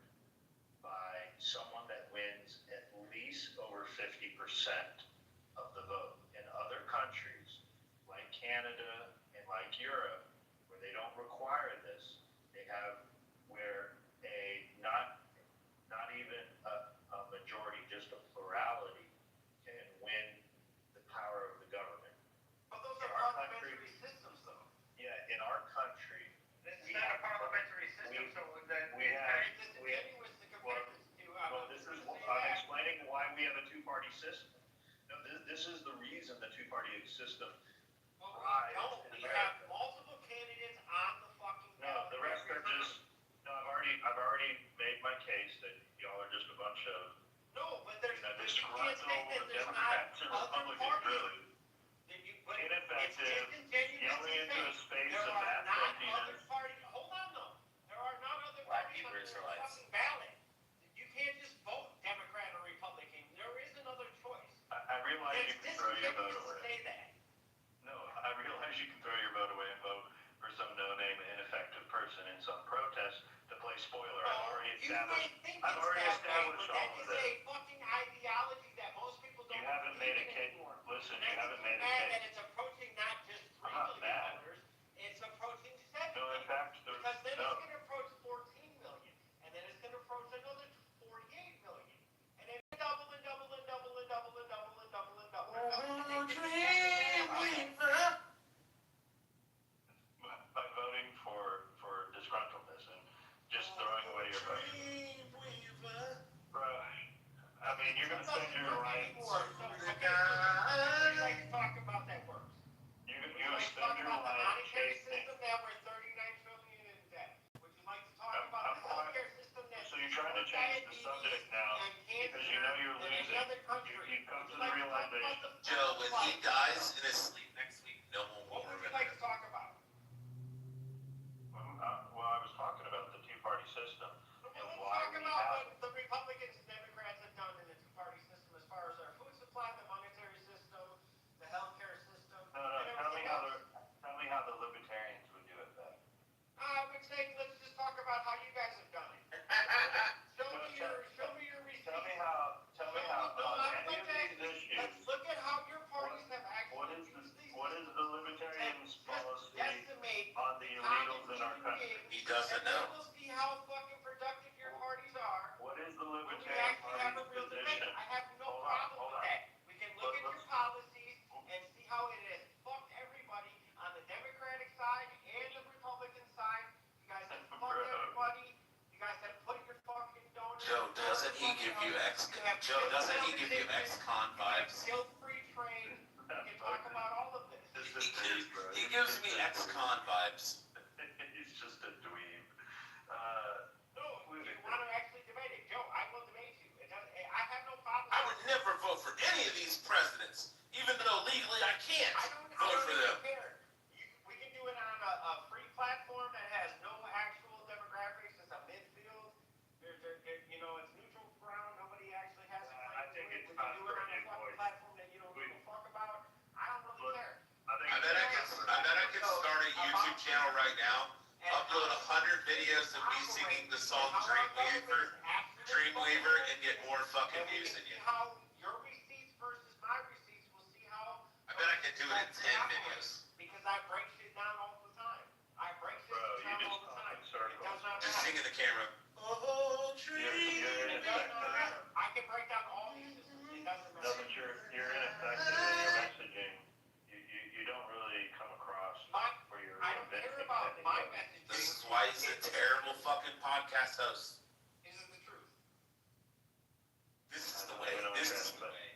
by someone that wins at least over 50% of the vote. In other countries, like Canada and like Europe, where they don't require this, they have where not even a majority, just a plurality can win the power of the government.
But those
In
are
our
parliamentary systems, though.
Yeah, in our country,
This is
we
not a
have-
parliamentary system,
we-
so that
we
it's
have-
very disingenuous to compare this to.
well, this is, I'm explaining why we have a two-party system. No, this is the reason the two-party system
Well,
thrives
we don't.
in
We
America.
have multiple candidates on the fucking
No,
ballot.
the rest are
every time.
just, no, I've already made my case that y'all are just a bunch of,
No, but there's,
you know,
you can't say that
disgruntled
there's
Democrats and
not other
Republicans,
parties.
really.
That you, but it's
Ineffective,
disingenuous
yelling
to
into a
say
space
there
of
are
math
not
emptiness.
other parties. Hold on, though. There are not other
Black
parties
Hebrew
on the
Israelites.
fucking ballot. You can't just vote Democrat or Republican. There is another choice.
I realize you
It's
can throw your vote
disingenuous to
away.
say that.
No, I realize you can throw your vote away and vote for some no-name ineffective person in some protest to play spoiler. I've already
You may
established,
think
I've
it's
already
that way,
established
but that
all of
is
that.
a fucking ideology that most people don't
You haven't made a
believe in
case,
anymore.
listen,
And
you
I think
haven't
you're
made a
mad that
case.
it's approaching not just 3
I'm not
million
mad.
voters, it's approaching 7
No, in
million.
fact,
Because then
no.
it's gonna approach 14 million, and then it's gonna approach another 48 million. And then double and double and double and double and double and double and double and double. And they think it's
By voting for disgruntledness and just throwing away your vote. Bro, I mean, you're gonna spend your life,
anymore. So, okay, so let's talk about that works.
you're
Would you
gonna
like to
spend
talk
your
about the
life
monetary
chasing.
system that we're 39 trillion in debt? Would you like to talk
I'm
about the
fine.
healthcare system that
So you're trying to change the subject now
and cancer
because you know you're
in any
losing.
other country?
You've come
Would
to
you
the
like to talk about
realization.
the
Joe, when he
life
dies
cycle?
in his sleep next week, no one
What
will
would you
remember
like to
him.
talk about?
Well, I was talking about the two-party system
Well,
and
let's
why
talk
we
about
have
what the Republicans and Democrats have done in the two-party system as far as our food supply, the monetary system, the healthcare system,
No,
and
tell me
everything else.
how the libertarians would do it better.
I would say let's just talk about how you guys have done it. Show me your receipts.
Tell me how
No,
on
I would
any
like
of
to ask
these
you, let's
issues,
look at how your parties have
what
actually
is
used these
what is the libertarians' policy
estimate
on the illegals in our country?
He doesn't
and then
know.
we'll see how fucking productive your parties are
What is the
when we
libertarian
actually have a
party's
real debate.
position?
I have no
Hold on,
problem
hold
with
on.
that. We can look at your policies and see how it has fucked everybody on the Democratic side and the Republican side. You guys have fucked everybody. You guys have put your fucking donors.
Joe, doesn't he give you ex-con vibes?
Guilt-free trade. We can talk about all of this.
This is deep, bro.
He gives me ex-con vibes.
He's just a dweeb.
No, you want to actually debate it, Joe? I will debate
any of these presidents, even though legally I can't vote for them.
Care. We can do it on a free platform that has no actual demographics. It's a midfield. It's neutral ground. Nobody actually has to play.
I think it's
we
time
can do
for
it
a
on a
new
fucking
voice.
platform that you don't give a fuck about. I don't really care.
I bet I can start a YouTube channel right now, upload 100 videos of me singing the song Dreamweaver, and get more fucking views than you.
How your receipts versus my receipts, we'll see how.
I bet I can do it in 10 videos.
Because I break shit down all the time. I break shit down all the time. It does not
Just
matter.
sing in the camera. Oh, dream.
It does not matter. I can break down all these systems. It doesn't
No,
matter.
but you're ineffective in your messaging. You don't really come across where you're
I don't care about my messaging.
This is why he's a terrible fucking podcast host.
Is it the truth?
This is the way. This is the way.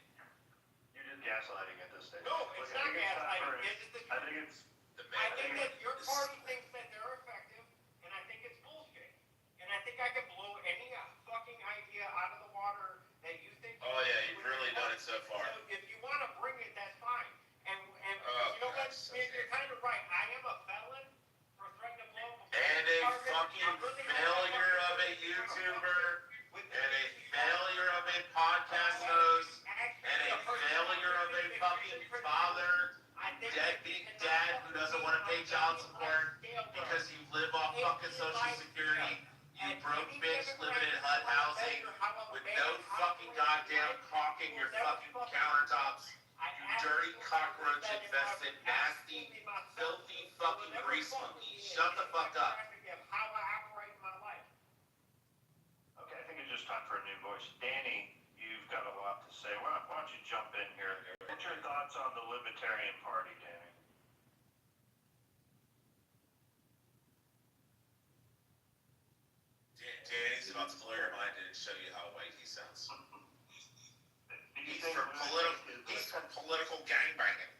You're just gaslighting at this stage.
No, it's not gaslighting. Is it the truth?
I think it's
The
I
man.
think that your party thinks that they're effective, and I think it's bullshit. And I think I can blow any fucking idea out of the water that you think.
Oh yeah, you've really done it so far.
So if you want to bring it, that's fine. And
Oh,
you know what?
God, so
You're kind of right. I am a felon for threatening to blow up a
And a
target.
fucking
I'm really not
failure of a YouTuber, and a failure of a podcast host, and a failure of a fucking father, deadbeat dad who doesn't want to pay child support because you live off fucking Social Security. You broke bitch living in HUD housing with no fucking goddamn caulk in your fucking countertops. You dirty cockroach infested, nasty, filthy fucking grease monkey. Shut the fuck up.
How I operate my life.
okay. I think it's just time for a new voice. Danny, you've got a lot to say. Why don't you jump in here? What's your thoughts on the Libertarian Party, Danny?
Danny's about to blow your mind and show you how white he sounds.
Do you
He's
think
from political gangbanging.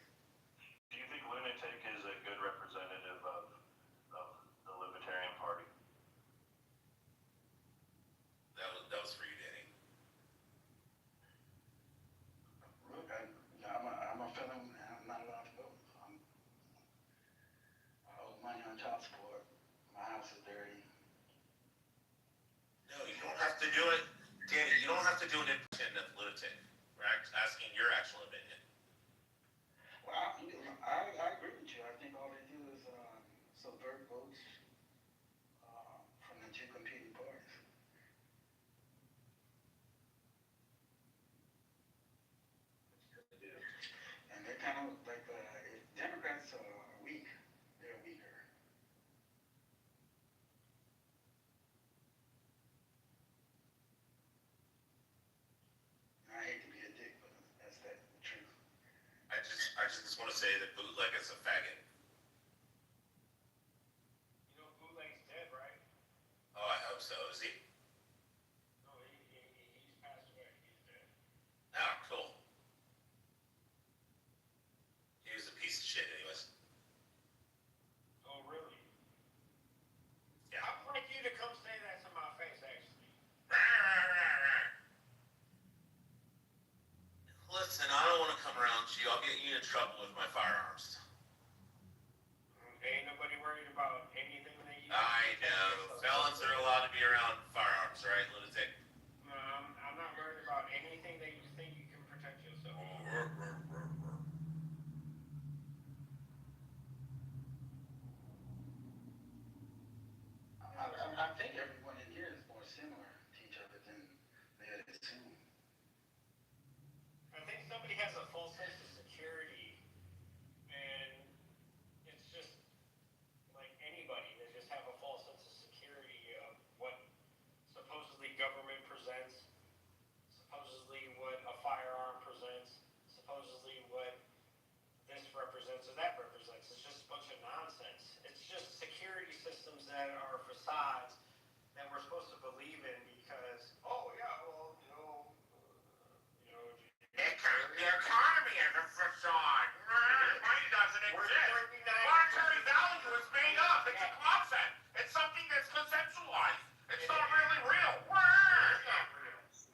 Do you think lunatic is a good representative of the Libertarian Party?
That was for you, Danny.
Look, I'm a felon and I'm not allowed to vote. I owe money on child support. My house is dirty.
No, you don't have to do it. Danny, you don't have to do an impression of lunatic. We're asking your actual opinion.
Well, I agree with you. I think all they do is subvert votes from the two competing parties. And they're kind of like, if Democrats are weak, they're weaker. I hate to be a dick, but that's the truth.
I just want to say that bootleg is a faggot.
You know, bootleg's dead, right?
Oh, I hope so. Is he?
No, he's passed away. He's dead.
Oh, cool. He was a piece of shit, anyways.
Oh, really?
Yeah.
I'd like you to come say that to my face, actually.
Listen, I don't want to come around you. I'll get you in trouble with my firearms.
Ain't nobody worried about anything that you.
I know. Felons are allowed to be around firearms, right, lunatic?
No, I'm not worried about anything that you think you can protect yourself.
I think everyone in here is more similar to each other than they assume.
I think somebody has a full sense of security, and it's just like anybody, they just have a false sense of security of what supposedly government presents, supposedly what a firearm presents, supposedly what this represents or that represents. It's just a bunch of nonsense. It's just security systems that are facades that we're supposed to believe in because, oh yeah, well,
The economy is a facade. Money doesn't exist. Monetary value is made up. It's a concept. It's something that's conceptualized. It's not really real.
it's not real. So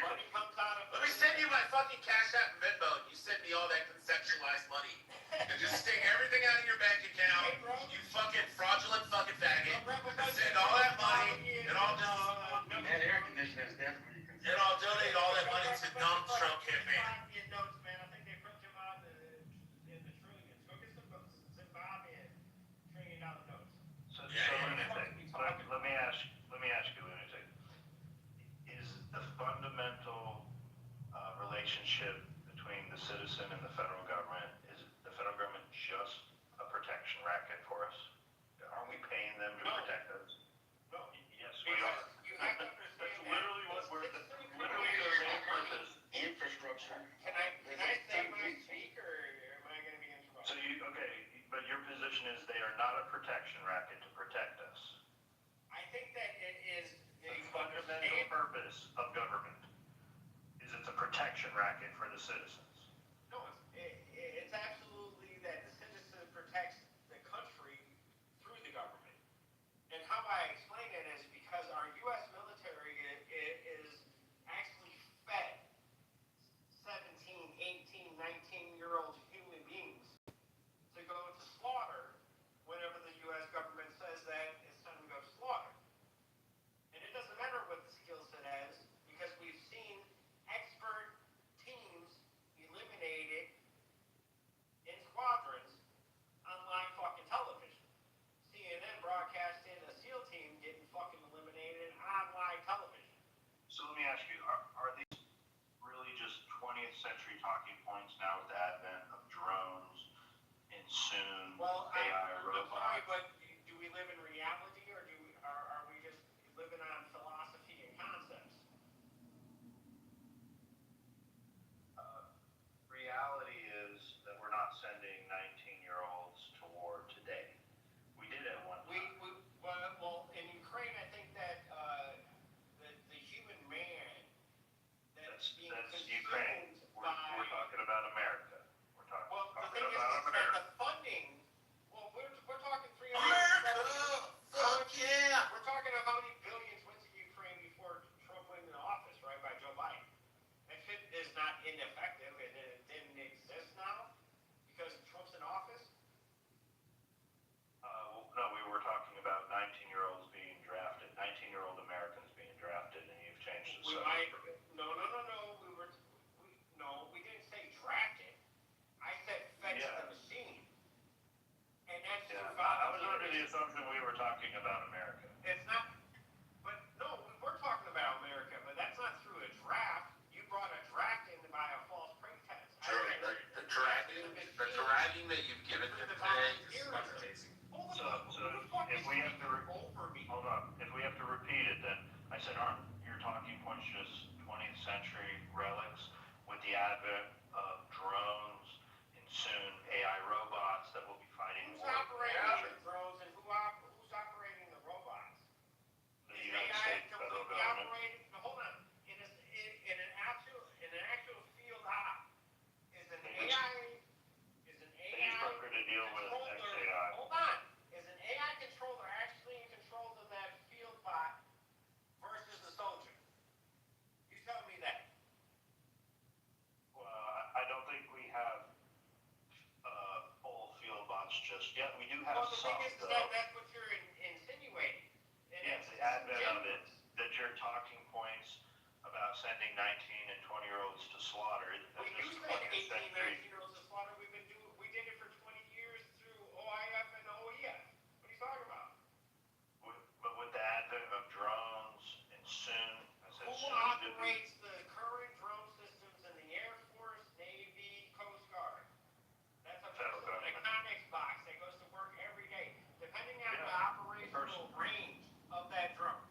money comes out of.
Let me send you my fucking Cash App all that conceptualized money and just stick everything out of your bank account, you fucking fraudulent fucking faggot, and send all that money, and I'll just,
That air conditioner is definitely.
and I'll donate all that money to dumb Trump campaign.
Zimbabwean notes, man. I think they print them out in the trillions. Go get some Zimbabwean $1 trillion notes. So lunatic. Let me ask you, lunatic. Is the fundamental relationship between the citizen and the federal government, is the federal government just a protection racket for us? Aren't we paying them to protect us? No. Yes, we are.
You have to understand
That's
that.
literally what we're, literally their main purpose.
Infrastructure. Can I say my speak, or am I gonna be interrupted?
So okay, but your position is they are not a protection racket to protect us.
I think that it is
The fundamental purpose of government is it's a protection racket for the citizens.
No, it's absolutely that the citizen protects the country through the government. And how I explain it is because our U.S. military is actually fed 17, 18, 19-year-old human beings to go to slaughter whenever the U.S. government says that it's time to go to slaughter. And it doesn't matter what the skill set is, because we've seen expert teams eliminated in squadrons on live fucking television. CNN broadcasted a SEAL team getting fucking eliminated on live television.
So let me ask you, are these really just 20th century talking points now with the advent of drones and soon AI robots?
Sorry, but do we live in reality, or are we just living on philosophy and concepts?
Reality is that we're not sending 19-year-olds to war today. We did at one time.
Well, in Ukraine, I think that the human man that's being
That's Ukraine.
consumed
We're talking about America. We're talking,
Well, the
talking
thing is
about
that
America.
the funding, well, we're talking 300.
America! Fuck yeah!
We're talking about how many billions went to Ukraine before Trump went into office, right, by Joe Biden. That shit is not ineffective, and it didn't exist now because Trump's in office.
No, we were talking about 19-year-olds being drafted, 19-year-old Americans being drafted, and you've changed the subject.
No. We didn't say drafted. I said fetch the machine. And that's
I was under the assumption we were talking about America.
It's not, but no, we're talking about America, but that's not through a draft. You brought a draft in by a false pretense.
Sure, the dragging that you've given him today is amazing.
So if we have to hold on, if we have to repeat it, then I said, aren't your talking points just 20th century relics with the advent of drones and soon AI robots that will be fighting
Who's
war?
operating the drones and who's operating the robots?
The United States federal government.
Hold on. In an actual field op, is an
They
AI
They just brokered a deal with
controller?
XAI.
Hold on. Is an AI controller actually in control of that field bot versus the soldier? You tell me that.
Well, I don't think we have full field bots just yet. We do have
Well, the
some,
thing is
though.
that's what you're insinuating. And
Yes,
it's
the advent of it,
disingenuous.
that your talking points about sending 19 and 20-year-olds to slaughter,
Well,
that's
you
just
said
20th
18,
century.
19-year-olds to slaughter. We did it for 20 years through OIF and OEF. What are you talking about?
But with the advent of drones and soon, I said
Who
soon to be.
operates the current drone systems in the Air Force, Navy, Coast Guard? That's a
Federal government.
electronics box that goes to work every day, depending on the
Yeah,
operational range of that drone.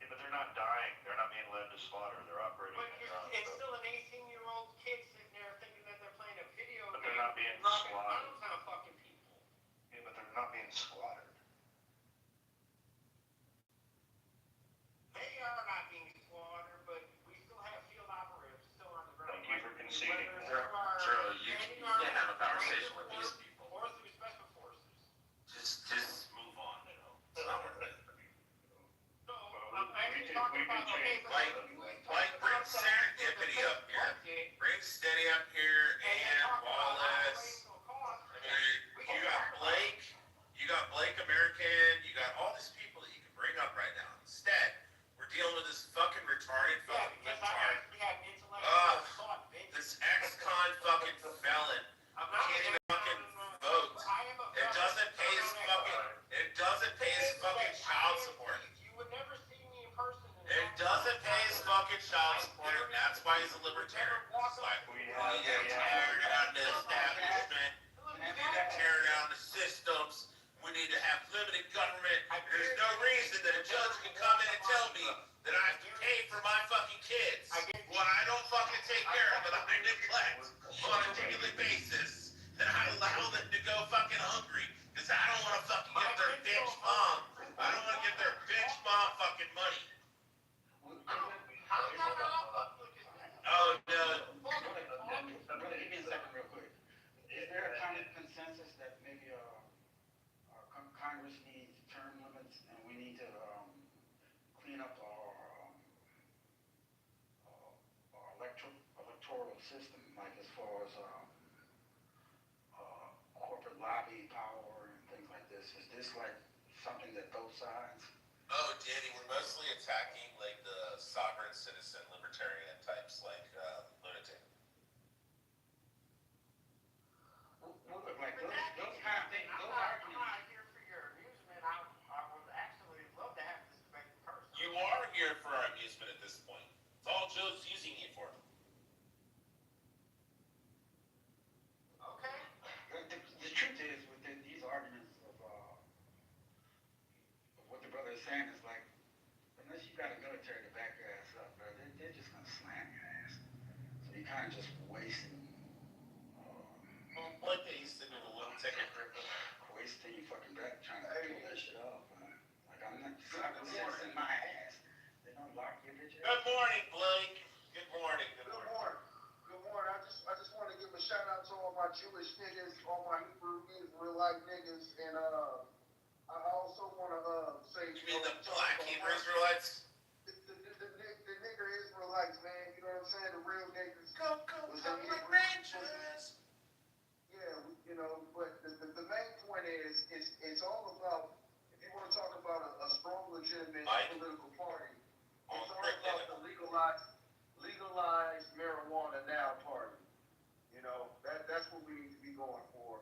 Yeah, but they're not dying. They're not being led to slaughter. They're operating
But
in drones.
it's still an 18-year-old kid sitting there thinking that they're playing a video
But
game.
they're not being
dropping
slaughtered.
bombs on fucking people.
Yeah, but they're not being slaughtered.
They are not being slaughtered, but we still have field operators still on the ground.
Thank you for conceding.
Charlie, you can't have a conversation with these people.
Or through special forces.
Just move on, you know. It's not worth it.
No,
Well,
I'm
we
actually
can-
talking
we can
about,
change.
okay, but
Like, bring serendipity up here. Bring steady up here, and why he's a libertarian. It's like, we need to tear down the establishment. We need to tear down the systems. We need to have limited government. There's no reason that a judge can come in and tell me that I have to pay for my fucking kids. Well, I don't fucking take care of it. I neglect on a daily basis. That I allow them to go fucking hungry. Because I don't want to fucking get their bitch mom. I don't want to get their bitch mom fucking money. Oh, no.
Brother, give me a second real quick. Is there a kind of consensus that maybe our Congress needs term limits and we need to clean up our electoral system, like as far as corporate lobby power and things like this? Is this like something that both sides?
Oh, Danny, we're mostly attacking like the sovereign citizen libertarian types like lunatic.
Well, look, like those kind of things, those arguments.
I'm not here for your amusement. I would actually love to have this debate in person.
You are here for our amusement at this point. It's all Joe's using you for.
Okay.
The truth is, with these arguments of what the brother is saying is like, unless you got a military to back your ass up, bro, they're just gonna slam your ass. So you're kind of just wasting.
Like they used to do the little ticket.
Wasting your fucking breath trying to pull that shit off, man. Like I'm just in my ass. They don't lock your bitch ass.
Good morning, Blake. Good morning. Good
Good
morning.
morning. Good morning. I just want to give a shout out to all my Jewish niggas, all my Hebrew Israelite niggas, and I also want to say.
You mean the black Hebrew Israelites?
The nigger Israelites, man. You know what I'm saying? The real niggers.
Go, Public Rangers.
Yeah, you know, but the main point is, it's all about, if you want to talk about a strong, legitimate political party, it's all about the legalized marijuana now party. You know, that's what we need to be going for.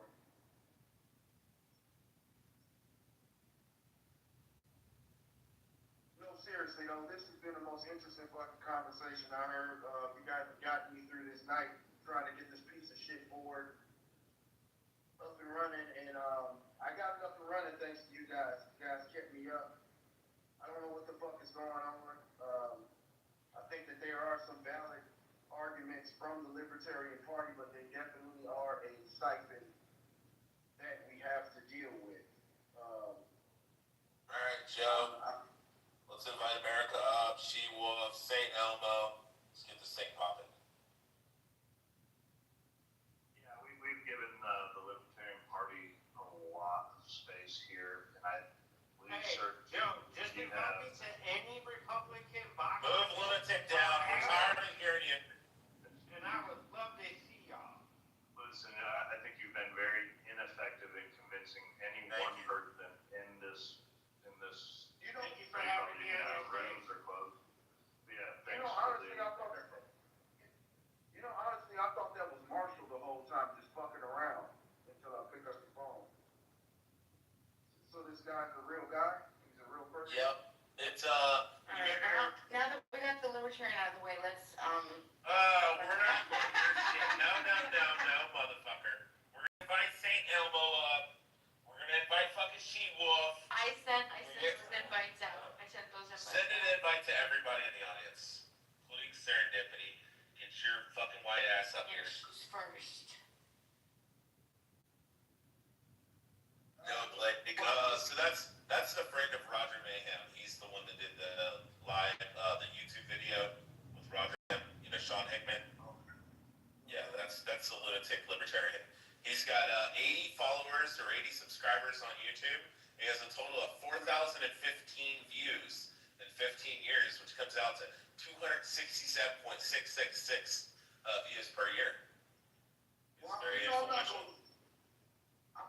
No, seriously though, this has been the most interesting fucking conversation I heard. You guys have gotten me through this night trying to get this piece of shit board up and running, and I got it up and running thanks to you guys. You guys kept me up. I don't know what the fuck is going on. I think that there are some valid arguments from the Libertarian Party, but they definitely are a siphon that we have to deal with.
All right, Joe. Let's invite America up. She-Wolf, St. Elmo. Let's get this thing popping.
Yeah, we've given the Libertarian Party a lot of space here, and I believe certain.
Joe, just invite me to any Republican box.
Move lunatic down. We're tired of hearing you.
And I would love to see y'all.
Listen, I think you've been very ineffective in convincing any one person in this.
Thank you for having me on this
Rooms are closed. Yeah, thanks
Honestly, I thought that was Marshall the whole time, just fucking around until I picked up the phone. So this guy's a real guy? He's a real person?
Yep. It's
Alright, now that we got the libertarian out of the way, let's,
we're not going your shit. No, motherfucker. We're gonna invite St. Elmo up. We're gonna invite fucking She-Wolf.
I sent those invites out. I sent those invites out.
Send an invite to everybody in the audience, including Serendipity. Get your fucking white ass up here.
Who's first?
No, Blake. So that's the friend of Roger Mayhem. He's the one that did the live, the YouTube video with Roger. You know, Sean Hickman. Yeah, that's a lunatic libertarian. He's got 80 followers or 80 subscribers on YouTube. He has a total of 4,015 views in 15 years, which comes out to 267.666 views per year. He's
Well,
very
I'm
influential.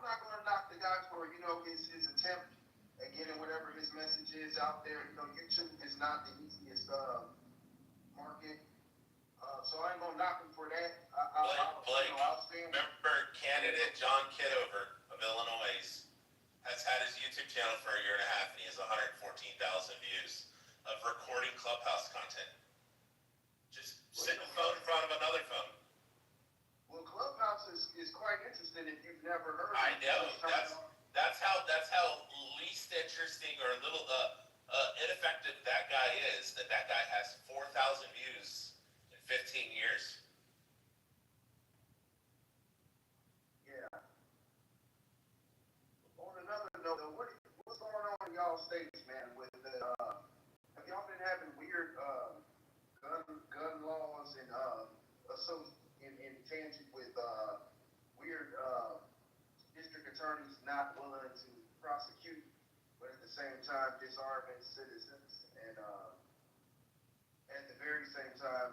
not going to knock the guy for, his attempt at getting whatever his message is out there. YouTube is not the easiest market. So I ain't going to knock him for that.
Blake,
I'll stand with
remember candidate John Kitover of Illinois has had his YouTube channel for a year and a half, and he has 114,000 views of recording Clubhouse content. Just Sit a phone in front of another phone.
Well, Clubhouse is quite interesting if you've never heard.
I know. That's how least interesting or little ineffective that guy is. That guy has 4,000 views in 15 years.
Yeah. On another note, though, what's going on in y'all states, man? With the have y'all been having weird gun laws and in tangent with weird district attorneys not willing to prosecute, but at the same time disarming citizens and at the very same time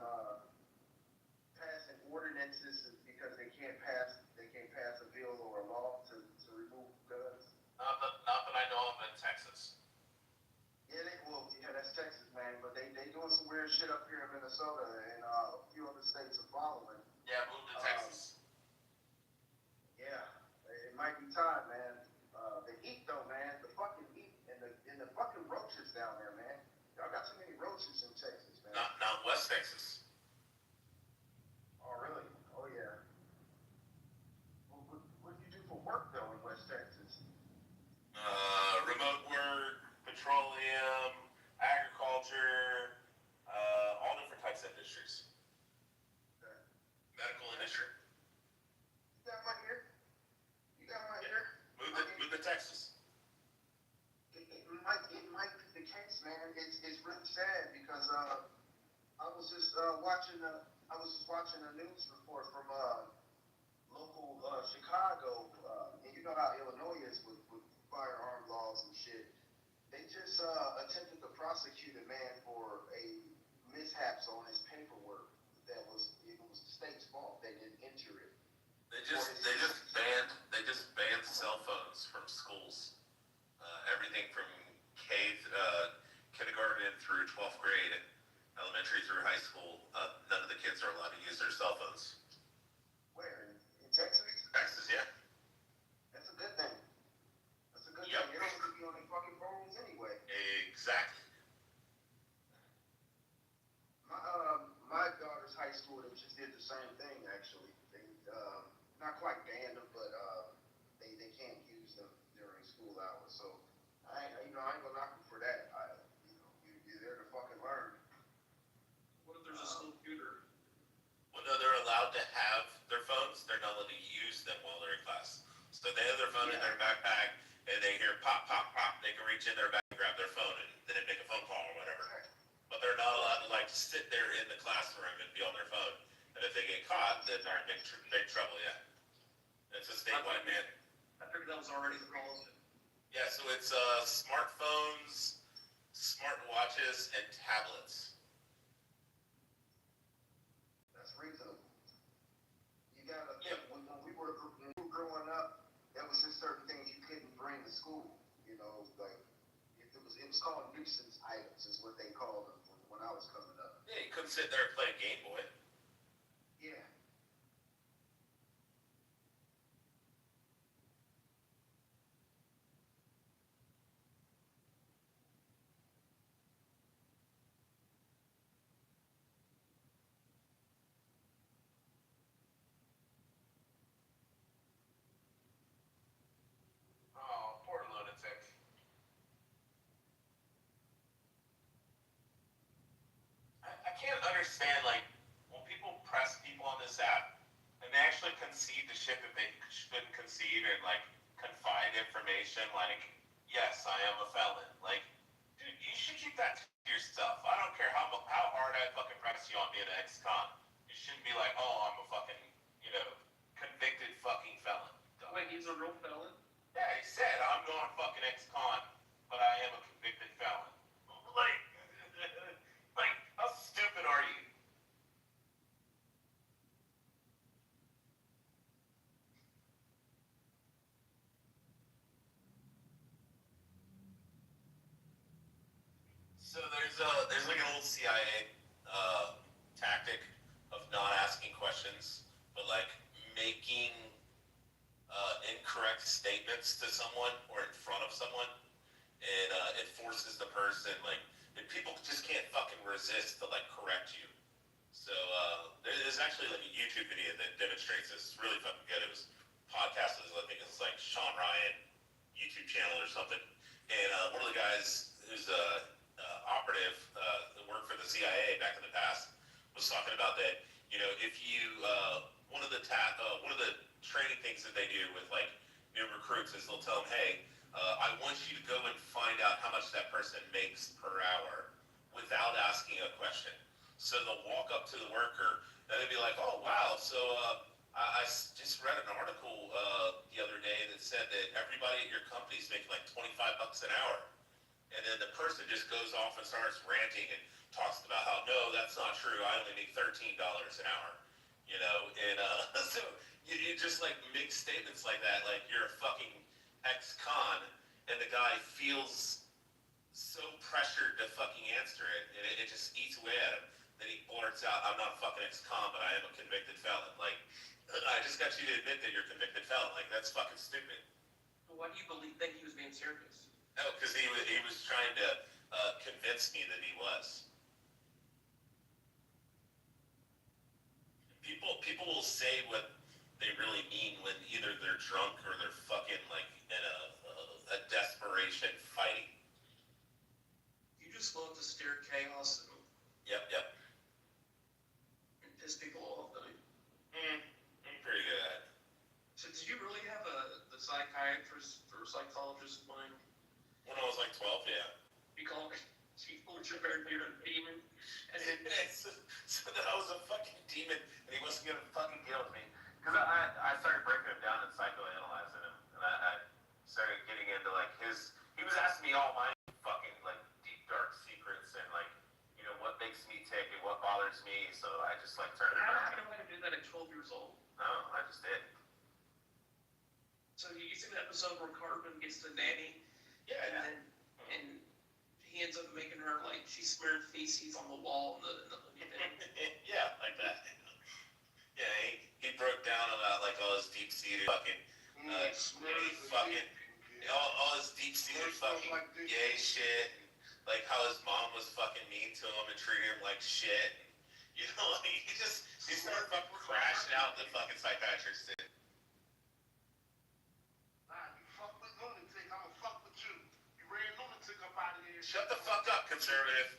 passing ordinances because they can't pass a bill or a law to remove guns.
Not that I know of in Texas.
Yeah, that's Texas, man. But they doing some weird shit up here in Minnesota, and a few other states are following.
Yeah, move to Texas.
Yeah, it might be time, man. The heat, though, man. The fucking heat and the fucking roaches down there, man. Y'all got too many roaches in Texas, man.
Not West Texas.
Oh, really? Oh, yeah. What do you do for work, though, in West Texas?
Remote work, petroleum, agriculture, all different types of industries.
Okay.
Medical industry.
You got my ear?
Move to Texas.
It might be the case, man. It's really sad because I was just watching a news report from local Chicago, and you know how Illinois is with firearm laws and shit. They just attempted to prosecute a man for a mishaps on his paperwork. It was the state's fault. They didn't enter it.
They just banned cell phones from schools. Everything from kindergarten through 12th grade, elementary through high school. None of the kids are allowed to use their cell phones.
Where? In Texas?
Texas, yeah.
That's a good thing.
Yep.
You don't need to be on their fucking phones anyway.
Exactly.
My daughter's high school, they just did the same thing, actually. They not quite banned them, but they can't use them during school hours. So I ain't gonna knock them for that. You're there to fucking learn.
What if there's a school shooter?
Well, no, they're allowed to have their phones. They're not allowed to use them while they're in class. So they have their phone in their backpack, and they hear pop, pop, pop. They can reach in their back, grab their phone, and then make a phone call or whatever. But they're not allowed to sit there in the classroom and be on their phone. And if they get caught, then they're in big trouble. Yeah, it's a statewide ban.
I figured that was already the policy.
Yeah, so it's smartphones, smartwatches, and tablets.
That's reasonable. You gotta think, when we were growing up, there was just certain things you couldn't bring to school. If it was called nuisance items, is what they called them when I was coming up.
Yeah, you couldn't sit there and play Game Boy.
Yeah.
Oh, poor lunatic. I can't understand, when people press people on this app, and they actually concede the shit that they shouldn't concede, and, confide information, yes, I am a felon. Dude, you should keep that to yourself. I don't care how hard I fucking press you on being an ex-con. You shouldn't be like, oh, I'm a fucking, convicted fucking felon.
Wait, he's a real felon?
Yeah, he said, I'm not fucking ex-con, but I am a convicted felon. How stupid are you? So there's an old CIA tactic of not asking questions, but making incorrect statements to someone or in front of someone, and it forces the person and people just can't fucking resist to correct you. So there's actually like a YouTube video that demonstrates this. It's really fucking good. It was podcasted. I think it's like Sean Ryan YouTube channel or something. And one of the guys who's a operative that worked for the CIA back in the past was talking about that. You know, if you one of the training things that they do with like new recruits is they'll tell them, hey, I want you to go and find out how much that person makes per hour without asking a question. So they'll walk up to the worker and they'll be like, oh wow, so I just read an article the other day that said that everybody at your company is making like $25 an hour. And then the person just goes off and starts ranting and talks about how, no, that's not true. I only make $13 an hour. You know, and so you just like make statements like that, like you're a fucking ex-con, and the guy feels so pressured to fucking answer it, and it just eats away at him. Then he blurts out, I'm not a fucking ex-con, but I am a convicted felon. Like, I just got you to admit that you're a convicted felon. Like, that's fucking stupid.
Why do you think he was being serious?
Oh, because he was trying to convince me that he was. People will say what they really mean when either they're drunk or they're fucking like in a desperation fighting.
You just love to stir chaos
Yep.
and piss people off, don't you?
I'm pretty good at it.
So did you really have the psychiatrist or psychologist in mind?
When I was like 12, yeah.
You call me people which are very near a demon, and then
So that I was a fucking demon, and he wasn't gonna fucking deal with me. Because I started breaking him down and psychoanalyzing him, and I started getting into like he was asking me all my fucking like deep dark secrets and like, you know, what makes me tick and what bothers me, so I just like turned it
how
around.
do I do that at 12 years old?
No, I just did.
So you see the episode where Cartman gets the nanny,
Yeah.
and he ends up making her like she smeared feces on the wall in the
Yeah, like that. Yeah, he broke down about like all his deep-seated fucking all his deep-seated fucking gay shit, and like how his mom was fucking mean to him and treated him like shit. You know, like he started fucking crashing out the fucking psychiatrist did.
You fuck with lunatic, I'ma fuck with you. You ran lunatic up out of here.
Shut the fuck up, conservative.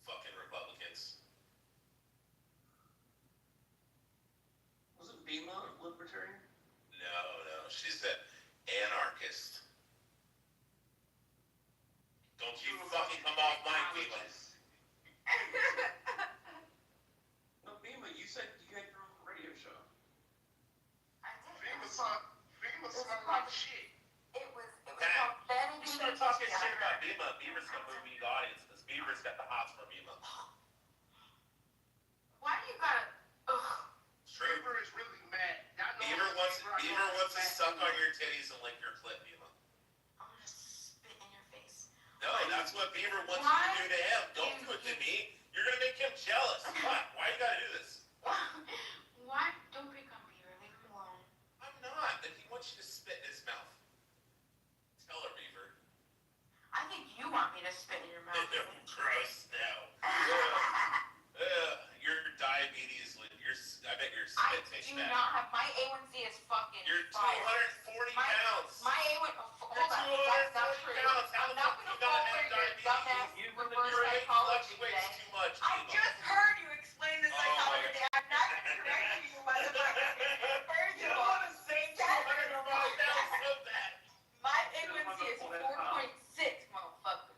Fucking Republicans.
Wasn't Bima a libertarian?
No, she's an anarchist. Don't you fucking come off my Bima.
No, Bima, you said you had your own radio show.
FEMA smell like shit.
It was called Betty
You start talking shit about Bima. Beaver's gonna move the audience because Beaver's got the hots for Bima.
Why do you gotta,
Beaver is really mad.
Beaver wants to suck on your titties and lick your clit, Bima.
I'm gonna spit in your face.
No, that's what Beaver wants you to do to him. Don't do it to me. You're gonna make him jealous. Why you gotta do this?
Why? Don't pick on Beaver, leave him alone.
I'm not. And he wants you to spit in his mouth. Tell her, Beaver.
I think you want me to spit in your mouth.
Gross now. Your diabetes, I bet your
I
spit tastes
do
bad.
not have, my A1C is fucking
You're
fire.
240 pounds.
My A1, hold on,
You're
that's not
240
true.
pounds. How
I'm
the
not
fuck
gonna
you gotta
fall
have
for your
diabetes?
dumbass
You're
reverse
weight
psychology
fluctuates
today.
too much.
I
Bima.
just heard you explain the
Oh
psychology.
my
I'm not gonna correct you, motherfucker. First
You
of
don't
all,
want to say 200 pounds. That was so bad.
my A1C is 4.6, motherfucker.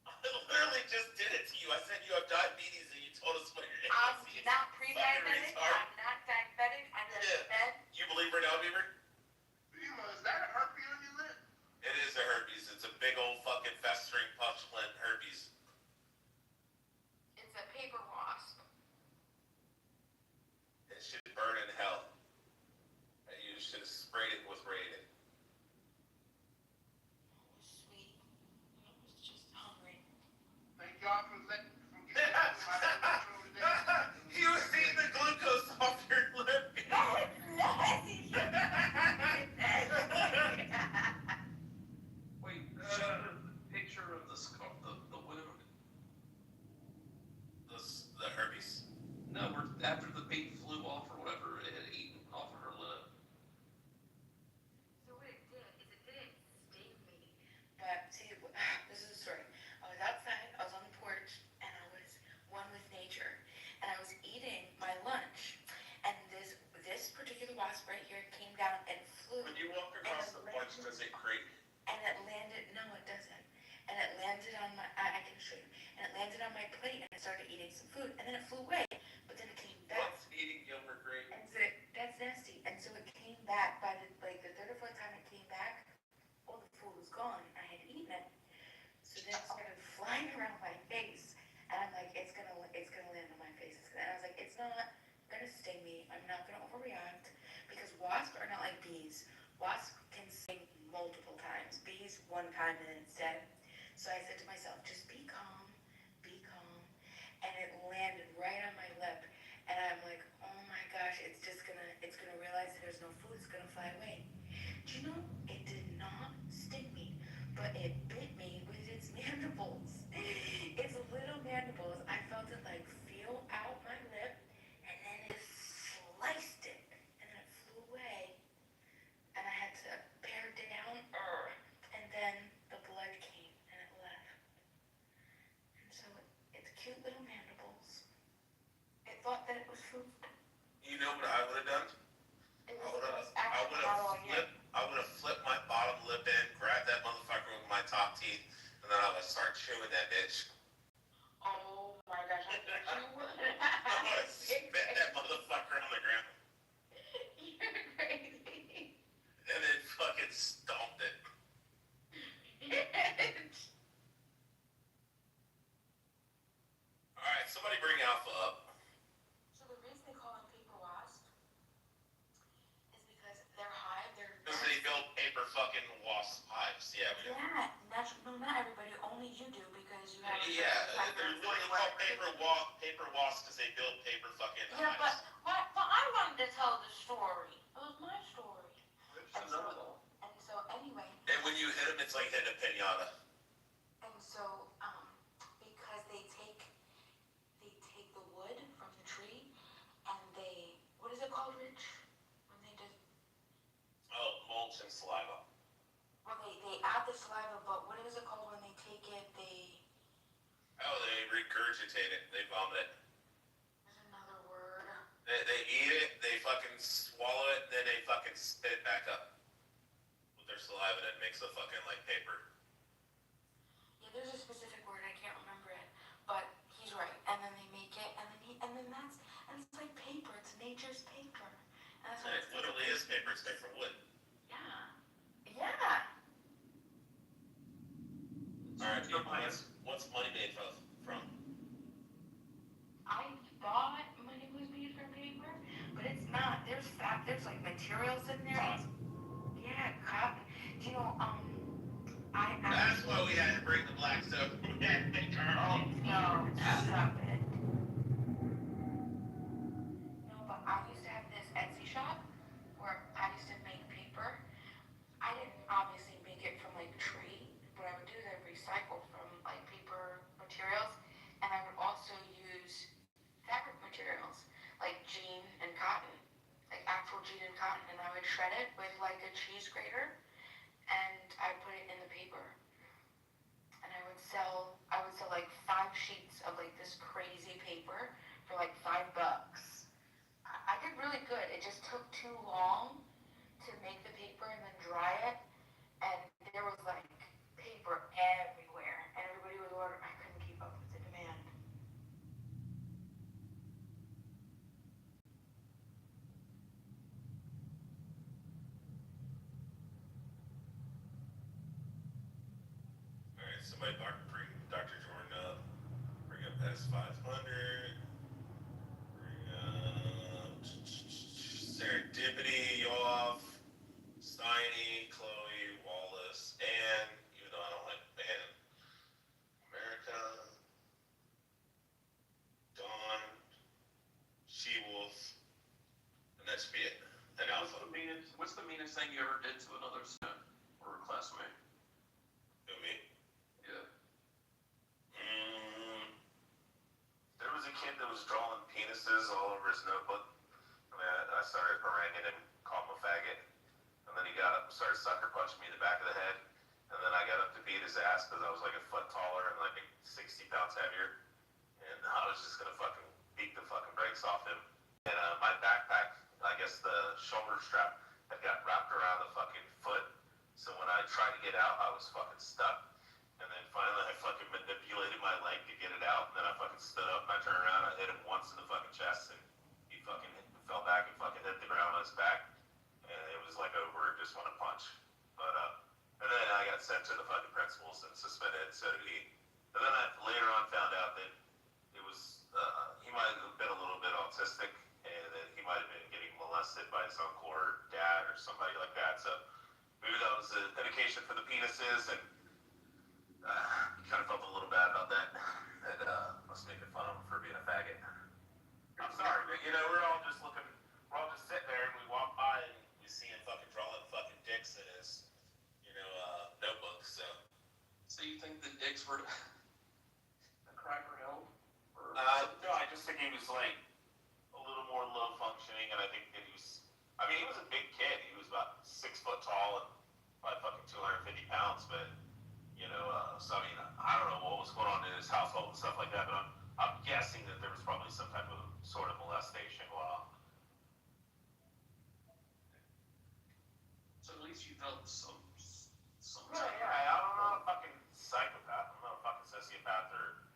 I literally just did it to you. I said you have diabetes and you told us what your
I'm
A1C is.
not pre-diabetic, I'm not diabetic, I'm just fed.
You believe her now, Beaver?
Beaver, is that a herpes on your lip?
It is a herpes. It's a big old fucking festering pustulant herpes.
It's a paper wasp.
It should burn in hell. You should have sprayed it with Raiden.
Sweet. I was just hungry.
Thank God for getting my control today.
He was eating the glucose off your lip.
Wait, show the picture of the wound.
Does it creep?
And it landed, no, it doesn't. And it landed on my, I can show you. And it landed on my plate and I started eating some food and then it flew away. But then it came back.
What's eating Gilbert grape?
And so that's nasty. And so it came back by the third or fourth time it came back, all the food was gone. I had eaten it. So then it started flying around my face. And I'm like, it's gonna land on my face. And I was like, it's not gonna sting me. I'm not gonna overreact. Because wasps are not like bees. Wasps can sting multiple times. Bees one time and then it's dead. So I said to myself, just be calm, be calm. And it landed right on my lip. And I'm like, oh my gosh, it's gonna realize that there's no food, it's gonna fly away. Do you know, it did not sting me, but it bit me with its mandibles. Its little mandibles, I felt it like feel out my lip, and then it sliced it, and then it flew away. And I had to bear down, and then the blood came, and it left. And so it's cute little mandibles. It thought that it was food.
You know what I would have done? I would have flipped my bottom lip in, grabbed that motherfucker with my top teeth, and then I would start chewing that bitch.
Oh my gosh, I bet you would.
I would have spit that motherfucker on the ground.
You're crazy.
And then fucking stomped it. Alright, somebody bring Alpha up.
So the reason they call them paper wasps is because their hive,
Because they build paper fucking wasp hives. Yeah, we do.
Yeah, not everybody, only you do because you have
Yeah, they're literally called paper wasps because they build paper fucking
Yeah,
hives.
but I wanted to tell the story. It was my story. And so anyway.
And when you hit them, it's like hitting a pinata.
And so, because they take the wood from the tree and they, what is it called, Rich? When they just,
Oh, mulch and saliva.
well, they add the saliva, but what is it called when they take it,
Oh, they regurgitate it. They vomit it.
there's another word.
They eat it, they fucking swallow it, and then they fucking spit it back up with their saliva, and it makes a fucking, like, paper.
Yeah, there's a specific word, I can't remember it, but he's right. And then they make it, and then it's like paper, it's nature's paper. And that's what
It literally is paper, it's made from wood.
Yeah. Yeah.
Alright, what's money made from?
I thought money was made from paper, but it's not. There's like materials in there.
Cotton.
Yeah, cotton. Do you know,
That's why we had to bring the black stuff.
Oh, no, stop it. No, but I used to have this Etsy shop where I used to make paper. I didn't obviously make it from like a tree. What I would do is I'd recycle from like paper materials, and I would also use fabric materials like jean and cotton, like actual jean and cotton, and I would shred it with like a cheese grater, and I put it in the paper. And I would sell like 5 sheets of like this crazy paper for like $5. I did really good. It just took too long to make the paper and then dry it, and there was like paper everywhere, and everybody was ordering. I couldn't keep up with the demand.
Alright, somebody bring Dr. Jordan up. Bring up S500. Bring up Serendipity, Yoff, Steiny, Chloe, Wallace, and even though I don't like Bannon, America, Dawn, She-Wolf, and that should be it. And Alpha.
What's the meanest thing you ever did to another student or a classmate?
Who, me?
Yeah.
There was a kid that was drawing penises all over his notebook. I started haranguing him, called him a faggot, and then he got up and started sucker punching me in the back of the head, and then I got up to beat his ass because I was like a foot taller and like 60 pounds heavier, and I was just gonna fucking beat the fucking brakes off him. And my backpack, I guess the shoulder strap had got wrapped around the fucking foot, so when I tried to get out, I was fucking stuck. And then finally I fucking manipulated my leg to get it out, and then I fucking stood up and I turned around, I hit him once in the fucking chest, and he fucking fell back and fucking hit the ground on his back. And it was like over just one punch. But and then I got sent to the fucking principals and suspended, so did he. And then I later on found out that it was he might have been a little bit autistic, and that he might have been getting molested by his uncle or dad or somebody like that. So maybe that was an indication for the penises, and kind of felt a little bad about that. That must making fun of him for being a faggot. I'm sorry, but we're all just sitting there and we walk by and we see him fucking drawing fucking dicks in his, notebook. So
you think the dicks were a cry for help? Or
no, I just think he was like a little more low functioning, and I think that he was a big kid. He was about 6 foot tall and probably fucking 250 pounds, but so I don't know what was going on in his household and stuff like that, but I'm guessing that there was probably some type of sort of molestation while.
So at least you felt some.
Yeah, I'm not a fucking psychopath. I'm not a fucking sociopath or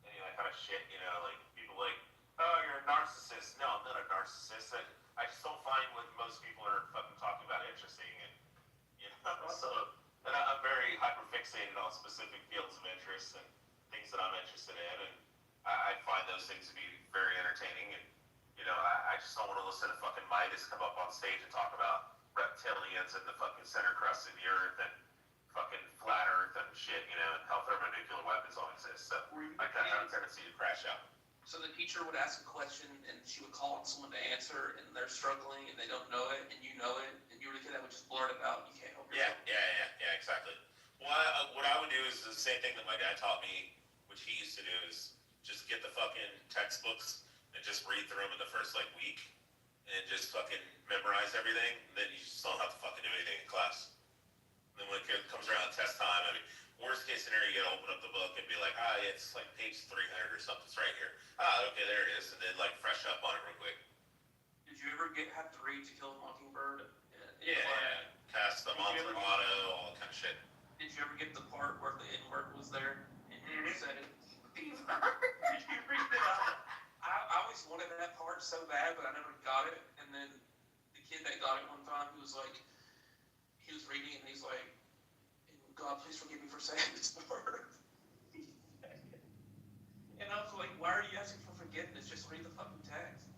any of that kind of shit. Like people like, oh, you're a narcissist. No, I'm not a narcissist. I just don't find what most people are fucking talking about interesting, and so. And I'm very hyperfixated on specific fields of interest and things that I'm interested in, and I find those things to be very entertaining. And I just don't want to listen to fucking Midas come up on stage and talk about reptilians and the fucking center crust of the earth and fucking flat earth and shit, and how thermonuclear weapons all exist. So I kind of have a tendency to crash out.
So the teacher would ask a question and she would call on someone to answer, and they're struggling and they don't know it, and you know it, and you were the kid that would just blurt it out. You can't help yourself.
Yeah, exactly. Well, what I would do is the same thing that my dad taught me, which he used to do, is just get the fucking textbooks and just read through them in the first week, and just fucking memorize everything. And then you just don't have to fucking do anything in class. And then when it comes around test time, worst case scenario, you gotta open up the book and be like, it's like page 300 or something. It's right here. Okay, there it is. And then fresh up on it real quick.
Did you ever have to read To Kill a Mockingbird?
Yeah. Pass the Monster Motto, all that kind of shit.
Did you ever get the part where the N-word was there and you said it?
Did you read it out?
I always wanted that part so bad, but I never got it. And then the kid that got it one time, he was reading it and he's like, God, please forgive me for saying this word. And I was like, why are you asking for forgiveness? Just read the fucking text.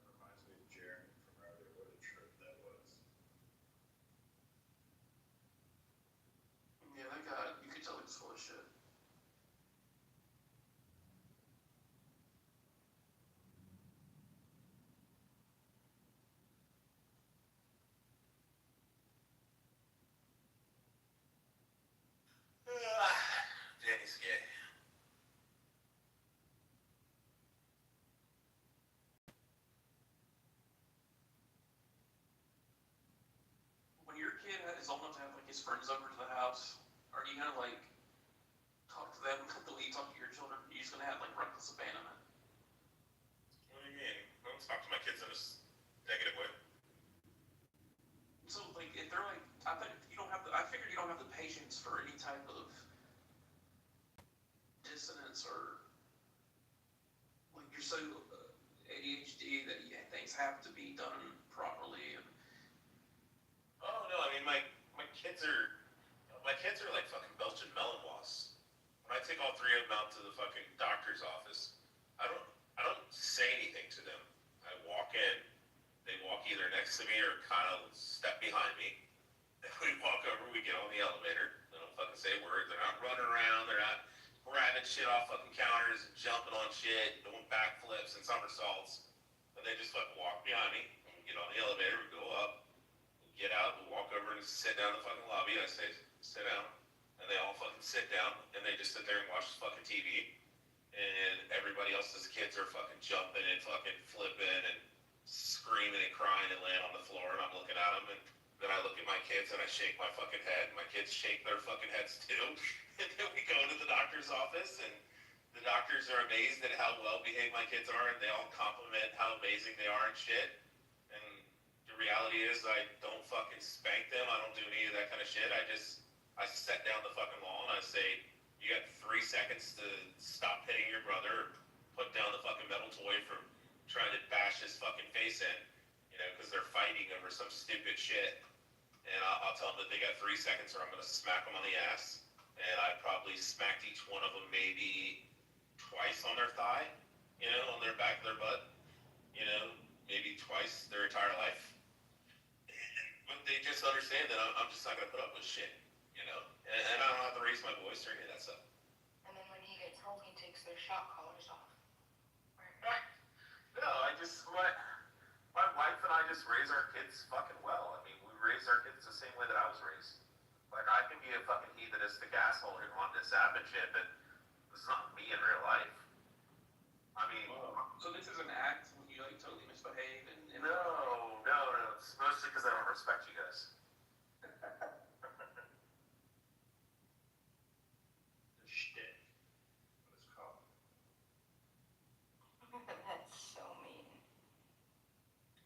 That reminds me of Jeremy from earlier. What a trip that was.
Yeah, that guy, you could tell he was full of shit.
Danny's gay.
When your kid is old enough to have his friends over to the house, are you gonna talk to them the way you talk to your children? Are you just gonna have reckless abandonment?
What do you mean? I don't talk to my kids in a negative way.
So if they're I figured you don't have the patience for any type of dissonance, or you're so ADHD that things have to be done properly. And
Oh no, my kids are like fucking Belgian melon wasps. When I take all 3 of them out to the fucking doctor's office, I don't say anything to them. I walk in, they walk either next to me or kind of step behind me. Then we walk over, we get on the elevator. They don't fucking say words. They're not running around. They're not grabbing shit off fucking counters and jumping on shit, doing backflips and somersaults. And they just fucking walk behind me. And we get on the elevator, we go up, we get out, we walk over and sit down in the fucking lobby. I say, sit down. And they all fucking sit down, and they just sit there and watch the fucking TV. And everybody else's kids are fucking jumping and fucking flipping and screaming and crying and laying on the floor. And I'm looking at them, and then I look at my kids and I shake my fucking head. And my kids shake their fucking heads too. And then we go to the doctor's office, and the the doctors are amazed at how well behaved my kids are, and they all compliment how amazing they are and shit. And the reality is, I don't fucking spank them. I don't do any of that kind of shit. I set down the fucking law and I say, you got 3 seconds to stop hitting your brother, or put down the fucking metal toy from trying to bash his fucking face in, you know, because they're fighting over some stupid shit. And I'll tell them that they got 3 seconds or I'm going to smack them on the ass. And I probably smacked each one of them maybe twice on their thigh, you know, on their back of their butt, you know, maybe twice their entire life. But they just understand that I'm just not going to put up with shit, you know, and I don't have to raise my voice or any of that stuff.
And then when he gets home, he takes their shock collars off.
No, my wife and I just raise our kids fucking well. I mean, we raise our kids the same way that I was raised. Like, I can be a fucking heathenistic asshole here on this app and shit, but this is not me in real life. I mean...
So this is an act when you, like, totally misbehave and...
No. It's mostly because I don't respect you guys.
The shtick. What it's called.
That's so mean.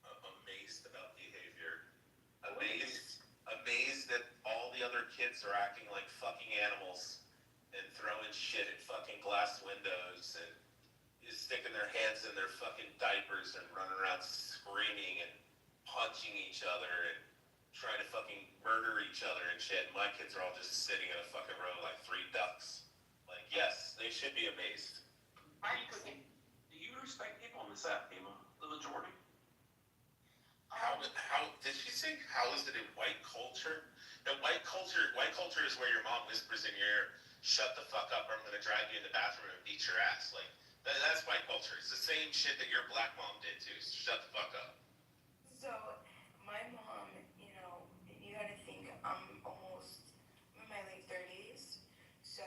I'm amazed about behavior. Amazed that all the other kids are acting like fucking animals and throwing shit at fucking glass windows and sticking their hands in their fucking diapers and running around screaming and punching each other and trying to fucking murder each other and shit. My kids are all just sitting in a fucking row like 3 ducks. Like, yes, they should be amazed.
Do you respect people on this app, Emma? The majority?
How did she say, how is it in white culture? No, white culture is where your mom whispers in your ear, shut the fuck up or I'm gonna drag you in the bathroom and beat your ass. Like, that's white culture. It's the same shit that your black mom did too. So shut the fuck up.
So, my mom, you know, you gotta think I'm almost in my late 30s. So,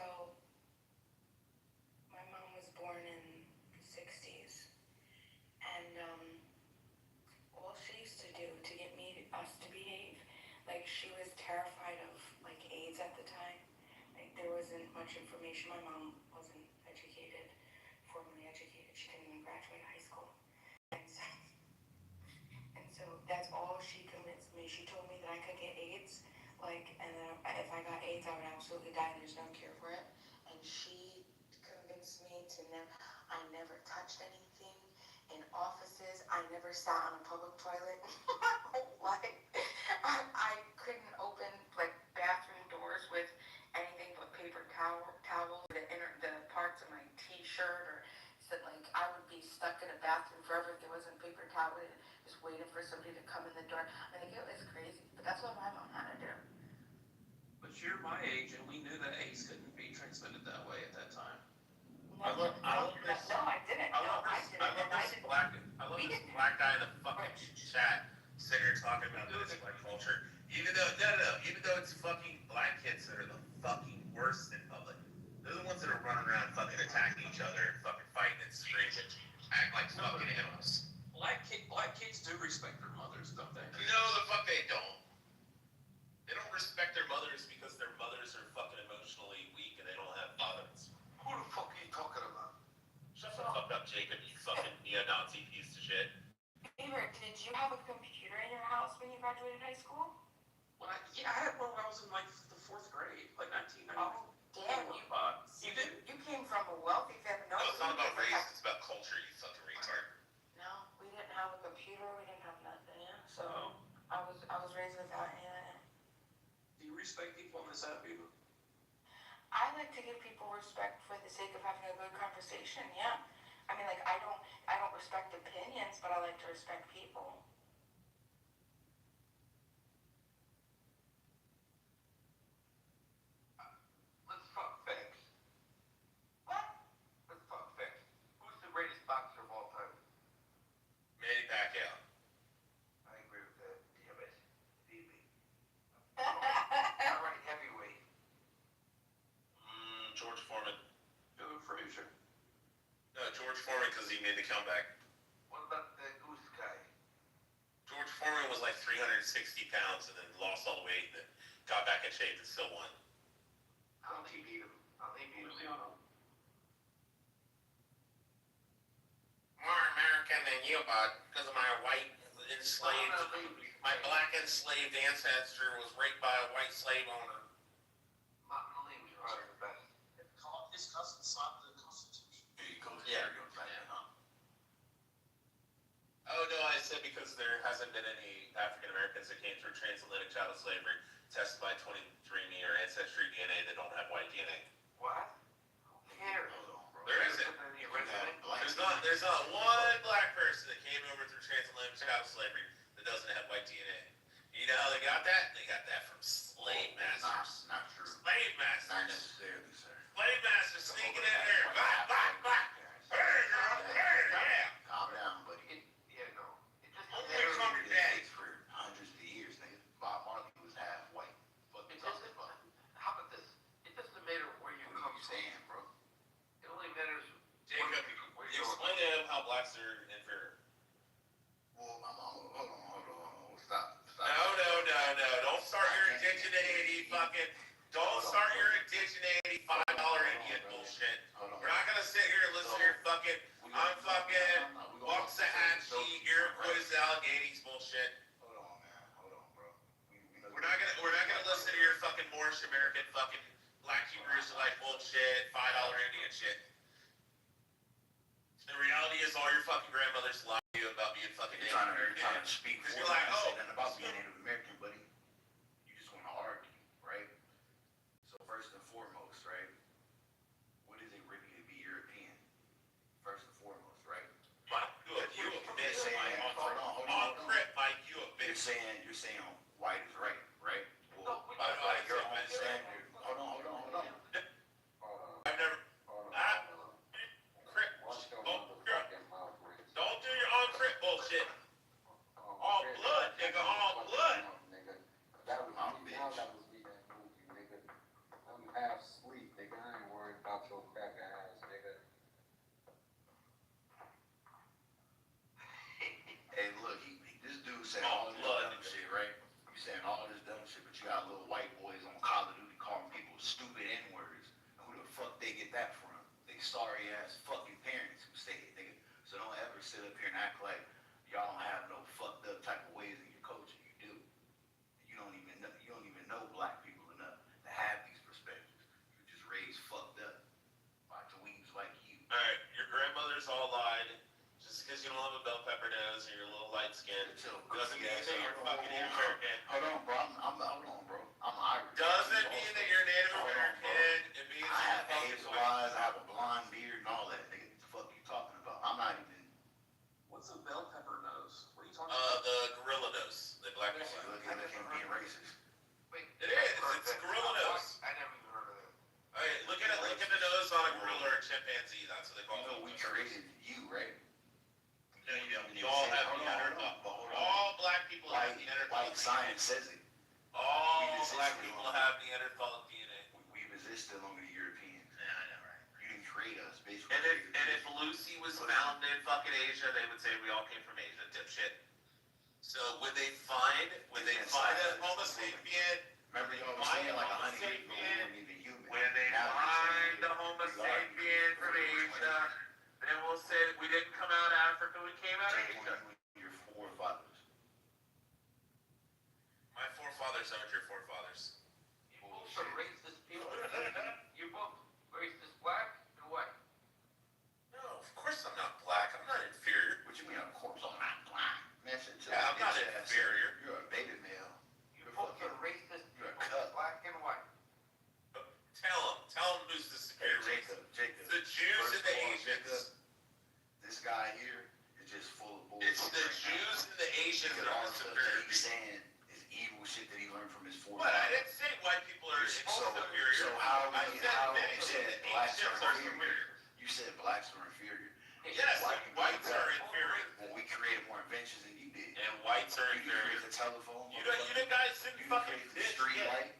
my mom was born in the 60s. And, all she used to do to get us to behave, like, she was terrified of, like, AIDS at the time. Like, there wasn't much information. My mom wasn't educated, formally educated. She didn't even graduate high school. And so that's all she convinced me. She told me that I could get AIDS, like, and if I got AIDS, I would absolutely die, and there's no cure for it. And she convinced me to I never touched anything in offices. I never sat on a public toilet. Like, I couldn't open, like, bathroom doors with anything but paper towels, the parts of my t-shirt, or said, like, I would be stuck in a bathroom forever if there wasn't a paper towel, just waiting for somebody to come in the door. I think it was crazy, but that's what my mom had to do.
But you're my age, and we knew that AIDS couldn't be transmitted that way at that time.
I love this.
No, I didn't.
I love this black guy in the fucking chat sitting here talking about this white culture. Even though it's fucking black kids that are the fucking worst in public. They're the ones that are running around fucking attacking each other and fucking fighting and screaming, act like fucking animals.
Black kids do respect their mothers, don't they?
No, the fuck they don't. They don't respect their mothers because their mothers are fucking emotionally weak and they don't have fathers.
Who the fuck are you talking about?
Shut the fuck up, Jacob, you fucking neo-Nazi piece of shit.
Beaver, did you have a computer in your house when you graduated high school?
I had one when I was in, like, the 4th grade, like 1990.
Oh, damn,
You did?
You came from a wealthy family.
No, it's not about race, it's about culture, you fucking retard.
No, we didn't have a computer, we didn't have nothing, yeah. So,
Oh.
I was raised without any.
Do you respect people on this app, Eva?
I like to give people respect for the sake of having a good conversation, yeah. I mean, like, I don't respect opinions, but I like to respect people.
Let's fuck facts.
What?
Let's fuck facts. Who's the greatest boxer of all time?
Manny Pacquiao.
I agree with that. Damn it. Beat me. Alright, heavyweight.
George Foreman.
Joe Frazier.
No, George Foreman because he made the comeback.
What about the goose guy?
George Foreman was like 360 pounds and then lost all the weight and then got back in shape and still won.
How did he beat him? How did he beat him?
because of my white enslaved, my black enslaved ancestor was raped by a white slave owner.
His cousin signed the Constitution.
Yeah. Oh no, I said because there hasn't been any African Americans that came through transatlantic chattel slavery tested by 23andMe or Ancestry DNA that don't have white DNA.
What? Who cares?
There isn't. There's not one black person that came over through transatlantic chattel slavery that doesn't have white DNA. You know how they got that? They got that from slave masters.
Not true.
Slave masters.
Not necessarily, sir.
Slave masters sneaking in there. Black. Hey, girl. Hey, yeah.
Calm down, buddy.
Only from your daddy.
For hundreds of years, nigga. Bob Marley was half white. Fucking talking about.
How about this? It doesn't matter where you
What
come
are you
from.
saying, bro?
It only matters
Jacob, explain to him how blacks are inferior.
Well, hold on. Stop.
No. Don't start your indigeneity fucking. Don't start your indigeneity $5 Indian bullshit.
Hold on.
We're not gonna sit here and listen to your fucking. I'm fucking Waxahachie, Iroquois, Alleghenies bullshit.
Hold on, man. Hold on, bro.
We're not gonna listen to your fucking Moorish American fucking Black Hebrew Israelite bullshit, $5 Indian shit. The reality is all your fucking grandmothers lie to you about being fucking
You're
Native
trying
American.
to speak for
You're
me.
like,
I
oh,
said nothing about being Native American, buddy. You just want to argue, right? So first and foremost, right? What is it really to be European? First and foremost, right?
Mike, you a bitch,
saying,
Mike.
hold on.
On crip, Mike, you a bitch.
You're saying white is right, right? Well,
By
your
your
own standard. Hold on.
I've never. Crip. Don't do your on crip bullshit. All blood, nigga, all blood.
That was me, now that was me, that movie, nigga. I'm half asleep, nigga. I ain't worried about your cracker ass, nigga.
Hey, look, this dude said all this dumb shit, right? You saying all this dumb shit, but you got little white boys on Call of Duty calling people stupid N-words. Who the fuck they get that from? They sorry ass fucking parents who say it, nigga. So don't ever sit up here and act like y'all don't have no fucked up type of ways in your culture. You do. You don't even know black people enough to have these perspectives. You just raised fucked up by dweebs like you.
Alright, your grandmothers all lied. Just because you don't have a bell pepper nose or you're a little light skinned doesn't mean that you're fucking Native American.
Hold on, bro. Hold on, bro. I'm Irish.
Doesn't mean that you're Native American. It means
I have
you're
hazel
fucking
eyes, I have a blonde beard and all that. Nigga, what the fuck you talking about? I'm not even.
What's a bell pepper nose? What are you talking about?
the gorilla nose. The black people.
Look at him being racist.
It is. It's a gorilla nose.
I never even heard of that.
Okay, look at it. Look at the nose on a gorilla or a chimpanzee. That's what they call
You know, we created you, right?
No, you don't. You all have Neanderthal. All black people have Neanderthal.
White science says it.
All black people have Neanderthal DNA.
We've existed longer than Europeans.
Yeah, I know, right?
You didn't create us, basically.
And if Lucy was found in fucking Asia, they would say we all came from Asia, dipshit. So would they find a Homo sapien?
Remember y'all was saying like 100 years ago we weren't even human.
When they find the Homo sapien from Asia, then we'll say we didn't come out of Africa, we came out of Asia.
Your forefathers.
My forefathers aren't your forefathers.
You both are racist people. You're both racist black and white.
No, of course I'm not black. I'm not inferior.
What you mean, of course I'm not blind? Man,
Yeah, I'm not inferior.
You're a beta male.
You both are racist
You're a
people,
cut.
black and white.
Tell him who's the superior race.
Jacob.
The Jews and the Asians.
This guy here is just full of bullshit.
It's the Jews and the Asians that
Because all
are
the stuff
superior.
that he's saying is evil shit that he learned from his forefathers.
What? I didn't say white people are superior.
So how
I
you
said
said blacks
Asians
are
are
inferior?
superior.
You said blacks are inferior.
Yes,
people
whites
do
are
that.
inferior.
Well, we created more inventions than you did.
And whites are
You created
inferior.
the telephone.
You guys didn't
You
fucking
created the
bitch
street
yet.
light.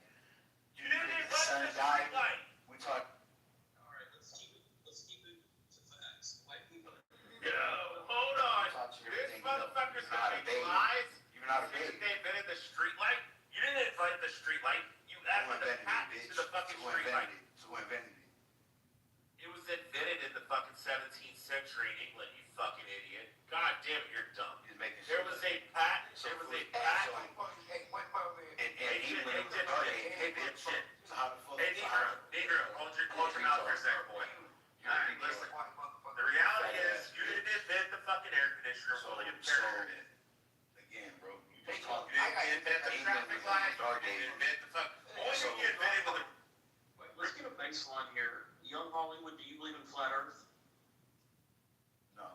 You didn't
The
invent
sun
the
died.
street light.
We talked.
Alright, let's keep it to facts. White people.
No, hold on.
Taught you
This
everything you know.
motherfucker's
You're not a
speaking
baby.
lies.
You're not a
You think
baby.
they invented the street light? You didn't invent the street light. You added the patent to the fucking street light.
So who invented it?
It was invented in the fucking 1700s. 17th century in England, you fucking idiot. God damn it, you're dumb.
He's making
There
sure
was
that-
a patent.
So
There was a
food-
patent.
And even when it was started,
Hey, bitch, shit.
so how the fuck?
Hey, Negro, hold your mouth for a second, boy. Alright, listen. The reality is, you didn't invent the fucking air conditioner, William Turner did.
Again, bro, you just talking.
You didn't invent the traffic light. You didn't invent the fuck. Only thing you invented was the.
Wait, let's get a baseline here. Young Hollywood, do you believe in flat Earth?
No.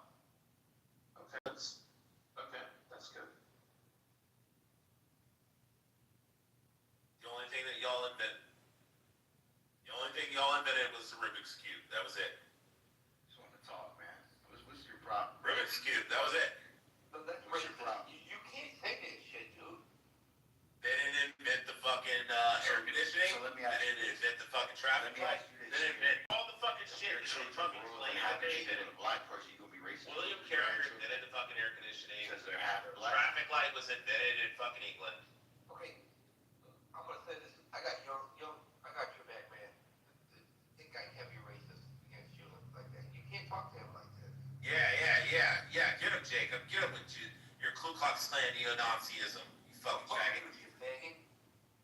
Okay, that's good.
The only thing that y'all invented. The only thing y'all invented was the Rubik's Cube. That was it.
Just want to talk, man. What's your problem?
Rubik's Cube. That was it.
What's your problem?
You can't say that shit, dude.
They didn't invent the fucking air conditioning.
So let me
They
ask you
didn't
this.
invent the fucking traffic
Let me
light.
ask you this.
They didn't invent all the fucking shit.
You're
that
changing
Trump
the world
explained
and
that
having
they
to
invented.
a black person, you gonna be racist.
William Carrier invented the fucking air conditioning.
Because they're half black.
Traffic light was invented in fucking England.
Okay, I'm gonna say this. I got your back, man. This guy can't be racist against you like that. You can't talk to him like that.
Yeah. Get him, Jacob. Get him with your Ku Klux Klan neo-Nazism. You fucking faggot.
You faggot.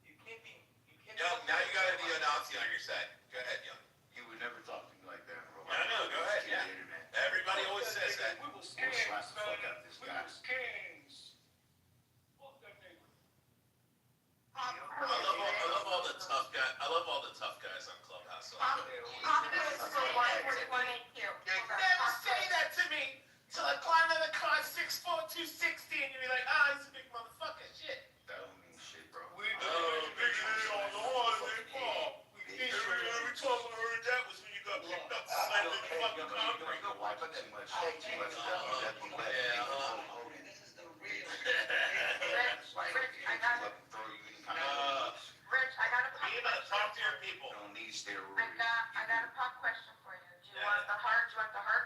You can't be.
Yo, now you got a neo-Nazi on your side. Go ahead, young.
You would never talk to me like that, bro.
I know, go ahead, yeah.
The internet.
Everybody always says that.
We was
We'll
kings,
slap the fuck
man.
out of this
We
guy.
was kings. Fuck that nigga.
I love all the tough guys. I love all the tough guys on Clubhouse. Never say that to me till I climb out of the car 6'4", 260, and you be like, he's a big motherfucker. Shit.
That don't mean shit, bro.
We bigger on the holiday ball.
Every time I heard that was when you got picked up, slammed in the fucking concrete.
You're watching too much WWE.
This is the real.
Rich, I got a pop
You gotta talk to your people.
Don't need steroids.
I got a pop question for you. Do you want the hard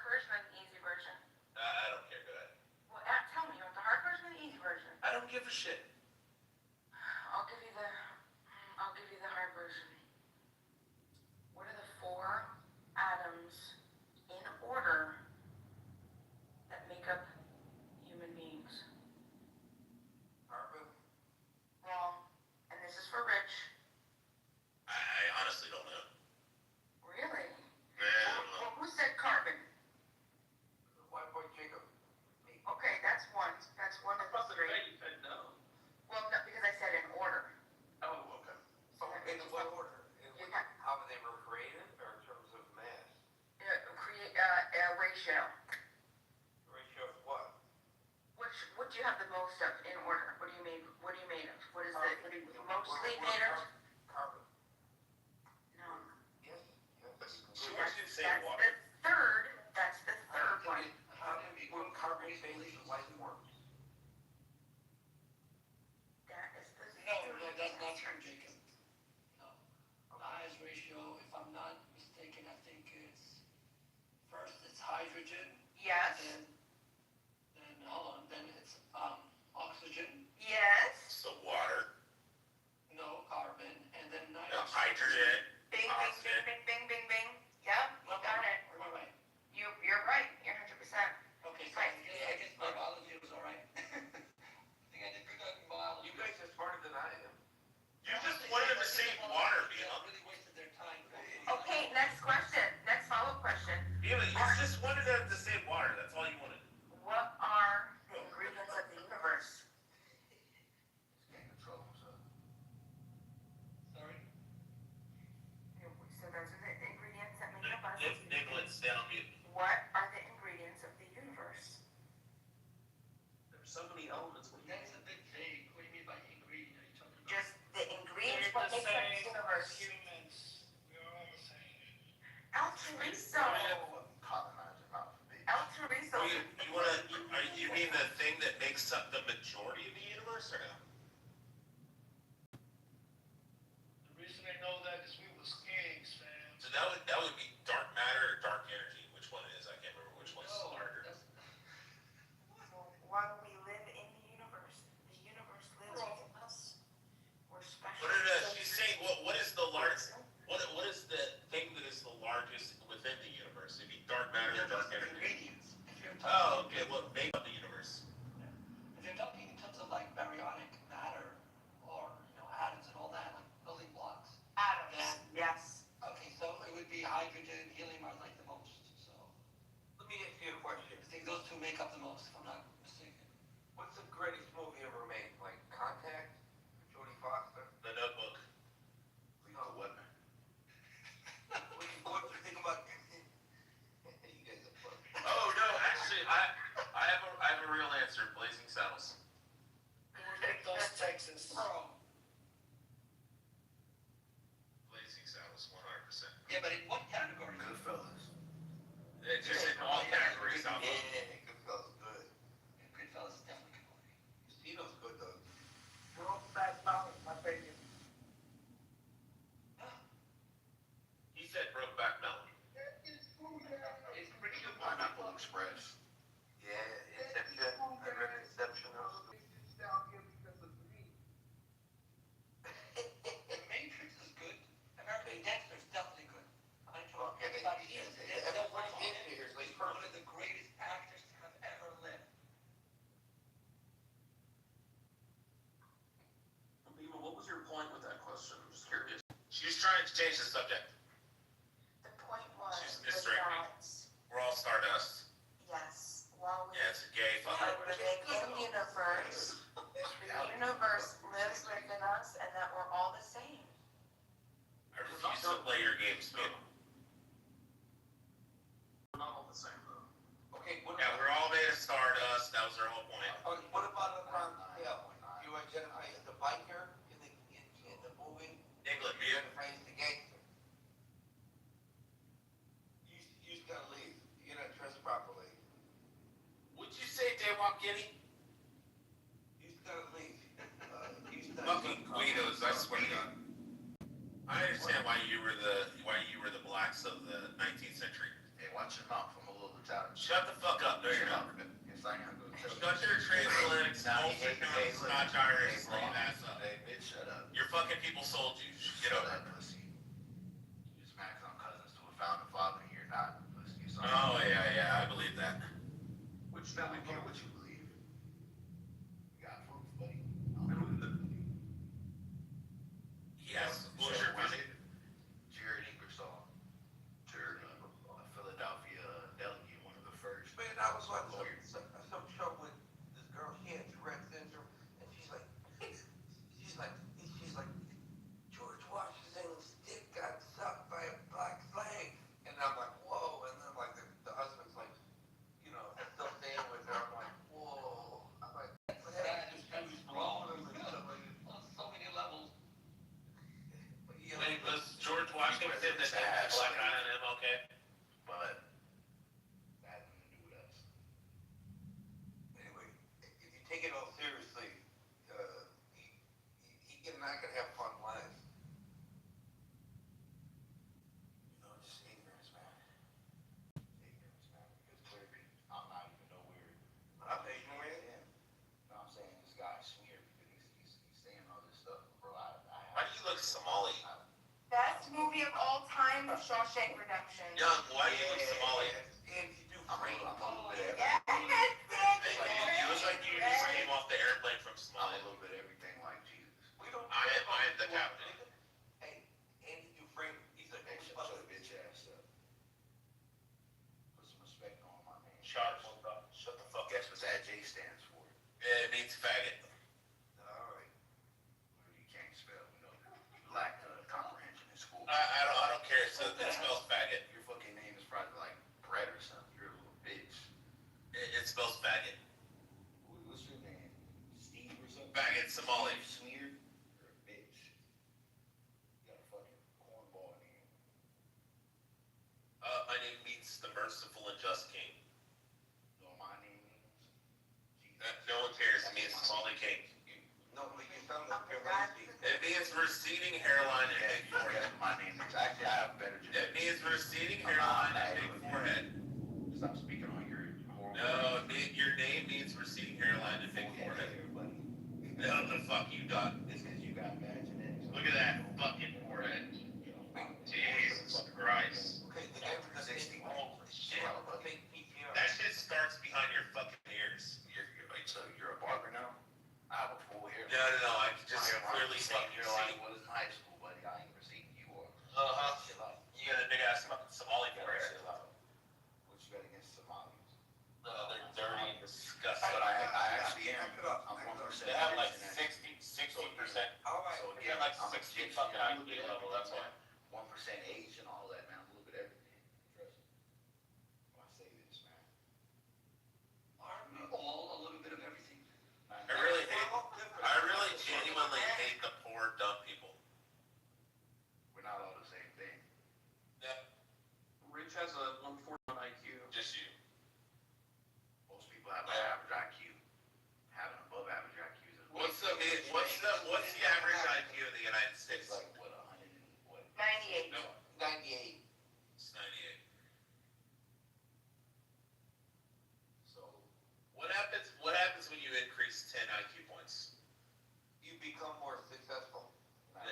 version or the easy version?
I don't care. Go ahead.
Well, tell me, you want the hard version or the easy version?
I don't give a shit.
I'll give you the hard version. What are the 4 atoms in order that make up human beings?
Carbon.
Wrong. And this is for Rich.
I honestly don't know.
Really?
Man,
Well, who said carbon?
White boy Jacob. Me.
Okay, that's one. That's one of the
Probably
3.
you said no.
Well, no, because I said in order.
oh, okay.
So in what order?
Yeah.
How they were created, or in terms of mass?
Create a ratio.
Ratio of what?
What do you have the most of in order? What do you made of? What is the mostly made of?
Carbon.
No.
Yes.
So what did you say
That's
water?
That's the third one.
How do we work carbon based life works?
That is the
No, that's not true, Jacob. No. The highest ratio, if I'm not mistaken, I think first it's hydrogen,
Yes.
then hold on, then it's oxygen,
Yes.
So water,
no carbon, and then nitrogen.
hydrogen,
Bing,
oxygen.
bing. Yep, you got it.
Am I right?
You're right. You're 100%.
Okay, so I guess my biology was all right. I think I did good in biology.
You guys are smarter than I am.
You just wanted to save water,
They
Bima.
really wasted their time.
Okay, next question. Next follow-up question.
Bima, you just wanted them to save water. That's all you wanted.
make up the most, if I'm not mistaken.
What's the greatest movie ever made? Like Contact? Jodie Foster?
The Notebook.
Lethal Weapon. What do you think about you guys are fun.
Oh no, actually, I have a real answer. Blazing Saddles.
Those Texas.
Bro.
Blazing Saddles, 100%.
Yeah, but in what category?
Goodfellas.
It's just in all categories.
Yeah, Goodfellas is good.
Goodfellas is definitely good movie.
Casino's good though.
Brokeback Mountain, my favorite.
He said Brokeback Mountain.
It's pretty good.
Pineapple Express.
Yeah, Inception. I read Inception.
The Matrix is good. American Dexter is definitely good. I told
Yeah,
everybody
yeah,
is
yeah, everybody in here is like
He's one of the greatest actors to have ever lived.
Beaver, what was your point with that question? I'm just curious.
She's trying to change the subject.
The point was
She's misdirecting.
that,
We're all Stardust.
yes, while we
Yeah, it's a gay
are
fucking.
living in universe, the universe lives within us, and that we're all the same.
I refuse to play your games, man.
We're not all the same, though.
Okay, what
Yeah, we're all made of Stardust. That was our whole point.
what about you identify as the biker in the movie?
England,
You
yeah.
identify as the gangster. You just gotta leave. You're not dressed properly.
Would you say Daywalk Guinea?
You just gotta leave. You just gotta
Fucking Guidos, I swear to God. I understand why you were the blacks of the 19th century.
Hey, watch your mouth. I'm a little Italian.
Shut the fuck up. No, you're not.
Yes, I am.
You got your transatlantic, multi-county, Scotch Irish, slave ass up.
Hey, bitch, shut up.
Your fucking people sold you. Get
Shut
over
up,
it.
pussy. You just max on cousins to a founding father, and you're not, pussy. So
Oh, yeah, I believe that.
Which I don't care what you believe. You got proof, buddy. I don't believe it.
Yes, what's your opinion?
Jared Ingersoll. Jared, a Philadelphia delegate, one of the first.
Man, I was like, some show with this girl. She had Tourette syndrome, and she's like, George Washington's dick got sucked by a black slave, and I'm like, whoa, and then like the husband's like, still staying with her. I'm like, whoa, I'm like,
That is wrong on so many levels.
Wait, was George Washington the black guy on MLK?
But that had nothing to do with us.
Anyway, if you take it all seriously, he and I could have fun lives.
Just ignorance, man. Ignorance, man. Because clearly, I'm not even nowhere.
I'm ignorant.
Yeah. No, I'm saying this guy's smeared because he's saying all this stuff, bro.
Why do you look Somali?
Best movie of all time, The Shawshank Redemption.
Young, why do you look Somali?
And you do
I'm a
free.
little bit of
Yes, Sandy.
You look like you just came off the airplane from
I'm
Somalia.
a little bit of everything like Jesus.
We don't
I am the captain.
Hey, Andy Dufresne, he's a
Hey, shut your bitch ass up. Put some respect on my man.
Shut the fuck up.
Guess what that J stands for?
It means faggot.
all right.
Well, you can't spell. You know, you lack comprehension in school.
I don't care. So it spells faggot.
Your fucking name is probably like Brett or something. You're a little bitch.
It spells faggot.
What's your name? Steve or something?
Faggot Somali.
Smeared? You're a bitch. You got a fucking cornball name.
My name means the merciful and just king.
You know what my name means? Jesus.
No one cares. It means Somali king.
No, but you sound like you're lazy.
It means receding hairline and big
Guess
forehead.
what my name is? Actually, I have better
It means receding hairline and big forehead.
Stop speaking on your horrible.
No, your name means receding hairline and big forehead.
Buddy.
No, the fuck you done.
It's because you got bad genetics.
Look at that fucking forehead. Jesus Christ.
Okay, the guy with the
60.
shit. Okay, PTR.
That shit starts behind your fucking ears.
So you're a barber now? I have a full hair.
No, I can just clearly
same
fucking
hairline
see.
was in high school, buddy. I ain't ever seen you or.
Uh-huh.
Shit like.
You got a big ass fucking Somali
Shit
forehead.
like.
but I actually am. I'm 1%
They have like
Asian.
60%.
All right.
So
They have
again,
like
I'm
60
Egyptian,
fucking
I'm a
IQ
little bit
level, that's why.
1% Asian, all that, man. I'm a little bit everything. Trust me. When I say this, man.
Aren't we all a little bit of everything?
I really genuinely hate the poor, dumb people.
We're not all the same thing.
Yeah,
Rich has a 141 IQ.
just you.
Most people have an average IQ. Having above average IQs is
What's the average IQ of the United States?
It's like what 100 and what?
98.
No,
98.
it's 98.
So
What happens when you increase 10 IQ points?
You become more successful.
I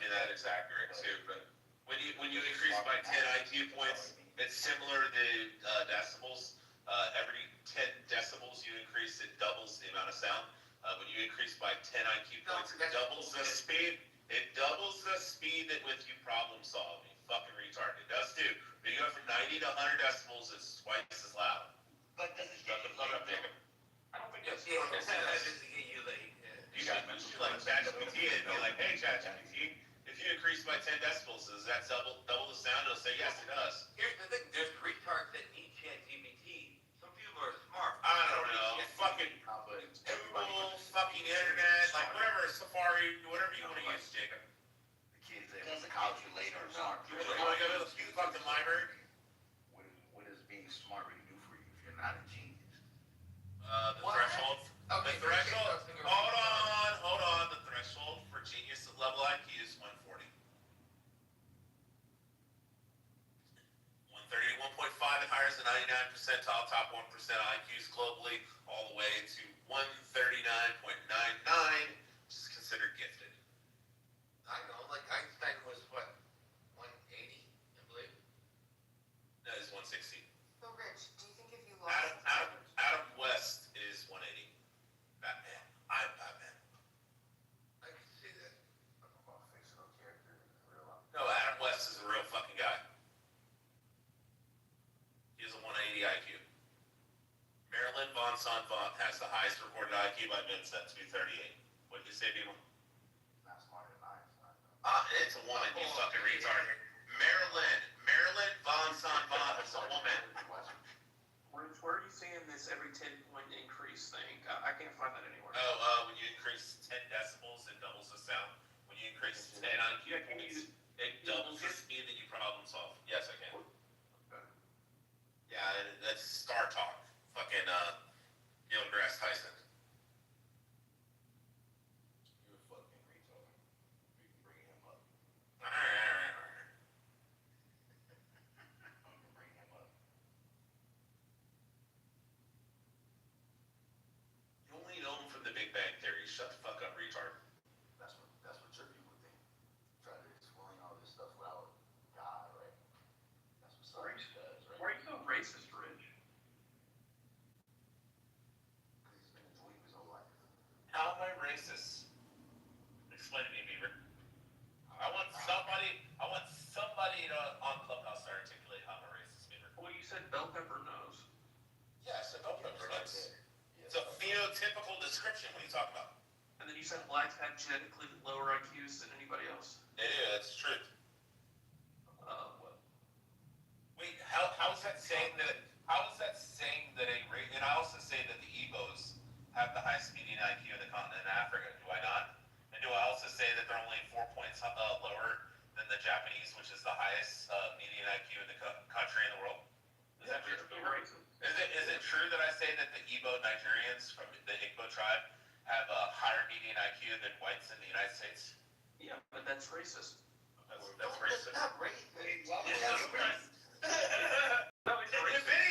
mean, that is accurate too, but when you increase by 10 IQ points, it's similar to decibels. Every 10 decibels you increase, it doubles the amount of sound. When you increase by 10 IQ points, it doubles the speed. It doubles the speed at which you problem solve. You fucking retard. It does too. When you go from 90 to 100 decibels, it's twice as loud.
But does it
Shut
get
the
you
fuck up,
late?
Jacob.
I don't think
Yes,
that's
yes, does it get you late?
You should like ChatGPT and be like, hey ChatGPT, if you increase by 10 decibels, does that double the sound? It'll say yes, it does.
Here's the thing, there's retards that need ChatGPT. Some people are smart.
I don't know. Fucking Google, fucking internet, like whatever, Safari, whatever you want to use, Jacob.
the kids that went to calculator or smart.
You want to go to the fucking library?
What is being smart really do for you if you're not a genius?
The
What?
threshold.
Okay,
The threshold.
okay,
Hold on. The threshold for genius level IQ is 140. 130 to 1.5 and higher is the 99 percentile, top 1% IQs globally, all the way to 139.99, which is considered gifted.
I know, like Einstein was what, 180, I believe?
That is 160.
So Rich, do you think if you lost?
Adam West is 180. Batman. I'm Batman.
I can see that.
I'm about fictional character in real life.
No, Adam West is a real fucking guy. He has a 180 IQ. Marilyn von Sonvant has the highest recorded IQ by men's at 238. What did you say, people?
Not smarter than Einstein.
It's a woman, you fucking retard. Marilyn von Sonvant is a woman.
Rich, where are you seeing this every 10-point increase thing? I can't find that anywhere.
When you increase 10 decibels, it doubles the sound. When you increase 10 IQ points, it doubles the speed that you problem solve. Yes, I can. Yeah, that's Star Talk. Fucking Neil deGrasse Tyson.
You're a fucking retard. We can bring him up.
Alright.
I'm gonna bring him up.
You only know him from the Big Bang Theory. Shut the fuck up, retard.
That's what your people think. Try to explain all this stuff without God, right? That's what science does, right?
Why are you so racist, Rich?
Because he's been a dweeb his whole life.
How am I racist? Explain to me, Beaver. I want somebody on Clubhouse to articulate how I'm a racist, Beaver.
Well, you said bell pepper nose.
Yes, I don't remember this. It's a phenotypical description. What are you talking about?
And then you said blacks have genetically lower IQs than anybody else.
Yeah, that's true.
What?
Wait, how is that saying that? How is that saying that and I also say that the Igbos have the highest median IQ in the continent of Africa. Do I not? And do I also say that they're only 4 points lower than the Japanese, which is the highest median IQ in the country in the world? Is that true? Is it true that I say that the Igbo Nigerians from the Igbo tribe have a higher median IQ than whites in the United States?
Yeah, but that's racist.
That's racist.
Not racist.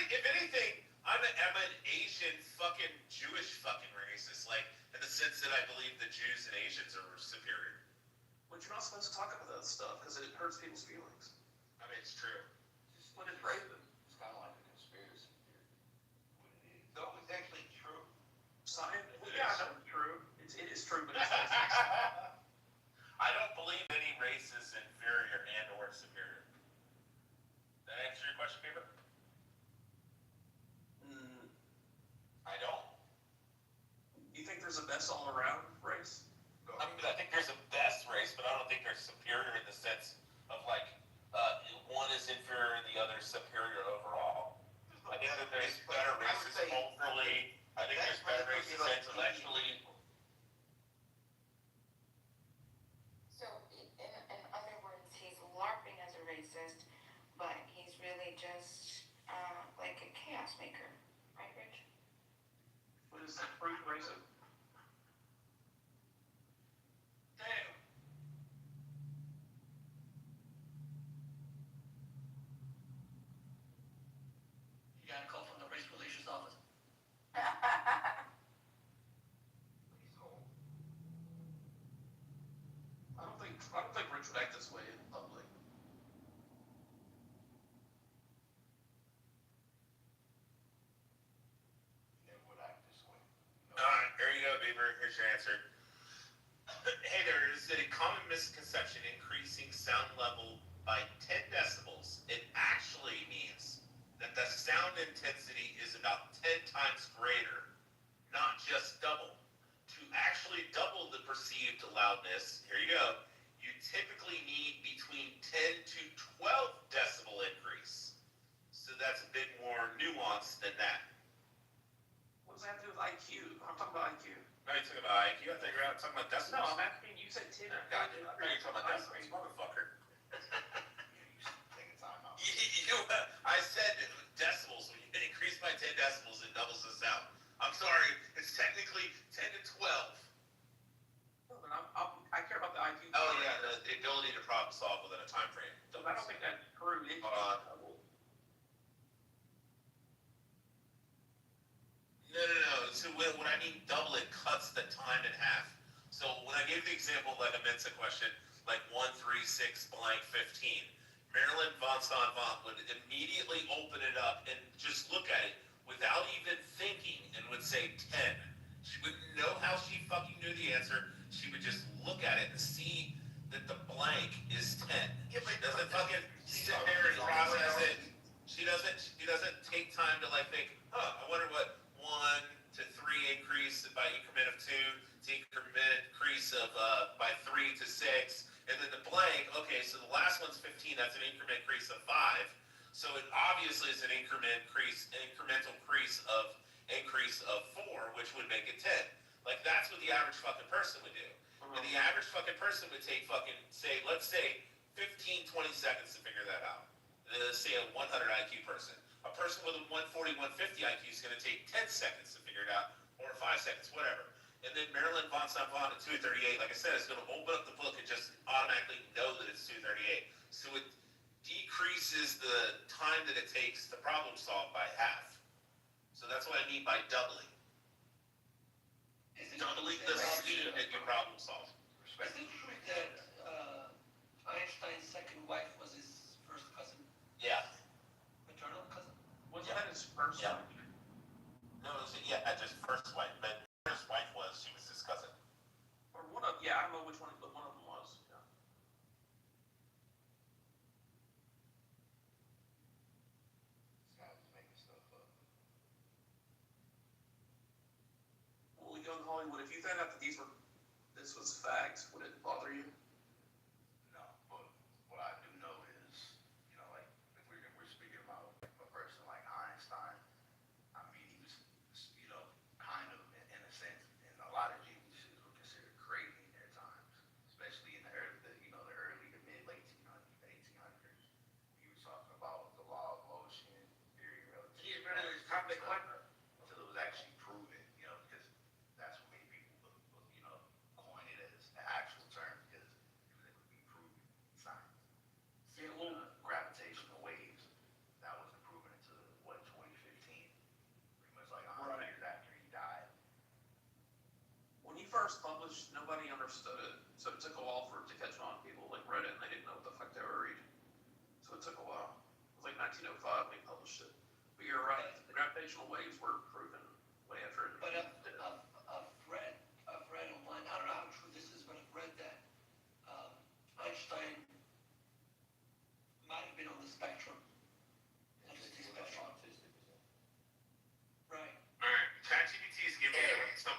If anything, I'm an Asian fucking Jewish fucking racist, like in the sense that I believe that Jews and Asians are superior.
But you're not supposed to talk about that stuff because it hurts people's feelings.
I mean, it's true.
What is racist?
It's kind of like a conspiracy theory. What it is.
No, it's actually true.
Science? Well, yeah, I know it's true. It is true, but it's racist.
I don't believe any race is inferior and or superior. Did that answer your question, Beaver?
Mm,
I don't.
intellectually, I think there's better races intellectually.
So, in other words, he's LARPing as a racist, but he's really just like a chaos maker, right, Rich?
What is fruit racist?
Damn. You got a call from the race relations office.
I don't think Rich would act this way in public.
Never would act this way.
Alright, here you go, Beaver. Here's your answer. Hey, there is a common misconception increasing sound level by 10 decibels. It actually means that the sound intensity is about 10 times greater, not just double. To actually double the perceived loudness, here you go, you typically need between 10 to 12 decibel increase. So that's a bit more nuanced than that.
What does that have to do with IQ? I'm talking about IQ.
No, you talking about IQ? I think you're talking about decibels.
No, I'm asking you said 10.
God, I thought you were talking about decibels, motherfucker.
Take a time out.
I said decibels. When you increase by 10 decibels, it doubles the sound. I'm sorry, it's technically 10 to 12.
No, but I care about the IQ.
Oh yeah, the ability to problem solve within a time frame.
So I don't think that's true.
No. So when I mean double, it cuts the time in half. So when I gave the example like a Mensa question, like 1, 3, 6, blank, 15, Marilyn von would immediately open it up and just look at it without even thinking and would say 10. She wouldn't know how she fucking knew the answer. She would just look at it and see that the blank is 10.
Yeah, but
She doesn't fucking sit there and process it. She doesn't take time to like think, I wonder what 1 to 3 increase by increment of 2 to increment increase of by 3 to 6, and then the blank, okay, so the last one's 15, that's an increment increase of 5. So it obviously is an incremental increase of 4, which would make it 10. Like that's what the average fucking person would do. And the average fucking person would take fucking let's say 15, 20 seconds to figure that out. Say a 100 IQ person. A person with a 140, 150 IQ is going to take 10 seconds to figure it out, or 5 seconds, whatever. And then Marilyn von at 238, like I said, is going to open up the book and just automatically know that it's 238. So it decreases the time that it takes to problem solve by half. So that's what I mean by doubling. Doubling the speed that you problem solve.
Is it true that Einstein's second wife was his first cousin?
Yeah.
Maternal cousin?
Wasn't that his first wife?
No, just first wife. But first wife she was his cousin.
Or one of, I don't know which one, but one of them was. Yeah.
This guy's making stuff up.
Well, young Hollywood, if you found out that this was facts, would it bother you?
No, but what I do know is, like if we're speaking about a person like Einstein, I mean he was, kind of in a sense, in a lot of geniuses were considered crazy in their times, especially in the early to mid late 1800s. He was talking about the law of motion, theory of relativity.
He's really this topic one.
Until it was actually proven, because that's what made people, coin it as an actual term because it would be proven in science. Gravitational waves, that wasn't proven until 2015, pretty much like 100 years after he died.
When he first published, nobody understood it, so it took a while for it to catch on. People like read it and they didn't know what the fuck they were reading. So it took a while. It was like 1905 when he published it. But you're right, the gravitational waves were proven way after it.
But I've read online, I don't know how true this is, but I've read that Einstein might have been on the spectrum. Autistic spectrum. Right.
Alright, ChatGPT is giving me some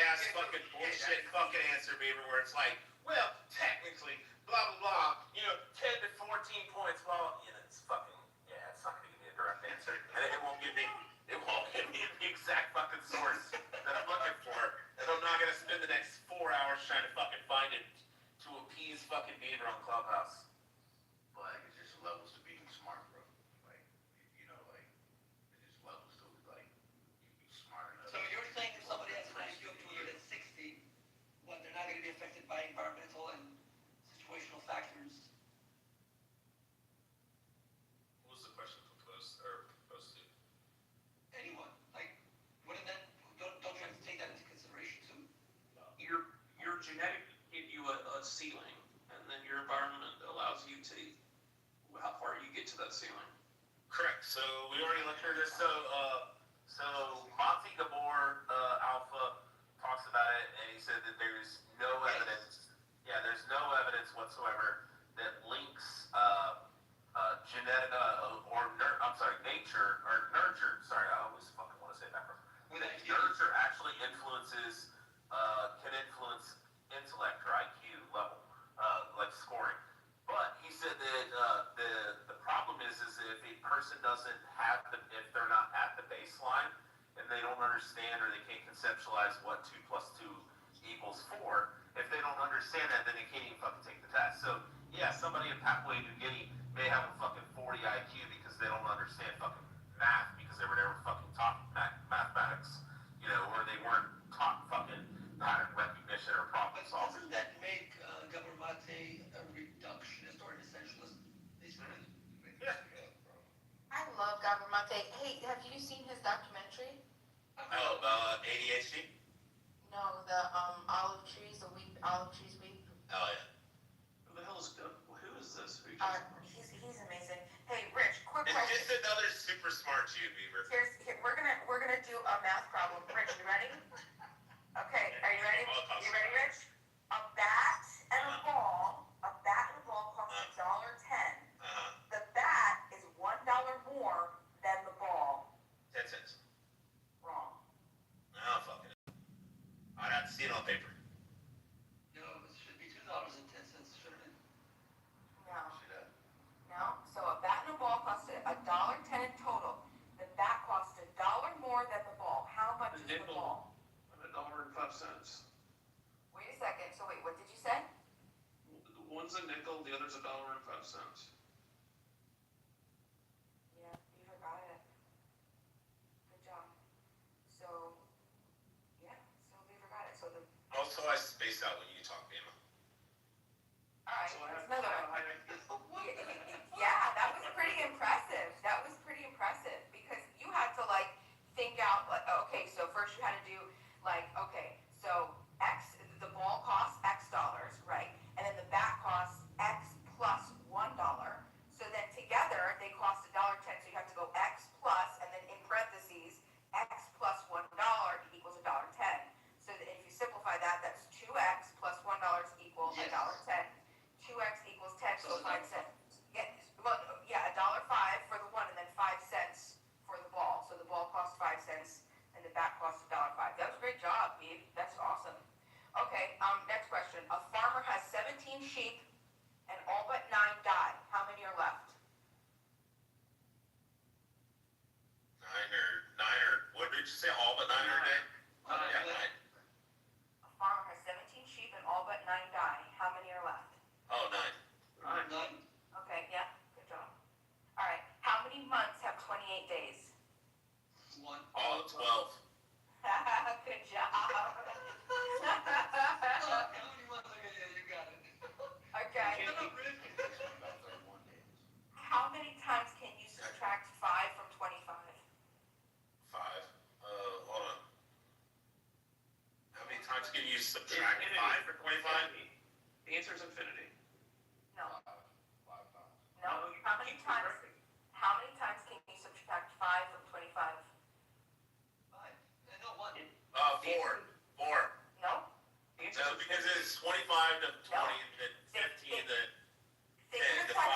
ass fucking bullshit fucking answer, Beaver, where it's like, well, technically, blah blah blah, 10 to 14 points, well, it's fucking, it's not gonna give me a direct answer. And it won't give me the exact lecture this. So Monty Gabor Alpha talks about it, and he said that there's no evidence. Yeah, there's no evidence whatsoever that links genetic nature or nurture. Sorry, I always fucking want to say that. That nurture actually influences, can influence intellect or IQ level, like scoring. But he said that the problem is if a person doesn't have if they're not at the baseline and they don't understand or they can't conceptualize what 2 + 2 = 4, if they don't understand that, then they can't even fucking take the test. So yeah, somebody in Papua New Guinea may have a fucking 40 IQ because they don't understand fucking math because they were never fucking taught mathematics, or they weren't taught fucking pattern recognition or problem
But
solving.
doesn't that make Governor Mate a reductionist or an essentialist?
Yeah.
I love Gabor Mate. Hey, have you seen his documentary?
Oh, ADHD?
No, the olive trees weep.
Oh yeah.
Who the hell is this?
He's amazing. Hey, Rich, quick
It's
question.
just another super smart Jew, Beaver.
We're gonna do a math problem. Rich, you ready? Okay, are you ready? You ready, Rich? A bat and a ball costs $1.10. The bat is $1 more than the ball.
10 cents.
Wrong.
Oh, fucking. I'd have to see it on paper.
No, it should be $2.10, shouldn't it?
No. So a bat and a ball costs $1.10 in total. The bat costs $1 more than the ball. How much is the ball?
$1.05.
Wait a second. So wait, what did you say?
One's a nickel, the other's $1.05.
Yeah, you forgot it. Good job. So, yeah, so we forgot it. So the.
Also, I space out when you talk, Bama.
All right,
So
here's another one.
I
Yeah, that was pretty impressive. Because you had to think out okay, so first you had to do okay, so X, the ball costs X dollars, right? And then the bat costs X plus $1. So then together they cost $1.10. So you have to go X plus and then in parentheses X plus $1 equals $1.10. So that if you simplify that, that's 2X plus $1 equals $1.10. 2X equals 10, so 5 cents. Yeah, $1.05 for the one and then 5 cents for the ball. So the ball costs 5 cents and the bat costs $1.05. That was a great job, Eve. That's awesome. Okay, next question. A farmer has 17 sheep and all but 9 die. How many are left?
Nine or what did you say? All but 9 are dead? Yeah, 9.
A farmer has 17 sheep and all but 9 die. How many are left?
Oh, 9.
None.
Okay, yeah, good job. All right, how many months have 28 days?
1.
Oh, 12.
Good job.
How many months? Okay, yeah, you got it.
Okay. How many times can you subtract 5 from 25?
5. Hold on. How many times can you subtract 5 from 25?
The answer is infinity.
No.
5 times.
No. How many times can you subtract 5 from 25?
5. No, 1.
4. 4.
No.
No, because it's 25 to 20 and 15 to 10 to 5.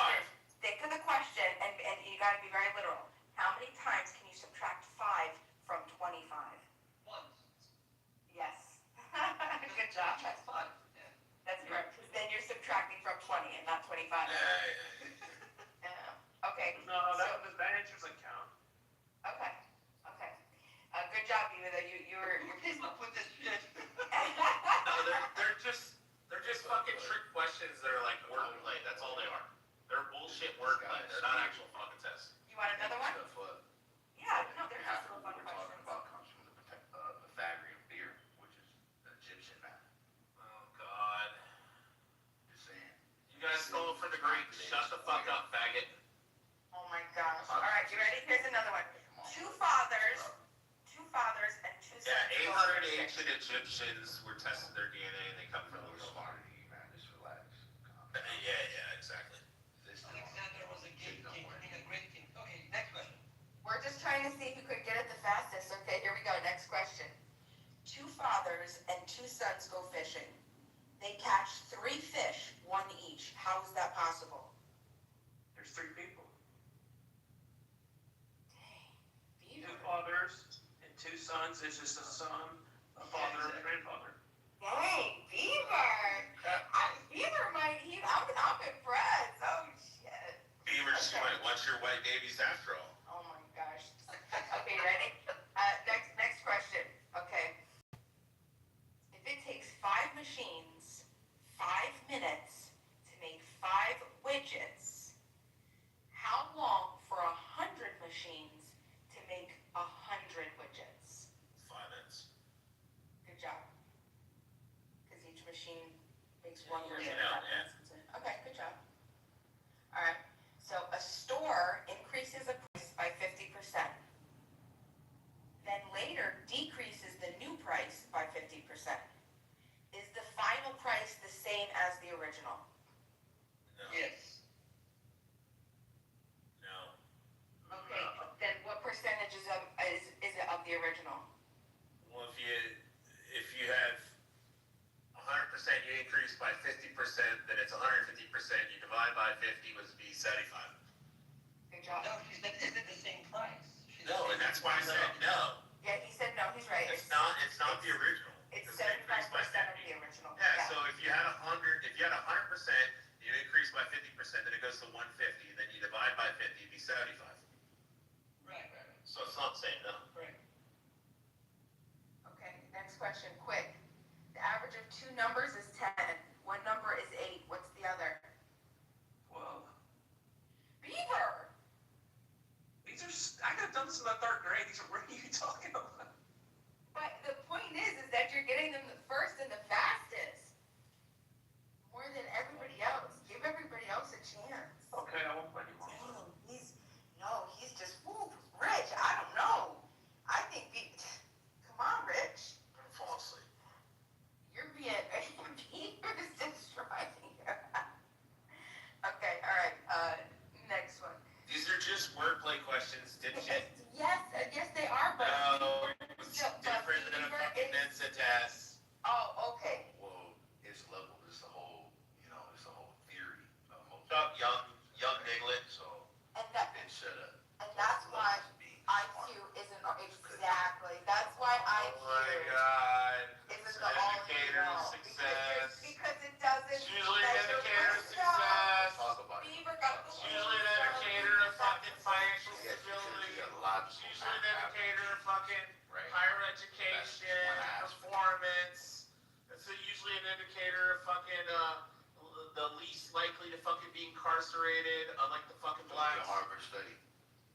Stick to the question, and you got to be very literal. How many times can you subtract 5 from 25?
1.
Yes. Good job.
That's 5. Yeah.
That's correct. Because then you're subtracting from 20 and not 25. Okay.
No, that answer doesn't count.
Okay. Good job, Eva. You're
Who came up with this shit?
No, they're just fucking trick questions that are like wordplay. That's all they are. They're bullshit wordplay. They're not actual fucking tests.
You want another one? Yeah. No, they're
Half
just
of
little
what
fun
we're talking
questions.
about comes from the Pythagorean theorem, which is Egyptian math.
Oh God.
Just saying.
You guys stole it from the Greeks. Shut the fuck up, faggot.
Oh my gosh. All right, you ready? Here's another one. Two fathers and 2 sons.
Yeah, 800 ancient Egyptians were testing their DNA and they come from the
Smarter than you, man. Just relax.
Yeah, exactly.
This
Alexander was a great king. Okay, next question.
We're just trying
trying to see who could get it the fastest. Okay, here we go. Next question. 2 fathers and 2 sons go fishing. They catch 3 fish, 1 each. How is that possible?
There's 3 people.
Dang.
2 fathers and 2 sons. It's just a son, a father, and a grandfather.
Dang, Beaver. Beaver might, I'm impressed. Oh, shit.
Beaver just might want your white babies after all.
Oh, my gosh. Okay, ready? Next question. Okay. If it takes 5 machines 5 minutes to make 5 widgets, how long for 100 machines to make 100 widgets?
5 minutes.
Good job. Because each machine makes 1 widget.
Yeah.
Okay, good job. All right. So a store increases a price by 50%. Then later decreases the new price by 50%. Is the final price the same as the original?
No.
Yes.
No.
Okay, then what percentage is it of the original?
Well, if you have 100%, you increase by 50%, then it's 150%. You divide by 50 would be 75.
Good job.
No, she said, is it the same price?
No, and that's why I said no.
Yeah, he said no, he's right.
It's not the original.
It's
It's an
75%
increase by
of
50.
the original.
Yeah, so if you had 100%, you increase by 50%, then it goes to 150, then you divide by 50, it'd be 75.
Right.
So it's not the same, no.
Right.
Okay, next question, quick. The average of 2 numbers is 10. One number is 8. What's the other?
12.
Beaver!
I could have done this in the 3rd grade. What are you talking about?
But the point is that you're getting them the first and the fastest. More than everybody else. Give everybody else a chance.
Okay, I won't play anymore.
Dang, he's just, Rich, I don't know. I think, come on, Rich.
I'm gonna fall asleep.
You're being, Beaver's destroying you. Okay, all right, next one.
These are just wordplay questions, dipshit.
Yes, they are, but.
No, it's different than a fucking Mensa test.
Oh, okay.
Well, it's level. It's a whole, it's a whole theory.
What's up, young niglet?
So,
And that,
then shut up.
and that's why IQ isn't, exactly, that's why IQ.
Oh my god.
Isn't
It's
the
an
all
indicator of success.
Because it doesn't.
It's usually an
measure
indicator of
wisdom.
success.
Talk about it.
Beaver got the
It's usually an indicator of fucking financial
Yes, because
stability.
you got a lot of
It's usually an indicator of fucking
Right.
higher education,
That's one
performance. It's usually an indicator of fucking the least likely to fucking be incarcerated, unlike the fucking
The
blacks.
Harvard study.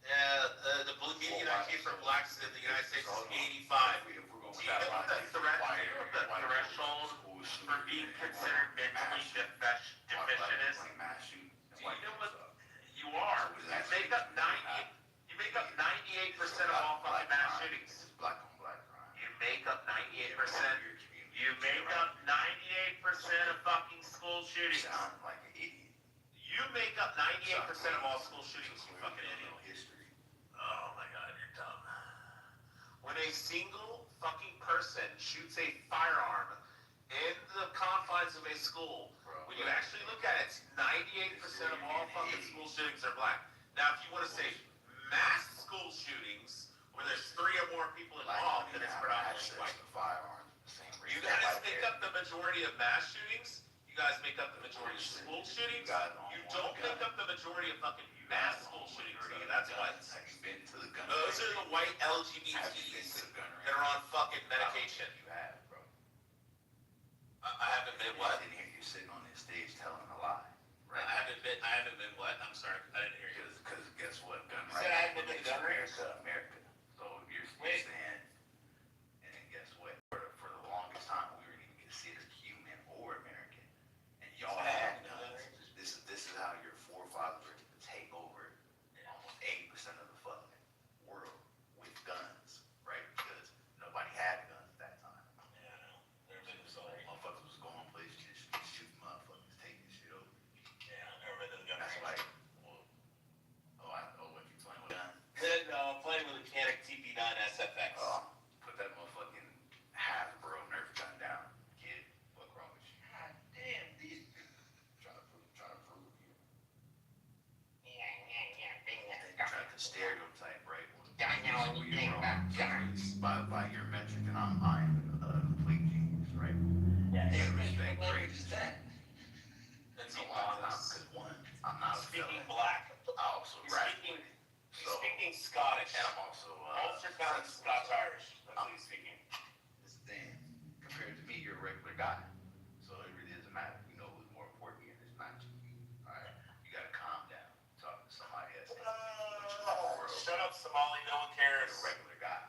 Yeah, the median IQ for blacks in the United States is 85.
If we're going
Do you know what the threshold for being considered mentally deficient is? Do you know what you are? You make up 98% of all fucking mass shootings.
It's black on black crime.
You make up 98%. You make up 98% of fucking school shootings.
Sound like an idiot.
You make up 98% of all school shootings, you fucking idiot.
History.
Oh my god, you're dumb. When a single fucking person shoots a firearm in the confines of a school, when you actually look at it, 98% of all fucking school shootings are black. Now, if you want to say mass school shootings, where there's 3 or more people involved, then it's predominantly white. You guys make up the majority of mass shootings. You guys make up the majority of school shootings. You don't make up the majority of fucking mass school shootings. That's whites.
Have you been to the gun
Those
range?
are the white
Have you been
LGBTs
to the gun range?
that are on fucking medication.
You have, bro.
I haven't been what?
I didn't hear you sitting on this stage telling a lie.
I haven't been what? I'm sorry, I didn't hear you.
Because guess what? Gun
You said I
range
haven't been
is
to gun range?
America. So you're
Wait.
saying, and then guess what? For the longest time, we weren't even considered human or American. And y'all had guns. This is how your forefathers were able to take over almost 80% of the fucking world with guns, right? Because nobody had guns at that time.
Yeah, I know. There's been
So motherfuckers was going places just shooting motherfuckers, taking shit over.
Yeah, I've never been to the gun
That's
range.
like, well, what you playing with guns?
No, playing done SFX.
Put that motherfucking Hasbro Nerf gun down, kid. What's wrong with you?
God damn, these.
Trying to prove you.
Yeah.
Trying to stereotype, right?
I know anything about guns.
By your metric, and I am a complete genius, right?
Yeah,
In
what
respect,
language
great.
is that?
That's
No,
Because
I'm not a
speaking
felon.
black.
I also
He's
rap.
speaking,
So,
speaking Scottish.
and I'm also
Ulster County Scots Irish. That's what he's speaking.
this thing. Compared to me, you're a regular guy. So it really doesn't matter. You know who's more important here. It's not you. Alright? You gotta calm down. Talking to somebody else.
Shut up, Somali. No one cares.
You're a regular guy.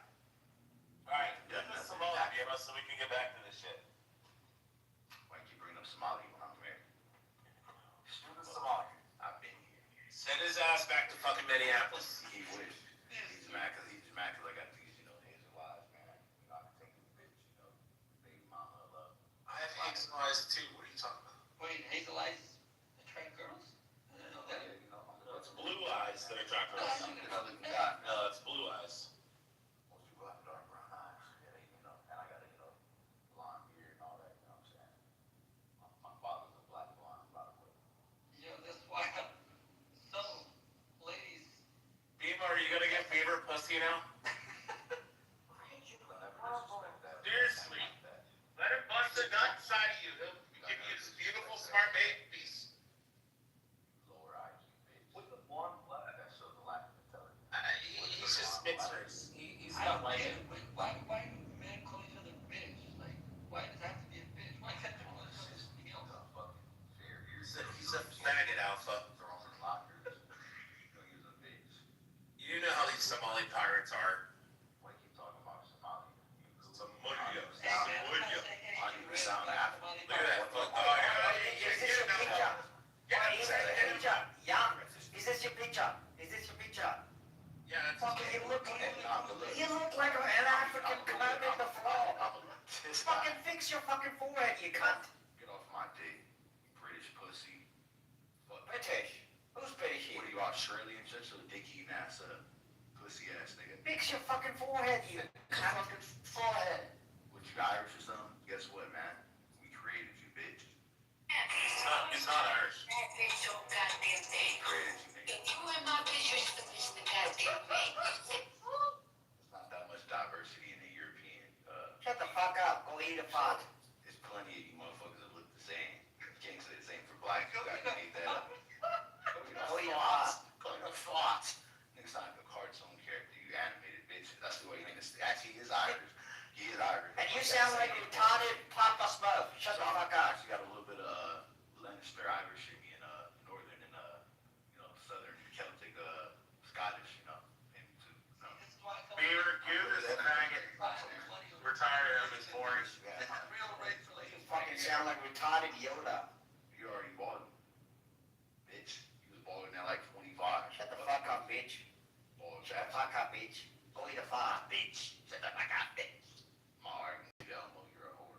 Alright, do the Somali, Bima, so we can get back to this shit.
Why you keep bringing up Somali when I'm here?
Do the Somali.
I've been here.
Send his ass back to fucking Minneapolis.
He wish. He's mad cause I got these, hazel eyes, man. I can take this bitch, baby mama love.
I have hazel eyes too. What are you talking about?
Wait, hazel eyes attract girls? I don't know that.
It's blue eyes that attract
No,
girls.
I'm looking
I
at
look at God.
No, it's blue eyes.
Most people have dark brown eyes. Yeah, and I got a, blonde beard and all that, you know what I'm saying? My father's a black blonde, by the way.
Yeah, that's why some ladies.
Bima, are you gonna get fever pussy now? Seriously. Let him bust a nut inside of you. He'll give you this beautiful, smart babies.
Lower IQ, bitch. What's the blonde black? That shows a lack of intelligence.
He's just mixers. He's
I
not
don't
like
get
it.
it. Why do men call each other bitch? Like, why does it have to be a bitch? Why can't they call each other something else?
He's a faggot alpha.
Throwing lockers. He's a bitch.
You know how these Somali pirates are.
Why you keep talking about Somali?
Somalia.
Hey, man, I'm not
Somalia.
saying anything
Why do you
red
sound
about
African?
Somali
Look at that.
pirates.
Oh, yeah.
Is this your picture? Is this your picture? Young, is this your picture? Is this your picture?
Yeah, that's
Fucking, you look
I'm
like an African coming in the floor.
this guy.
Fucking fix your fucking forehead, you cunt.
Get off my dick, you British pussy. Fuck.
British. Who's British
What
here?
are you, Australian? Shut your dick-eating ass up. Pussy ass nigga.
Fix your fucking forehead, you fucking forehead.
What, you Irish or something? Guess what, man? We created you, bitch.
It's not Irish.
We created you, nigga. There's not that much diversity in the European,
Shut the fuck up. Go eat a fart.
There's plenty of you motherfuckers that look the same. You can't say the same for black. You gotta make that up.
Go eat a fart.
Go eat a fart. Nigga's not like a cartoon character. You animated bitch. That's the way he is. Actually, he is Irish. He is Irish.
And you sound like retarded Papa Smurf. Shut the fuck up.
Actually got a little bit of Leinster Irish in me and northern and southern Celtic Scottish, maybe too.
Beaver, goose, faggot. We're tired of him. It's boring.
Real racial.
You fucking sound like retarded Yoda.
You already bought him. Bitch. He was balling at like 25.
Shut the fuck up, bitch.
Ball
Shut the fuck up, bitch. Go eat a fart, bitch. Shut the fuck up, bitch.
Mark, Elmo, you're a whore.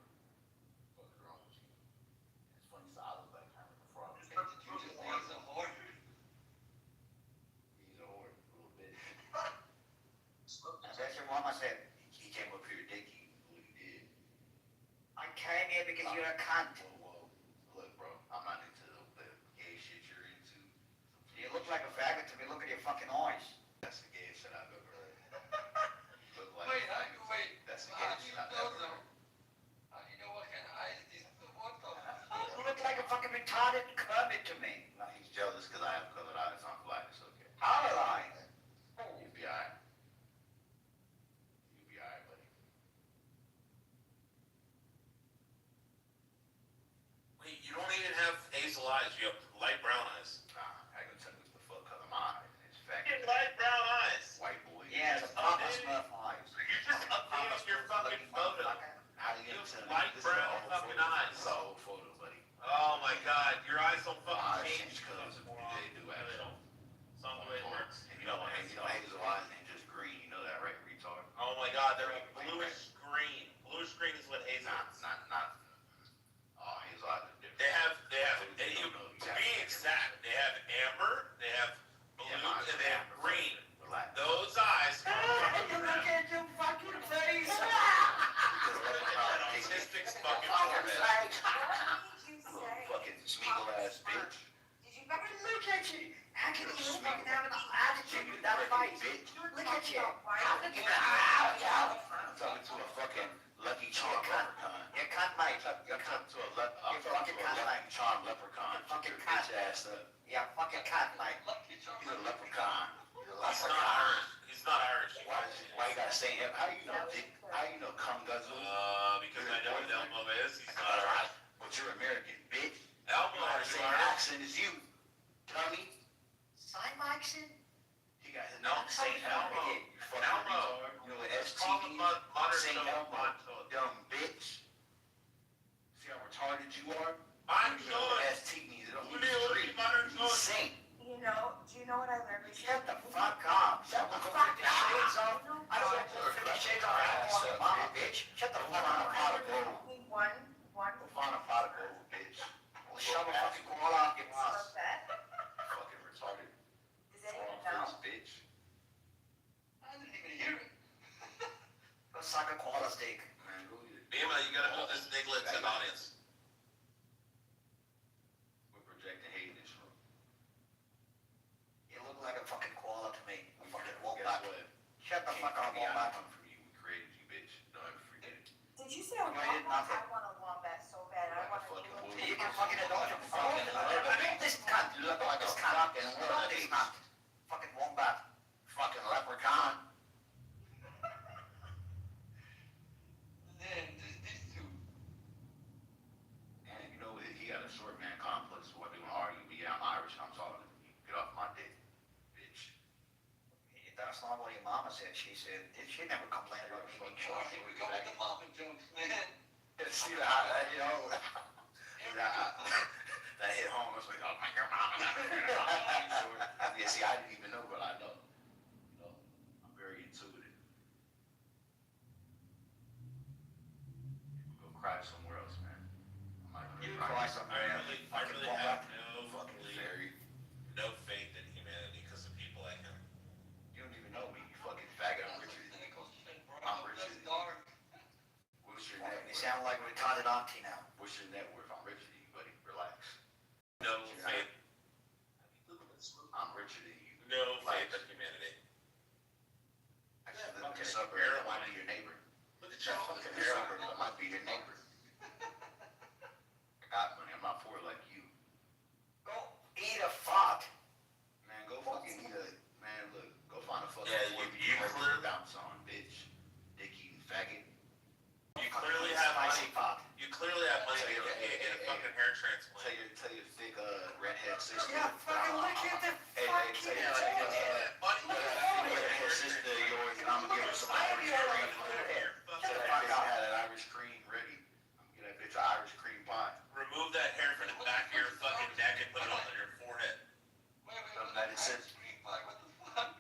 What's wrong with you? It's funny, so I look like Kermit the Frog.
He's a whore.
He's a whore, a little bit.
That's your mama said.
He came up here dick eating, what he did.
I came here because you're a cunt.
Whoa. Look, bro, I'm not into the gay shit you're into.
You look like a faggot to me. Look at your fucking eyes.
That's the gayest shit I've ever heard. Look like
Wait, wait.
That's the
How do
gayest
you
shit I've
know
ever
though?
heard.
How do you know what kind of eyes these? What the?
You look like a fucking retarded Kermit to me.
Nah, he's jealous because I have colored eyes. I'm black, it's okay.
Colored eyes.
You'll be alright. You'll be alright, buddy.
Wait, you don't even have hazel eyes. You have light brown eyes.
Nah, I ain't gonna tell you what the fuck color my eyes. It's
You
faggot.
have light brown eyes.
White boy.
Yeah, the Papa Smurf eyes.
You just updated your fucking photo.
How do you
You
tell
have
me?
light
This is an
brown
old
fucking
photo.
eyes.
This is an old photo, buddy.
Oh my god, your eyes don't
My
fucking
eyes
change
change colors every day, do
No, they
actually.
don't. It's not the way it works.
And you know hazel eyes ain't just green. You know that, right, retard?
Oh my god, they're like bluish green. Bluish green is what hazel is.
Not. Oh, hazel eyes are different.
They have,
So you
to
don't know
be exact, they have
I'm talking to a fucking Lucky Charm leprechaun.
You're cunt, mate.
I'm talking to a Lucky Charm leprechaun.
Fucking
Your
cunt.
bitch ass up.
Yeah, fucking cunt, mate.
He's a leprechaun. He's a
He's not
leprechaun.
Irish. He's not Irish.
Why you gotta say him? How you know cum guzzle?
Because I know what Elmo is. He's not Irish.
But you're American, bitch.
Elmo
You got the
is
same
Irish.
accent as you, dummy.
Sign my accent?
He got his
No,
Saint Elmo.
Elmo.
You fucking
Elmo.
retard. You know what
Call
STD
him
is?
modern
Saint
day
Elmo.
Monto.
Dumb bitch. See how retarded you are?
I'm
You know what
good.
ST means? It don't
What
mean
do you
street.
modern
It
good?
means saint.
Do you know what I learned recently?
Shut the fuck up. Shut the fuck up. I don't want to put 50 shades on. I don't want your mama, bitch. Shut the fuck up.
Only one
Go find a pot of gold, bitch.
Well, shove a fucking koala up your ass.
of that.
Fucking retarded.
Does anyone know?
Face, bitch.
I didn't even hear it.
Go suck a koala's dick.
Man, go eat it.
Bima, you gotta put this niglet to the audience.
We're projecting hate in this room.
You look like a fucking koala to me. A fucking
Guess
wombat.
what?
Shut the fuck up,
We got
wombat.
one from you. We created you, bitch. Don't ever forget it.
Did you say a
No, I did
wombat?
nothing.
I want a wombat so bad. I want a
Fucking
little.
bully.
You can fucking indulge him. This cunt. You look like this cunt. Look at this cunt. Fucking wombat.
Fucking leprechaun.
Then these two.
And you know what? He got a short man complex. What they want to argue? But yeah, I'm Irish and I'm taller than you. Get off my dick, bitch.
That's not what your mama said. She said, she never complained about me being
Oh,
short.
here we go with the mama jokes, man.
See that? You know, that hit home. I was like, oh my god, mama. Yeah, see, I didn't even know, but I know. You know, I'm very intuitive. Go cry somewhere else, man. I'm not gonna
You
cry.
cry somewhere else.
I really have no
Fucking
belief,
fairy.
no faith in humanity because of people like him.
You don't even know me, you fucking faggot. I'm richer than you. I'm richer than you.
Dark.
What's your
You
net
sound like a retarded auntie now.
What's your net worth? I'm richer than you, buddy. Relax.
No faith.
I'm richer than you.
No faith in humanity.
Actually, live in the suburb. I might be your neighbor.
Look at
That
y'all.
fucking suburb. I might be your neighbor. I got money. I'm not poor like you.
Go eat a fart.
Man, go fucking eat a. Man, look. Go find a fucking.
Yeah, you clearly-
bounce on, bitch. Dick eating faggot.
You clearly have
Spicy
money.
fart.
You clearly have money to get a fucking hair transplant.
Tell your thick redhead sister.
Yeah, fucking look at the
Hey,
fuck
tell
you.
your redhead sister of yours, and I'm gonna give her some Irish cream. Tell that bitch I had that Irish cream ready. I'm gonna get that bitch an Irish cream pie.
Remove that hair from the back of your fucking neck and put it on your forehead.
Something that his sister,
What the fuck?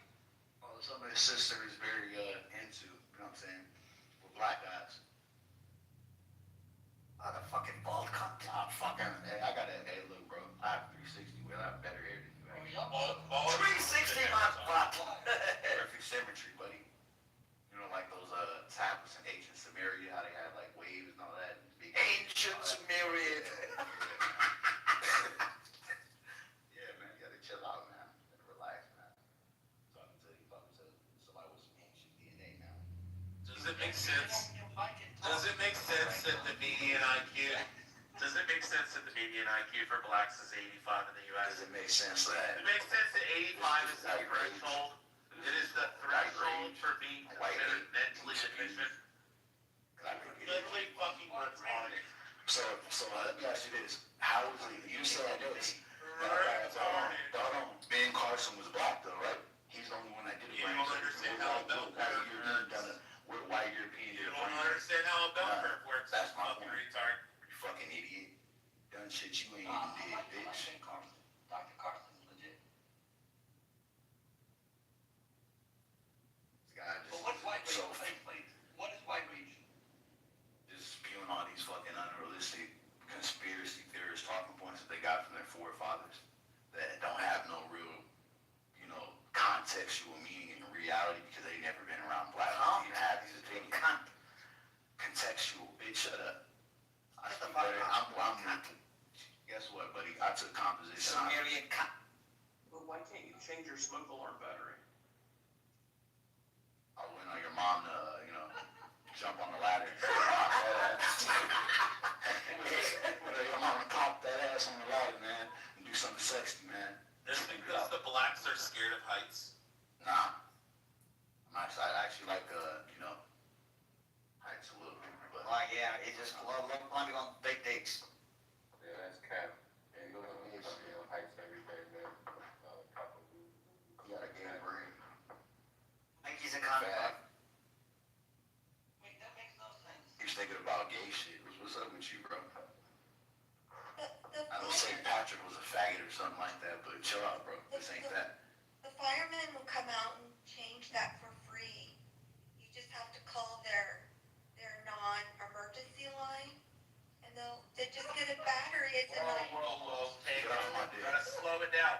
something his sister is very into. You know what I'm saying? With black guys.
Oh, the fucking bald cunt.
Ah, fucking. Hey, I got a. Hey, look, bro. I have 360. Well, I have better hair than you. Actually.
All
360 my butt.
Perfect symmetry, buddy. You know, like those tablets in ancient Samaria, how they had like waves and all that. Big
Ancient Sumerian.
Yeah, man, you gotta chill out, man. You gotta relax, man. Talking to somebody with some ancient DNA now.
Does it make sense? Does it make sense that the median IQ? Does it make sense that the median IQ for blacks is 85 in the U.S.?
Does it make sense that
It makes sense that 85 is the threshold. It is the threshold for being considered mentally deficient. Mentally fucking retarded.
So let me ask you this: how was it? You said this. Ben Carson was black, though, right? He's the only one that did it.
You don't understand how a bell curve works.
We're white European.
You don't understand how a bell curve works.
That's my
fucking
point.
retard.
You fucking idiot. Done shit you ain't even did, bitch.
Dr. Carson's legit.
This guy
But what's white
just
rage? Please. What is white rage?
just spewing all these fucking unrealistic conspiracy theorist talking points that they got from their forefathers that don't have no real, you know, contextual meaning in reality because they never been around black people to even have these opinions. Contextual, bitch, shut up. I'm guess what, buddy? I took composition. actually like heights a little bit, but.
Like, yeah, it just love climbing on big dicks.
Yeah, that's cap. And you know, heights every day, man. Couple.
You got a gay brain.
Mikey's a convict.
Wait, that makes no sense.
He's thinking about gay shit. What's up with you, bro?
The
I know St. Patrick was a faggot or something like that, but chill out, bro. This ain't that.
The firemen will come out and change that for free. You just have to call their non-emergency line, and they just get a battery. It's a
Whoa, take
Get off my
it.
dick.
Gotta slow it down.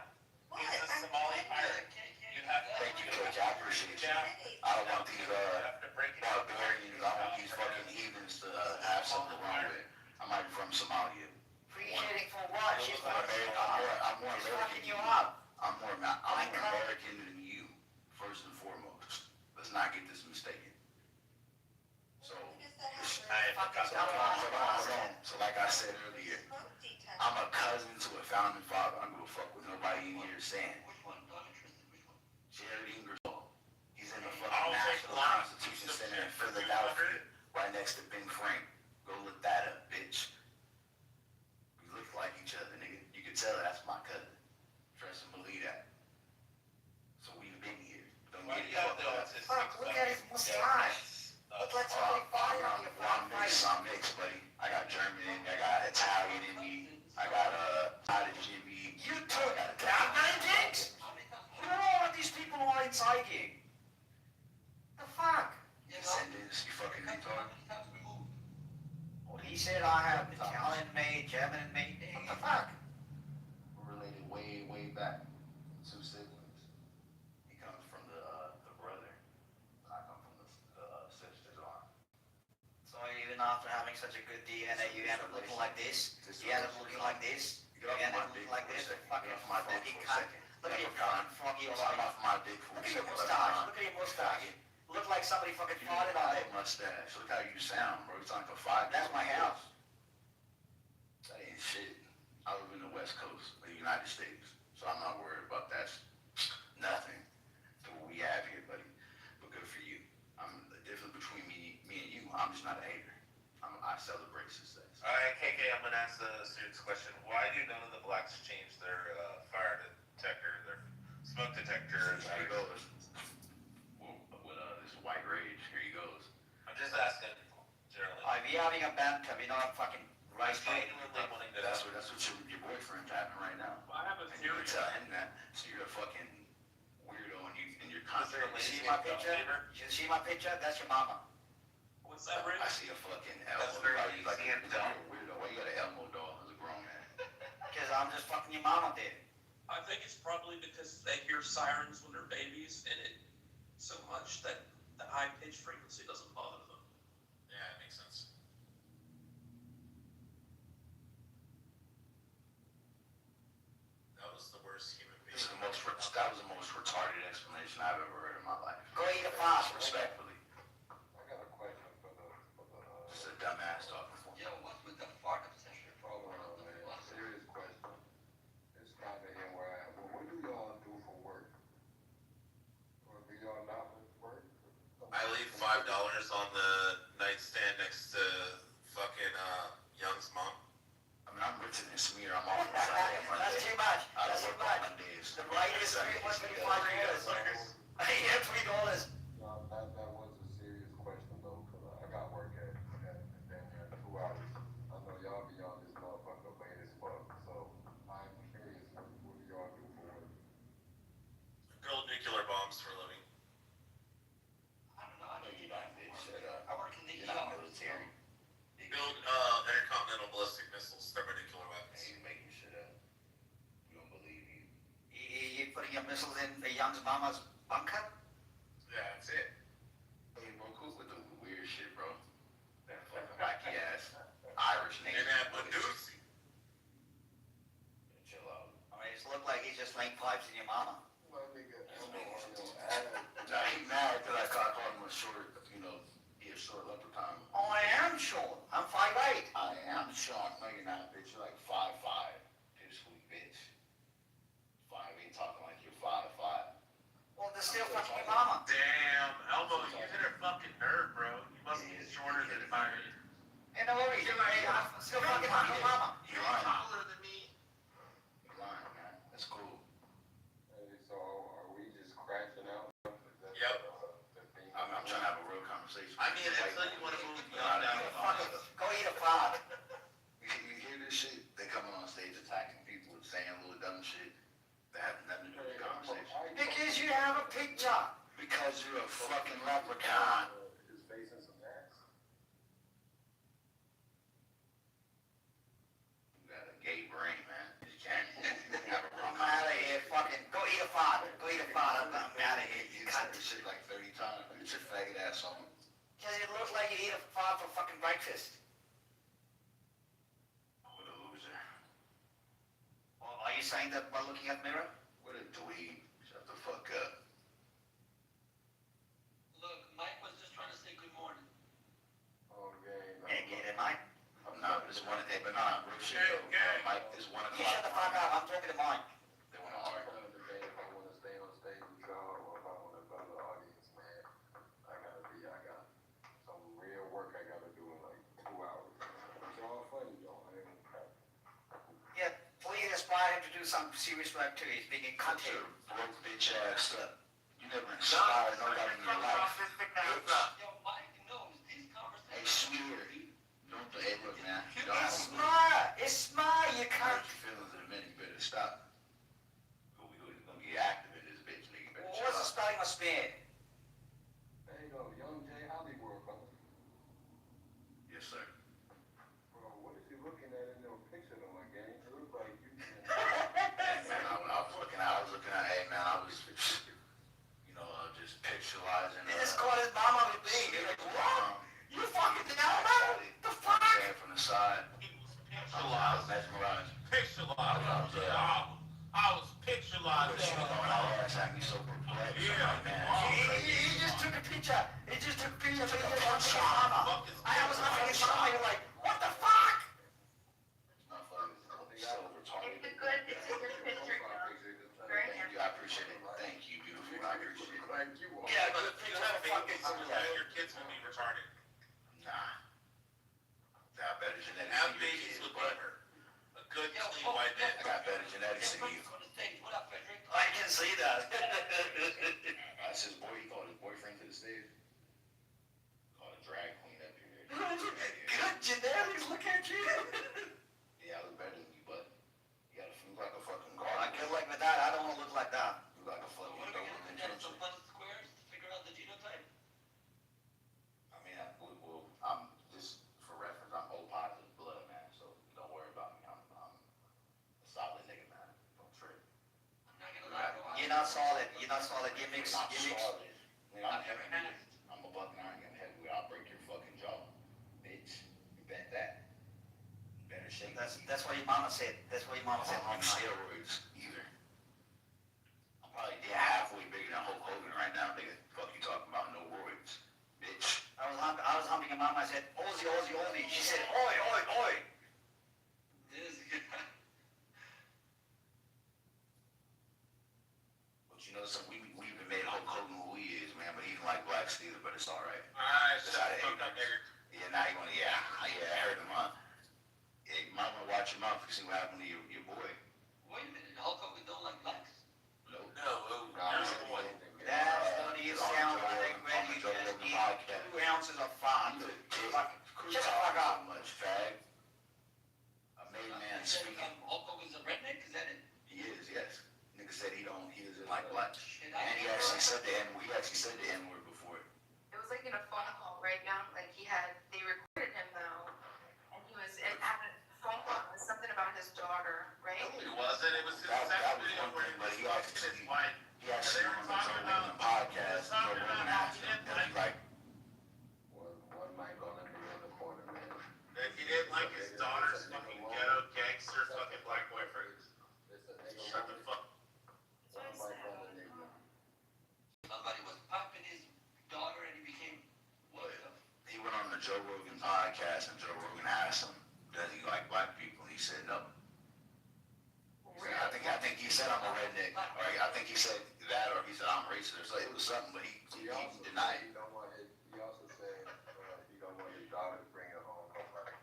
What?
He's a
I'm
Somali
trying
pirate. You have to
Thank you, Coach. I appreciate you. I don't want these barbarians. I want these fucking heathens to have something wrong with. I might be from Somalia.
Appreciating for what? She's
I'm more
She's
American.
fucking you up.
I'm more American than you, first and foremost. Let's not get this mistaken. So, so like I said earlier, I'm a cousin to a founding father. I don't give a fuck what nobody in here is saying.
Which one? Not interested. Which one?
Jared Ingersoll. He's in the fucking National Constitution Center in Philadelphia, right next to Ben Frank. Go look that up, bitch. We look like each other, nigga. You can tell that's my cousin. Trust and believe that. So we've been here. Don't
Why
get
do
it
you have
fucked
the
up.
autistic
Fuck, look at his mustache. Look like somebody fired on your fucking face.
I'm mixed, buddy. I got German in me. I got Italian in me. I got Irish in me.
You took that many dicks? You know all of these people who are inside you. The fuck?
Descendants, you fucking retard.
Well, he said I have Italian made, German made. What the fuck?
We're related way back. Two siblings. He comes from the brother. I come from the sister's arm.
So even after having such a good DNA, you end up looking like this? You end up looking like this? You end up looking like this? Fucking fucking cunt. Look at your fucking froggy
I'm off my dick for a
Look at your
second.
mustache. Look at your mustache. Look like somebody fucking farted on it.
Mustache. Look how you sound, bro. You sound like a 5.
That's my house.
That ain't shit. I live in the West Coast of the United States, so I'm not worried about that. Nothing to what we have here, buddy. But good for you. The difference between me and you, I'm just not a hater. I celebrate success.
All right, KK, I'm gonna ask a serious question. Why do none of the blacks change their fire detector, their smoke detector?
Here he goes. With this white rage, here he goes.
I'm just asking, generally.
Are we having a banter? We're not fucking right
Genuinely wanting to
That's what your boyfriend's having right now.
I have a
And you can
theory.
tell him that. So you're a fucking weirdo and you're
Is there a
constantly.
You see
lady
my
in
picture?
favor?
You see my picture? That's your mama.
What's that, Rick?
I see a fucking
That's
elbow.
very
Like,
easy
you're
to tell.
a weirdo. Why you got an elbow dog as a grown man?
Because I'm just fucking your mama, dude.
I think it's probably because they hear sirens when they're babies, and it so much that the high pitch frequency doesn't bother them.
Yeah, it makes sense. That was the worst human being.
That was the most retarded explanation I've ever heard in my life.
Go eat a fast.
Respectfully.
I got a question for the
Just a dumbass talking.
Yo, what's with the fart obsession?
man, serious question. It's kind of in where I am. What do y'all do for work? Or do y'all not work?
I leave $5 on the nightstand next to fucking Young's mom.
I mean, I'm richer than Smear. I'm off on Sunday and Monday.
That's too much.
I
That's too
work on
much.
Mondays.
The right is $3.25. Yeah, $3.
No, that was a serious question though, cause I got work at damn near 2 hours. I know y'all be on this motherfucker late as fuck, so I'm curious, what do y'all do for work?
Build nuclear bombs for a living.
I don't know. I
No,
don't
you're
know.
not, bitch. Shut up.
I work in the
You're not military.
Build intercontinental ballistic missiles, thermonuclear weapons.
Hey, you're making shit up. We don't believe you.
You putting your missiles in the Young's mama's bunker?
Yeah, that's it.
Hey, bro, cool with the weird shit, bro. That fucking wacky ass Irish name.
And that Medusi.
Chill out.
I mean, it looked like he's just laying pipes in your mama.
My nigga, elbow on your ass.
Nah, he mad because I called him a short, he a short leprechaun.
Oh, I am short. I'm 5'8".
I am short. No, you're not, bitch. You're like 5'5". Pipsqueak, bitch. 5'8", talking like you're 5'5".
Well, they're still fucking your mama.
Damn, Elmo, you
Still fucking Uncle Mama.
You're taller than me. You're lying, man. That's cool.
Hey, so are we just crashing out?
Yep.
I'm trying to have a real conversation.
I mean, until you want to move beyond that.
Go eat a fart.
You hear this shit? They coming on stage attacking people and saying little dumb shit that have nothing to do with the conversation.
Because you have a picture.
Because you're a fucking leprechaun.
Is facing some ass.
You got a gay brain, man. You can't have a real
I'm out of here. Fucking go eat a fart. Go eat a fart. I'm out of here.
You said this shit like 30 times. Get your faggot ass on.
Because it looks like you eat a fart for fucking breakfast.
What a loser.
Or are you saying that by looking at the mirror?
What a dweeb. Shut the fuck up.
Look, Mike was just trying to say good morning.
Okay.
Hey, get it, Mike.
I'm not. This one. Hey, but nah, real shit though. Mike, this 1 o'clock.
You shut the fuck up. I'm talking to Mike.
They want to
I'm
argue.
trying to debate if I want to stay on stage with y'all or if I want to go to the audience, man. I got some real work I gotta do in like 2 hours. But y'all funny though. I ain't
Yeah, please inspire him to do some serious work too. He's being
Cut
content.
your broke bitch ass up. You never inspired nobody in your life. Bitch.
Yo, Mike knows these
Hey,
conversations.
sweetheart. Don't play. Hey, look, man. You don't
It's
have to
smart. It's smart. You
hurt
can't.
your feelings in a minute. You better stop. We're gonna get active in this bitch, nigga. You better chill
What's the
out.
spelling of spin?
There you go, young J Hollywood, brother.
Yes, sir.
Bro, what is you looking at in your picture though, my gang? It looks like you
Hey, man, I was looking at, hey, man, I was, just picturizing.
They just called his mama with me. They're like, what? You fucking down, man? The fuck?
From the side. I was mesmerized.
I was picturized.
She was going out there acting so perplexed. I'm like, man,
He just took a picture. He just took a picture of his mama. I was laughing at mama. You're like, what the fuck?
Motherfuckers so retarded.
It's a good picture, though. Very
Thank you, I appreciate it. Thank you, beautiful. I appreciate it.
like you are.
Yeah,
But
good
if you
picture
have
of fucking
babies, your kids will be retarded.
Nah. Got better genetics
Have
than your
babies
kids,
with
but
a good, clean white man.
I got better genetics than you.
What up, Frederick?
I can see that.
That's his boy. He called his boyfriend to the stage. Called a drag queen up here.
Good genetics. Look at you.
Yeah, I look better than you, but you gotta look like a fucking
I
garden.
could look like that. I don't want to look like that.
You look like a fucking
What are we
dope
gonna do? Get some
internship.
Punnett squares to figure out the genotype?
I mean, I'm just for reference. I'm O positive blood, man. So don't worry about me. I'm a solid nigga, man. Don't trip.
I'm not gonna lie, bro.
You're not solid. You're not solid. You mix.
I'm
You mix.
solid. Nigga, I'm heavy. I'm a buck nine. I'm heavy. I'll break your fucking jaw, bitch. You bet that. You better shake.
That's what your mama said. That's what your mama said.
I'm on steroids either. I'm probably halfway bigger than Hulk Hogan right now, nigga. Fuck you talking about no roids, bitch.
I was humping your mama. I said, Ozzy, Ozzy, Ozzy. She said, oi, oi, oi.
This
But you know, we even made Hulk Hogan who he is, man. But he didn't like blacks either. But it's all right.
Alright,
That's
shut
how
the
they
fuck
hate
up, nigga.
Yeah, now you wanna, I heard him, huh? Yeah, you might wanna watch your mouth and see what happened to your boy.
Wait a minute, Hulk Hogan don't like blacks?
No,
There's a boy.
That's what you sound like when you just eat 2 ounces of fart. Shut the fuck up.
Much fag. A made man speaking.
Hulk Hogan's a redneck? Is that it?
He is, yes. Nigga said he doesn't like blacks.
Shit,
And he actually said the N-word before.
It was like in a phone call, right now, like they recorded him though, and he was, and at a phone call, it was something about his daughter, right?
No, it wasn't. It was his
That
sex
was
video
one
where
thing,
he
but
was
he
fucking
actually-
his wife.
He actually on his own podcast, Joe Rogan asked him, and he's like,
one mic on in the other corner, man.
That he didn't like his daughter's fucking ghetto gangster fucking black boyfriend. Shut the fuck.
One mic on the nigga.
Somebody was popping his daughter and he became what?
he went on the Joe Rogan podcast, and Joe Rogan asked him, does he like black people? He said no. I think he said I'm a redneck, or I think he said that, or he said I'm racist, or so it was something, but he denied it.
He also said he don't want his daughter to bring it home from black.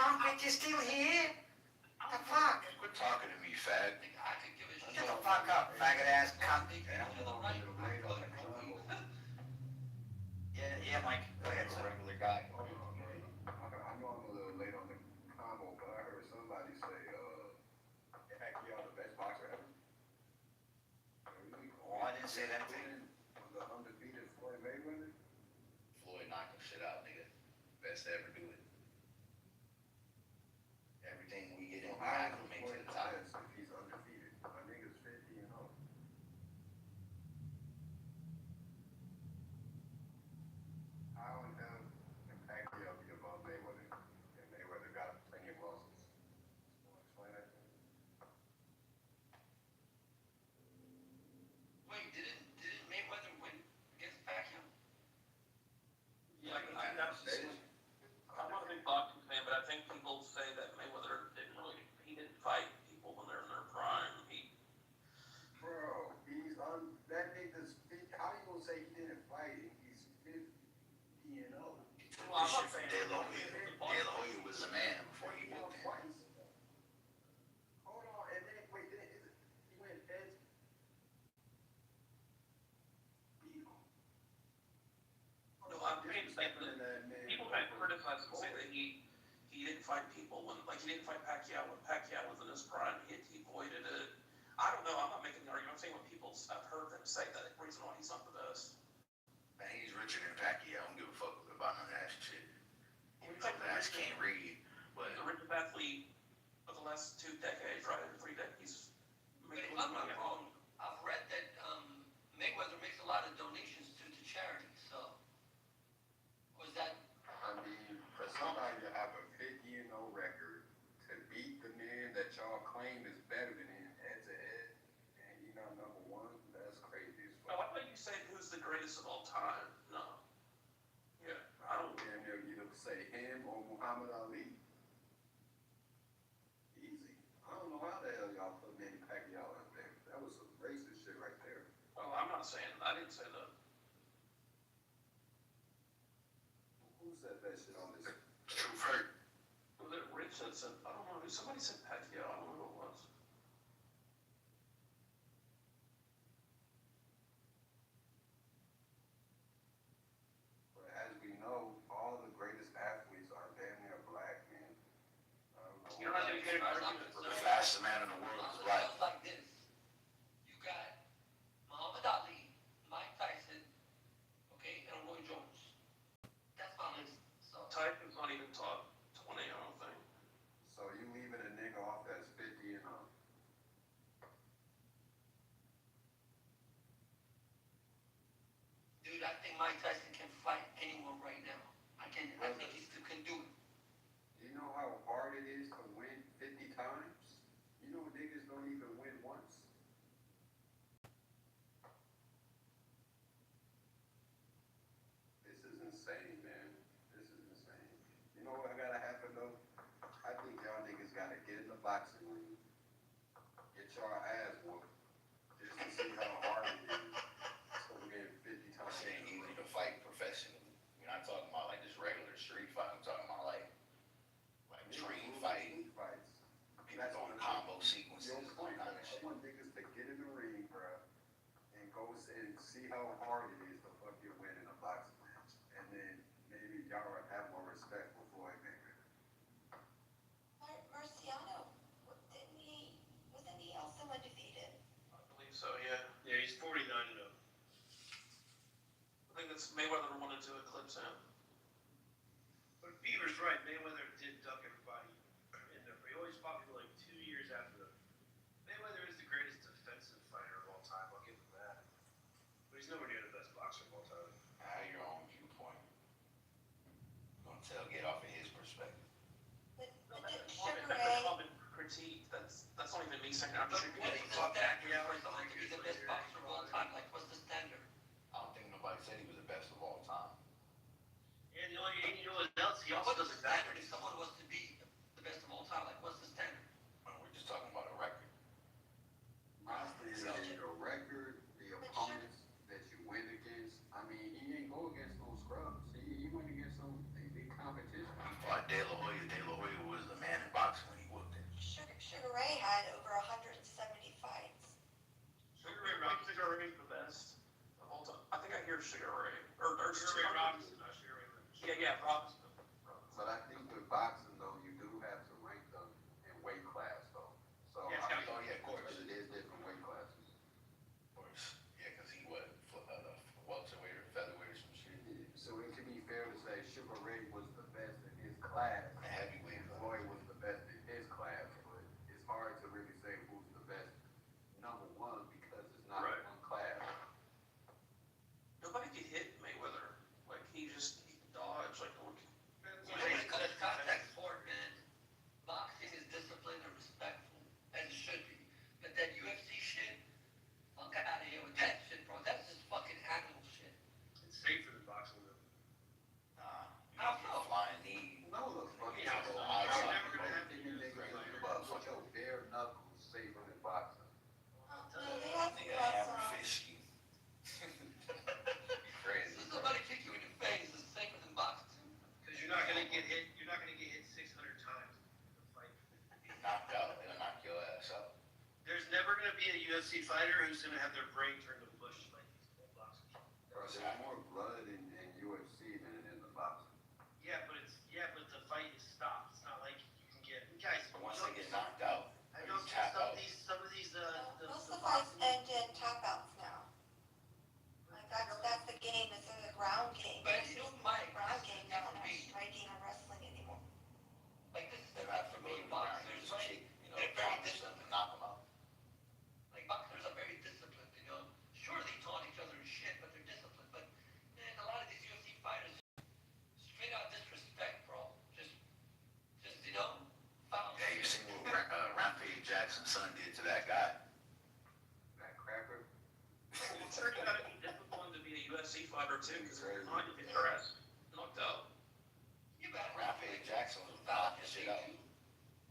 punk bitch is still here? The fuck?
Quit talking to me, fag.
I could give a shit.
Shut the fuck up, faggot ass cunt. Yeah, Mike. Go ahead, sir.
Regular guy. I know I'm a little late on the combo, but I heard somebody say, Pacquiao the best boxer ever.
Oh, I didn't say that thing.
The undefeated Floyd Mayweather.
Floyd knocked him shit out, nigga. Best to ever do it. Everything we get in mind will make to the top.
If he's undefeated, my nigga's 50 and 0. How in hell can Pacquiao be above Mayweather? And Mayweather got plenty of losses. Explain that to me.
Wait, didn't Mayweather win against Pacquiao?
Yeah, I'm not a big boxing fan, but I think people say that Mayweather he didn't fight people when they're in their prime.
Bro, he's on that nigga's 50. How you gonna say he didn't fight and he's 50 and 0?
Well, I'm not saying
De La Hoya was a man before he whooped him.
Hold on, and then wait, then he went heads.
No, I'm saying that people might criticize him, say that he didn't fight people when, like, he didn't fight Pacquiao when Pacquiao was in his prime. He avoided it. I don't know. I'm not making the argument. I'm saying what I've heard them say that the reason why he's not the best.
Man, he's richer than Pacquiao. I don't give a fuck about none of that shit. Even though the ass can't read, but
The richest athlete of the last 2 decades, right, or 3 decades.
Wait, if I'm not wrong, I've read that Mayweather makes a lot of donations to charity, so was that?
I mean, for somebody to have a 50 and 0 record, to beat the man that y'all claim is better than him head to head, and he not number one, that's crazy as
Oh, I
fuck.
thought you said who's the greatest of all time. No. Yeah, I don't.
Damn near either say him or Muhammad Ali. Easy. I don't know how the hell y'all put Manny Pacquiao up there. That was some racist shit right there.
Well, I'm not saying. I didn't say that.
Who said that shit on this?
truth hurt.
Was it Rich that said? I don't know. Somebody said Pacquiao. I don't know who it was.
But as we know, all the greatest athletes are damn near black, man. I don't know.
You're not going to get an argument.
The fastest man in the world is black.
Sounds like this. You got Muhammad Ali, Mike Tyson, okay, and Roy Jones. That's my list. So
Tyson's not even top 20, I don't think.
So you leaving a nigga off that's 50 and 0.
dude, I think Mike Tyson can fight anyone right now. I think he still can do it.
You know how hard it is to win 50 times? You know niggas don't even win once? This is insane, man. This is insane. You know what gotta happen though? I think y'all niggas gotta get in the boxing ring, get y'all ass whooped, just to see how hard it is to win 50 times.
It ain't easy to fight professionally. You're not talking about like just regular street fight. I'm talking about like dream fighting.
Fights.
People doing combo sequences,
Your
all
point,
kind
I
of shit.
want niggas to get in the ring, bruh, and go and see how hard it is to fucking win in a boxing match. And then maybe y'all would have more respect for Floyd Mayweather.
Marciano, wasn't he also undefeated?
I believe so, yeah.
Yeah, he's 49 and 0.
I think that's Mayweather wanted to eclipse him.
But Beaver's right. Mayweather did duck everybody. And he always fought people like 2 years after them. Mayweather is the greatest defensive fighter of all time. I'll give him that. But he's nowhere near the best boxer of all time.
Have your own viewpoint. I'm gonna get off of his perspective.
But
No,
didn't
that's
Sugar
a
Ray,
common critique. That's not even me saying I'm
But
sure
what is the standard for someone to be the best boxer of all time? Like, what's the standard?
I don't think nobody said he was the best of all time.
And you know what else? He also
What is
does
the standard if someone was to be the best of all time? Like, what's the standard?
We're just talking about a record.
Honestly, the record, the opponents that you win against. I mean, he ain't go against no scrubs. He went against some big competition.
He fought De La Hoya. De La Hoya was
Ray. Or
Sugar Ray Robinson, not Sugar Ray Leonard.
Yeah, Robinson.
But I think with boxing though, you do have to rank them in weight class though. So
Yeah, it's gotta be-
oh yeah, of course, it is different weight classes.
Of course. Yeah, because he what, welterweight or featherweight or some shit.
So it can be fair to say Sugar Ray was the best in his class.
A heavyweight.
Floyd was the best in his class, but it's hard to really say who's the best number one because it's not
Right.
one class.
Nobody could hit Mayweather. Like, he dodged, like, no one could.
Because it's contact sport, man. Boxing is disciplined and respectful, as it should be. But that UFC shit, fuck out of here with that shit, bro. That's just fucking animal shit.
It's safer than boxing though.
How so?
Flying knee.
No, look, fucking
Yeah,
hell,
you're never gonna have to use
niggas
like-
in the butt, fuck your bare knuckles safer than boxing.
No, they have to
Nigga,
have
hammer
some.
fishy.
Crazy. Somebody kick you in the face is safer than boxing.
Because you're not gonna get hit 600 times in a fight.
Knocked out. They'll knock your ass out.
There's never gonna be a UFC fighter who's gonna have their brain turned to mush like these old boxers.
There's more blood in UFC than in the boxing.
Yeah, but the fight is stopped. It's not like you can get guys.
But once they get knocked out,
I
they
know
tap
some
out.
of these
Most of the fights end in tap outs now. Like that's the game, it's a ground game.
But you know, Mike,
Ground
this
game
is
now,
never
not
be
striking or wrestling anymore.
like this is
They
different
have to
for
go
me.
to the ground,
Boxers,
just
right?
kick,
They're very
pound them
disciplined.
and knock them out.
Like boxers are very disciplined, you know. Sure, they taunt each other and shit, but they're disciplined. But man, a lot of these UFC fighters, straight out disrespect, bro. Just you know, foul.
Yeah, you seen what Rampage Jackson's son did to that guy.
That cracker.
It's already gotta be disciplined to be a UFC fighter too, because if you're not, you get your ass knocked out.
You better
Rampage Jackson was
foul
knocking
shit
shit out.
they do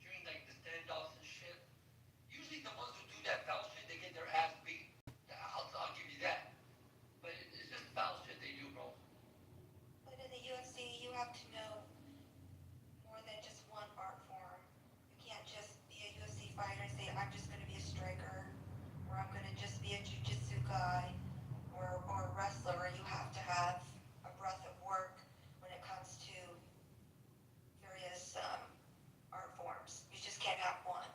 during like the standoffs and shit. Usually the ones who do that foul shit, they get their ass beat. I'll give you that. But it's just foul shit they do, bro.
But in the UFC, you have to know more than just one art form. You can't just be a UFC fighter and say, I'm just gonna be a striker, or I'm gonna just be a jujitsu guy, or a wrestler. You have to have a breadth of work when it comes to various art forms. You just can't have one.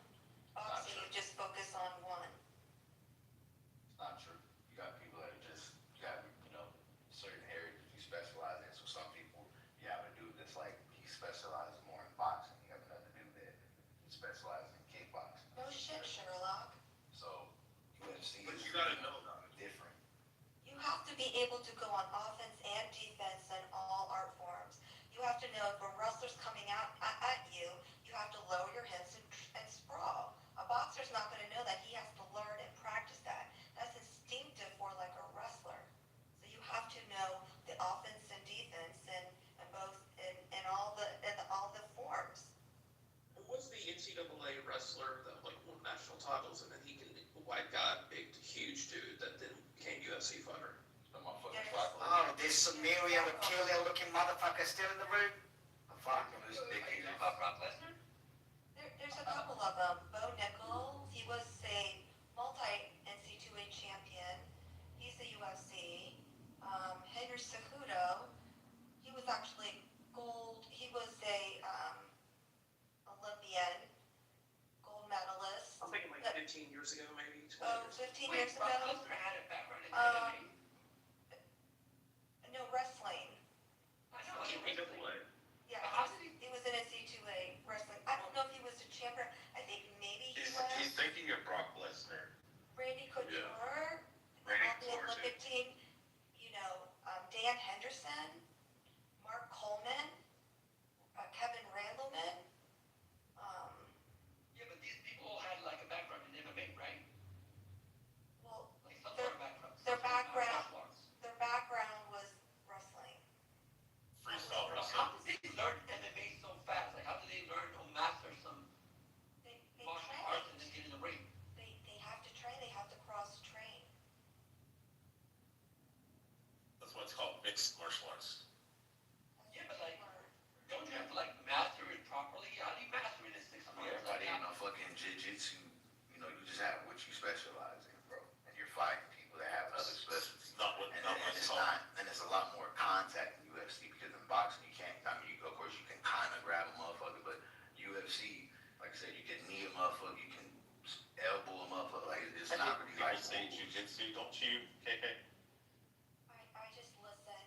Boxing, you just focus on one.
It's not true. You got people that are just, you got, certain areas that you specialize in. So some people, you have a dude that's like, he specializes more in boxing. You have another dude that he specializes in kickboxing.
No shit, Sherlock.
So UFC
But
is
you gotta know about it.
different.
You have to be able to go on offense and defense in all art forms. You have to know if a wrestler's coming out at you, you have to lower your hips and sprawl. A boxer's not going to know that. He has to learn and practice that. That's instinctive for like a wrestler. So you have to know the offense and defense and both in all the forms.
What was the NCAA wrestler that like won national titles and then he can white guy, big, huge dude that then became UFC fighter?
The motherfucker
Yes.
Brock
Oh, this Sumerian peculiar looking motherfucker still in the room? Fuck.
Lesnar. This big
Are you
dude.
talking about Brock Lesnar?
There's a couple of them. Bo Nichols, he was a multi-NC2A champion. He's a UFC. Henry Cejudo, he was actually gold. He was a Olympian, gold medalist.
I'm thinking like 15 years ago, maybe 20
Oh,
years.
15
Wait,
years
Brock
ago.
Lesnar had a background in
Um,
MMA.
No, wrestling.
I know he was
NCAA.
Yeah,
How did
he was in NC2A wrestling. I don't know if he was a champion. I think maybe he
He's
was.
thinking of Brock Lesnar.
Randy Couture,
Randy
on the
Couture,
Olympic team, Dan Henderson, Mark Coleman, Kevin Randleman.
Yeah, but these people all had like a background in MMA, right?
Well,
Like some
Their-
sort of background.
their
Some sort of
background-
martial arts.
their background was wrestling.
Freestyle
How
wrestling.
did they learn MMA so fast? Like, how did they learn or master some
They
martial
train.
arts and then get in the ring?
They have to train. They have to cross train.
That's what it's called, mixed martial arts.
Yeah, but like, don't you have to like master it properly? How do you master it in 6 months?
Everybody ain't no fucking jiu-jitsu. You just have what you specialize in, bro. And you're fighting people that have other specialties. And it's a lot don't cheer, KK.
I just listen.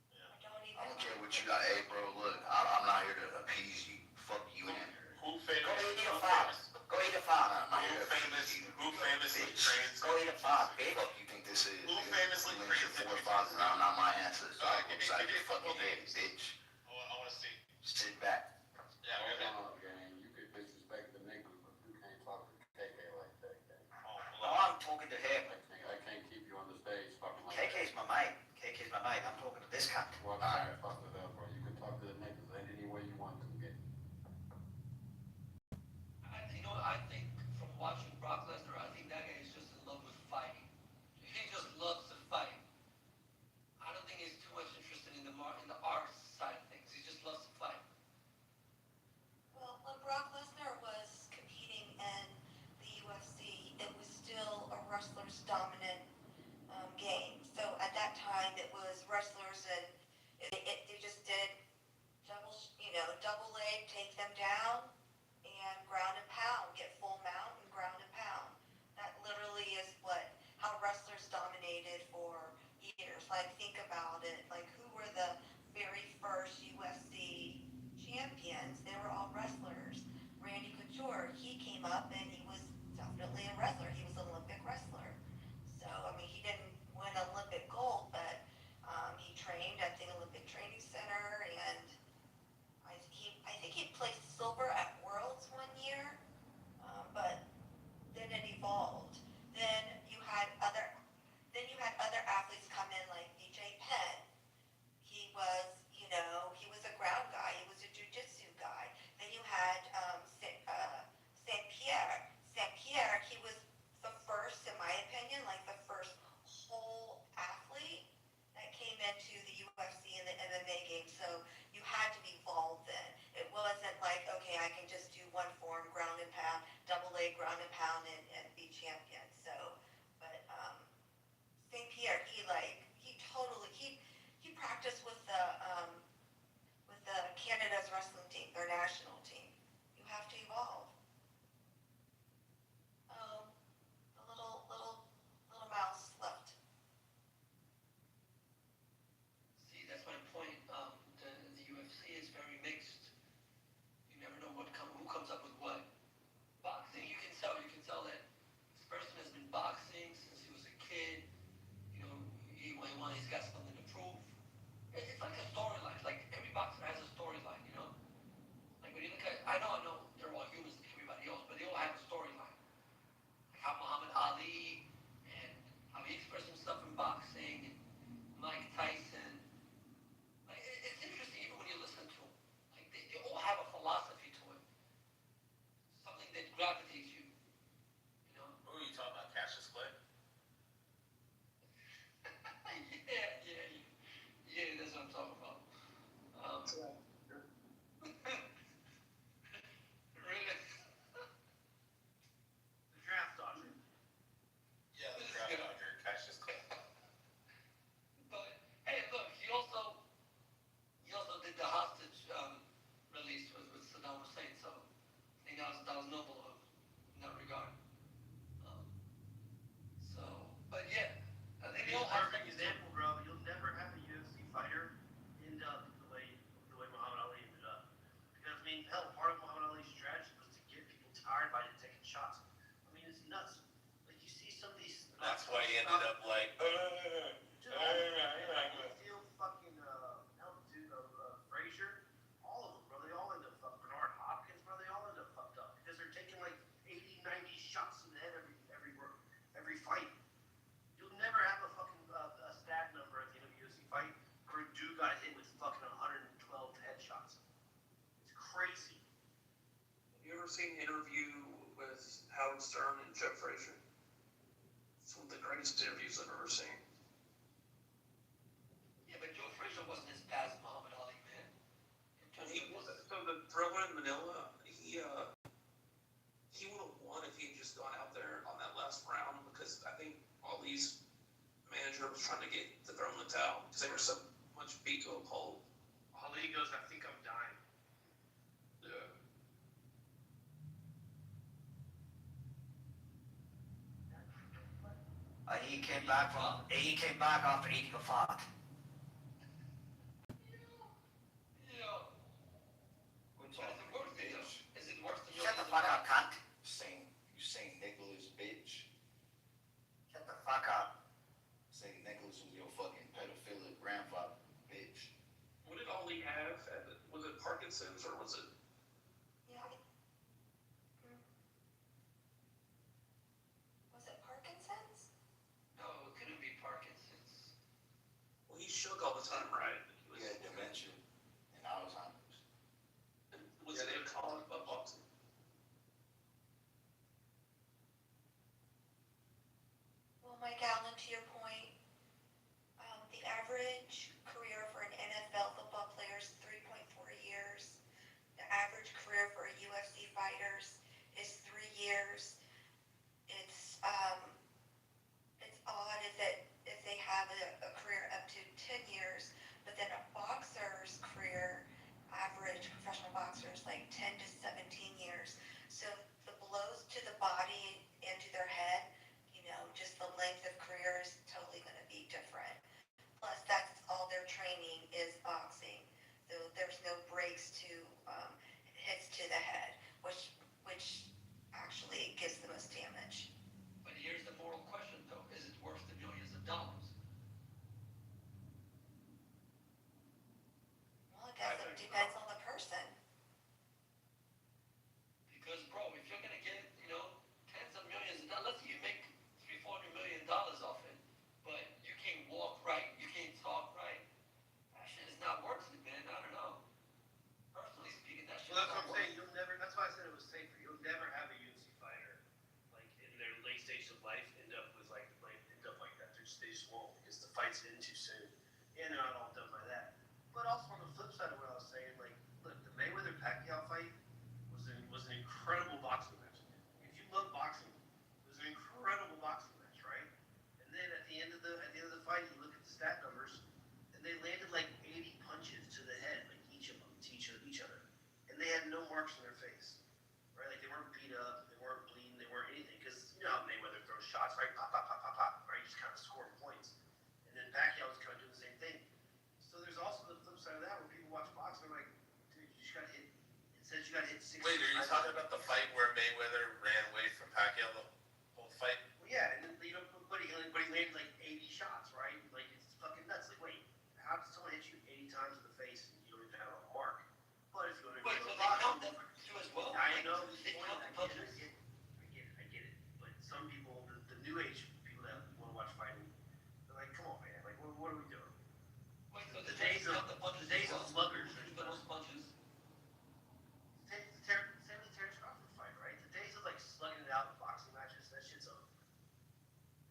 Yeah.
I don't even.
I don't care what you got. Hey, bro, look, I'm not here to appease you. Fuck you and her.
Who famous?
Go eat a fox. Go eat a fox.
I'm not here to appease you.
Who famously
Bitch.
trans?
Go eat a fox, bitch.
Fuck you think this is?
Who
nigga?
famously
You mentioned
trans?
4 or 5 around, not my answer. So
Alright,
I'm
give me
upside your
a
fucking
couple
head,
names.
bitch.
I want to see.
Sit back.
Yeah, we got
Hold on, gang. You could disrespect the niggas, but you can't talk to KK like that, gang.
No, I'm talking to him.
I can't keep you on the stage talking like that.
KK's my mate. KK's my mate. I'm talking to this cunt.
Well, I fucked it up, bro. You can talk to the niggas any way you want to, gang.
I think from watching Brock Lesnar, I think that guy is just in love with fighting. He just loves to fight. I don't think he's too much interested in the art side of things. He just loves to fight.
Well, when Brock Lesnar was competing in the UFC, it was still a wrestler's dominant game. So at that time, it was wrestlers, and they just did double leg, take them down, and ground and pound, get full mount and ground and pound. That literally is how wrestlers dominated for years. Like, think about it. Like, who were the very first UFC champions? They were all wrestlers. Randy Couture, he came up and he was definitely a wrestler. He was an Olympic wrestler. So, I mean, he didn't win Olympic gold, but he trained at the Olympic Training Center, and I think he placed silver at Worlds one year, but then it evolved. Then you had other athletes come in like BJ Penn. He was a ground guy. He was a jiu-jitsu guy. Then you had Saint Pierre. Saint Pierre, he was the first, in my opinion, like the first whole athlete that came into the UFC and the MMA game. So you had to evolve then. It wasn't like, okay, I can just do one form, ground and pound, double leg, ground and pound, and be champion. So, but St. Pierre, he practiced with the Canada's wrestling team, their national team. You have to evolve. Oh, the little mouse left.
See, that's my point. The UFC is very mixed. You never know who comes up with what. Boxing, you can tell that this person has been boxing since he was a kid. He's got something to prove. It's like a storyline. Like every boxer has a storyline, Like when you look at, I know they're all humans like everybody else, but they all have a storyline. Like how Muhammad Ali and how he expressed himself in boxing, and Mike Tyson. Like it's interesting even when you listen to them. Like they all have a philosophy to it. Something that gravitates you.
Who are you talking about? Cassius Clay?
Yeah, that's what I'm talking about. Really?
The draft dodger.
Yeah, the draft dodger, Cassius Clay.
But hey, look, he also did the hostage release with Saddam Hussein, so I think that was noble of him in that regard. But yeah, I think
It's
they all
a
have
perfect example, bro. You'll never have a UFC fighter end up the way Muhammad Ali ended up. Because I mean, hell, part of Muhammad Ali's strategy was to get people tired by taking shots. I mean, it's nuts. Like you see some of these.
That's why he ended up like,
Feel fucking Frazier, all of them, bro. They all end up fucked. Bernard Hopkins, bro. They all end up fucked up because they're taking like 80, 90 shots in the head every fight. You'll never have a fucking a stat number at the end of a UFC fight where a dude got hit with fucking 112 headshots. It's crazy.
Have you ever seen an interview with Howard Stern and Jeff Frazier? It's one of the greatest interviews I've ever seen.
Yeah, but Joe Frazier wasn't as bad as Muhammad Ali, man.
So the thriller in Manila, he would have won if he had just gone out there on that last round, because I think Ali's manager was trying to get the throw in the towel because they were so much beat to a pulp.
Ali goes, I think I'm dying.
Yeah.
He came back after eating a fart.
You know,
We're
but
talking bitch.
is it worse than
Shut the
millions of
fuck up,
dollars?
cunt.
St. Nicholas, bitch.
Shut the fuck up.
St. Nicholas was your fucking pedophilic grandfather, bitch.
What did Ollie have? Was it Parkinson's or was it?
Yeah. Was it Parkinson's?
No, it couldn't be Parkinson's.
Well, he shook all the time, right?
He had dementia and Alzheimer's.
Was it a college boxing?
Well, Mike Allen, to your point, the average career for an NFL football player is 3.4 years. The average career for a UFC fighter is 3 years. It's odd if they have a career up to 10 years, but then a boxer's career, average professional boxer is like 10 to 17 years. So the blows to the body and to their head, just the length of career is totally going to be different. Plus, that's all their training is boxing. So there's no breaks to hits to the head, which actually gives the most damage.
But here's the moral question, though: is it worth the millions of dollars?
Well, I guess it depends on the person.
Because, bro, if you're gonna get, tens of millions of dollars, let's say you make $300-400 million off it, but you can't walk right, you can't talk right. That shit is not worth it, man. I don't know. Personally speaking, that shit
Well,
is
that's
not
what I'm
worth
saying. That's why I said it was safer. You'll never have a UFC fighter like in their late stage of life end up like that. They just won't because the fight's in too soon, and they're not all done by that. But also on the flip side of what I was saying, like, look, the Mayweather Pacquiao fight was an incredible boxing match. If you love boxing, it was an incredible boxing match, right? And then at the end of the fight, you look at the stat numbers, and they landed like 80 punches to the head, like each of them, to each other, and they had no marks on their face, right? Like they weren't beat up, they weren't bleeding, they weren't anything, because you know how Mayweather throws shots, right? Pop, pop, pop, pop, pop, right? You just kind of scoring points, and then Pacquiao was kind of doing the same thing. So there's also the flip side of that where people watch boxing, they're like, dude, you just got hit. It says you got hit 6
Wait, are you talking about the fight where Mayweather ran away from Pacquiao the whole fight?
Well, yeah, and then but he landed like 80 shots, right? Like it's fucking nuts. Like, wait, how did someone hit you 80 times in the face and you don't even have a mark? But if you want to
Wait,
go
so
to
they count
boxing,
that too as well?
I know
They count the punches?
I get it. But some people, the new age people that want to watch fighting, they're like, come on, man. Like, what are we doing?
Wait, so
The
they
days of
count the punches
the days
as
of
well?
sluggers.
Who's the most punches?
Same with the Terrence Crawford fight, right? The days of like slugging it out in boxing matches, that shit's over.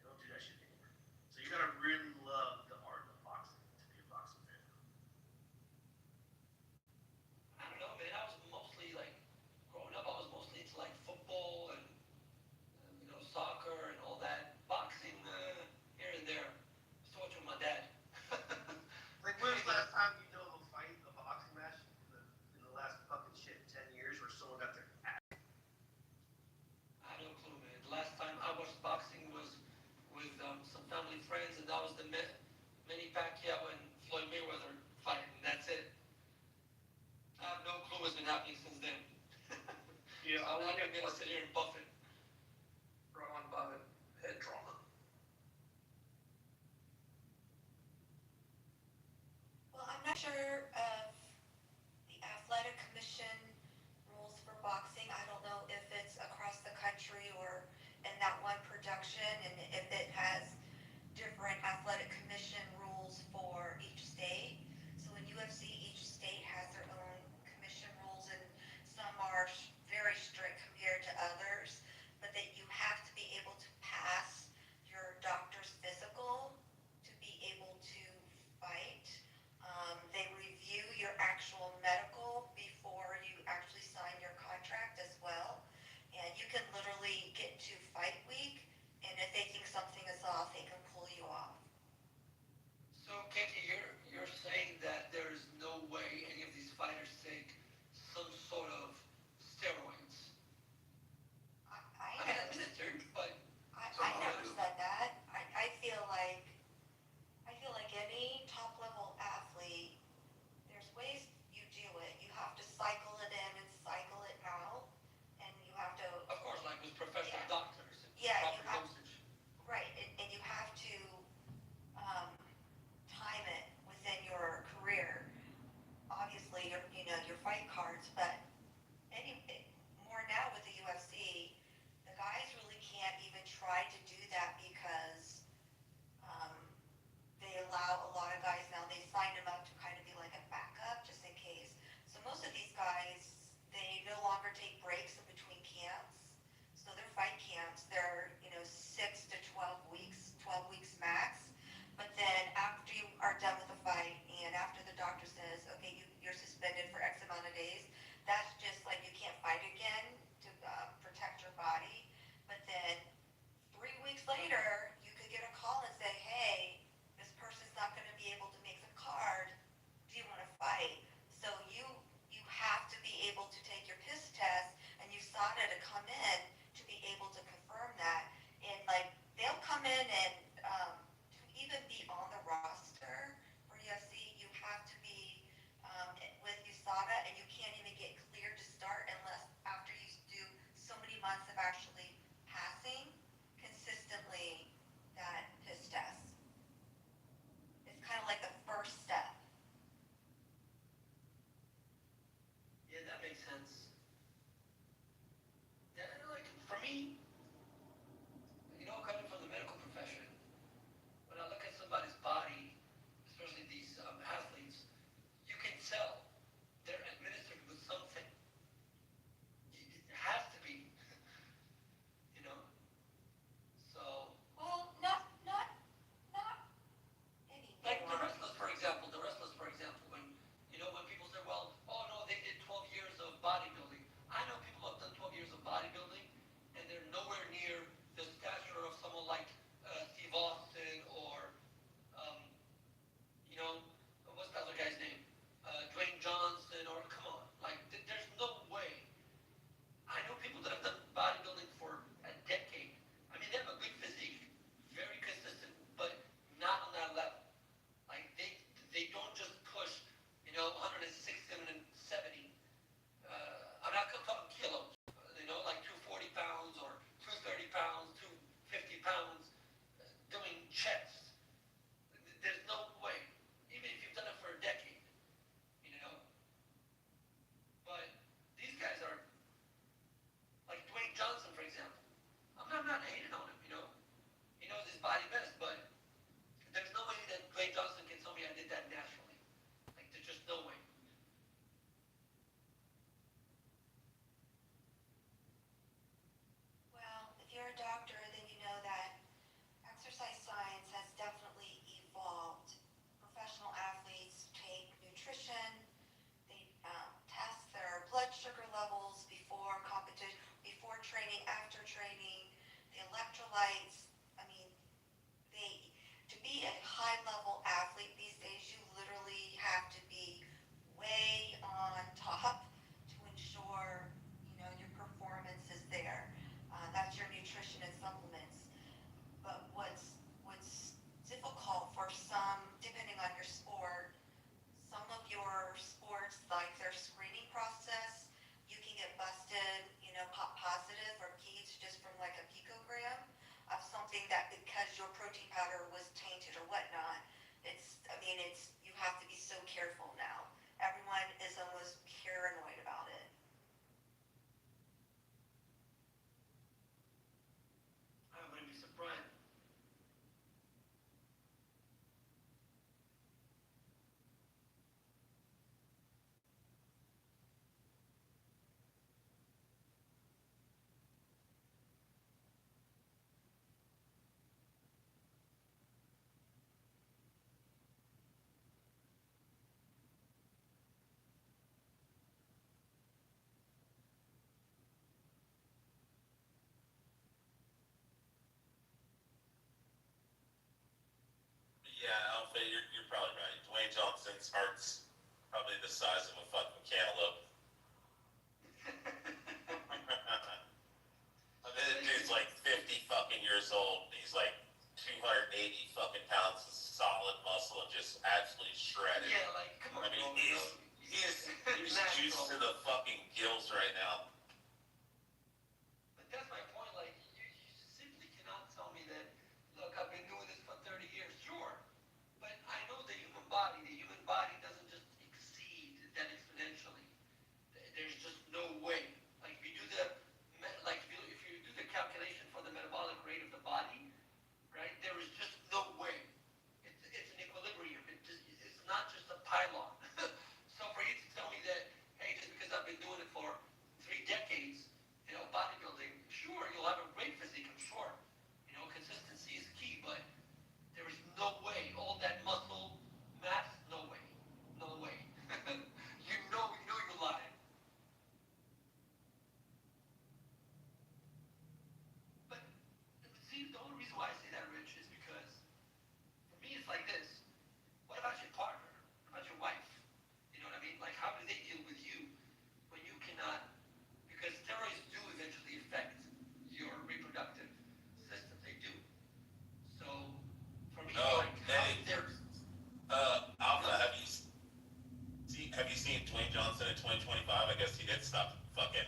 They don't do that shit anymore. So you gotta really love the art of boxing to be a boxing fan.
I don't know, man. I was mostly like, growing up, I was mostly into like football and, soccer and all that. Boxing, here and there. I was watching my dad.
Like, when was the last time you know of a fight, a boxing match in the last fucking shit 10 years where someone got their ass?
I have no clue, man. The last time I watched boxing was with some family friends, and that was the Manny Pacquiao and Floyd Mayweather fight, and that's it. I have no clue what's been happening since then.
Yeah,
I'm not gonna be able to sit here and buff it.
Ron Buffett head trauma.
Well, I'm not sure of the athletic commission rules for boxing. I don't know if it's across the country or in that one production, and if it has different athletic commission rules for each state. So in UFC, each state has their own commission rules, and some are very strict compared to others, but that you have to be able to pass your doctor's physical to be able to fight. They review your actual medical before you actually sign your contract as well. And you can literally get to fight week, and if they think
outfit, you're probably right. Dwayne Johnson's heart's probably the size of a fucking cantaloupe. This dude's like 50 fucking years old. He's like 280 fucking pounds of solid muscle and just absolutely shredded.
Yeah, like, come on.
I mean, he's juiced to the fucking gills right now.
But that's my point. Like, you simply cannot tell me that, look, I've been doing this for 30 years. Sure. But I know the human body doesn't just exceed that exponentially. There's just no way. Like, if you do the, if you do the calculation for the metabolic rate of the body, right, there is just no way. It's an equilibrium. It's not just a pylon. So for you to tell me that, hey, just because I've been doing it for 3 decades, bodybuilding, sure, you'll have a great physique, I'm sure. Consistency is key, but there is no way, all that muscle mass, no way. No way. you know you're lying. But see, the only reason why I say that, Rich, is because for me it's like this. What about your partner? What about your wife? You know what I mean? Like, how do they deal with you when you cannot? Because steroids do eventually affect your reproductive system. They do. So, for me,
Alpha, have you seen Dwayne Johnson in 2025? I guess he did stop fucking.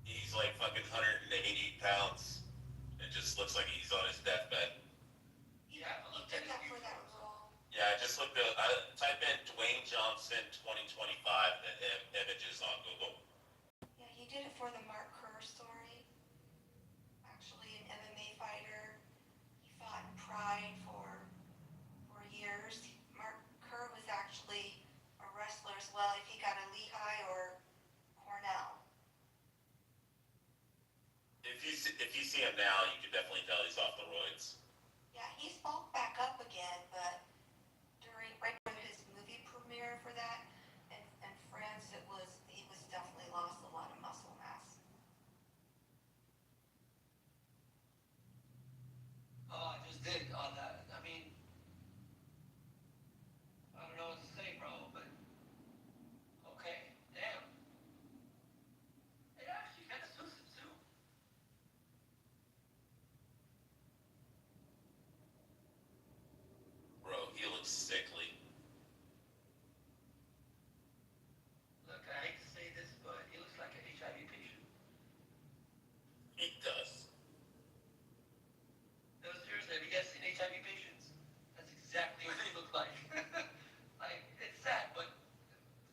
He's like fucking 180 pounds. It just looks like he's on his deathbed.
Yeah, I looked at that for that role.
Yeah, I just looked at, type in Dwayne Johnson 2025 images on Google.
Yeah, he did it for the Mark Kerr story. Actually, an MMA fighter. He fought in Pride for years. Mark Kerr was actually a wrestler as well. If he got a Lehigh or Cornell.
If you see him now, you can definitely tell he's off the roids.
Yeah, he's bulked back up again, but right before his movie premiere for that in France, he was definitely lost a lot of muscle mass.
Oh, I just did on that. I mean, I don't know what to say, bro, but okay, damn. It actually kind of suits him too.
Bro, he looks sickly.
Look, I hate to say this, but he looks like an HIV patient.
He does.
No, seriously, have you guys seen HIV patients? That's exactly what they look like. Like, it's sad, but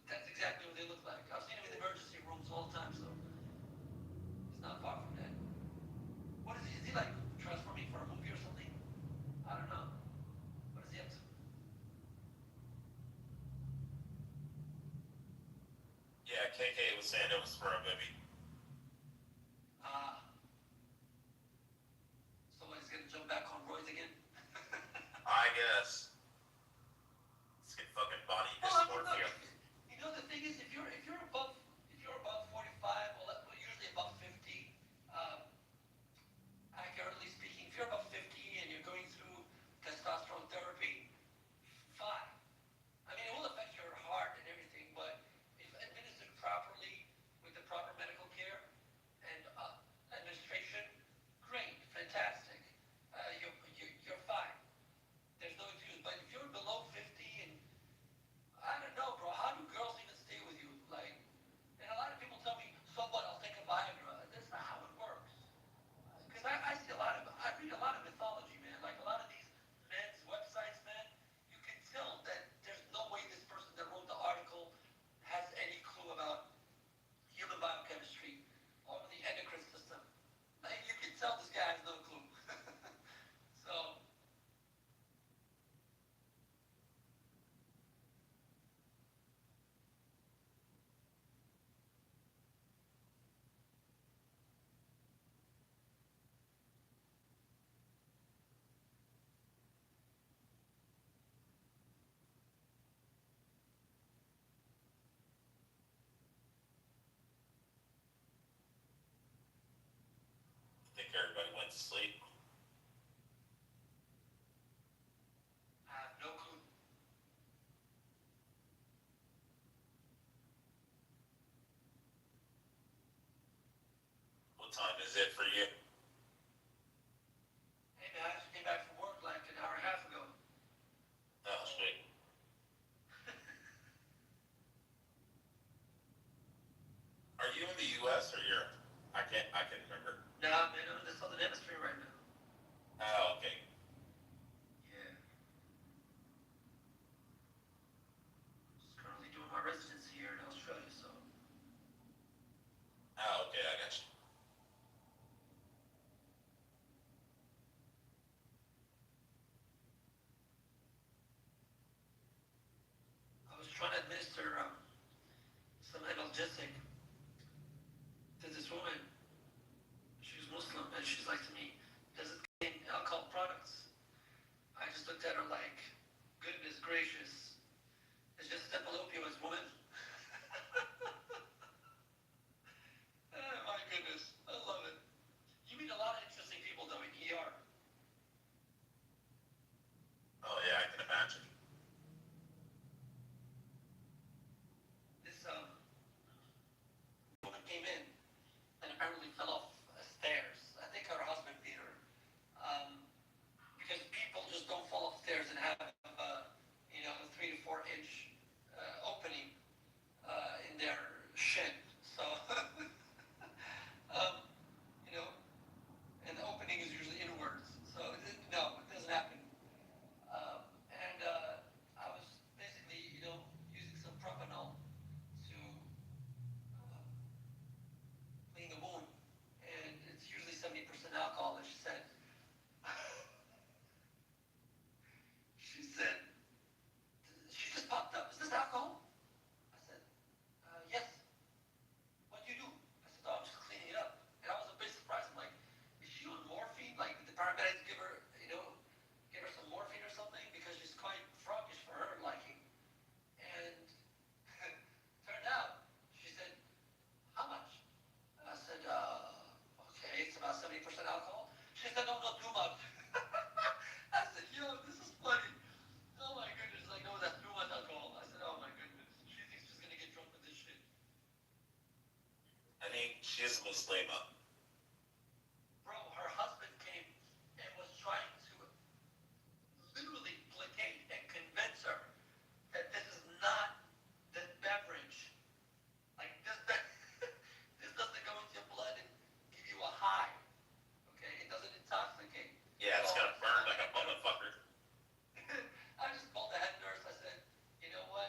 that's exactly what they look like. I've seen them in emergency rooms all the time, so it's not far from that. What is he? Is he like transforming for a movie or something? I don't know. What is he up to?
Yeah, KK was saying it was for a movie.
So what, he's gonna jump back on roids again?
I guess. Let's get fucking body
Well,
dysmorphia.
you know the thing is, if you're above 45, well, usually above 50, accurately speaking, if you're above 50 and you're going through testosterone therapy, fine. I mean, it will affect your heart and everything, but if administered properly with the proper medical care and administration, great, fantastic. You're fine. There's no excuse. But if you're below 50 and I don't know, bro, how do girls even stay with you? Like, and a lot of people tell me, so what? I'll take a Viagra. That's not how it works. Because I see I read a lot of mythology, man. Like a lot of these men's websites, man, you can tell that there's no way this person that wrote the article has any clue about human biochemistry or the endocrine system. Like, you can tell this guy has no clue. So,
I think everybody went to sleep. What time is it for you?
Hey man, I just came back from work like an hour and a half ago.
Oh, sweet. Are you in the U.S. or Europe? I can't remember.
Nah, man, I'm in the southern hemisphere right now.
Oh, okay.
Yeah. Just currently doing my residency here in Australia, so.
Oh, okay, I got you.
I was trying to administer some analgesic to this woman. She's Muslim, and she's like to me, does it contain alcohol products? I just looked at her like, goodness gracious. It's just simple opioids, woman. Oh my goodness, I love it. You meet a lot of interesting people though in ER.
Oh yeah, I can imagine.
This woman came in and apparently fell off stairs. I think her husband beat her. Because people just don't fall off stairs and have a 3 to 4 inch opening in their shin. So and the opening is usually inwards. So no, it doesn't happen. And I was basically, using some propanol to clean the wound, and it's usually 70% alcohol. And she said, she just popped up. Is this alcohol? I said, yes. What do you do? I said, oh, I'm just cleaning it up. And I was a bit surprised. I'm like, is she on morphine? Like, did the paramedics give her some morphine or something? Because she's quite froggish for her liking. And turned out, she said, how much? I said, okay, it's about 70% alcohol. She said, no, not too much. I said, yo, this is funny. Oh my goodness, like, no, that's too much alcohol. I said, oh my goodness, she thinks she's gonna get drunk with this shit.
I mean, she is a Muslima.
Bro, her husband came and was trying to literally placate and convince her that this is not the beverage. Like, this doesn't go into your blood and give you a high. Okay? It doesn't intoxicate.
Yeah, it's gonna burn like a motherfucker.
I just called the head nurse. I said, you know what,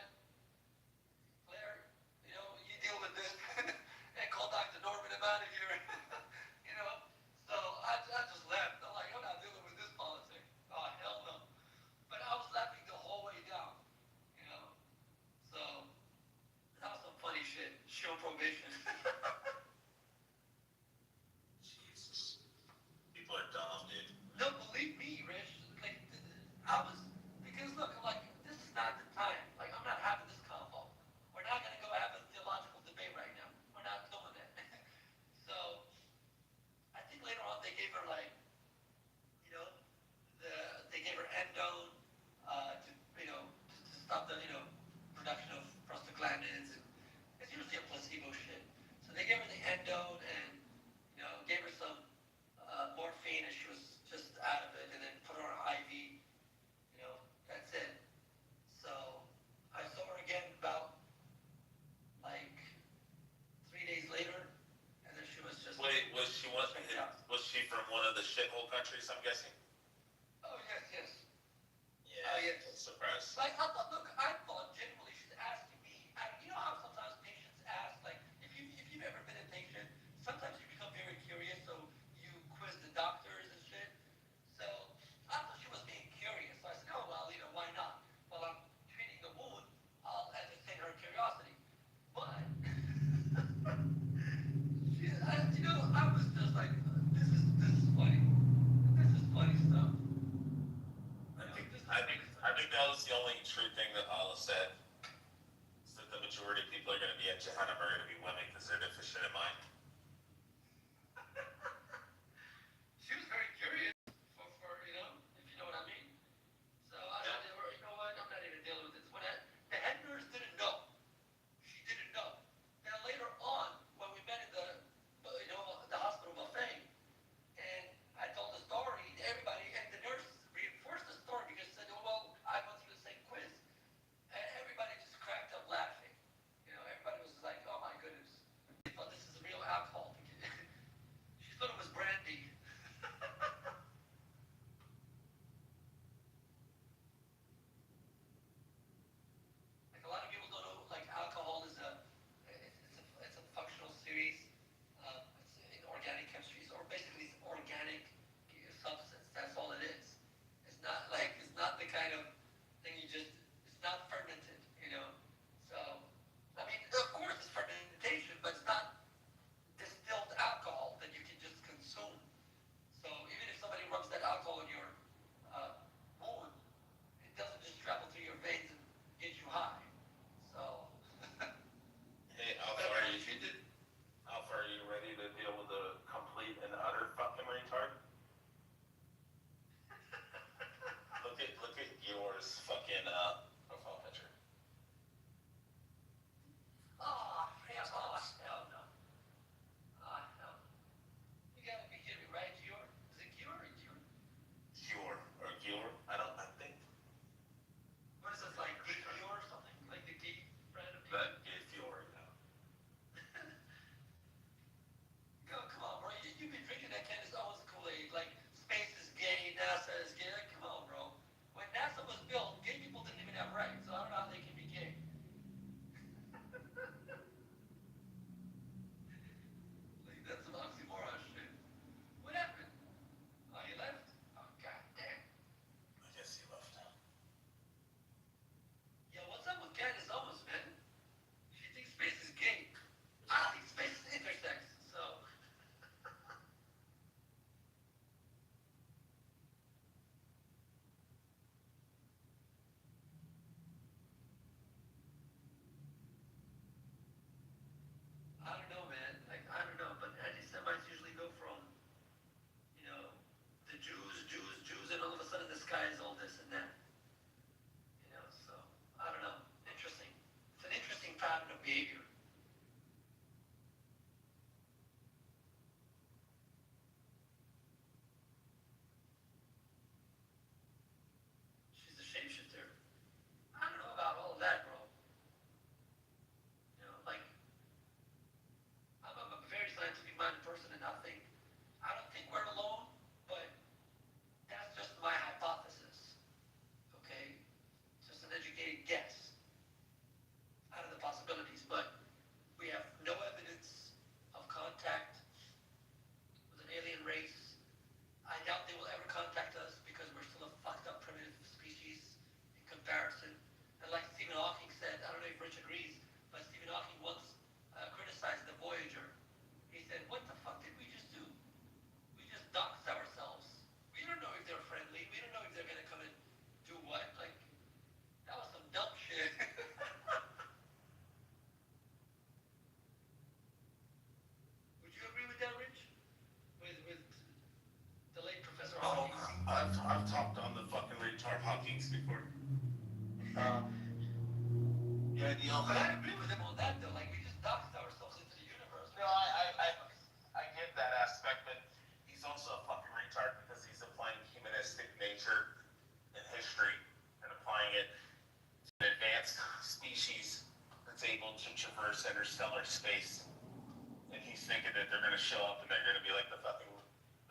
Claire, you deal with this and call Dr. Norman about it here. So I just left. I'm like, I'm not dealing with this politics. Oh, hell no. But I was laughing the whole way down, So that was some funny shit. She on probation.
Jesus. People are dumb, dude.
No, believe me, Rich. Like, because look, I'm like, this is not the time. Like, I'm not having this convo. We're not gonna go have a theological debate right now. We're not doing that. So, I think later on they gave her like, they gave her endone, to stop the, production of prostaglandins. And it's usually a placebo shit. So they gave her the endone and, gave her some morphine, and she was just out of it, and then put her on an IV. That's it. So I saw her again about like 3 days later, and then she was just.
Wait, was she from one of the shithole countries, I'm guessing?
Oh yes, yes.
Yeah,
Oh yes.
I'm surprised.
Like I thought genuinely she's asking me. You know how sometimes patients ask, like if you've ever been a patient, sometimes you become very curious, so you quiz the doctors and shit. So I thought she was being curious. So I said, oh well, why not? While I'm treating the wound, I'll entertain her curiosity. But I was just like, this is funny. This is funny stuff.
I think that was the only true thing that Allah said. Is that the majority of people are going to be at Jahannam are going to be women because they're deficient in mind.
She was very curious for if you know what I mean. So I said to her, you know what, I'm not even dealing with this. The head nurse didn't know. She didn't know. Then later on, when we met in the hospital
good deal.
But I agree with him on that though, like we just doxed ourselves into the universe.
No, I get that aspect, but he's also a fucking retard because he's applying humanistic nature in history and applying it to an advanced species that's able to traverse interstellar space. And he's thinking that they're gonna show up and they're gonna be like the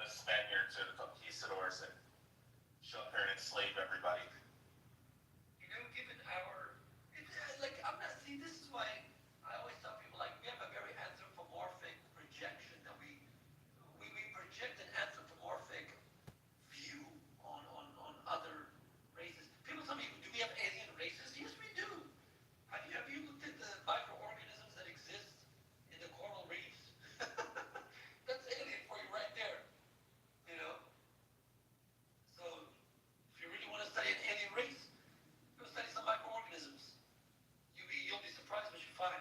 Spaniards or the conquistadors and show up here and enslave everybody.
You know, given our, like, I'm not, see, this is why I always tell people, like, we have a very anthropomorphic projection that we project an anthropomorphic view on other races. People tell me, do we have alien races? Yes, we do. Have you looked at the microorganisms that exist in the coral reefs? That's alien for you right there, you know? So, if you really want to study an alien race, go study some microorganisms. You'll be surprised what you find.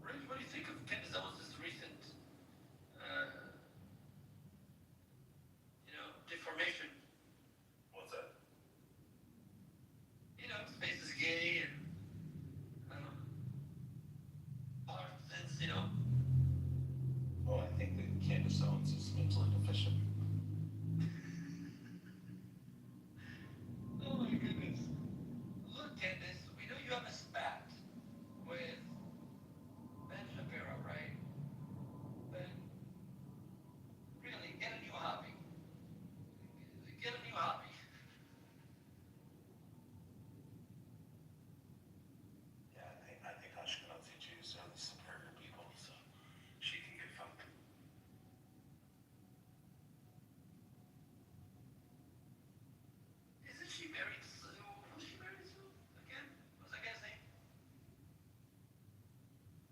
Rich, what do you think of Ken DeSantis' recent, deformation?
What's that?
You know, space is gay and, since,
Well, I think that Candace Owens is mentally deficient.
oh my goodness. Look, Candace, we know you have a spat with Ben Shapiro, right? But really, get a new hobby. Get a new hobby.
Yeah, I think Ashkenazi Jews are the superior people, so she can get fucked.
Isn't she married to, who's she married to again? What's that guy's name?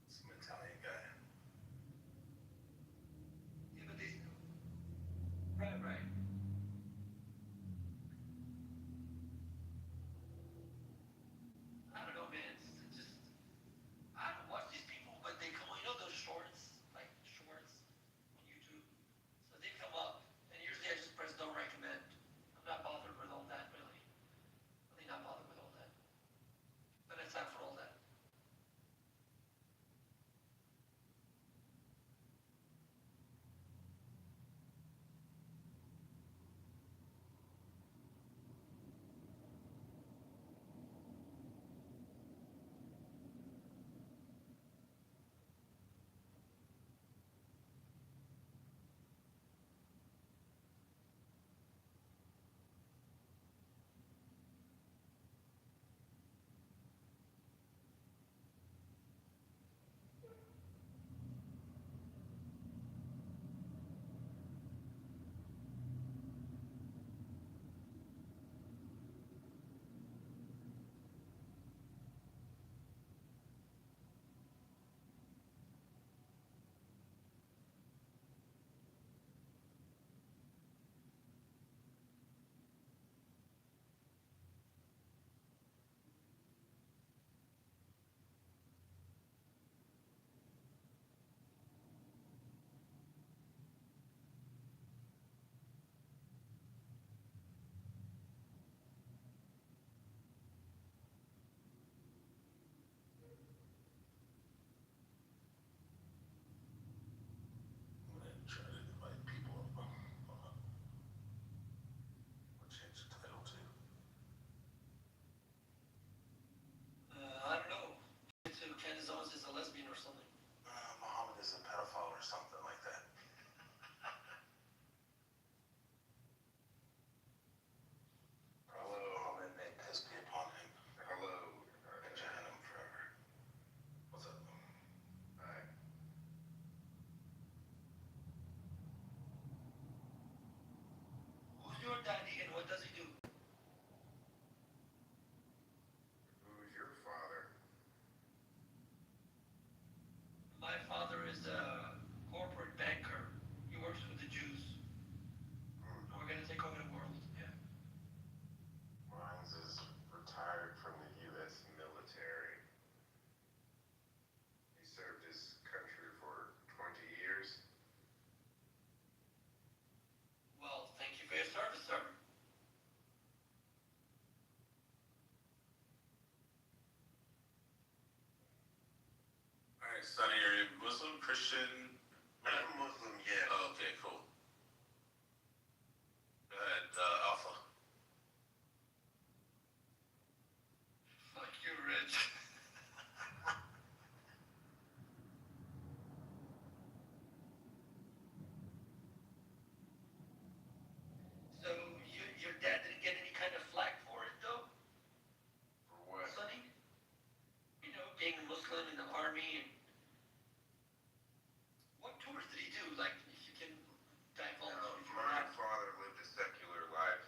Some Italian guy.
Yeah, but they, right. I don't know, man. It's just, I don't watch these people, but they come on, those shorts, like shorts on YouTube. So they come up, and usually I just press don't recommend. I'm not bothered with all that, really. Really not bothered with all that. But it's not for all that.
I'm gonna try to invite people up. What change the title to?
I don't know. To Candace Owens is a lesbian or something.
Muhammad is a pedophile or something like that. Hello. And may piss be upon him. Hello. And Jahannam forever. What's up? Hi.
Who's your daddy and what does he do?
Who's your father?
My father is a corporate banker.
Muslim, Christian?
I'm Muslim, yeah.
Oh, okay, cool. Go ahead, Alpha.
Fuck you, Rich. So your dad didn't get any kind of flack for it, though,
For what?
Sonny? You know, being a Muslim in the army and what tours did he do? Like, if you can divulge, if you're
My
not.
father lived a secular life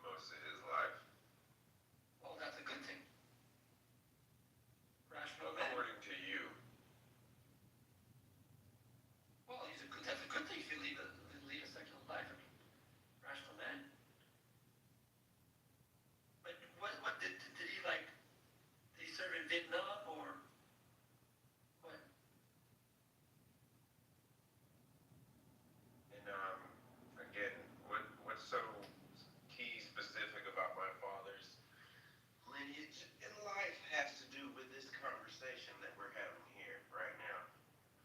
most of his life.
Well, that's a good thing. Rational man.
According to you.
Well, that's a good thing if you lead a secular life. I mean, rational man. But what did he like? Did he serve in Vietnam or what?
And again, what's so key specific about my father's lineage in life has to do with this conversation that we're having here right now.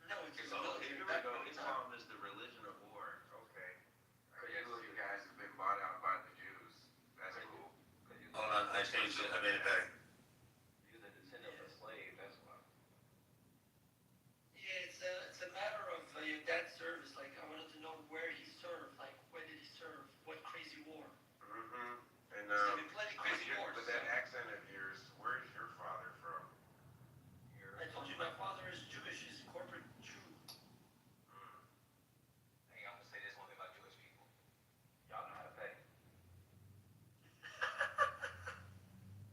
No, it's
So here we go. Islam is the religion of war. Okay. I guess you guys have been bought out by the Jews. That's cool.
Hold on, I changed it. I made it better.
You're the descendant of a slave, that's why.
Yeah, it's a matter of your dad's service. Like, I wanted to know where he served. Like, when did he serve? What crazy war?
Mm-hmm. And
There's been plenty crazy wars.
with that accent of yours, where's your father from?
I told you my father is Jewish. He's a corporate Jew.
Hey, I'm gonna say this one thing about Jewish people. Y'all know how to pay.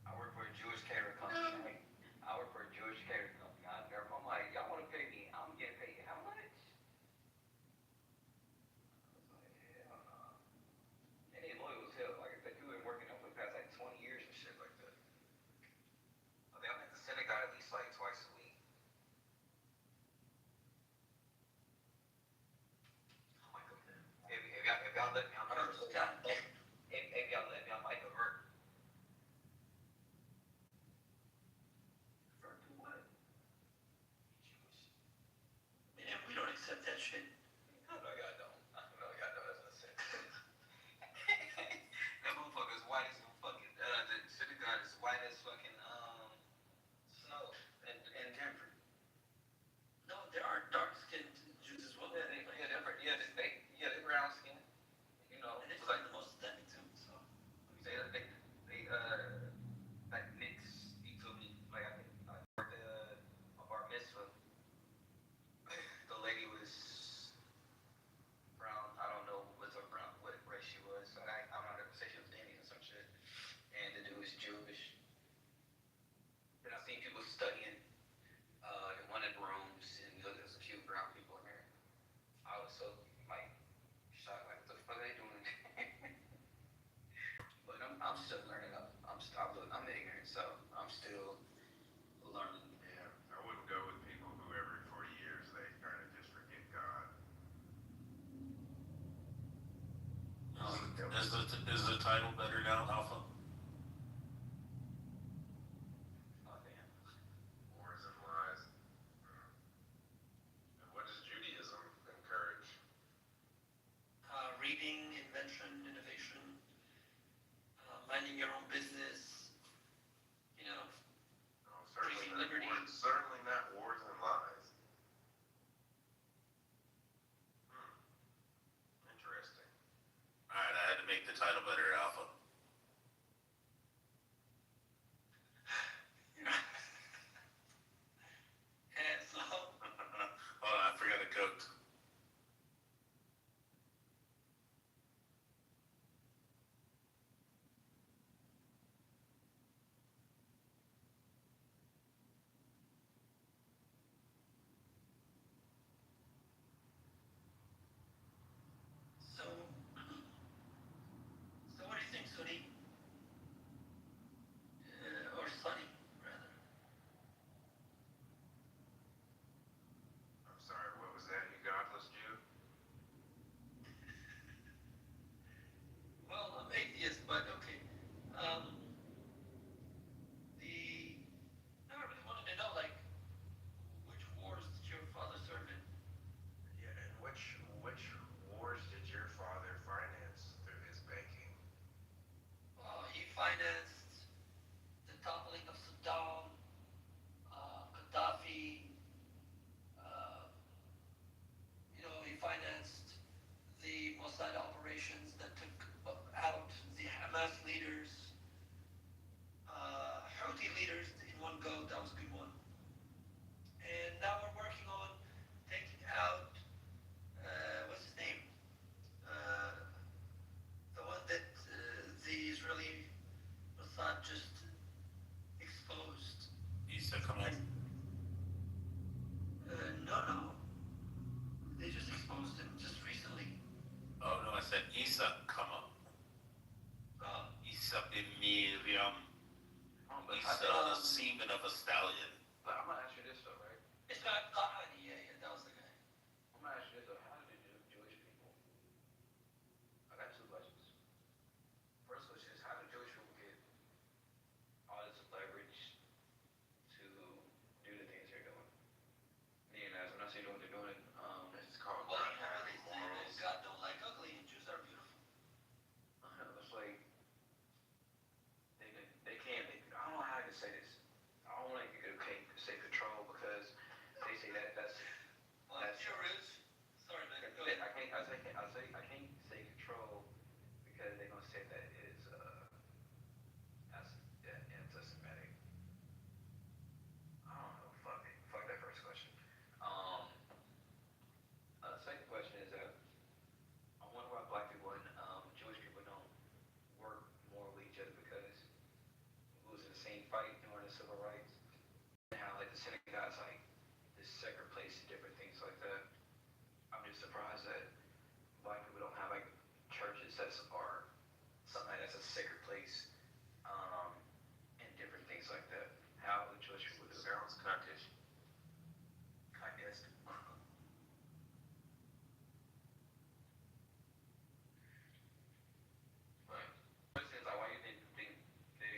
I work for a Jewish catering company, right? I work for a Jewish catering company. I'm like, y'all wanna pay me? I'm getting paid how much? I was like, hell no. And they loyal as hell. Like I said, people been working up for the past like 20 years and shit like that. I think I'm at the synagogue at least like twice a week. I might go there. If y'all let me, I might if y'all let me, I might convert. Convert to what? Jewish.
Man, we don't accept that shit.
I know y'all don't. I know y'all know that's what I said. That motherfucker is white as fucking, the synagogue is white as fucking, snow in Denver.
No, there are dark-skinned Jews as well.
Yeah, they're brown skin. You know,
And they
it's
find
like,
the most authentic too. So
they like Nick's, he told me, like, I worked at a bar mitzvah. The lady was brown, I don't know what race she was. I'm not gonna say she was Indian or some shit. And the dude was Jewish. And I seen people studying in one of the rooms, and there's a few brown people in there. I was so like shocked, like what the fuck are they doing? But I'm still learning. I'm ignorant, so I'm still learning.
Yeah, I wouldn't go with people who every 40 years they kind of just forget God.
Is the title better now, Alpha?
Oh damn.
Wars and lies. And what does Judaism encourage?
reading, invention, innovation, minding your own business. You know,
No, certainly
preaching
not
liberty.
certainly not wars and lies. Interesting.
Alright, I had to make the title better, Alpha.
And so,
Hold on, I forgot a coat.
so what do you think,
it has like this sacred place and different things like that. I'm just surprised that black people don't have like churches that are something that's a sacred place, and different things like that. How the Jewish people do it.
Sounds cuntish.
I guess. But it's like why you think the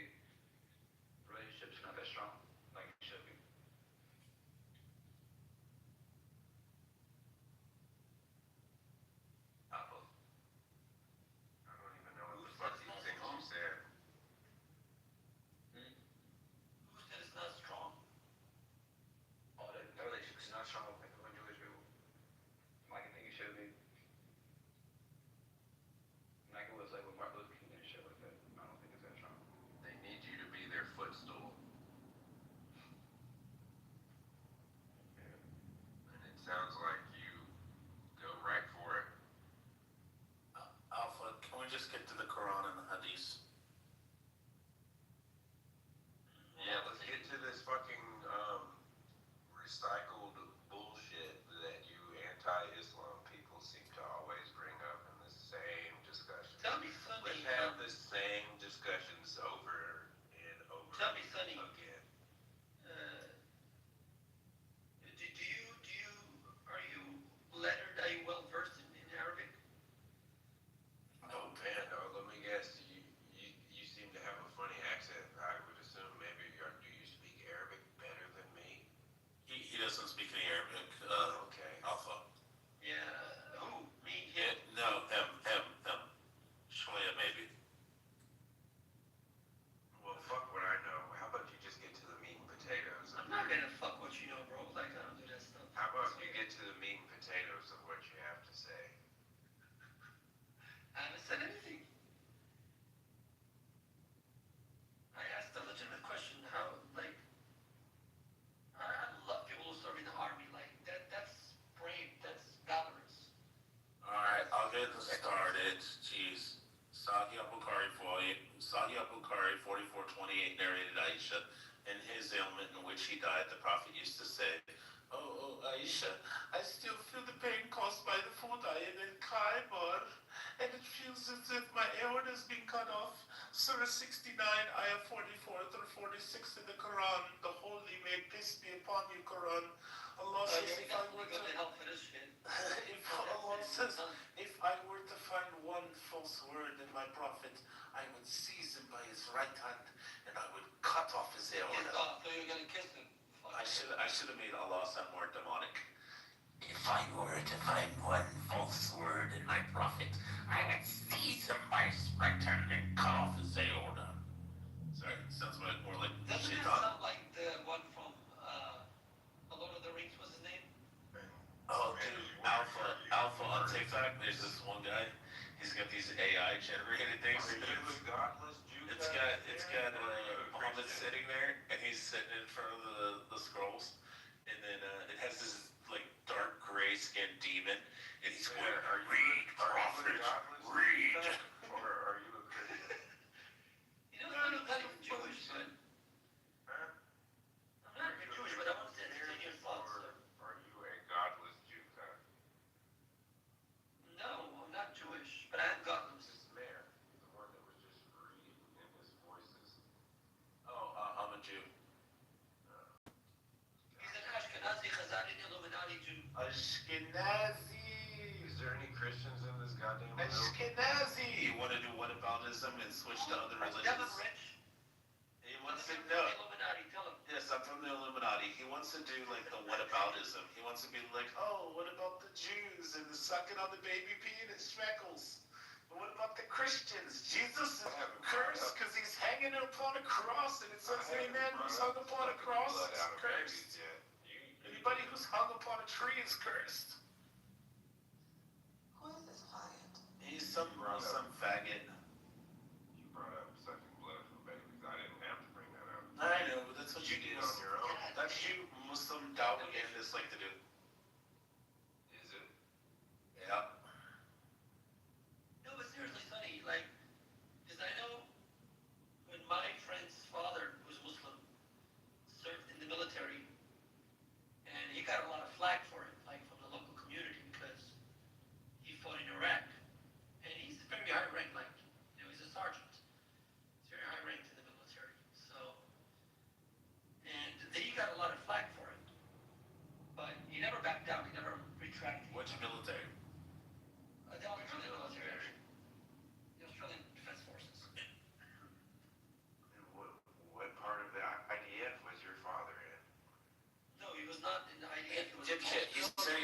relationship's not that strong like it should be. Apple.
I don't even know what the fuck these things you said.
Who said it's not strong?
Oh, the relationship's not strong with the Jewish people. Like I think it should be. Like it was like with Martin Luther King and shit like that. I don't think it's that strong.
They need you to be their footstool. And it sounds like you go right for it.
Alpha, can we just get to the Quran and the Hadith?
Yeah, let's get to this fucking recycled bullshit that you anti-Islam people seem to always bring up in the same discussion.
Tell me, Sonny.
Let's have the same discussions over and over
Tell me, Sonny.
again.
Are you lettered? Are you well versed in Arabic?
Oh man, let me guess. You seem to have a funny accent. I would assume maybe do you speak Arabic better than me?
He doesn't speak any Arabic.
Okay.
Alpha.
Yeah. Who? Me?
Yeah, no, him. Shwaya, maybe.
Well, fuck what I know. How about you just get to the meat and potatoes?
I'm not gonna fuck what you know, bro. Like I don't do that stuff.
How about you get to the meat and potatoes of what you have to say?
I haven't said anything. I asked a legitimate question. How, like, I love people who serve in the army. Like that's brave. That's valorous.
Alright, I'll get this started. Jeez. Sahih Bukhari 4428 narrated Aisha in his ailment in which he died. The Prophet used to say, Oh, Aisha, I still feel the pain caused by the food I ate in Khyber, and it feels as if my aorta is being cut off. Surah 69, Ayah 44 through 46 in the Quran. The Holy, may peace be upon you, Quran. Allah says, if I were to... Allah says, if I were to find one false word in my Prophet, I would seize him by his right hand, and I would cut off his aorta.
So you're gonna kiss him?
I should have made Allah sound more demonic. If I were to find one false word in my Prophet, I would seize him by his right hand and cut off his aorta. Sorry, sounds more like
Doesn't it
shaitan.
sound like the one from A Lord of the Rings? What's his name?
Oh, dude, Alpha on TikTok. There's this one guy. He's got these AI generated things.
Are you a godless Jew?
It's got Muhammad sitting there, and he's sitting in front of the scrolls, and then it has this like dark gray skinned demon, and he's going, read, prophet, read.
Or are you a Christian?
You know, I'm not even Jewish, but
Huh?
I'm not even Jewish, but I want to entertain your thoughts.
Or are you a godless Jew?
No, I'm not Jewish, but I am godless.
This mayor, the one that was just reading in his voices.
Oh, I'm a Jew.
He's an Ashkenazi, Chazarian, Illuminati Jew.
Ashkenazi.
Is there any Christians in this goddamn room?
Ashkenazi. You want to do whataboutism and switch to other
Devin
religions?
Rich.
He wants to
From
know.
the Illuminati, tell him.
Yes, I'm from the Illuminati. He wants to do like the whataboutism. He wants to be like, oh, what about the Jews and the sucking on the baby pee and its freckles? And what about the Christians? Jesus is cursed because he's hanging upon a cross, and it says any man who's hung upon a cross is cursed. Anybody who's hung upon a tree is cursed.
Who is this client?
He's some faggot.
You brought up sucking blood from babies. I didn't have to bring that up.
I know, but that's what you do.
On your own.
That's you Muslim propagandists like to do.
Is it?
Yeah.
No, but seriously, Sonny, like, because I know when my friend's father, who's Muslim, served in the military,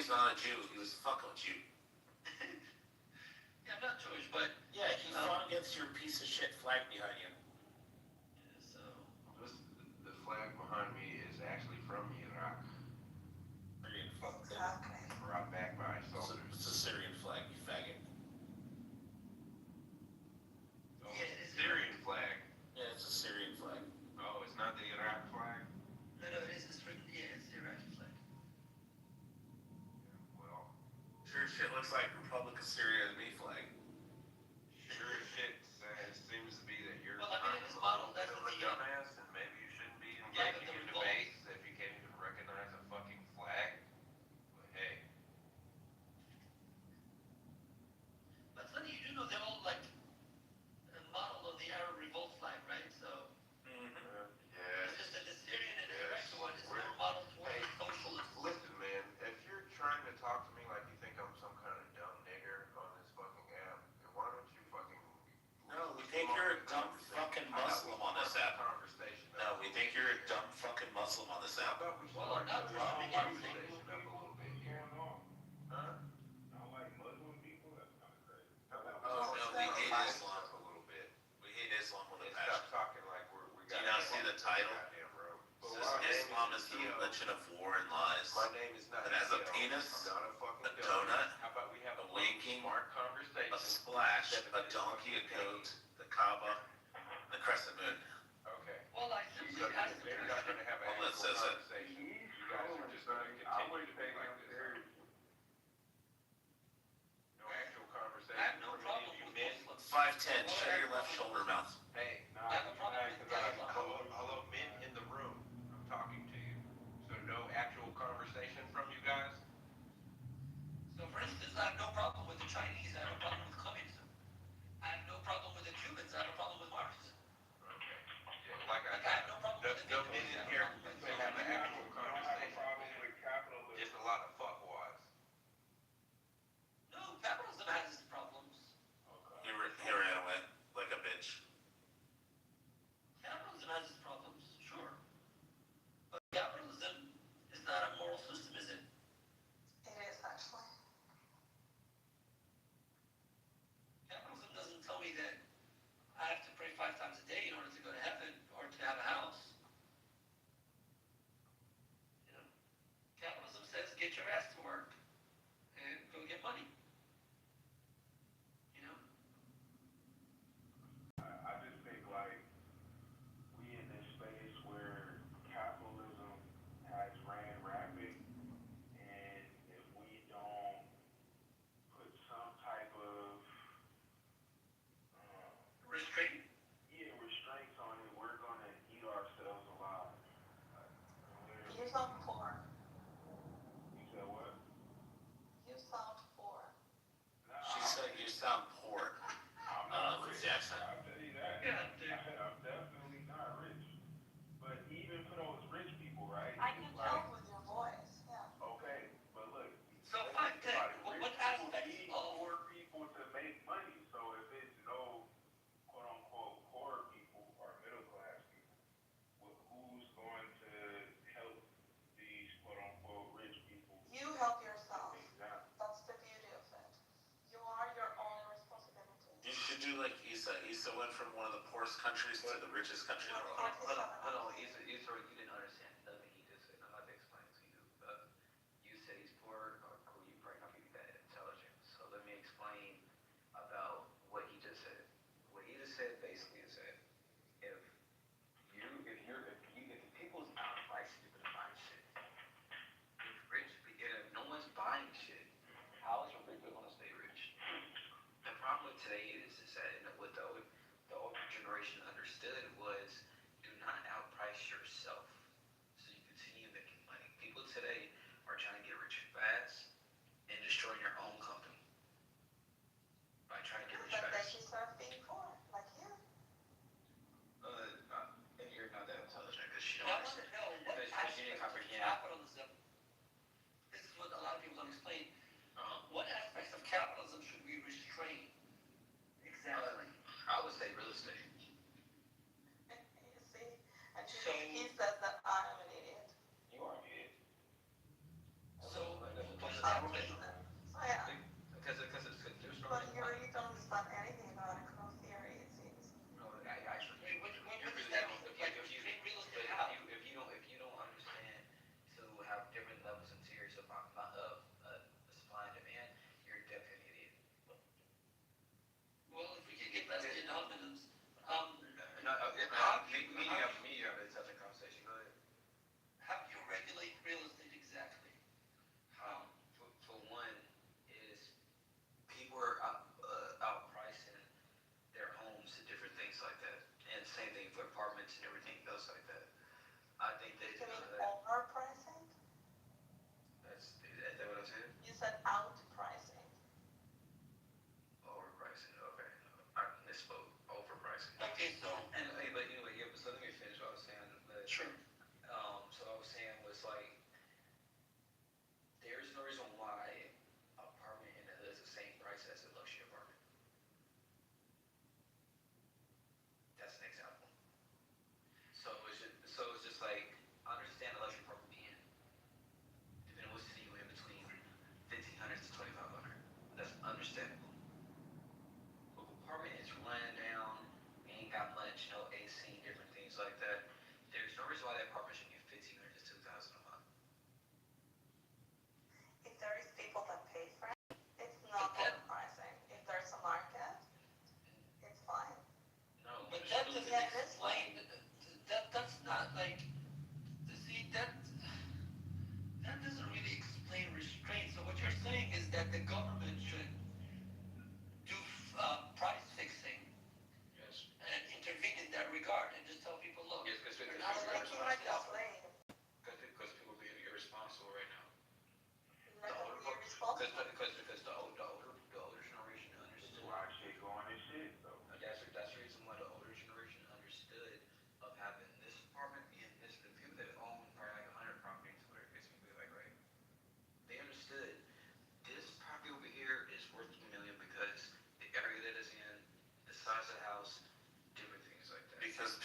he's not a Jew. He was fucking with you.
Yeah, I'm not Jewish, but
Yeah, he fought against your piece of shit flag behind you.
so
The flag behind me is actually from Iraq.
Syrian flag.
Exactly.
Brought back by soldiers.
It's a Syrian flag, you faggot.
Oh,
Yeah, it is.
Syrian flag.
Yeah, it's a Syrian flag.
Oh, it's not the Iraq flag?
No, it is. It's the Iraqi flag.
Well,
Sure as shit looks like Republic of Syria to me flag.
sure as shit seems to be that you're
Well, I mean, it is modeled after
a
the
dumbass, and maybe you shouldn't be engaging in debates if you can't even recognize a fucking flag. But hey,
But funny, you do know they're all like a model of the Arab Revolt flag, right? So
yes.
it's just that the Syrian and the
Yes.
Iraqi one is
We're-
more modeled towards
Hey,
socialist.
listen, man, if you're trying to talk to me like you think I'm some kind of dumb nigger on this fucking app, then why don't you fucking...
No, we think you're a dumb fucking Muslim on this app.
Conversation.
No, we think you're a dumb fucking Muslim on this
How
app.
about we
Well, I'm not dropping anything.
conversation up a little bit here? Huh?
I like Muslim people. That's kind of crazy.
How about
Oh, no, we hate
lighten
Islam.
up a little bit?
We hate Islam with a
And
passion.
stop talking like we
Do
got...
you not see the title?
Goddamn, bro.
It says Islam is the religion of war and lies.
My name is not...
It has a
Tito.
penis,
I'm not a fucking
a donut,
How about we have
a winking,
smart conversation?
a splash, a donkey, a goat, the Kaaba, the crescent moon.
Okay.
Well, I
So
simply asked the
you're not
person.
going to have an
Well, it
actual
says it.
conversation. You guys are just going to
I
continue
would
to
take
be like
him
this.
serious.
No actual conversation.
I have no
from any
problem
of you
with
men.
Muslims.
5'10", shut your left shoulder mouth.
Hey,
Nah,
I have a problem with Islam.
hello, men in the room. I'm talking to you. So no actual conversation from you guys?
So, for instance, I have no problem with the Chinese. I have a problem with communism. I have no problem with the Cubans. I have a problem with Marxism.
Okay. Yeah, like
Like, I have no problem with the
no
Victims.
men in here to have an actual
I don't have a
conversation.
problem with capitalism.
Just a lot of fuckwads.
No, capitalism has its problems.
He ran away like a bitch.
Capitalism has its problems, sure. But capitalism is not a moral system, is it?
It is actually.
Capitalism doesn't tell me that I have to pray 5 times a day in order to go to heaven or to have a house. You know, capitalism says get your ass to work and go get money. You know?
I just think like we in this space where capitalism has ran rapid, and if we don't put some type of
Restraint.
restraints on it, we're gonna eat ourselves alive.
You sound poor.
You said what?
You sound poor.
She said you sound poor.
I'm not
With
rich.
the accent.
I'll tell you that.
Yeah, dude.
I'm definitely not rich. But even for those rich people, right?
I can
it's
tell
like,
with your voice, yeah.
okay, but look.
So
let's
5'10",
think about it.
what
Rich
aspects
people need
of-
poor people to make money. So if it's no quote unquote poor people or middle class people, who's going to help these quote unquote rich people?
You help yourself.
Exactly.
That's the beauty of it. You are your own responsibility.
You should do like Issa. Issa went from one of the poorest countries to the richest country in the world.
You didn't understand. Let me just say, I'm about to explain to you. You said he's poor, or you probably not be that intelligent. So let me explain about what he just said. What he just said basically is that if people's not like stupid and buying shit, if no one's buying shit, how is a rich people gonna stay rich? The problem with today is that what the older generation understood was do not outprice yourself so you continue making money. People today are trying to get rich fast and destroying their own company by trying to get rich
But they
fast.
should start being poor, like you.
And you're not that intelligent because she
I
don't
want to
understand.
know what
Because she didn't
aspects of
comprehend.
capitalism, this is what a lot of people don't explain, what aspects of capitalism should we restrain? Exactly.
I would say real estate.
You see? And
So-
he says that I am an idiot.
You are an idiot.
So,
That's a
what
bunch
does
of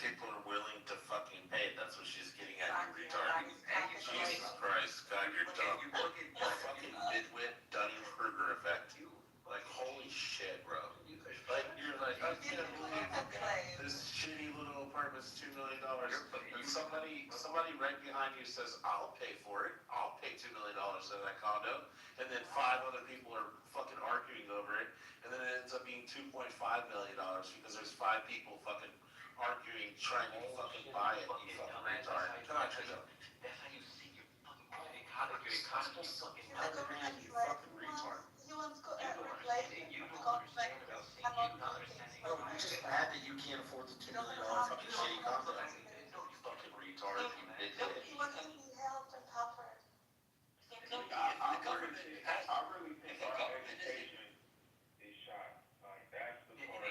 people are willing to fucking pay. That's what she's getting at, you retard. Jesus Christ, God, you're dumb. Fucking midwit Dunning-Kruger effect. Like, holy shit, bro. Like, you're like, I can't believe this shitty little apartment's $2 million. And somebody right behind you says, I'll pay for it. I'll pay $2 million for that condo. And then 5 other people are fucking arguing over it. And then it ends up being $2.5 million because there's 5 people fucking arguing, trying to fucking buy it, you fucking retard. God,
That's how you see your fucking economy sucking.
Man, you fucking retard.
You don't understand about seeing you not understanding.
No, you just mad that you can't afford the $2 million fucking shitty condo.
No, you fucking retard. You midget.
I really think our education is shot. Like, that's the part.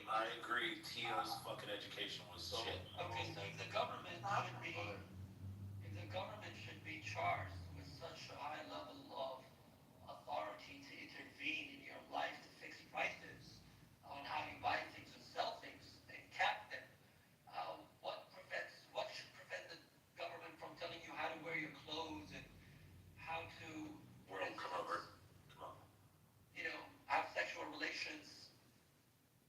I agree, Tio's fucking education was shit.
Okay, so if the government should be charged with such a high level of authority to intervene in your life to fix prices on how you buy things and sell things and cap them, what should prevent the government from telling you how to wear your clothes and how to,
Come over.
have sexual relations?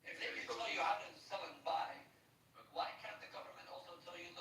If they can tell you how to sell and buy, why can't the government also tell you,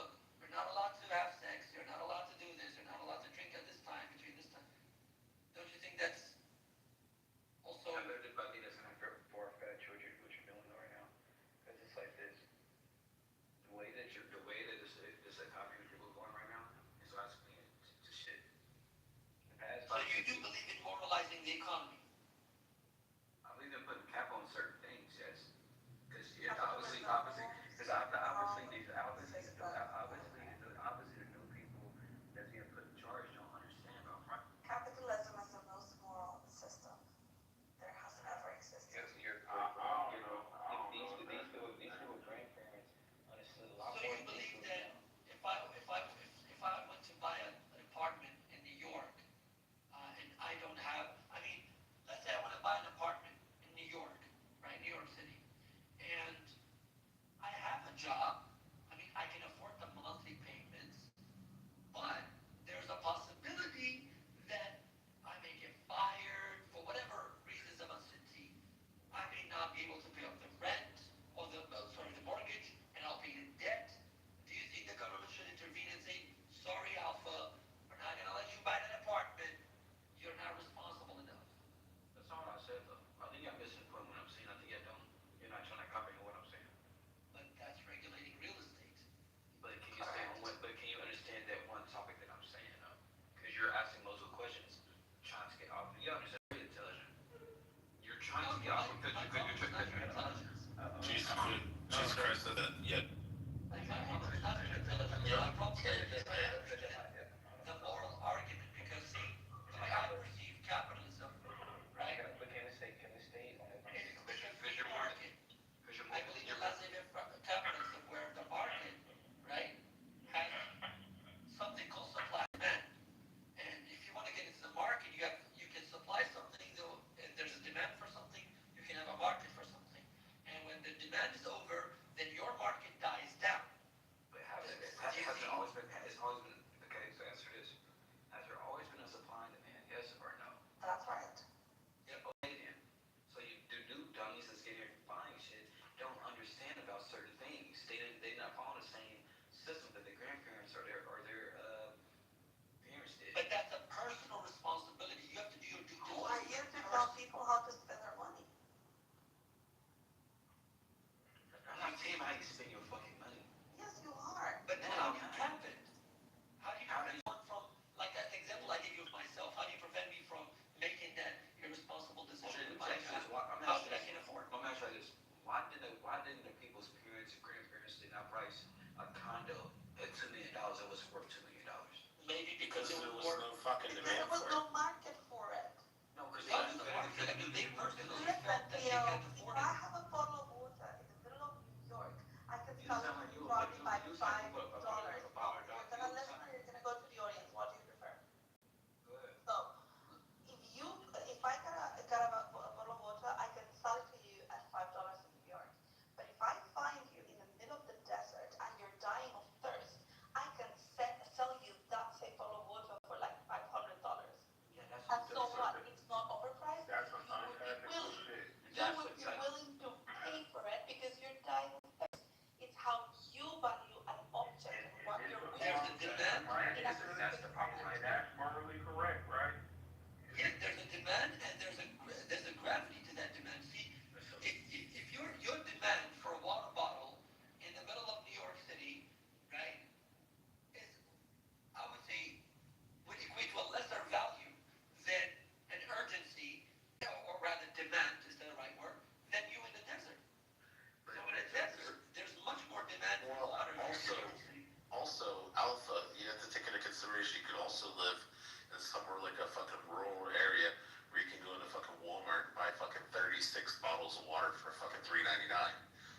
like a fucking rural area where you can go into fucking Walmart and buy fucking 36 bottles of water for fucking $3.99.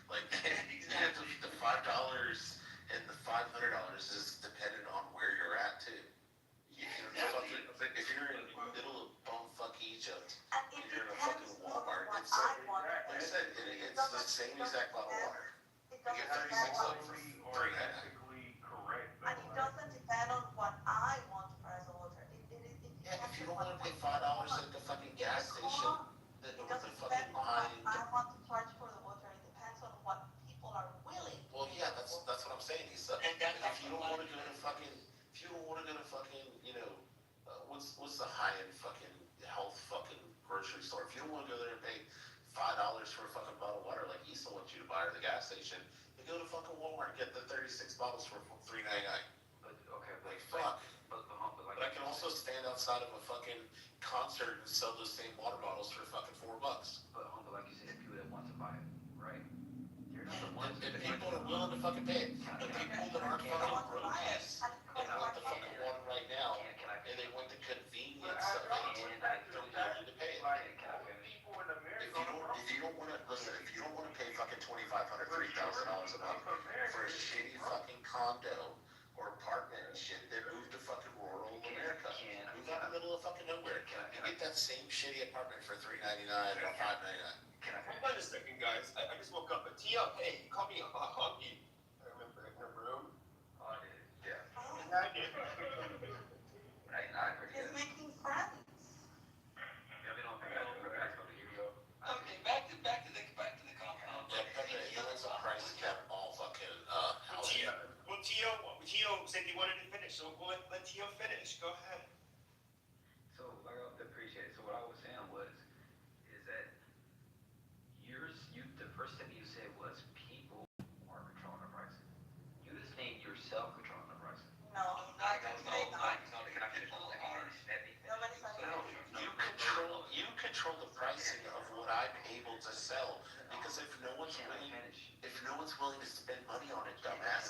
Like, the $5 and the $500 is dependent on where you're at too. If you're in the middle of bumfuck Egypt and you're in a fucking Walmart, it's like I said, it's the same exact bottle of water. You get 36 of them for $3.99.
Correct.
And it doesn't depend on what I want to price the water.
Yeah, if you don't want to pay $5 at the fucking gas station, then
It
with
doesn't
the fucking
depend on
buying.
what I want to charge for the water. It depends on what people are willing.
Well, yeah, that's what I'm saying, Lisa.
And that's
If you don't want to go to fucking, what's the high end fucking health fucking grocery store? If you don't want to go there and pay $5 for a fucking bottle of water like Issa wants you to buy at the gas station, then go to fucking Walmart and get the 36 bottles for $3.99.
But okay,
Like fuck.
but
But I can also stand outside of a fucking concert and sell those same water bottles for fucking $4.
But humble, like you said, people that want to buy it, right? You're not the ones
And people are willing to fucking pay it. The people that aren't fucking brokies and want the fucking water right now, and they want the convenience of it, they're willing to pay it. If you don't want to listen, if you don't want to pay fucking $2,500, $3,000 a month for a shitty fucking condo or apartment and shit, then move to fucking rural America. Move out in the middle of fucking nowhere. You get that same shitty apartment for $3.99 or $5.99.
Hold on a second, guys. I just woke up. But T.O., hey, you called me a honky. I remember in the room.
Oh, yeah.
I did.
I heard
He's making friends.
Yeah, we don't think that's what guys go to Yu-Gi-Oh.
Okay, back to the compound.
Yeah, Pepe, there was a price cap all fucking housing.
T.O. said he wanted to finish, so we'll let T.O. finish. Go ahead.
So, like, I appreciate it. So, what I was saying is that the first thing you said was people are controlling the pricing. You just named yourself controlling the pricing.
No, I can say that.
Can I finish?
Nobody's not
You control the pricing of what I'm able to sell. Because if no one's willing to spend money on it, dumbass,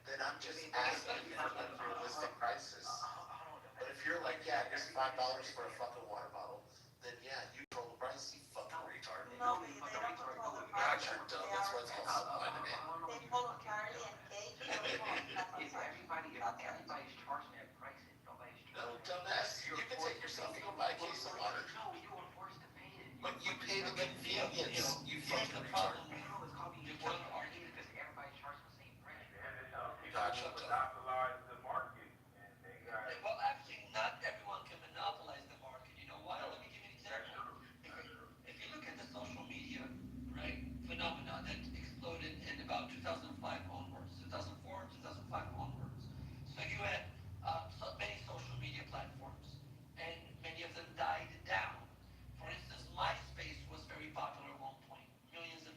then I'm just asking for unrealistic prices. But if you're like, yeah, here's $5 for a fucking water bottle, then yeah, you control the price, you fucking retard.
No, they don't control the
God,
price.
you're dumb. That's why it's called supply and demand.
They voluntarily engage.
If everybody's charging that pricing, nobody's
No, dumbass, you can take yourself and go buy a case of water.
No, you were forced to pay it.
But you pay the convenience, you fucking retard.
It's called being forced to pay it because everybody's charging the same price.
Gotcha.
Monopolize the market, and they got.
Well, actually, not everyone can monopolize the market. You know why? Let me give you an example. If you look at the social media, right, phenomena that exploded in about 2005 onwards, 2004, 2005 onwards. So you had many social media platforms, and many of them died down. For instance, MySpace was very popular at one point. Millions of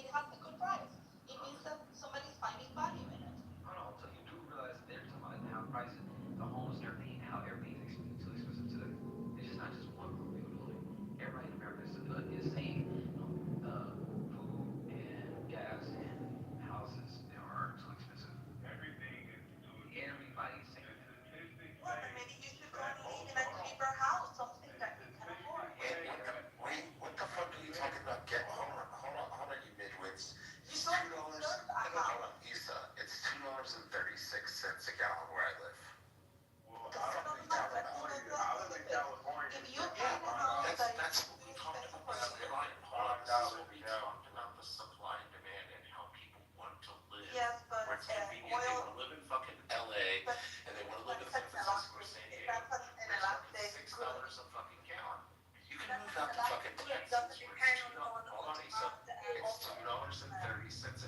it has a good price. It means that somebody's finding value in it.
I don't know, so you do realize they're talking about how prices, the homes and everything, and how everything's too expensive today. It's just not just one group of people doing it. Everybody in America is saying, food and gas and houses they are too expensive.
Everything is too expensive.
Everybody's saying
The
that.
statistics
Well,
say
then maybe you should go
that
and live
most
in a cheaper house, something that you can afford.
Wait, what the fuck are you talking about? Hold on, you midwits.
You
It's
don't
$2.
deserve a
Hold
house.
on, Issa. It's $2.36 a gallon where I live.
Well,
Because
I
it
live in
doesn't matter.
California. I live in California.
If you find a house that
That's
is
what we
too
talked
expensive
about.
for you,
Hold on, this is what we talked about, the supply and demand and how people want to live.
yes, but
Where it's convenient, they
oil,
want to live in fucking LA,
but
and they want to
but
live in
it's
San
an
Francisco or
elastic,
San
it
Diego.
that's an
Where it's fucking
elastic
$6
good.
a fucking gallon. You can
That's
move
an
out to fucking
elastic good.
Texas
Doesn't
where
depend
it's
on
hold on, Issa. It's
also,
$2.30 a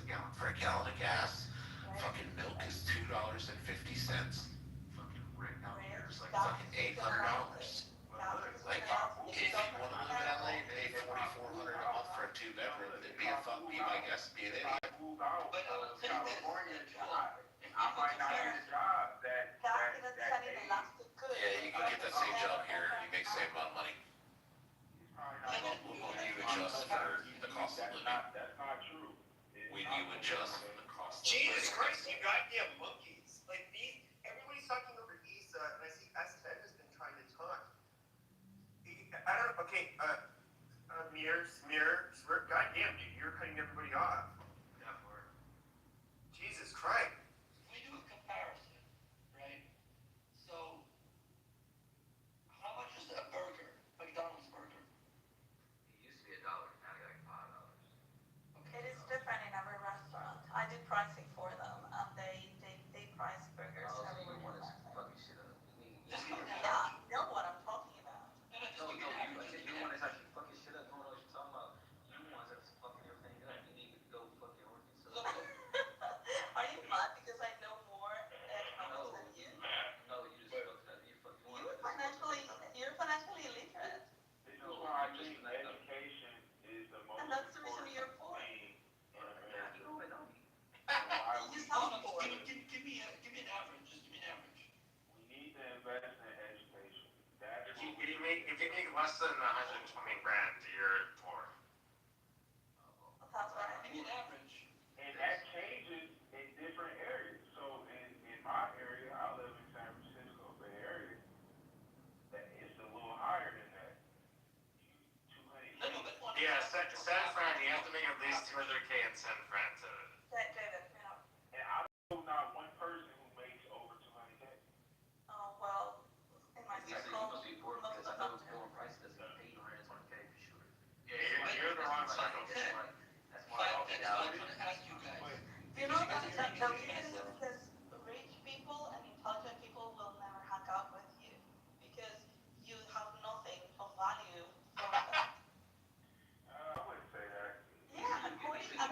gallon for a gallon of gas.
right?
Fucking milk is $2.50. Fucking rent out here is like
Gas
fucking
is an
$800.
elastic. Gas is
Like,
an elastic.
if you want to live in LA, pay $4,400 a month for a 2-bedroom, then be my guest, be an idiot.
Move out
But I
of
would say this,
California.
if
I
people
might not
compare,
get a job that
Gas isn't an
pays.
elastic good.
Yeah, you can get that same job here, you make the same amount of money. When you adjust for the cost of living,
That's not true.
when you adjust for the cost of
Jesus
living.
Christ, you goddamn monkeys. Like, everybody's talking over Issa, and I see S10 has been trying to talk. I don't know, okay, Mirrors, goddamn, dude, you're cutting everybody off. Jesus Christ.
we do a comparison, right? So, how much is a burger, McDonald's burger?
It used to be $1, now they like $5.
It is different in every restaurant. I do pricing for them, and they price burgers
Oh, so you
everywhere.
want us fucking shit up.
Just give me an
Yeah,
average.
you know what I'm talking about.
No, just
No,
give me an average. Just give
you
me an
want us
average.
actually fucking shit up. You don't know what you're talking about. You want us fucking everything up. You need to go fucking work yourself.
Look,
Are you mad because I know more economics than you?
No, you just fucked up. You fucking want us
You're financially illiterate,
This is why I think education is the most
and that's the reason
important
you're poor.
thing in America.
You always know me.
You just
no,
sound
no,
poor.
give me an average. Just give me an average.
We need to invest in education. That's
If you make less than 120 grand, you're poor.
That's right.
Give me an average.
and that changes in different areas. So in my area, I live in San Francisco Bay Area. That it's a little higher than that. 200.
No, but one.
Yeah, San Fran, you have to make at least 200K in San Fran to.
David,
And I know not one person who makes over 200K.
well, in my
You
circle,
must be poor
most
because I
of
know
them do.
going prices doesn't pay you 120K for sure.
Yeah, you're the wrong cycle.
That's why
Five,
all
that's
the
what I'm trying to ask you guys.
You know, the reason is because rich people and intelligent people will never hang out with you because you have nothing of value for them.
I wouldn't say that.
Yeah, according to a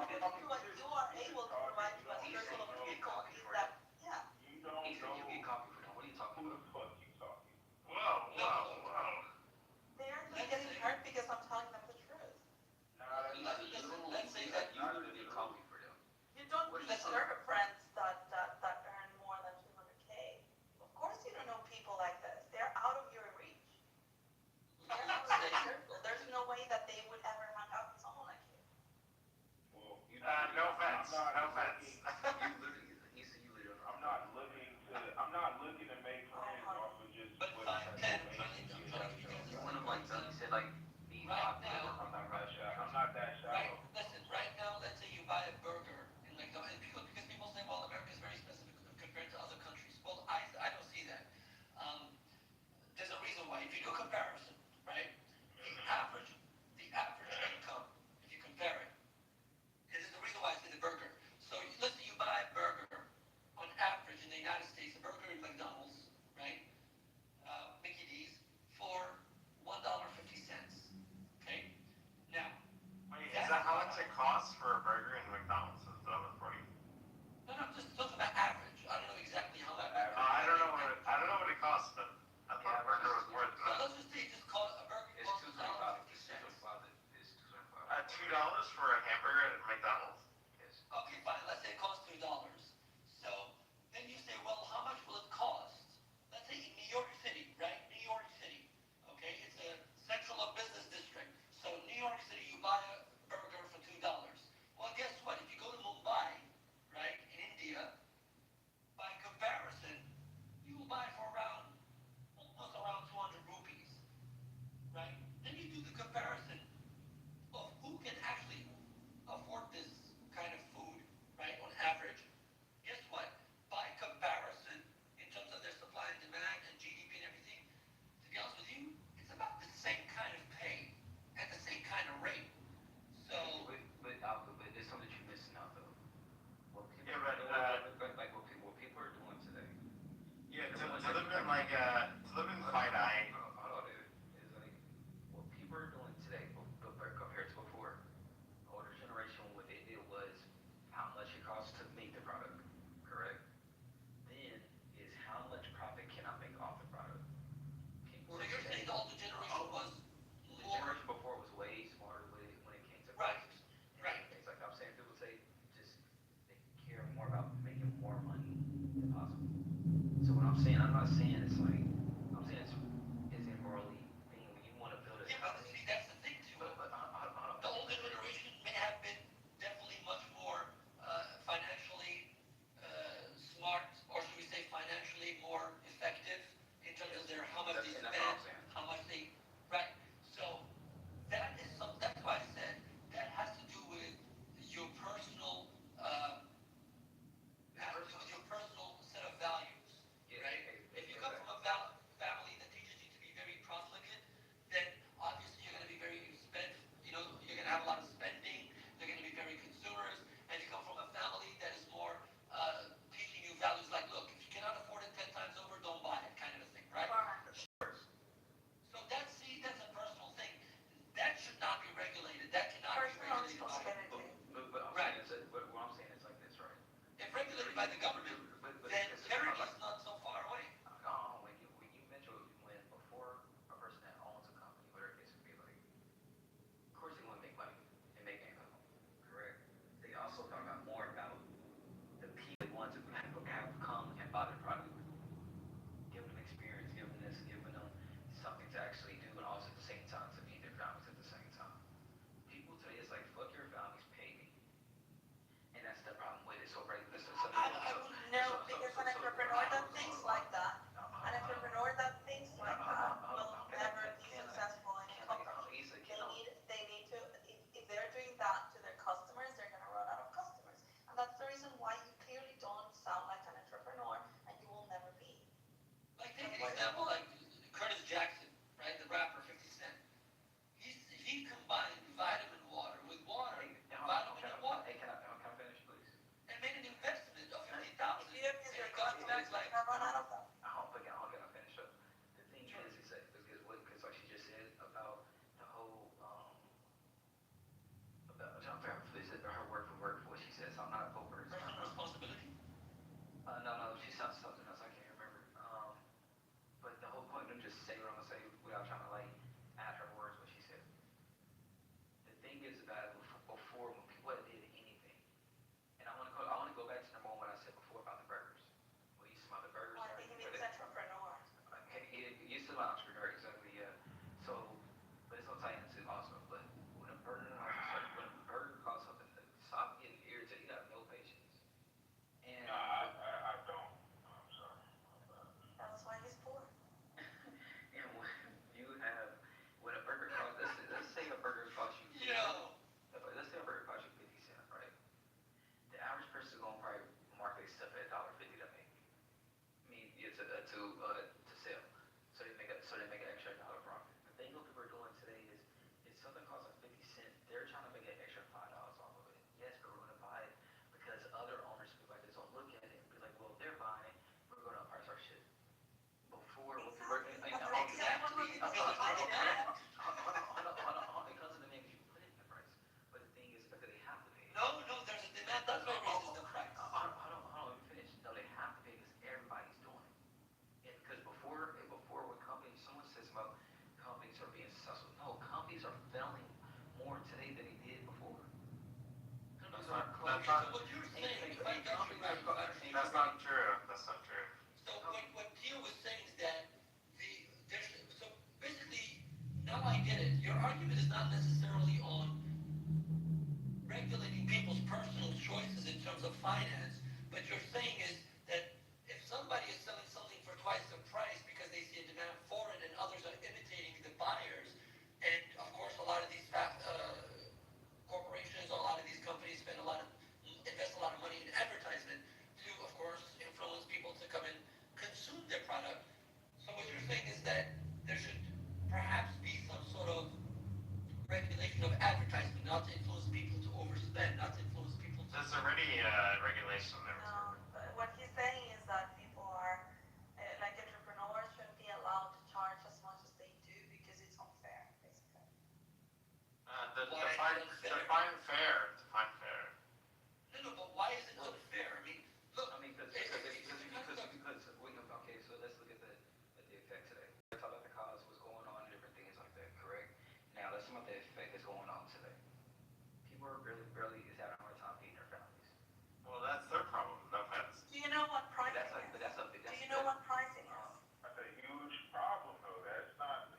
That's
Okay,
not.
so what you're saying, if I got you right, if I understand
That's
you right,
not true. That's not true.
so what Tio was saying is that so basically, now I get it. Your argument is not necessarily on regulating people's personal choices in terms of finance, but you're saying is that if somebody is selling something for twice the price because they see a demand for it and others are imitating the buyers, and of course a lot of these corporations, a lot of these companies invest a lot of money in advertisement to, of course, influence people to come and consume their product. So what you're saying is that there should perhaps be some sort of regulation of advertisement, not to influence people to overspend, not to influence people to.
There's already regulation there.
No, but what he's saying is that people are, like entrepreneurs shouldn't be allowed to charge as much as they do because it's unfair, basically.
Define fair. Define fair.
No, but why is it unfair? I mean, look.
I mean, because okay, so let's look at the effect today. We're talking about the cause, what's going on, and different things like that, correct? Now let's talk about the effect that's going on today. People are barely is having a hard time feeding their families.
Well, that's their problem. No offense.
Do you know what pricing is? Do you know what pricing is?
That's a huge problem, though.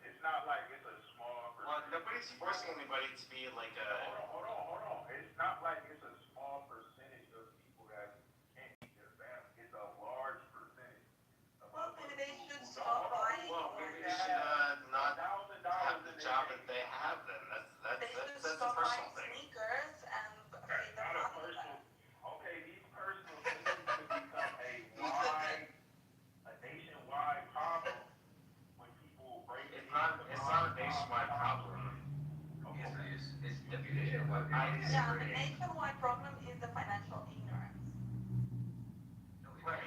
It's not like it's a small percentage.
Well, nobody's forcing anybody to be like a.
Hold on. It's not like it's a small percentage of people that can't feed their family. It's a large percentage.
Well, maybe they should stop buying.
Well, maybe they should not have the job that they have then. That's a personal thing.
Sneakers and feed their
Not a
family.
personal. Okay, these personal things could become a nationwide problem when people break it.
It's not a nationwide problem.
It's definitely nationwide.
Yeah, the nationwide problem is the financial ignorance.
Right.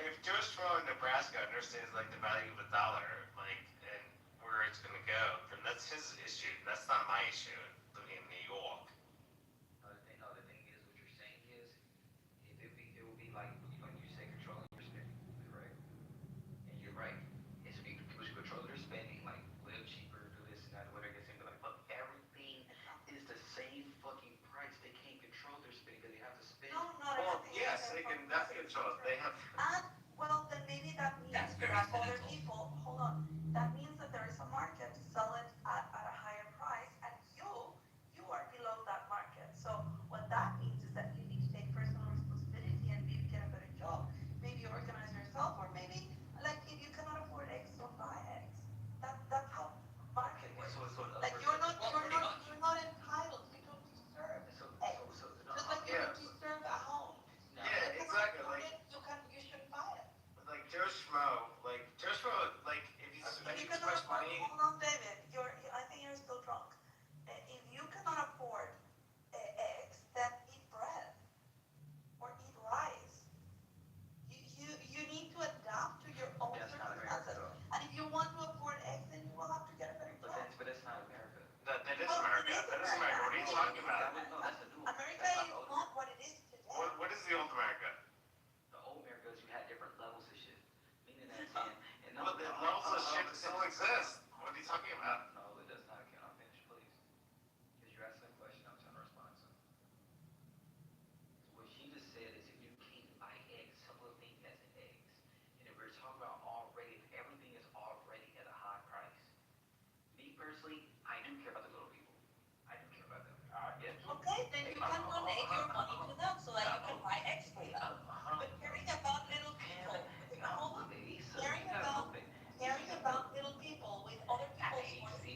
If Joe Schmo in Nebraska understands like the value of a dollar, like and where it's gonna go, then that's his issue. That's not my issue living in New York.
No, the thing is, what you're saying is, it will be like you say, controlling your spending, correct? And you're right. It's people should control their spending, like live cheaper, do this and that, whatever. It seems like, but everything is the same fucking price. They can't control their spending because they have to spend.
No, not
Well,
everything.
yes, they can definitely control it. They have.
Well, then maybe that means that other people, hold on, that means that there is a market to sell it at a higher price, and you are below that market. So what that means is that you need to take personal responsibility and maybe get a better job, maybe organize yourself, or maybe, like, if you cannot afford eggs, don't buy eggs. That's how market works. Like, you're not entitled, you don't deserve eggs. Just like you don't deserve a home.
Yeah, exactly.
You shouldn't buy it.
Like Joe Schmo, if he's spending too much money.
Hold on, David. I think you're still drunk. If you cannot afford eggs, then eat bread or eat rice. You need to adapt to your own circumstances. And if you want to afford eggs, then you will have to get a better job.
But that's not America.
That is America. That is America. What are you talking about?
America is not what it is today.
What is the old America?
The old America is you had different levels of shit. Meaning that
Well, the levels of shit still exist. What are you talking about?
No, it does not. Can I finish, please? Because you asked me a question, I'm trying to respond to. What she just said is if you can't buy eggs, some of the things that's in eggs. And if we're talking about already, if everything is already at a high price. Me personally, I do care about the little people. I do care about them.
Okay, then you can donate your money to them so that you can buy eggs for them. But caring about little people, caring about little people with other people's money.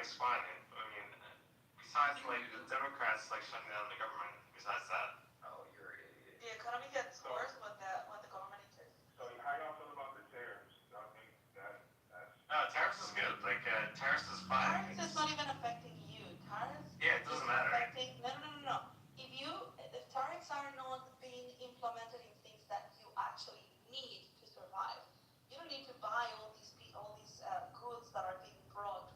is fine. I mean, besides like the Democrats like shutting down the government. Besides that.
Oh, you're an idiot.
The economy gets worse when the government interferes.
So how y'all feel about the tariffs? Y'all think that's
No, tariffs is good. Like tariffs is fine.
Tariffs is not even affecting you. Tariffs
Yeah, it doesn't
is
matter.
affecting, no. If tariffs are not being implemented in things that you actually need to survive, you don't need to buy all these goods that are being brought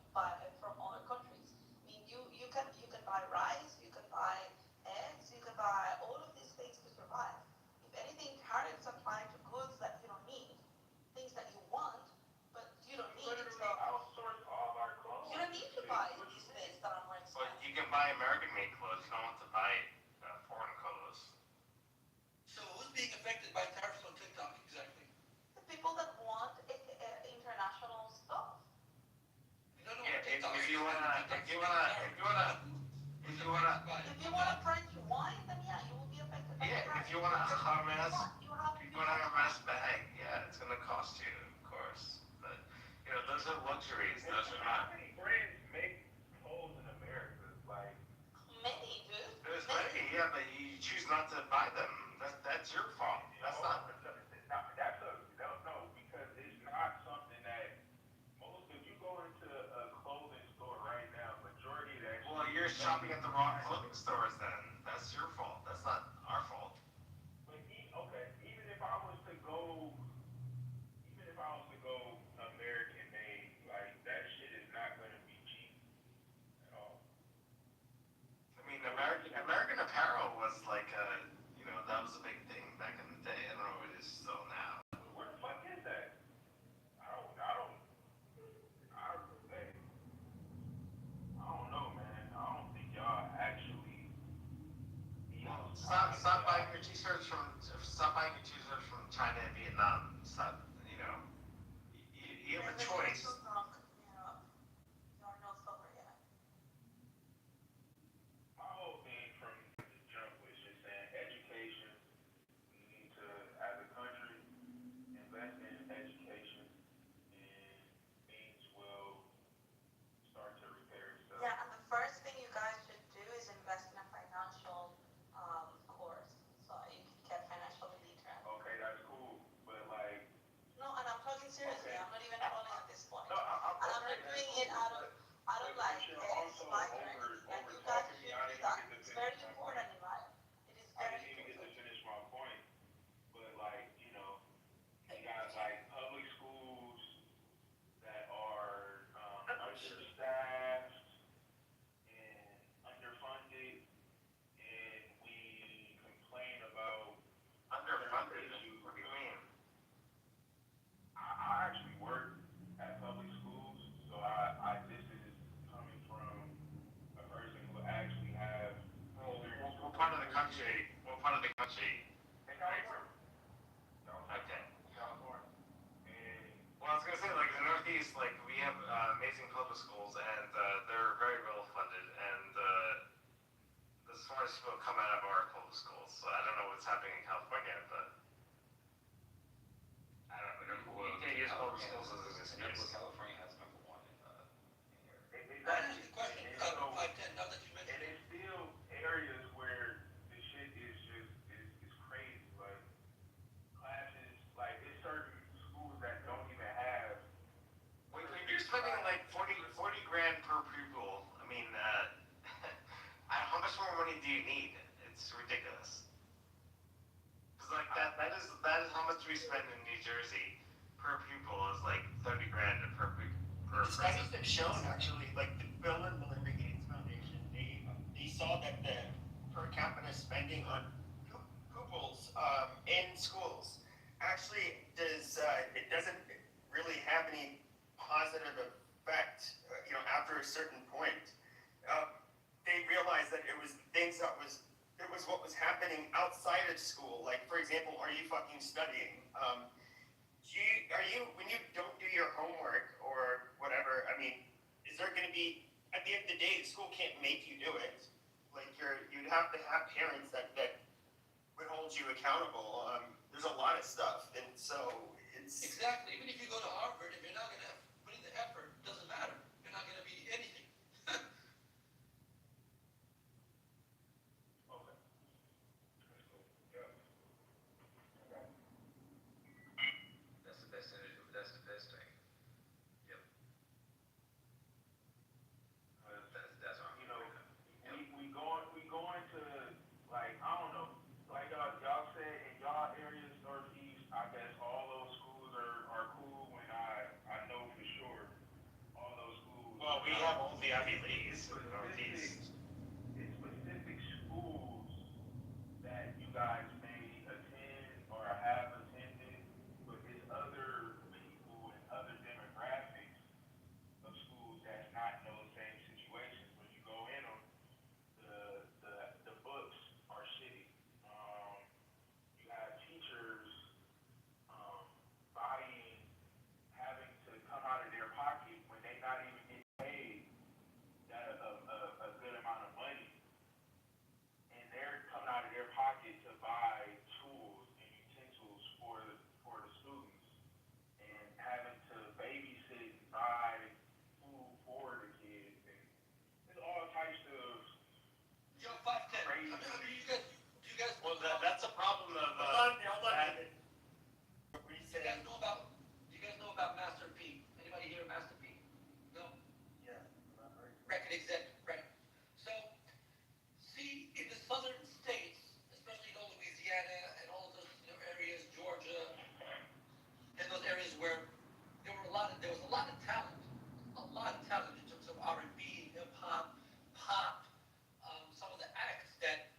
from other countries. I mean, you can buy rice, you can buy eggs, you can buy all of these things to survive. If anything, tariffs apply to goods that you don't need, things that you want, but you don't need. So
outsource all our clothes.
you don't need to buy these things that are more
Well,
expensive.
you can buy American-made clothes. You don't have to buy foreign clothes.
So who's being affected by tariffs on TikTok exactly?
The people that want international stuff.
No,
Yeah,
TikTok.
if you wanna
If you
want a French wine, then yeah, you will be affected by
yeah,
tariffs.
if you want a Hermes,
You have
if you want a Hermes bag, yeah, it's gonna cost you, of course. But those are luxuries. Those are
How
not.
many brands make clothes in America? Like,
many, dude.
There's many, yeah, but you choose not to buy them. That's your fault. That's not.
no, because it's not something that most. If you go into a clothing store right now, majority of that.
Well, you're shopping at the wrong clothing stores then. That's your fault. That's not our fault.
But even if I was to go American made, like that shit is not gonna be cheap at all.
I mean, American Apparel was like that was a big thing back in the day. I don't know if it is still now.
Where the fuck is that? I don't know, man. I don't think y'all actually.
Stop buying your t-shirts from China and Vietnam. Stop. You have a choice.
You're not sober yet.
My whole thing from the jump was just saying education. We need to, as a country, invest in education, and things will start to repair itself.
Yeah, and the first thing you guys should do is invest in a financial course, so you can get financially literate.
Okay, that's cool, but like.
No, and I'm talking seriously.
Okay.
I'm not even trolling at this point.
No,
I'm not doing it out of like spite or anything. Like you guys should do that. It's very important in life. It is
I
very
didn't even get to
important.
finish my point, but like, you got like public schools that are understaffed and underfunded, and we complain about
Underfunded? What do you mean?
I actually work at public schools, so this is coming from a person who actually have.
What part of the country? What part of the country?
In California.
Okay.
California. And
Well, I was gonna say, like in the Northeast, like we have amazing public schools, and they're very well funded, and the smartest people come out of our public schools. So I don't know what's happening in California, but I don't know. You can't use public schools as an excuse.
California has number one in
That is the question. 510, now that you
and
mentioned it.
it's still areas where the shit is just is crazy. Like classes, like there's certain schools that don't even have.
When you're spending like 40 grand per pupil, I mean, how much more money do you need? It's ridiculous. Because like that is how much we spend in New Jersey per pupil is like 30 grand per
Studies
person.
have shown actually, like the Bill and Melinda Gates Foundation, they saw that the per capita spending on pupils in schools actually it doesn't really have any positive effect, after a certain point. They realized that it was what was happening outside of school. Like, for example, are you fucking studying? When you don't do your homework or whatever, I mean, is there going to be, at the end of the day, the school can't make you do it. Like, you'd have to have parents that would hold you accountable. There's a lot of stuff, and so it's.
Exactly. Even if you go to Harvard, if you're not going to put in the effort, it doesn't matter. You're not going to be anything.
Well, we have all the Ivy Leagues in the Northeast.
It's specific schools that you guys may attend or have attended, but it's other people and other demographics of schools that's not in those same situations. When you go in them, the books are shitty. You have teachers buying, having to come out of their pocket when they not even getting paid a good amount of money, and they're coming out of their pocket to buy tools and utensils for the students, and having to babysit and buy food for the kids, and there's all types of
Yo, 510.
crazy.
You guys.
Well, that's a problem of.
Hold on.
You guys know about Master P? Anybody here Master P? No?
Yeah.
Record exec, right. So, see, in the southern states, especially Louisiana and all of those areas, Georgia, and those areas where there was a lot of talent in terms of R&B, hip hop, pop. Some of the acts that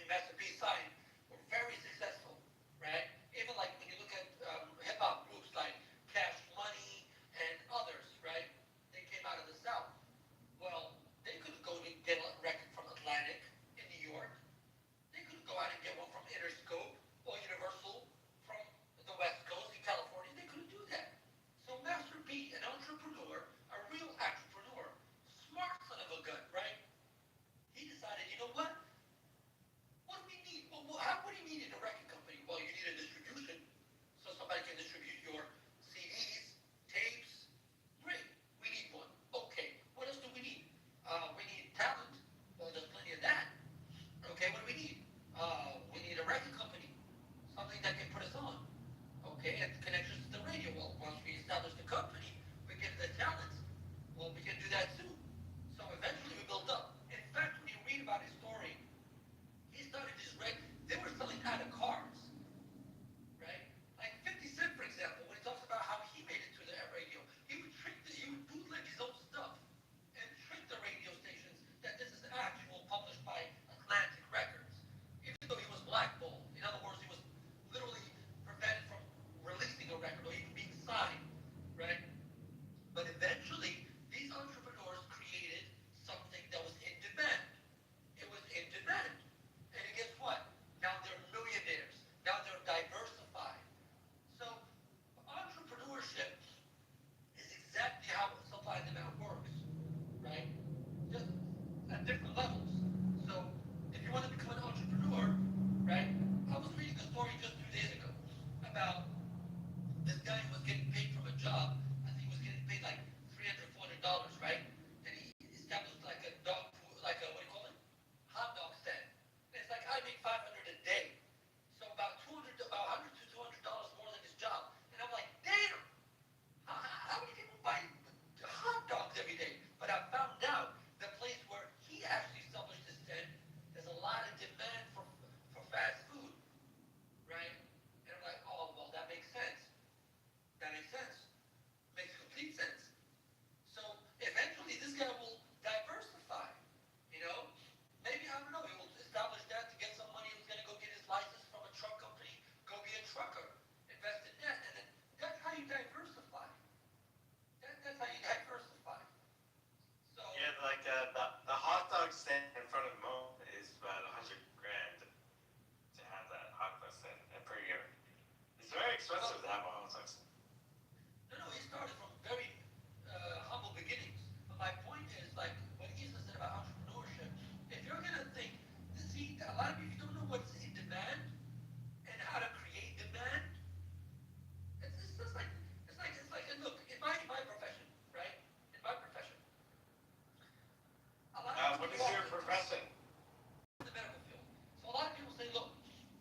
Master P signed were very successful, right? Even like when you look at hip hop groups like Cash Money and others, right? They came out of the South. Well, they could go and get a record from Atlantic in New York. They could go out and get one from Interscope or Universal from the West Coast in California. They couldn't do that. So Master P, an entrepreneur, a real entrepreneur, smart son of a gun, right? He decided, you know what? What do we need? What do you need in a record company? Well, you need a distribution, so somebody can distribute your CDs, tapes. Great, we need one. Okay, what else do we need? We need talent. Well, there's plenty of that. Okay, what do we need? We need a record company, something that can put us on. Okay, and connections to the radio. Well, once we establish the company, we get the talent. Well, we can do that too. So eventually we built up. In fact, when you read about his story, he started his they were selling out of cars, right? Like 50 Cent, for example, when he talks about how he made it to the radio, he would bootleg his own stuff and trick the radio stations that this is actual published by Atlantic Records, even though he was blackballed. In other words, he was literally prevented from releasing a record or even being signed, right? But eventually, these entrepreneurs created something that was in demand. It was in demand. And guess what? Now they're millionaires. Now they're diversified. So entrepreneurship is exactly how supply and demand works, right? Just at different levels. So if you want to become an entrepreneur, right? I was reading a story just 2 days ago about this guy who was getting paid from a job. I think he was getting paid like $300, $400, right? And he established like a dog food, like a, what do you call it? Hot dog stand. And it's like, I make $500 a day. So about $100 to $200 more than his job. And I'm like, damn! How many people buy hot dogs every day? But I found out the place where he actually established his stand, there's a lot of demand for fast food, right? And I'm like, oh, well, that makes sense. That makes sense. Makes complete sense. So eventually this guy will diversify, Maybe, I don't know, he will establish that to get some money. He's going to go get his license from a truck company, go be a trucker, invest in that, and then that's how you diversify. That's how you diversify. So
Yeah, like the hot dog stand in front of Mo is about $100,000 to have that hot dog stand per year. It's very expensive to have a hot dog stand.
No, he started from very humble beginnings. But my point is, like, what Isa said about entrepreneurship, if you're going to think, see, a lot of people don't know what's in demand and how to create demand. It's just like, look, in my profession, right? In my profession, a lot of
What is your profession?
the medical field. So a lot of people say, look,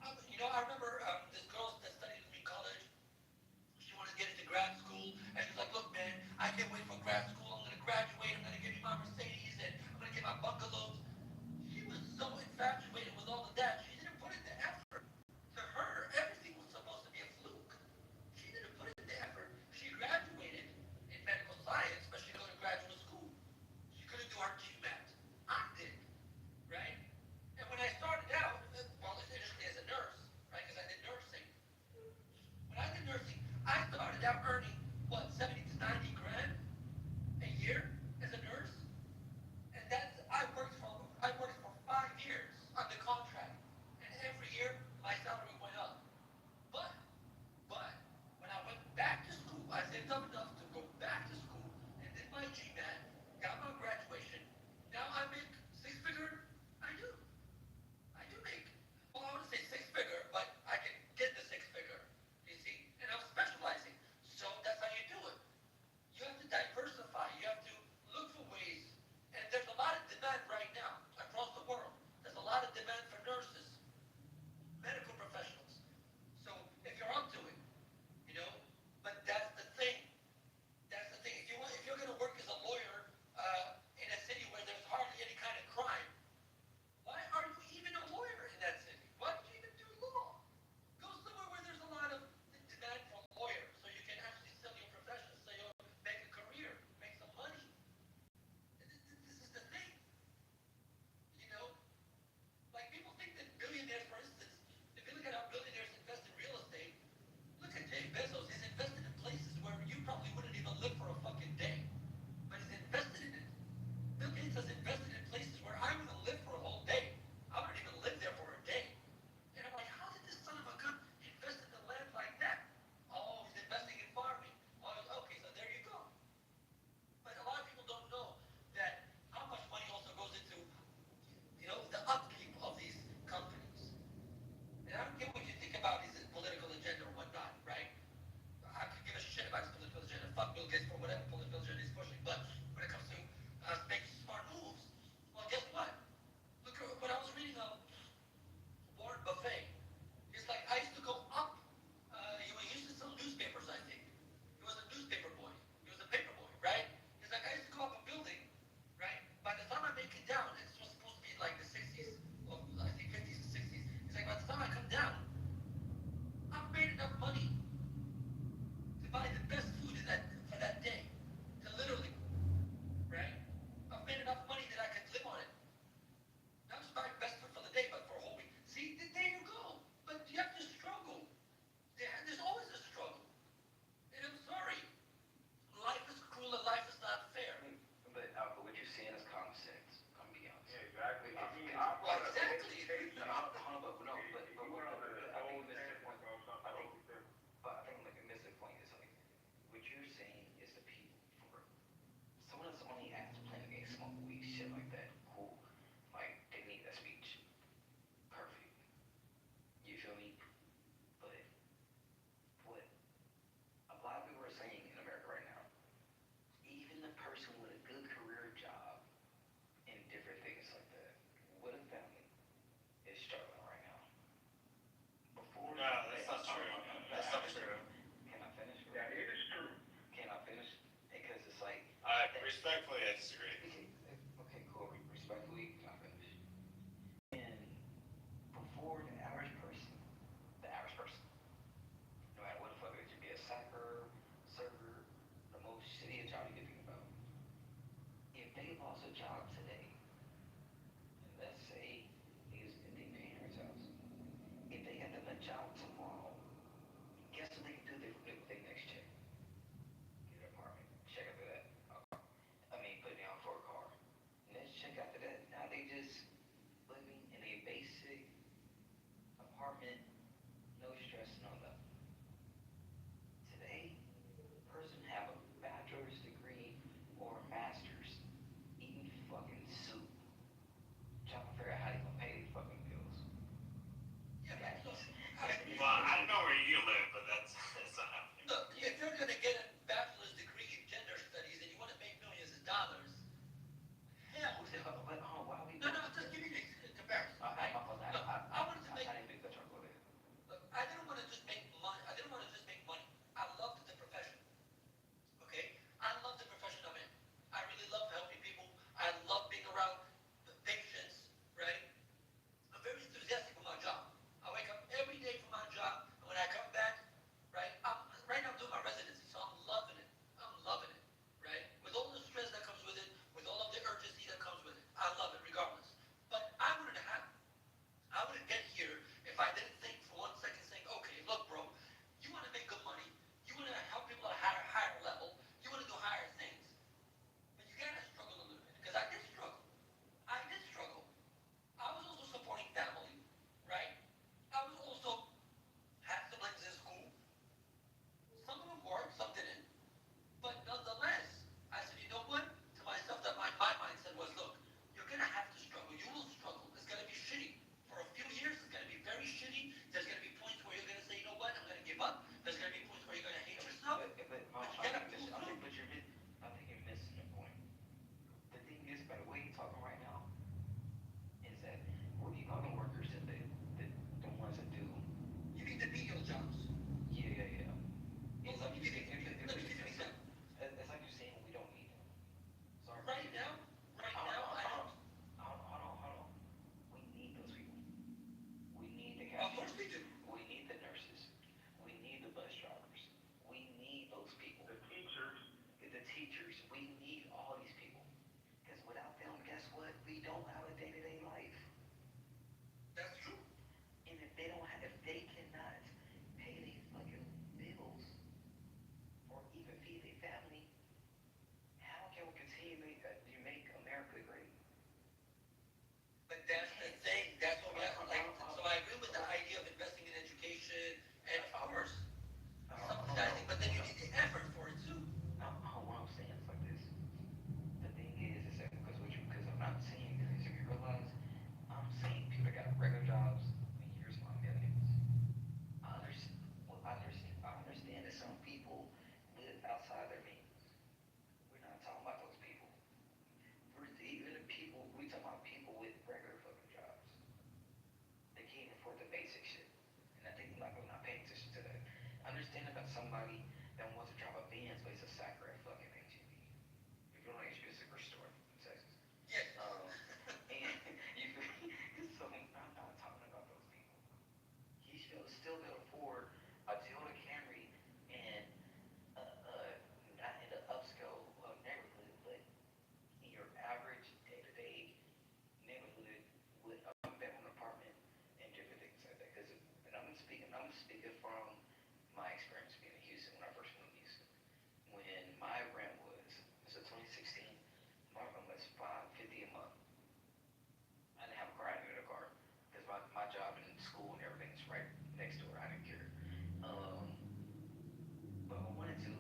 I remember this girl that studied with me in college. She
still be able to afford a Toyota Camry in not in the upscale neighborhood, but in your average day-to-day neighborhood with a bedroom apartment and different things like that. Because, and I'm speaking from my experience being in Houston when I first moved to Houston. When my rent was, so 2016, my rent was $550 a month. I didn't have a car, I didn't get a car because my job and school and everything's right next door. I didn't care. But if I wanted to,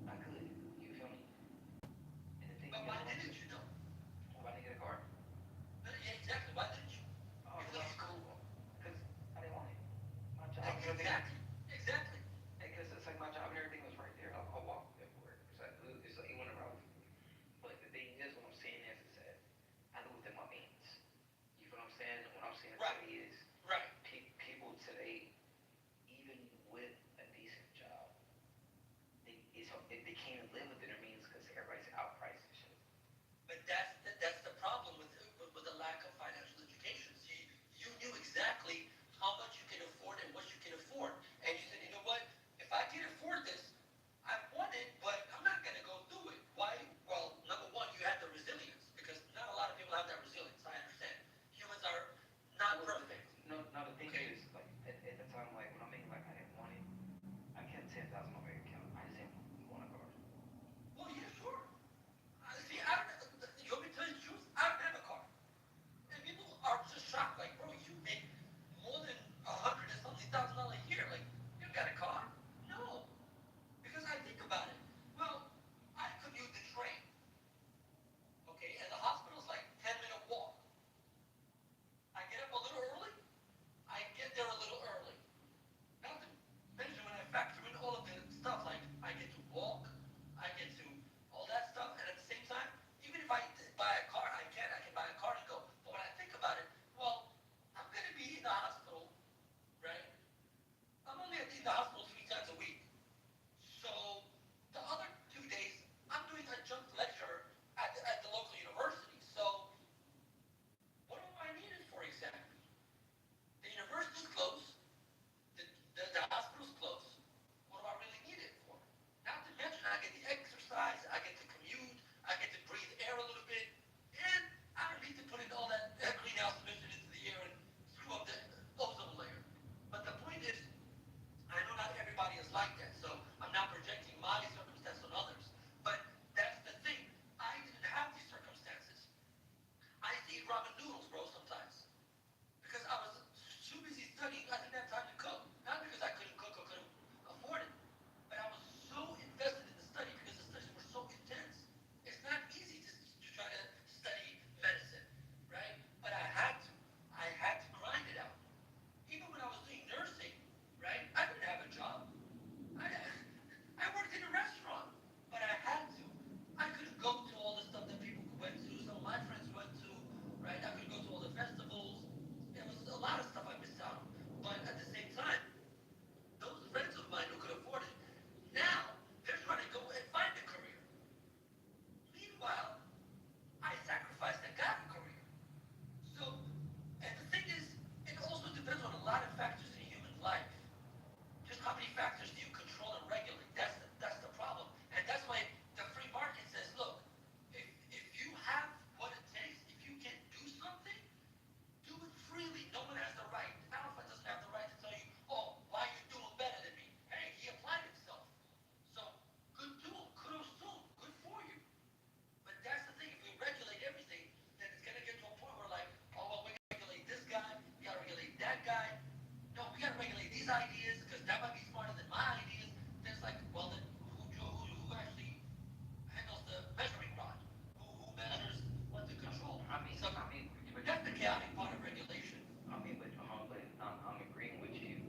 I could. You feel me? And the thing
But
is,
why didn't you though?
why didn't I get a car?
Exactly, why didn't you?
Oh,
If it
because
was school.
I didn't want it. My job and everything.
Exactly.
Because it's like my job and everything was right there. I'll walk everywhere. It's like you want to run with me. But the thing is, what I'm saying is that I live within my means. You feel what I'm saying? What I'm saying
Right.
today is
Right.
People today, even with a decent job, they can't live within their means because everybody's outpriced and shit.
But that's the problem with the lack of financial education. See, you knew exactly how much you can afford and what you can afford, and you said, you know what? If I can afford this, I want it, but I'm not gonna go do it. Why? Well, number one, you had the resilience because not a lot of people have that resilience. I understand. Humans are not perfect.
No, the thing is, like at the time, like when I mean like I didn't want it, I kept 10,000 on my bank account. I just didn't want a car.
Well, yeah, sure. See, I don't. You want me to tell you the truth? I don't have a car. And people are just shocked, like, bro, you make more than $100,000 a year. Like, you got a car? No. Because I think about it. Well, I commute the train. Okay, and the hospital's like 10-minute walk. I get up a little early. I get there a little early. Not to mention when I factor in all of the stuff, like I get to walk, I get to all that stuff, and at the same time, even if I buy a car, I can buy a car and go. But when I think about it, well, I'm gonna be in the hospital, right? I'm only in the hospital 3 times a week. So the other 2 days, I'm doing adjunct lecture at the local university. So what do I need it for exactly? The university's closed. The hospital's closed. What do I really need it for? Not to mention I get the exercise, I get to commute, I get to breathe air a little bit, and I don't need to put in all that greenhouse emission into the air and screw up the ozone layer. But the point is, I know not everybody is like that, so I'm not projecting my circumstance on others. But that's the thing. I didn't have these circumstances. I used to eat ramen noodles, bro, sometimes. Because I was too busy studying, I didn't have time to cook. Not because I couldn't cook or couldn't afford it, but I was so invested in the study because the studies were so intense. It's not easy to try to study medicine, right? But I had to. I had to grind it out. Even when I was doing nursing, right? I didn't have a job. I worked in a restaurant, but I had to. I couldn't go to all the stuff that people went to, some of my friends went to, right? I couldn't go to all the festivals. There was a lot of stuff I missed out on. But at the same time, those friends of mine who could afford it, now they're trying to go and find a career. Meanwhile, I sacrificed and got a career. So, and the thing is, it also depends on a lot of factors in human life. Just how many factors do you control and regulate? That's the problem. And that's why the free market says, look, if you have what it takes, if you can do something, do it freely. No one has the right. Alpha doesn't have the right to tell you, oh, why are you doing better than me? Hey, he applied himself. So, good to him. Kudos to him. Good for you. But that's the thing. If we regulate everything, then it's going to get to a point where like, oh, well, we regulate this guy. We got to regulate that guy. No, we got to regulate these ideas because that might be smarter than my ideas. Then it's like, well, then who actually handles the measuring rod? Who measures what to control? That's the chaotic part of regulation.
I'm agreeing with you,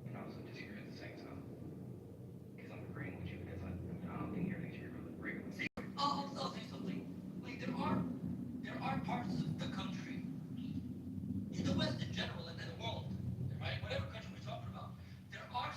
and also disagree at the same time. Because I'm agreeing with you because I don't think everything should be regulated.
See, I'll say something. Like there are parts of the country, in the West in general and in the world, right? Whatever country we're talking about, there are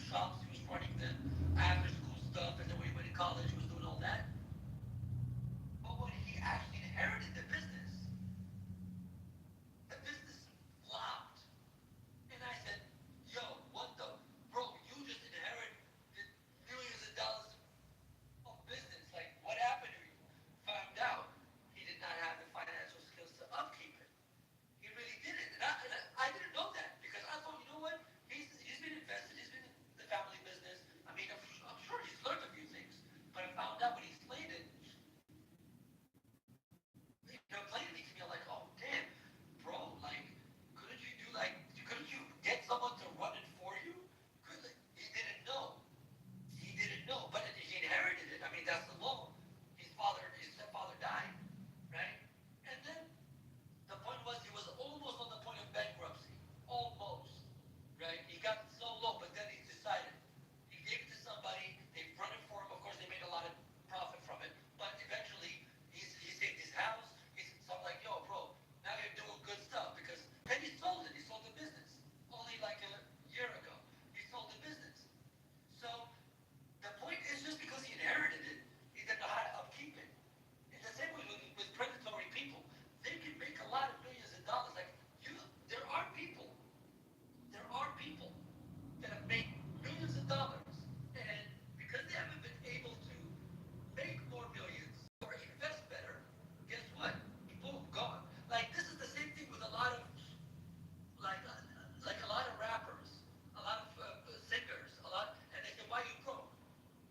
shops, he was running the after school stuff, and then when he went to college, he was doing all that. But when he actually inherited the business flopped. And I said, yo, what the, bro, you just inherited millions of dollars of business. Like, what happened to you? Found out he did not have the financial skills to upkeep it. He really didn't. And I didn't know that because I thought, you know what? He's been invested. He's been in the family business. I mean, I'm sure he's learned a few things. But I found out when he explained it, explained it to me, I'm like, oh, damn, bro, like, couldn't you get someone to run it for you? He didn't know. He didn't know. But he inherited it. I mean, that's the law. His stepfather died, right? And then the point was he was almost on the point of bankruptcy. Almost. Right? He got so low, but then he decided. He gave it to somebody, they run it for him, of course they made a lot of profit from it, but eventually he saved his house. So I'm like, yo, bro, now you're doing good stuff because then he sold it, he sold the business. Only like a year ago. He sold the business. So the point is just because he inherited it, he didn't know how to upkeep it. In the same way with predatory people, they can make a lot of millions of dollars. Like there are people that have made millions of dollars, and because they haven't been able to make more millions or invest better, guess what? Boom, gone. Like this is the same thing with a lot of like a lot of rappers, a lot of singers, and they say, why you broke?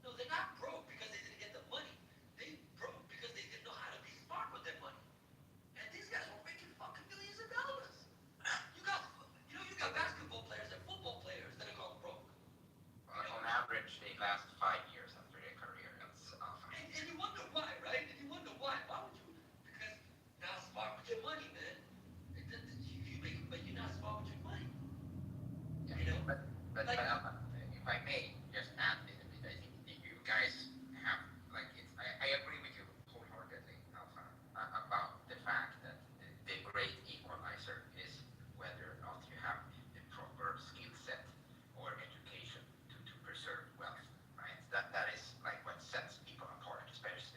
No, they're not broke because they didn't get the money. They broke because they didn't know how to be smart with their money. And these guys were making fucking millions of dollars. You got basketball players and football players that are gone broke.
On average, they last 5 years after their career. That's
And you wonder why, right? And you wonder why. Why would you? Because not smart with your money, man. But you're not smart with your money.
yeah,
You know?
but if I may just add a little bit, I think you guys have I agree with you wholeheartedly, Alpha, about the fact that the great equalizer is whether or not you have the proper skill set or education to preserve wealth, right? That is like what sets people apart, especially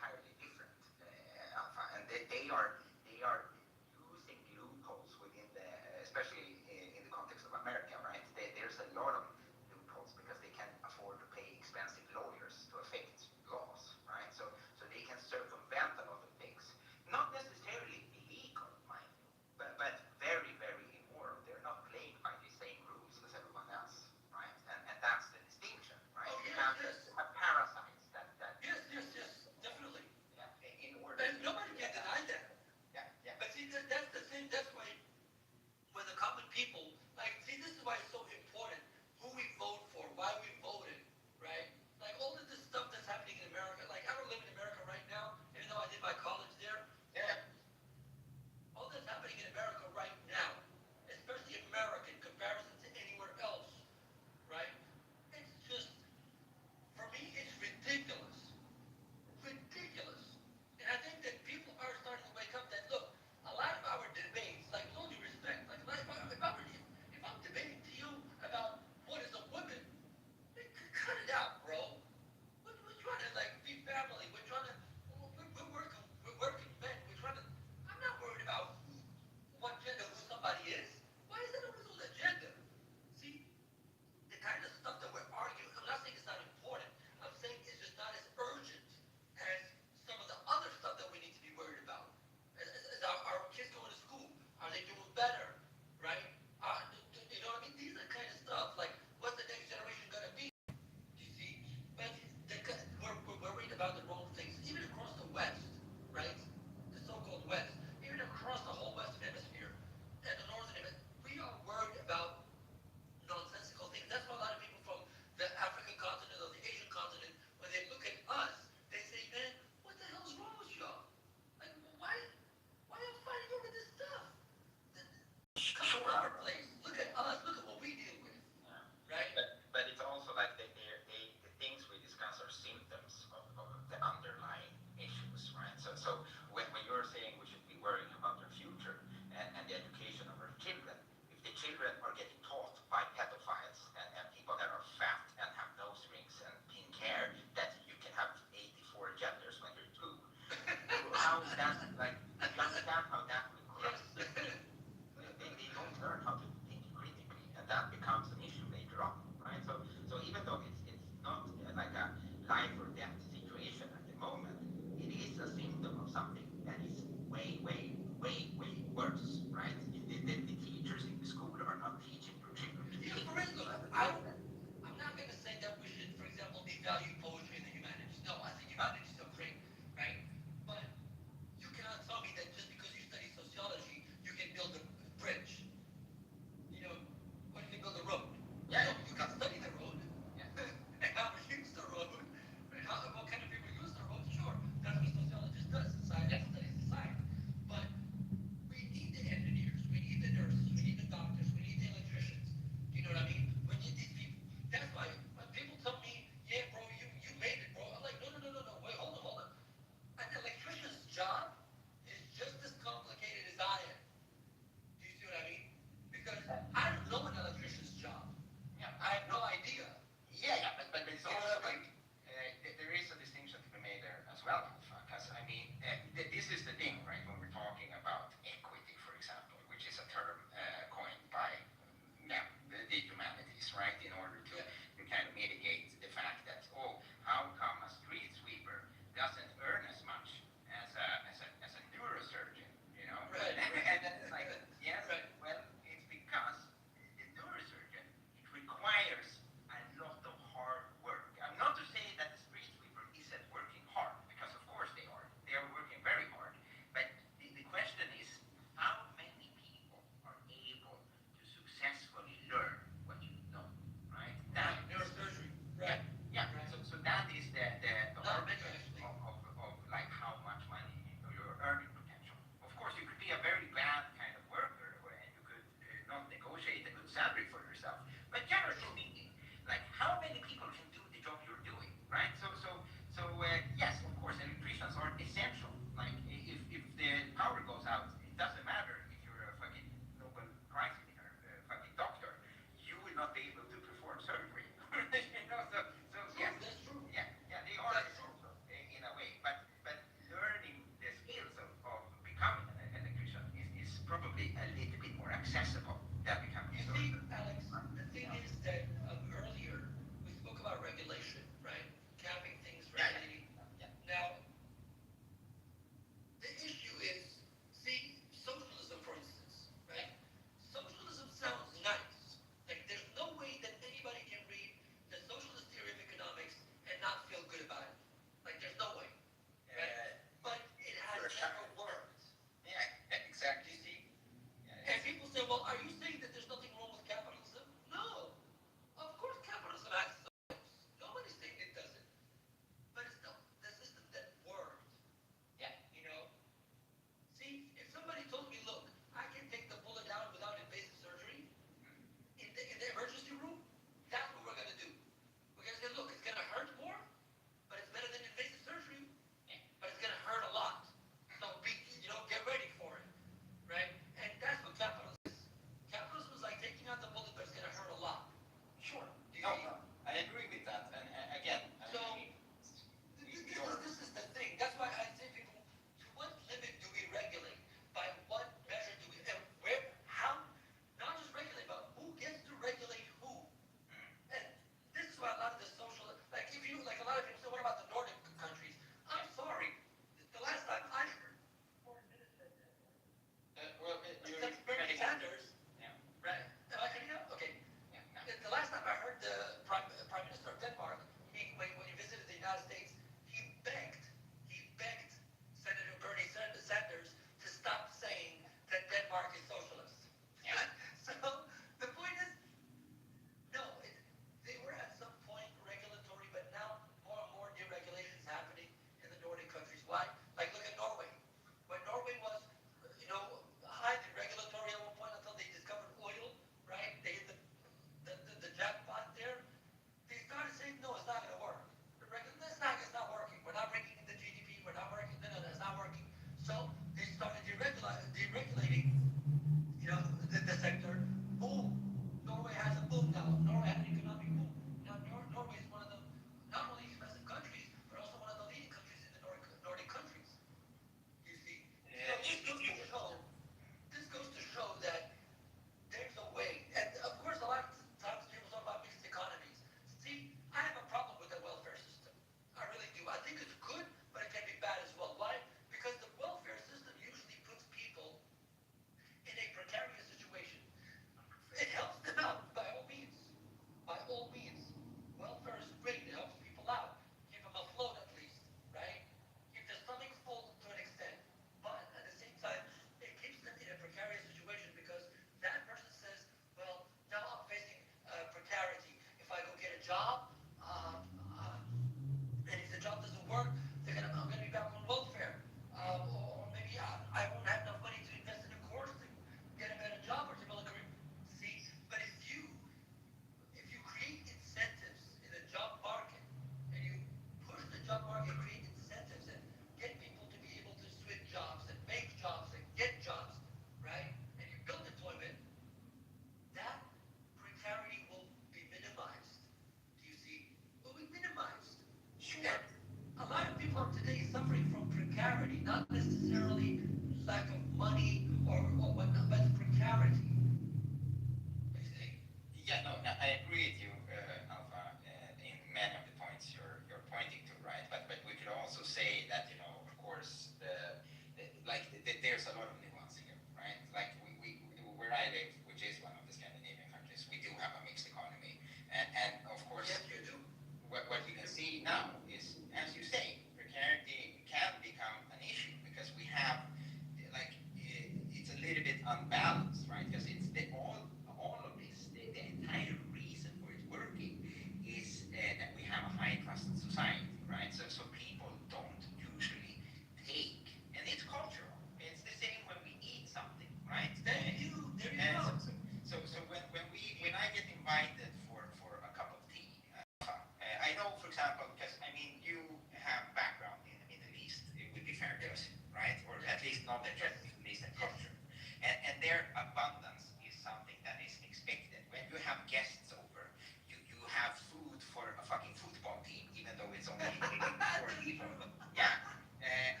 example, because I mean, you have background in the Middle East, it would be fair to assume, right? Or at least knowledge of Middle Eastern culture. And their abundance is something that is expected. When you have guests over, you have food for a fucking football team, even though it's only maybe 4 people. Yeah. And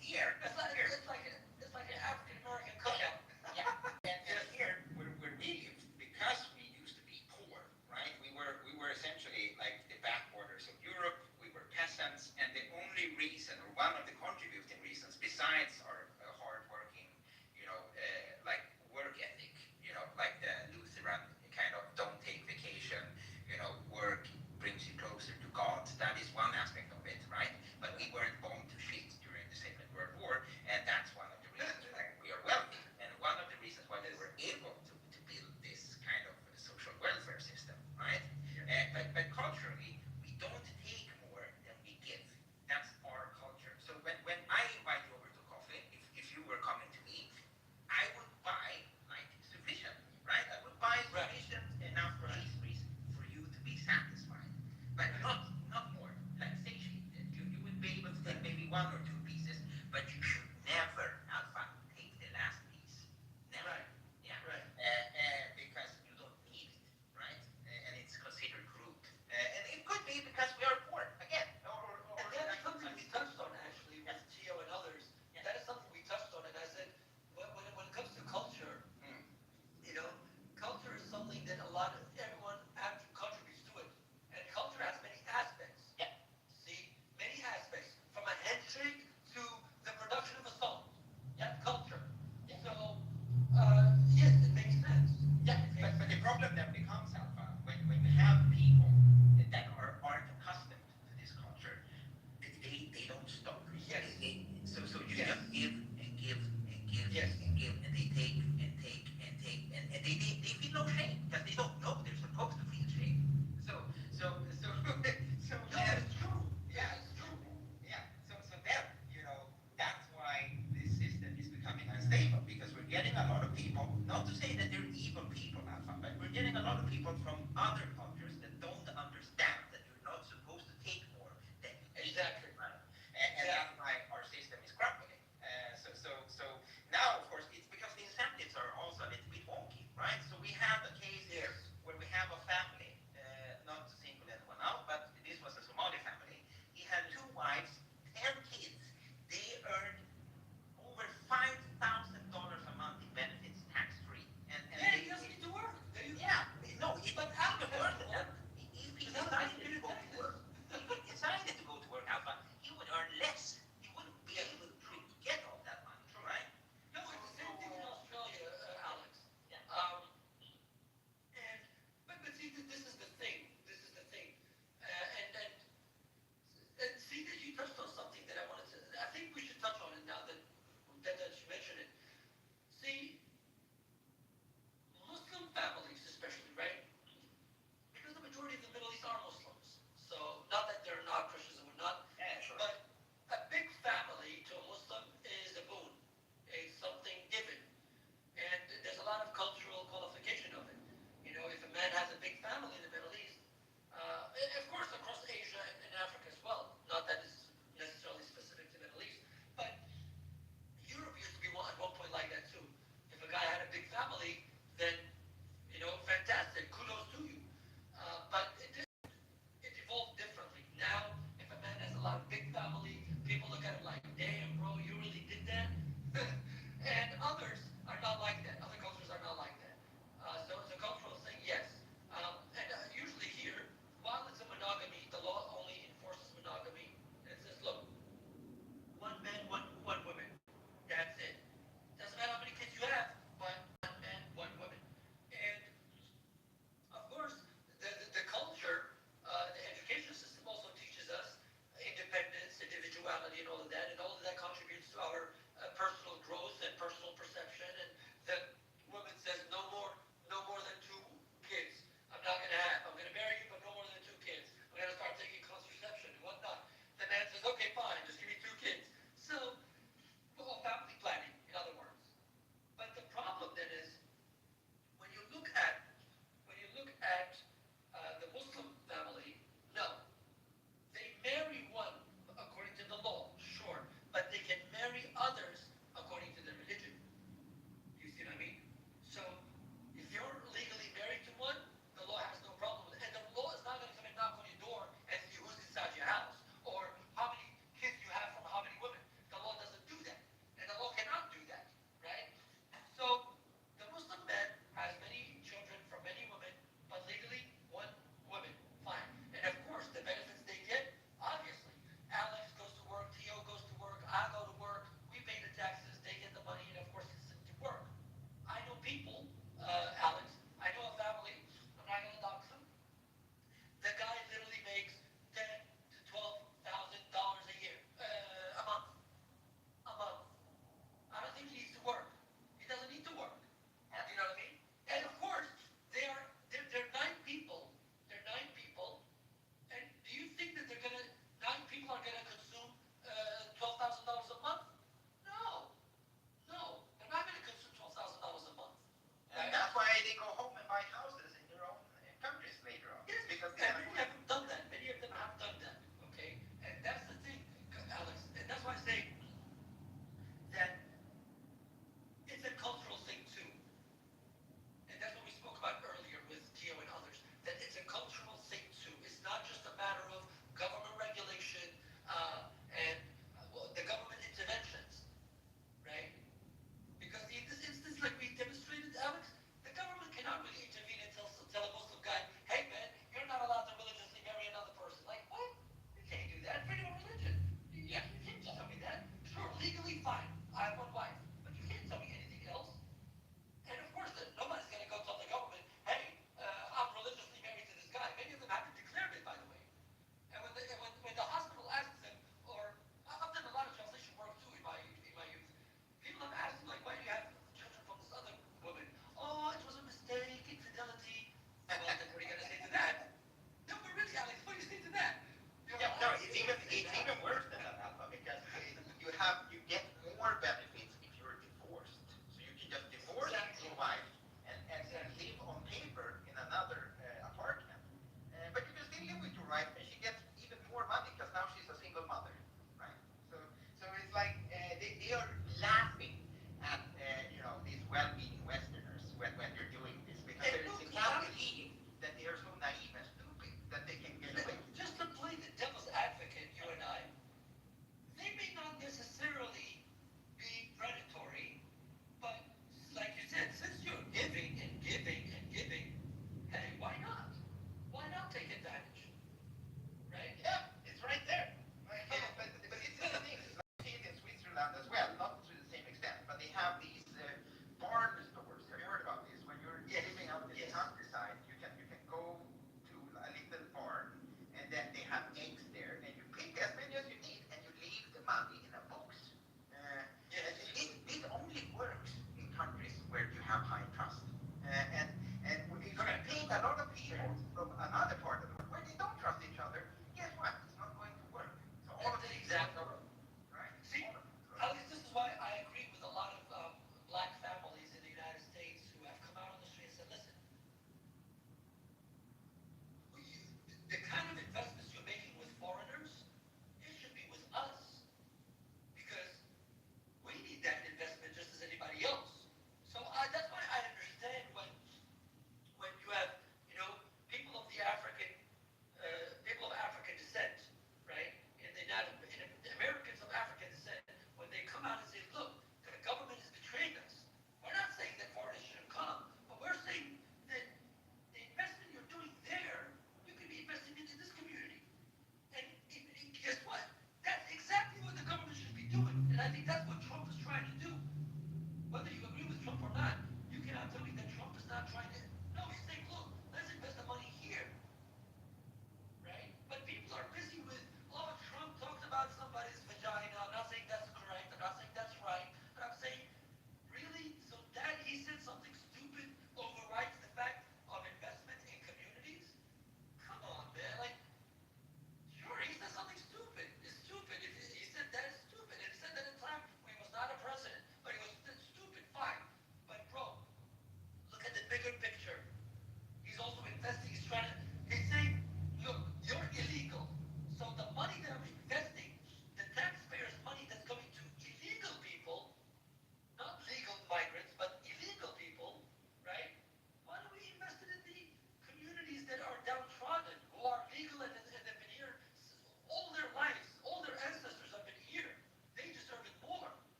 here,
It's like an African American cookout.
yeah. And here, where we live, because we used to be poor, right? We were essentially like the backwaters of Europe. We were peasants, and the only reason, or one of the contributing reasons, besides our hardworking, like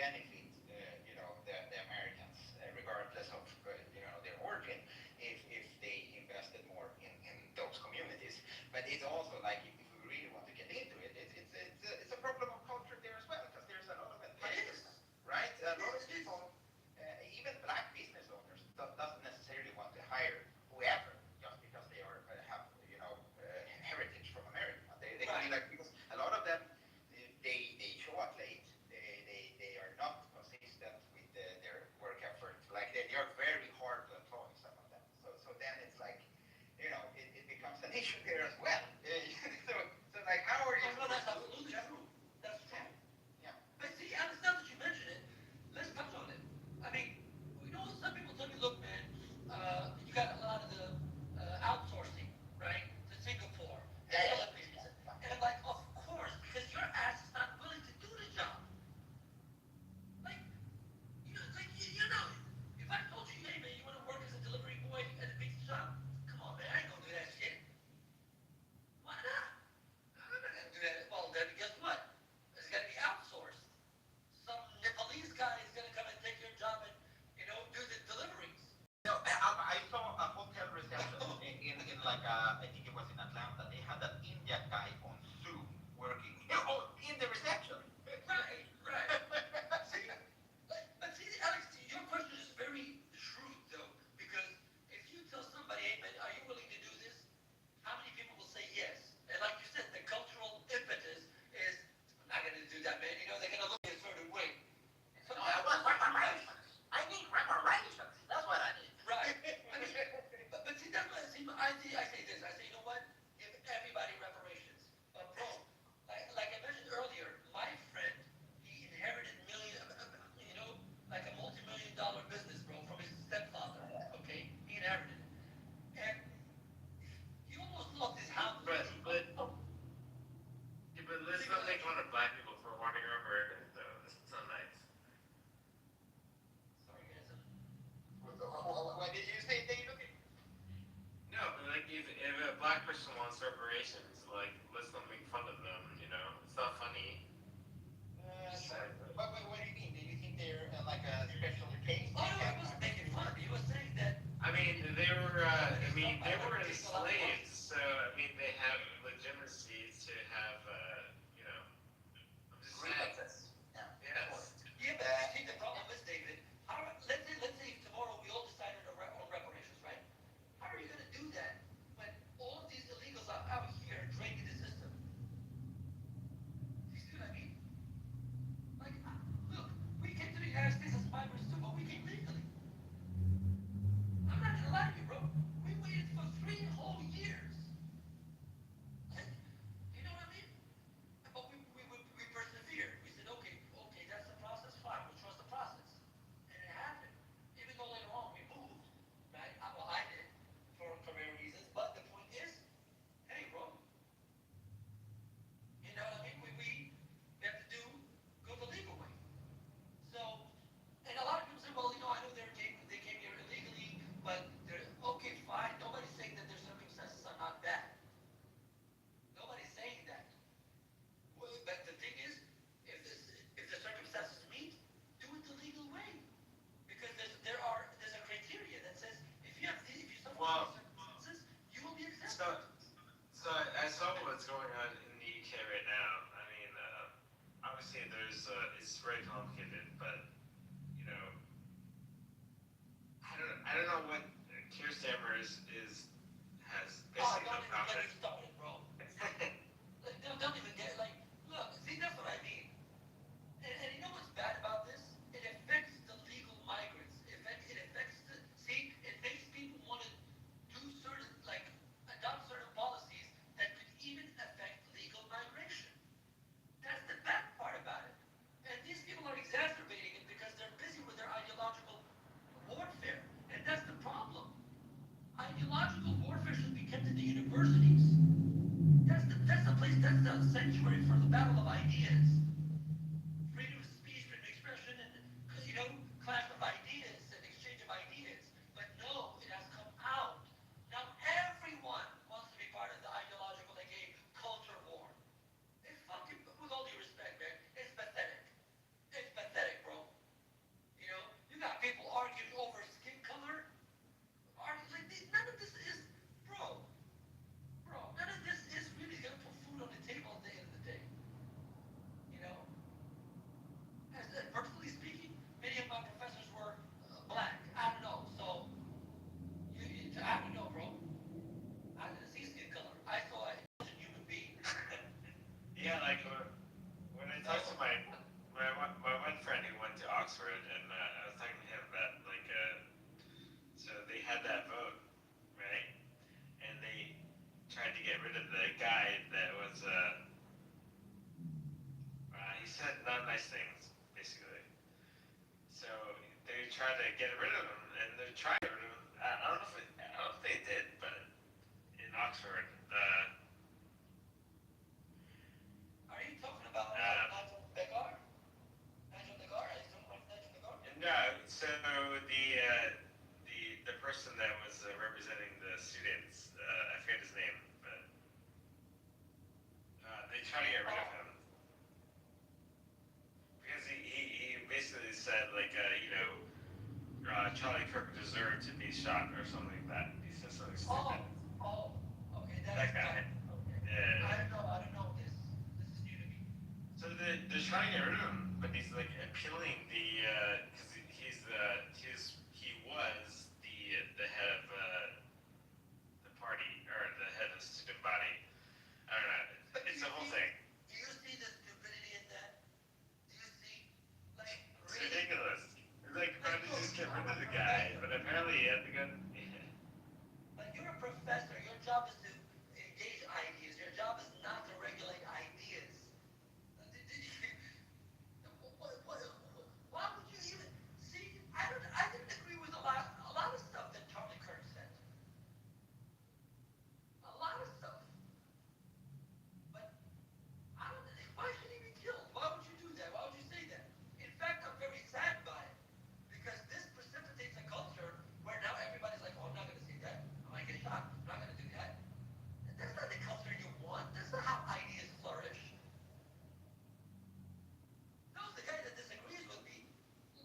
benefit, the Americans, regardless of, their origin, if they invested more in those communities. But it's also like, if we really want to get into it, it's a problem of culture there as well, because there's a lot of entitlement, right? A lot of people, even black business owners, doesn't necessarily want to hire whoever just because they are have heritage from America. They can be like, because a lot of them, they show up late. They are not consistent with their work effort. Like they are very hard to employ, some of them. So then it's like, it becomes an issue there as well. so like, how are you?
Well, that's absolutely true. That's true. Yeah. But see, Alex, now that you mention it, let's touch on it. I mean, some people tell me, look, man, you got a lot of the outsourcing, right, to Singapore, and Philippines, and I'm like, of course, because your ass is not willing to do the job. Like, if I told you, hey, man, you want to work as a delivery boy at a pizza shop, come on, man, I ain't gonna do that shit. Why not? I'm not gonna do that. Well, then guess what? It's gonna be outsourced. Some Nepalese guy is gonna come and take your job and, do the deliveries.
I saw a hotel reception in like I think it was in Atlanta. They had an Indian guy on Zoom working in the reception.
Right. See, but see, Alex, your question is very shrewd though, because if you tell somebody, hey man, are you willing to do this? How many people will say yes? And like you said, the cultural impetus is, I'm not gonna do that, man. They're gonna look at a certain way. So
I want reparations. I need reparations. That's what I need.
Right. I mean, but see, that's what I say this. I say, you know what? Give everybody reparations. But bro, like I mentioned earlier, my friend, he inherited like a multi-million-dollar business, bro, from his stepfather. Okay, he inherited it, and he almost lost his house.
But let's not make fun of black people for wanting reparations, though. It's so nice.
Sorry, guys.
What did you say, David?
No, but like if a black person wants reparations, like let's not make fun of them. It's not funny.
What do you mean? Do you think they're like a special case?
Oh no, he wasn't making fun. He was saying that.
I mean, they were enslaved, so they have legitimacy to have, I'm just saying. Yes.
Yeah, but I think the problem is, David. Let's say if tomorrow we all decided on reparations, right? How are you going to do that when all of these illegals are out here draining the system? You see what I mean? Like, look, we came to the United States as migrants too, but we came legally. I'm not gonna lie to you, bro. We waited for 3 whole years. Like, you know what I mean? But we persevered. We said, okay, that's the process. Fine, we'll trust the process, and it happened. Even though later on we moved, right? Well, I did for career reasons. But the point is, hey, bro. You know what I mean? We have to go the legal way. So, and a lot of people say, well, I know they came here illegally, but they're okay, fine. Nobody's saying that their circumstances are not bad. Nobody's saying that. Well, but the thing is, if the circumstances meet, do it the legal way, because there's a criteria that says if you suffer from circumstances, you will be accepted.
So I saw what's going on in the UK right now. Obviously it's very complicated, but I don't know what Keir Starmer has basically
Don't
no
even get
confidence.
me started, bro. Don't even get, look, see, that's what I mean. And you know what's bad about this? It affects the legal migrants. It affects it makes people want to adopt certain policies that could even affect legal migration. That's the bad part about it. And these people are exacerbating it because they're busy with their ideological warfare. And that's the problem. Ideological warfare should be kept in the universities. That's the place, that's the sanctuary for the battle of ideas. Freedom of speech, freedom of expression, and clash of ideas and exchange of ideas. But no, it has come out. Now everyone wants to be part of the ideological, culture war. It's fucking, with all due respect, man, it's pathetic. It's pathetic, bro.
tried to get rid of him, and they're trying to get rid of him. I don't know if they did, but in Oxford,
Are you talking about Nigel Begar? Nigel Begar? Are you talking about Nigel Begar?
no. So the person that was representing the students, I forget his name, but they try to get rid of him because he basically said like Charlie Kirk deserved to be shot or something like that. He said something stupid.
Okay,
That guy.
Okay.
Yeah.
I don't know this. This is new to me.
So they're trying to get rid of him, but he's like appealing because he was the head of the party or the head of the student body. I don't know. It's a whole thing.
Do you see the stupidity in that? Do you see, like,
It's ridiculous. It's like, why did you just get rid of the guy? But apparently he had to go.
like, you're a professor. Your job is to engage ideas. Your job is not to regulate ideas. Why would you even see? I didn't agree with a lot of stuff that Charlie Kirk said. A lot of stuff. But why should he be killed? Why would you do that? Why would you say that? In fact, I'm very sad by it. Because this precipitates a culture where now everybody's like, oh, I'm not going to say that. I might get shot. I'm not going to do that. That's not the culture you want. That's not how ideas flourish. No, the guy that disagrees with me,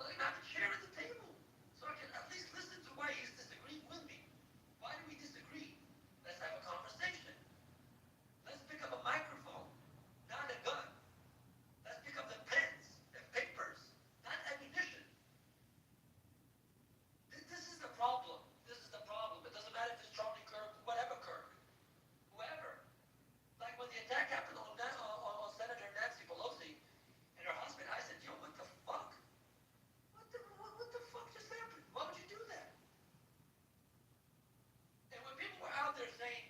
let him have a chair at the table. So I can at least listen to why he's disagreeing with me. Why do we disagree? Let's have a conversation. Let's pick up a microphone, not a gun. Let's pick up the pens and papers, not ammunition. This is the problem. This is the problem. It doesn't matter if it's Charlie Kirk, whatever Kirk, whoever. Like when the attack happened on Senator Nancy Pelosi and her husband, I said, yo, what the fuck? What the fuck just happened? Why would you do that? And when people were out there saying,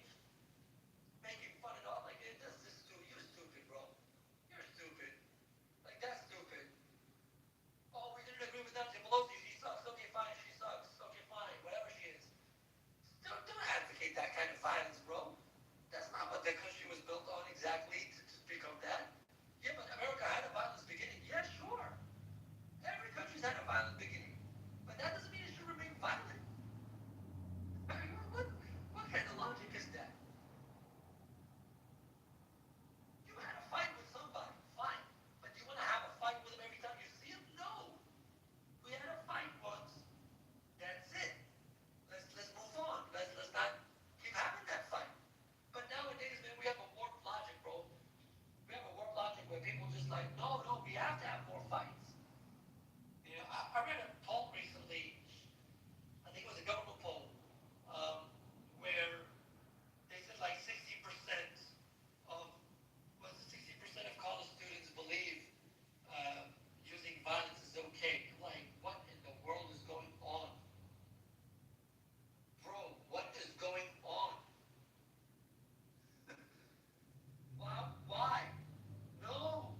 making fun and all, like, hey, this is stupid. You're stupid, bro. You're stupid. Like, that's stupid. Oh, we didn't agree with Nancy Pelosi. She sucks. Okay, fine. She sucks. Okay, fine. Whatever she is. Don't advocate that kind of violence, bro. That's not what the country was built on exactly to become that. Yeah, but America had a violent beginning. Yeah, sure. Every country's had a violent beginning. But that doesn't mean it should remain violent. I mean, what kind of logic is that? You had a fight with somebody, fine. But do you want to have a fight with him every time you see him? No. We had a fight once. That's it. Let's move on. Let's not keep having that fight. But nowadays, man, we have a warped logic, bro. We have a warped logic where people just like, no, we have to have more fights. You know, I read a poll recently, I think it was a government poll, where they said like 60% of, was it 60% of college students believe using violence is okay. Like, what in the world is going on? Bro, what is going on? Why? No.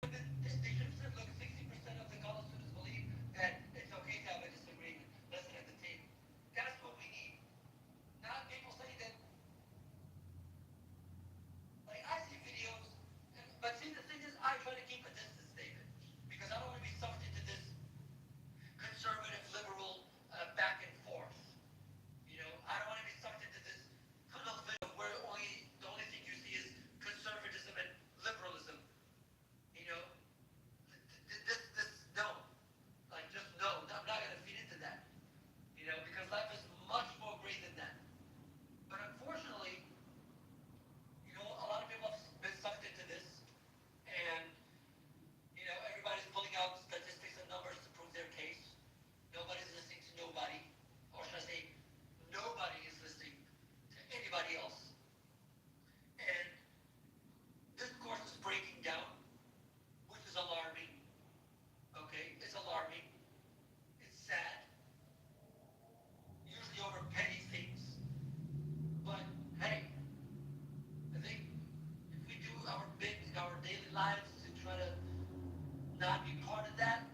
They should have said, look, 60% of the college students believe that it's okay to have a disagreement. Listen at the table. That's what we need. Not people saying that, like, I see videos, but see, the thing is, I try to keep a distance, David, because I don't want to be sucked into this conservative, liberal, back and forth. You know, I don't want to be sucked into this tunnel vision where the only thing you see is conservatism and liberalism. You know, no. Like, just no. I'm not going to feed into that. You know, because life is much more great than that. But unfortunately, you know, a lot of people have been sucked into this. And, you know, everybody's pulling out statistics and numbers to prove their case. Nobody's listening to nobody. Or should I say, nobody is listening to anybody else. And discourse is breaking down, which is alarming. Okay, it's alarming. It's sad. Usually over petty things. But hey, I think if we do our bit in our daily lives to try to not be part of that,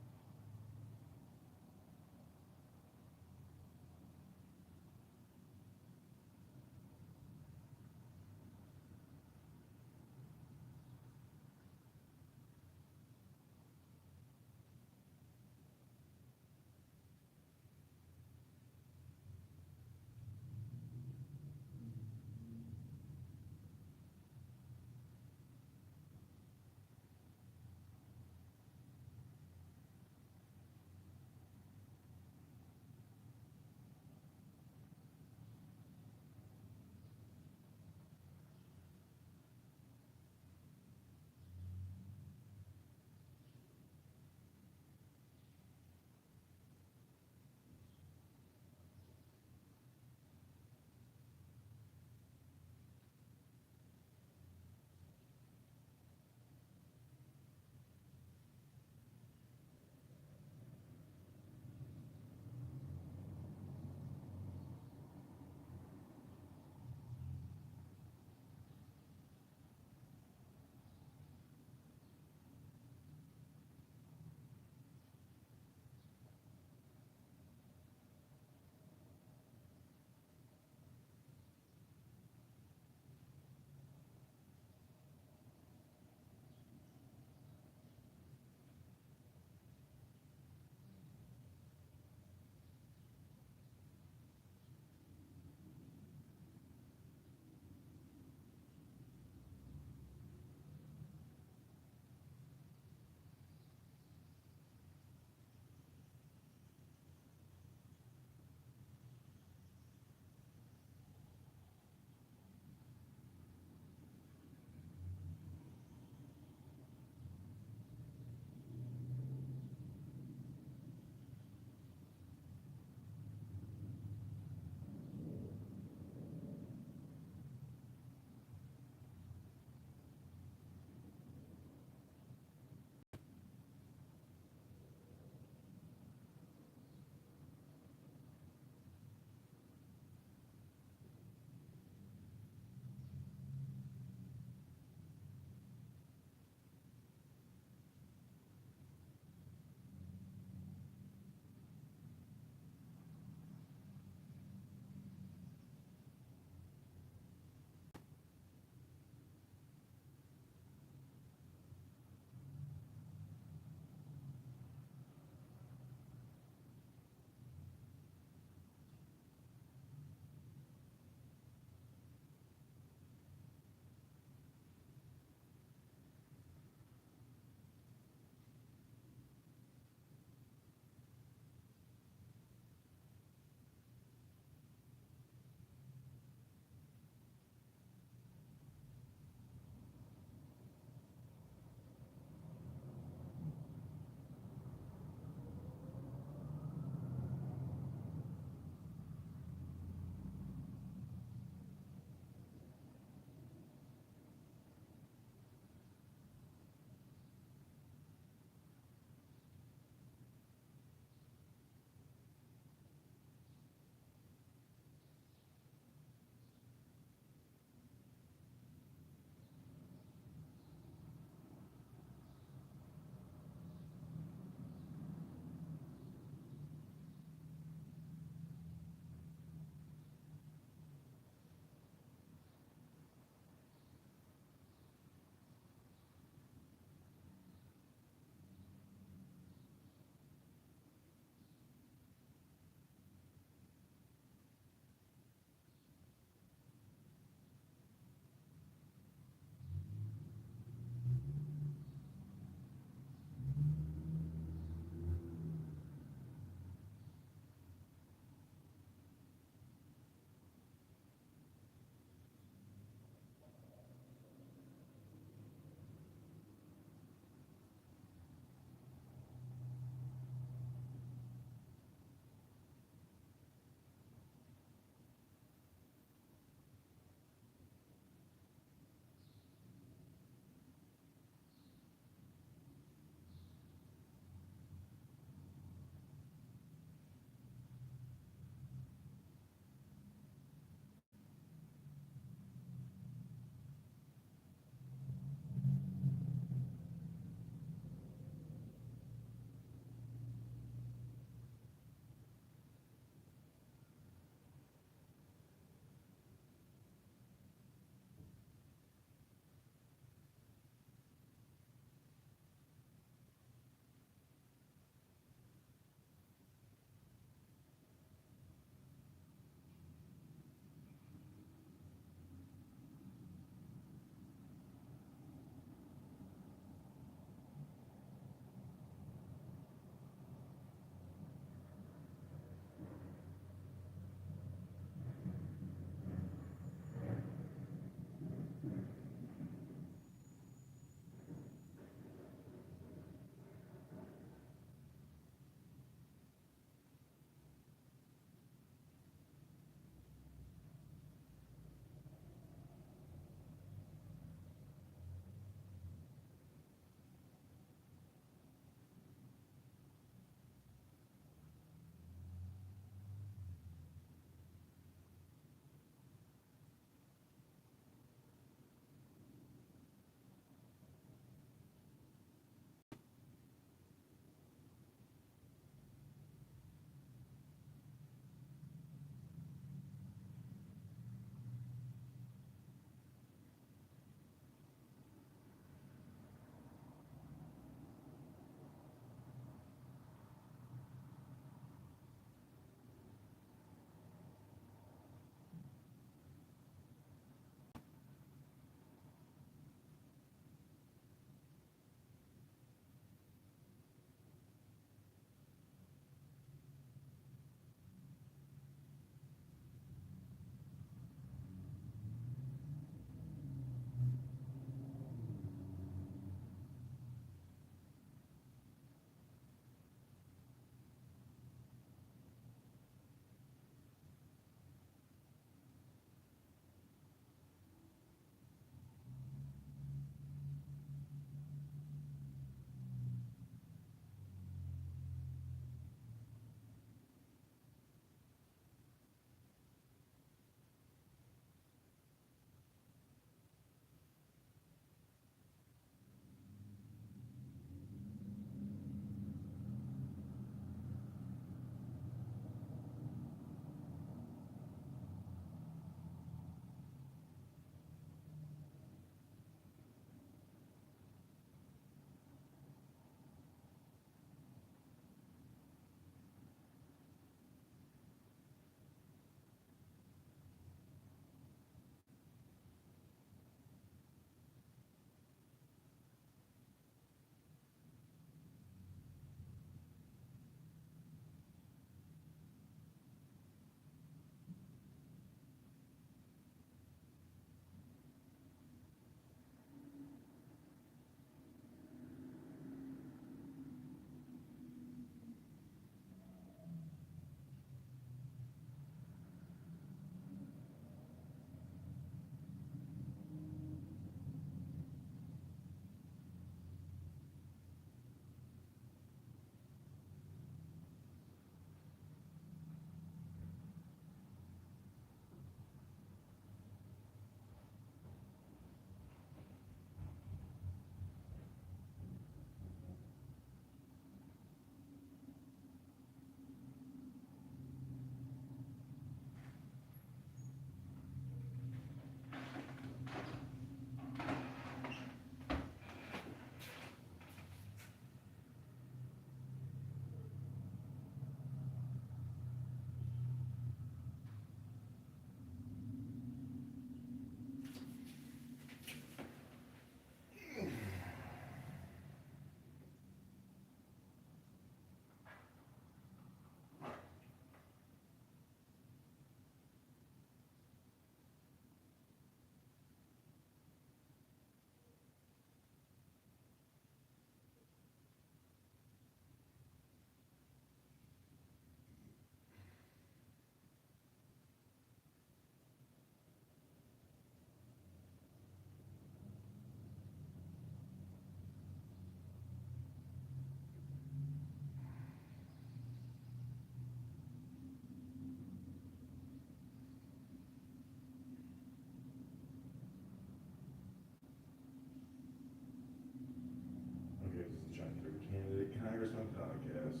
Candidate Congressman podcast.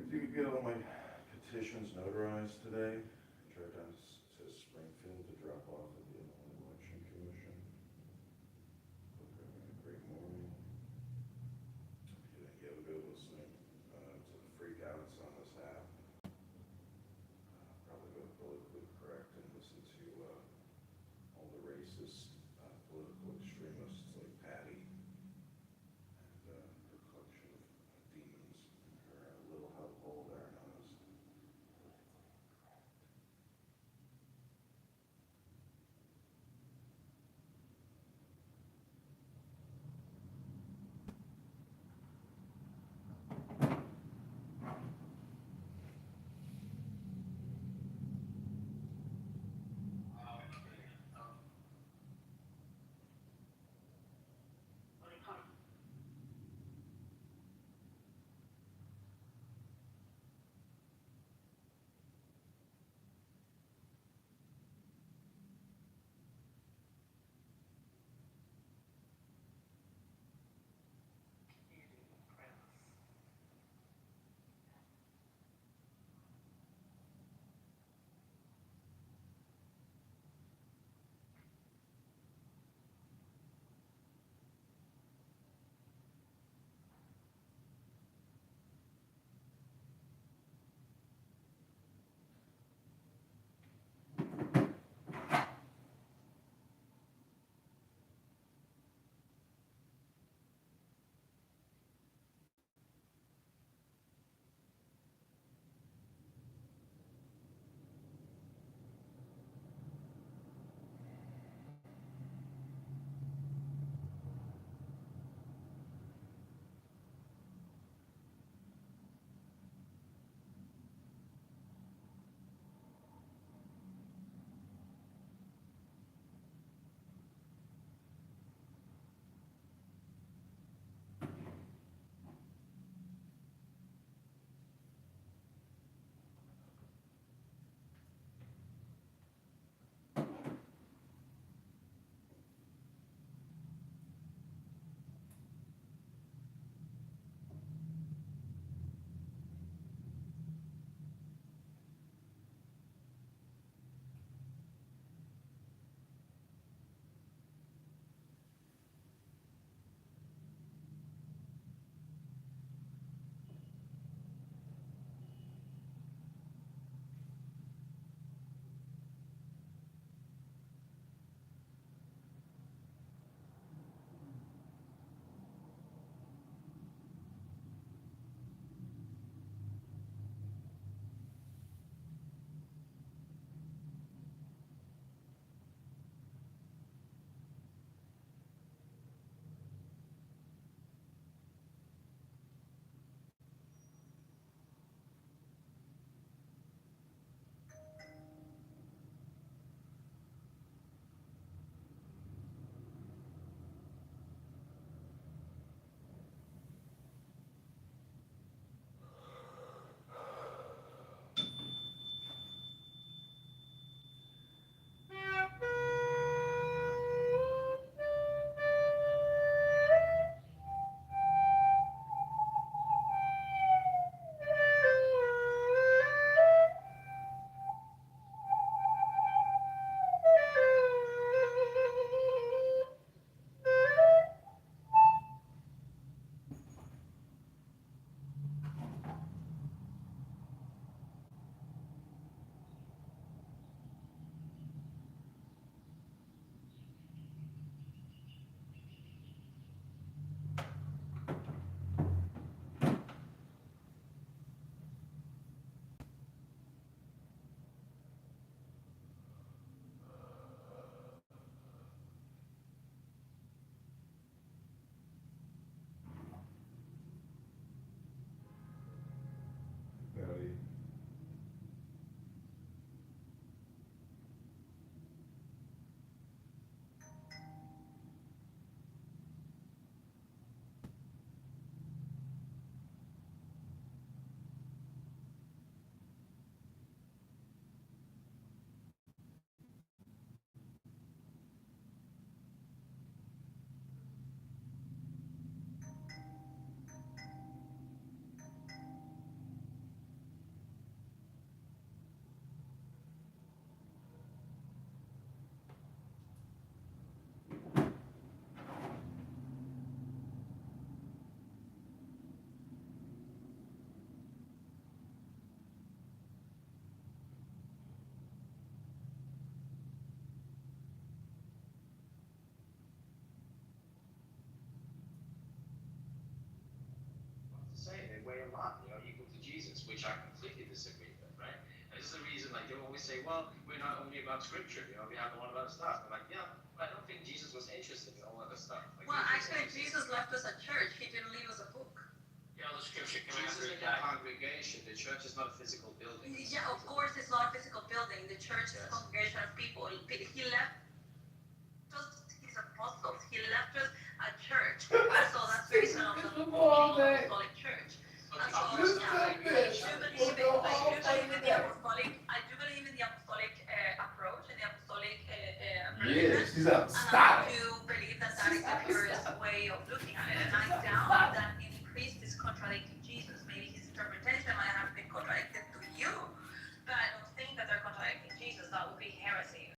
If you could get all my petitions notarized today, drive down to Springfield to drop off at the Illinois Election Commission. Hope you're having a great morning. You have a good listening to the freakouts on this app. Probably go politically correct and listen to all the racist political extremists like Patty and her collection of demons, her little hellhole there known as politically correct.
is the reason, like, they always say, well, we're not only about scripture, you know, we have a lot of other stuff. I'm like, yeah, I don't think Jesus was interested in all other stuff. Like,
Well, actually, Jesus left us a church. He didn't leave us a book.
Yeah, the scripture came after he died. Congregation. The church is not a physical building.
Yeah, of course, it's not a physical building. The church is a congregation of people. He left us his apostles. He left us a church. So that's the reason of the apostolic church. And so, yeah, I do believe in the apostolic approach and the apostolic
Yeah, she's
and
outstanding.
I do believe that that is the purest way of looking at it. And I